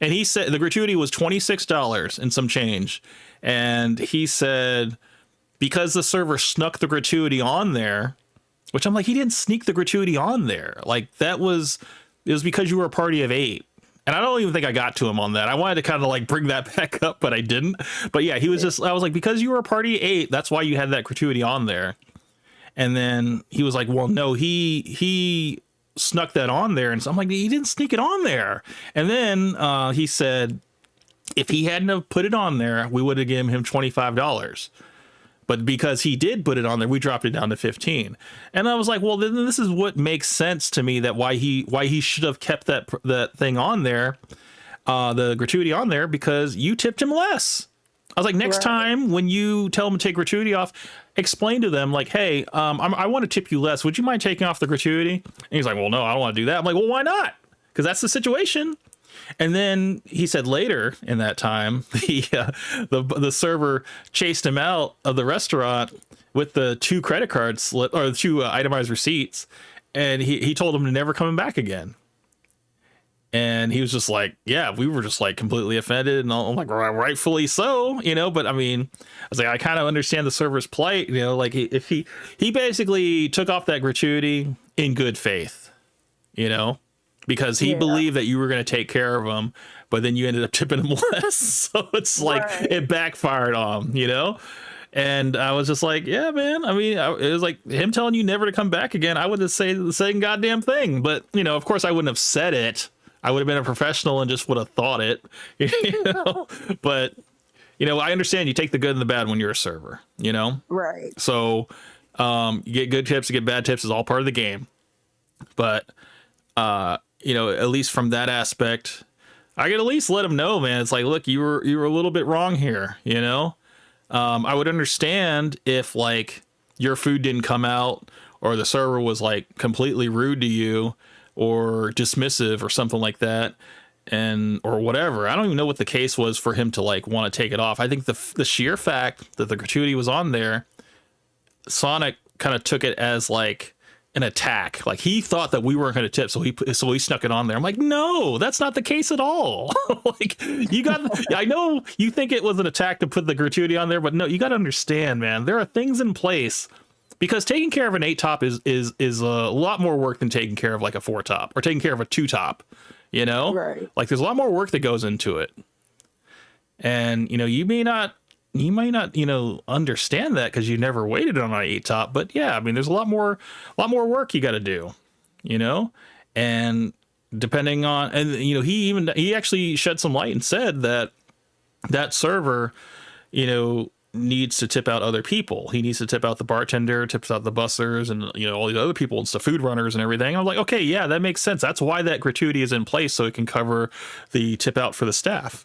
And he said the gratuity was $26 and some change. And he said, because the server snuck the gratuity on there, which I'm like, he didn't sneak the gratuity on there. Like it was because you were a party of 8. And I don't even think I got to him on that. I wanted to kind of like bring that back up, but I didn't. But yeah, I was like, because you were a party of 8, that's why you had that gratuity on there. And then he was like, well, no, he snuck that on there. And so I'm like, he didn't sneak it on there. And then he said, if he hadn't have put it on there, we would have given him $25. But because he did put it on there, we dropped it down to 15. And I was like, well, then this is what makes sense to me, that why he should have kept that thing on there, the gratuity on there, because you tipped him less. I was like, next time when you tell them to take gratuity off, explain to them like, hey, I want to tip you less. Would you mind taking off the gratuity? And he's like, well, no, I don't want to do that. I'm like, well, why not? Because that's the situation. And then he said later in that time, the server chased him out of the restaurant with the 2 credit cards or the 2 itemized receipts, and he told him to never coming back again. And he was just like, yeah, we were just like completely offended, and I'm like, rightfully so, But I mean, I was like, I kind of understand the server's plight, like if he basically took off that gratuity in good faith, because he believed that you were going to take care of him, but then you ended up tipping him less. So it's like it backfired on him, And I was just like, yeah, man. I mean, it was like him telling you never to come back again. I would have said the same goddamn thing. But, of course, I wouldn't have said it. I would have been a professional and just would have thought it. But, I understand you take the good and the bad when you're a server, Right. So you get good tips, you get bad tips, is all part of the game. But at least from that aspect, I could at least let them know, man. It's like, look, you were a little bit wrong here, I would understand if like your food didn't come out, or the server was like completely rude to you or dismissive or something like that, or whatever. I don't even know what the case was for him to like want to take it off. I think the sheer fact that the gratuity was on there, Sonic kind of took it as like an attack. Like he thought that we weren't going to tip, so he snuck it on there. I'm like, no, that's not the case at all. Like I know you think it was an attack to put the gratuity on there, but no, you got to understand, man, there are things in place, because taking care of an 8 top is a lot more work than taking care of like a 4 top or taking care of a 2 top, Right. Like there's a lot more work that goes into it. And, you may not, understand that because you never waited on an 8 top, but yeah, I mean, there's a lot more work you got to do, and depending on, and, he actually shed some light and said that server, needs to tip out other people. He needs to tip out the bartender, tips out the bussers, and, all these other people and stuff, food runners and everything. I'm like, okay, yeah, that makes sense. That's why that gratuity is in place, so it can cover the tip out for the staff,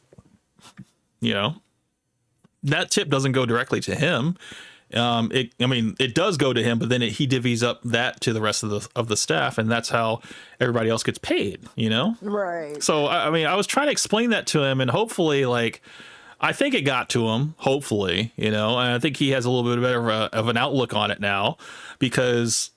that tip doesn't go directly to him. It does go to him, but then he divvies up that to the rest of the staff, and that's how everybody else gets paid, you know? Right. So, I was trying to explain that to him, and hopefully, like, I think it got to him, hopefully, you know, and I think he has a little bit better of an outlook on it now, because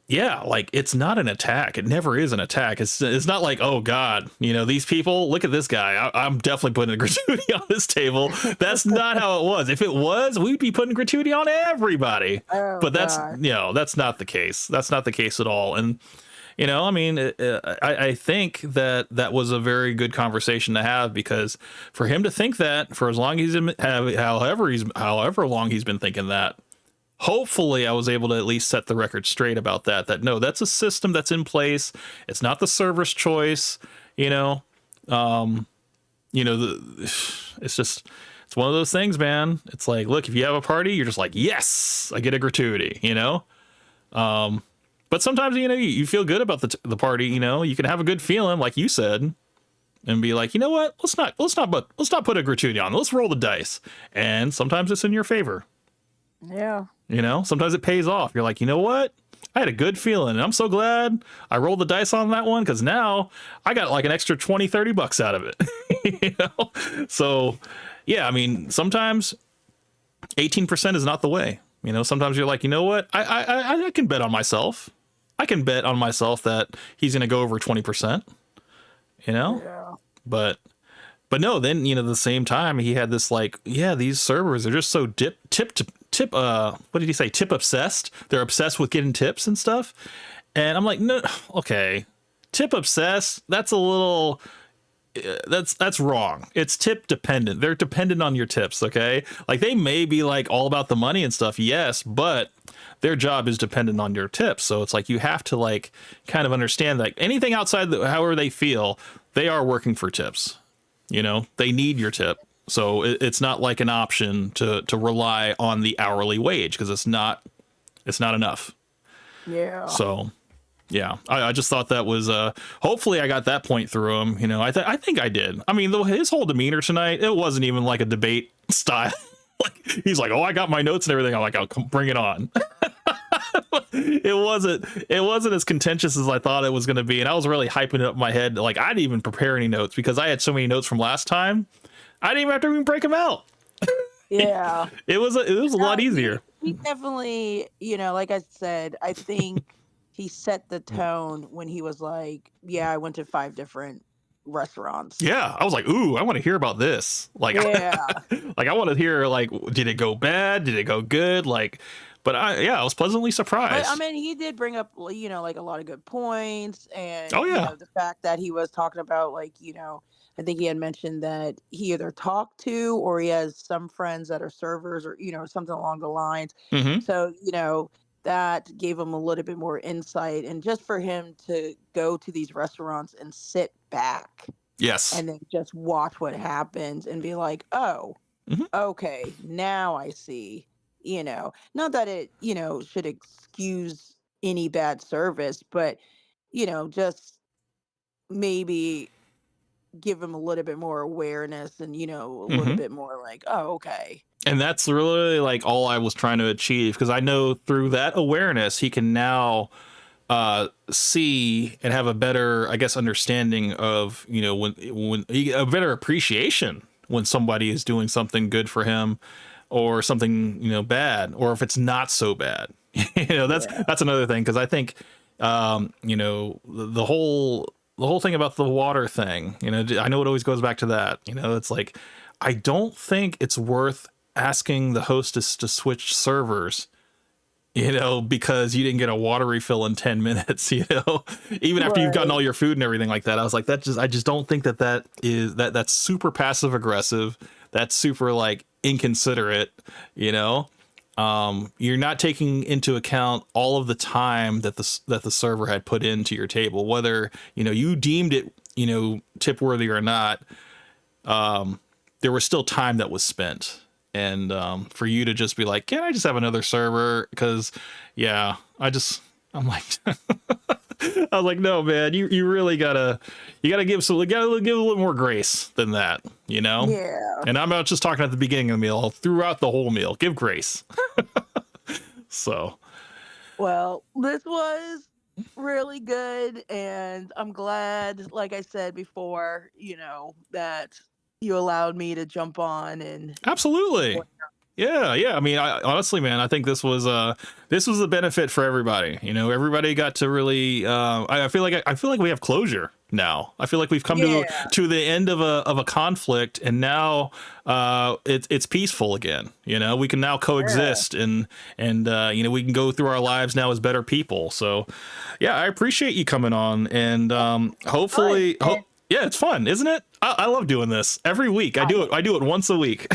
yeah, like, it's not an attack. It never is an attack. It's not like, oh God, you know, these people, look at this guy. I'm definitely putting a gratuity on this table. That's not how it was. If it was, we'd be putting gratuity on everybody. Oh, but that's, God. you know, that's not the case. That's not the case at all. And, you know, I mean, I think that was a very good conversation to have, because for him to think that for as long as however long he's been thinking that, hopefully I was able to at least set the record straight about that no, that's a system that's in place. It's not the server's choice, you know. It's one of those things, man. It's like, look, if you have a party, you're just like, yes, I get a gratuity, you know. But sometimes, you know, you feel good about the party, you know. You can have a good feeling, like you said, and be like, you know what, let's not put a gratuity on, let's roll the dice. And sometimes it's in your favor. Yeah. You know, sometimes it pays off. You're like, you know what? I had a good feeling, and I'm so glad I rolled the dice on that one, because now I got like an extra $20-$30 out of it. You know? So, yeah, I mean, sometimes 18% is not the way. You know, sometimes you're like, you know what? I can bet on myself. I can bet on myself that he's going to go over 20%. You know? Yeah. But no, then, you know, at the same time, he had this like, yeah, these servers are just so what did he say? Tip obsessed. They're obsessed with getting tips and stuff. And I'm like, no, okay. Tip obsessed. That's a little, that's wrong. It's tip dependent. They're dependent on your tips. Okay. Like, they may be like all about the money and stuff. Yes. But their job is dependent on your tips. So it's like, you have to like kind of understand that anything outside however they feel, they are working for tips. You know, they need your tip. So it's not like an option to rely on the hourly wage, because it's not enough. Yeah. So, yeah, I just thought that was hopefully I got that point through him. You know, I think I did. I mean, his whole demeanor tonight, it wasn't even like a debate style. Like, he's like, oh, I got my notes and everything. I'm like, oh, bring it on. It wasn't as contentious as I thought it was going to be, and I was really hyping it up in my head. Like, I didn't even prepare any notes because I had so many notes from last time. I didn't even have to even break them out. Yeah. It was a lot easier. He definitely, you know, like I said, I think he set the tone when he was like, yeah, I went to 5 different restaurants. Yeah, I was like, ooh, I want to hear about this. Like, Yeah. like, I want to hear, like, did it go bad? Did it go good? Like, but I was pleasantly surprised. But I mean, he did bring up, you know, like a lot of good points, and Oh, you yeah. know, the fact that he was talking about, like, you know, I think he had mentioned that he either talked to or he has some friends that are servers, or, you know, something along the lines. Mm-hmm. So, you know, that gave him a little bit more insight, and just for him to go to these restaurants and sit back Yes. and then just watch what happens and be like, oh, Mhm. okay, now I see. You know, not that it, you know, should excuse any bad service, but, you know, just maybe give him a little bit more awareness, and, you know, a little Mhm. bit more like, oh, okay. And that's really like all I was trying to achieve, because I know through that awareness he can now see and have a better, I guess, understanding of, you know, a better appreciation when somebody is doing something good for him, or something, you know, bad, or if it's not so bad. You know, that's another thing, because I think you know, the whole thing about the water thing, you know, I know it always goes back to that. You know, it's like, I don't think it's worth asking the hostess to switch servers, you know, because you didn't get a water refill in 10 minutes, you know, even after you've gotten all your food and everything like that. I was like, I just don't think that's super passive aggressive. That's super like inconsiderate, you know. You're not taking into account all of the time that the server had put into your table, whether, you know, you deemed it, you know, tip worthy or not. There was still time that was spent. And for you to just be like, can I just have another server? Because, yeah, I'm like, I was like, no, man, you really you gotta give a little more grace than that, you know? Yeah. And I'm not just talking at the beginning of the meal, throughout the whole meal. Give grace. So Well, this was really good, and I'm glad, like I said before, that you allowed me to jump on and absolutely. Yeah. I mean, honestly, man, I think this was a benefit for everybody. You know, everybody got to really. I feel like we have closure now. I feel like we've come Yeah. to the end of a conflict, and now it's peaceful again. You know, we can now coexist, and we can go through our lives now as better people. So, yeah, I appreciate you coming on, and hopefully. Yeah, it's fun, isn't it? I love doing this every week. I do it once a week.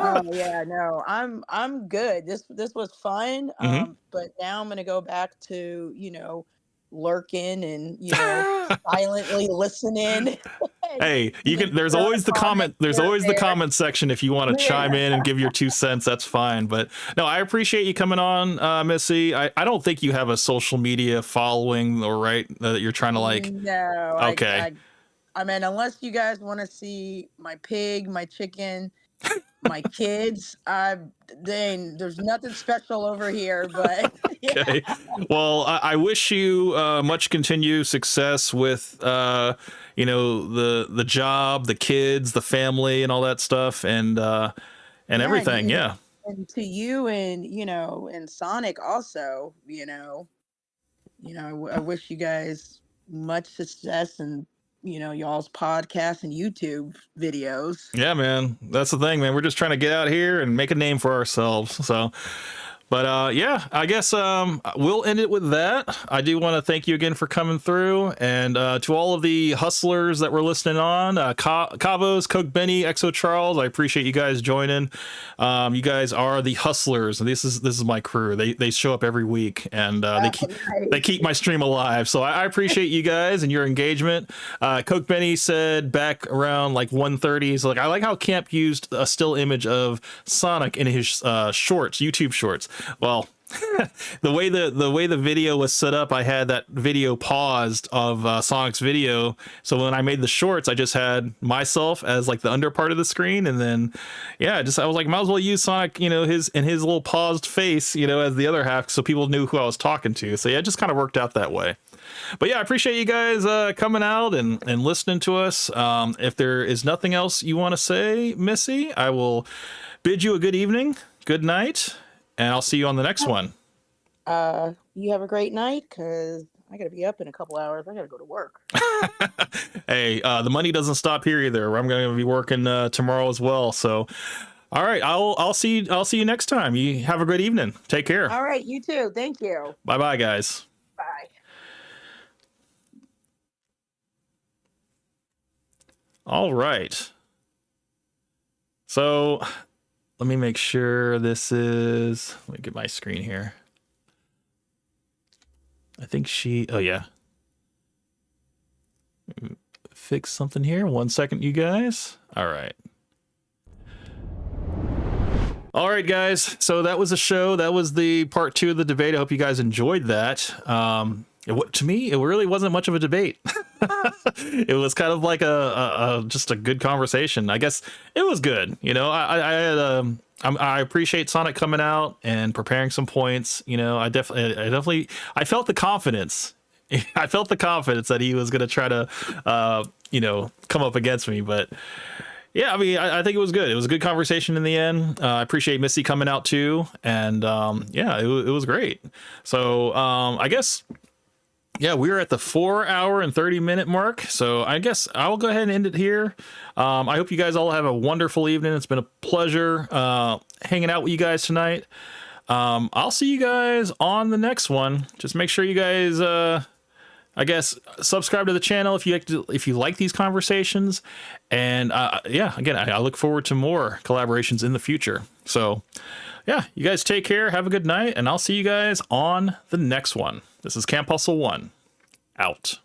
Oh yeah, no, I'm good. This was fun. Mhm. But now I'm gonna go back to, lurking and, silently listening. Hey, you can. There's Throw always the comment. There's here and always the there. comment section if you want to chime in and give your 2 cents. That's fine. But no, I appreciate you coming on, Missy. I don't think you have a social media following, or right that you're trying to like. No. Okay. I mean, unless you guys want to see my pig, my chicken, my kids, then there's nothing special over here. But Okay. Well, I wish you much continued success with the job, the kids, the family, and all that stuff, and everything. Yeah. and to you, and and Sonic also, I wish you guys much success, and y'all's podcast and YouTube videos. Yeah, man. That's the thing, man. We're just trying to get out here and make a name for ourselves. So, but yeah, I guess we'll end it with that. I do want to thank you again for coming through, and to all of the hustlers that were listening on, Cavos, Coke Benny, Exo Charles, I appreciate you guys joining. You guys are the hustlers, and this is my crew. They show up every week, and they keep my stream alive. So I appreciate you guys and your engagement. Coke Benny said back around like 1:30, he's like, I like how Camp used a still image of Sonic in his shorts, YouTube shorts. Well, the way the video was set up, I had that video paused of Sonic's video. So when I made the shorts, I just had myself as like the under part of the screen, and then I was like, might as well use Sonic, his little paused face, as the other half, so people knew who I was talking to. So yeah, it just kind of worked out that way. But yeah, I appreciate you guys coming out and listening to us. If there is nothing else you want to say, Missy, I will bid you a good evening, good night, and I'll see you on the next one. You have a great night, because I gotta be up in a couple hours. I gotta go to work. Hey, the money doesn't stop here either. I'm going to be working tomorrow as well. So, all right, I'll see you next time. You have a great evening. Take care. All right, you too. Thank you. Bye, guys. Bye. All right. So let me make sure let me get my screen here. I think oh yeah. Fix something here. 1 second, you guys. All right. All right, guys. So that was a show. That was the part 2 of the debate. I hope you guys enjoyed that. To me, it really wasn't much of a debate. It was kind of like just a good conversation. I guess it was good. I appreciate Sonic coming out and preparing some points. I felt the confidence. I felt the confidence that he was going to try to, come up against me. But yeah, I mean, I think it was good. It was a good conversation in the end. I appreciate Missy coming out too. And it was great. So I guess. Yeah, we're at the 4 hour and 30 minute mark. So I guess I'll go ahead and end it here. I hope you guys all have a wonderful evening. It's been a pleasure hanging out with you guys tonight. I'll see you guys on the next one. Just make sure you guys, I guess, subscribe to the channel if you like these conversations. And again, I look forward to more collaborations in the future. So yeah, you guys take care. Have a good night. And I'll see you guys on the next one. This is Camp Hustle 1. Out.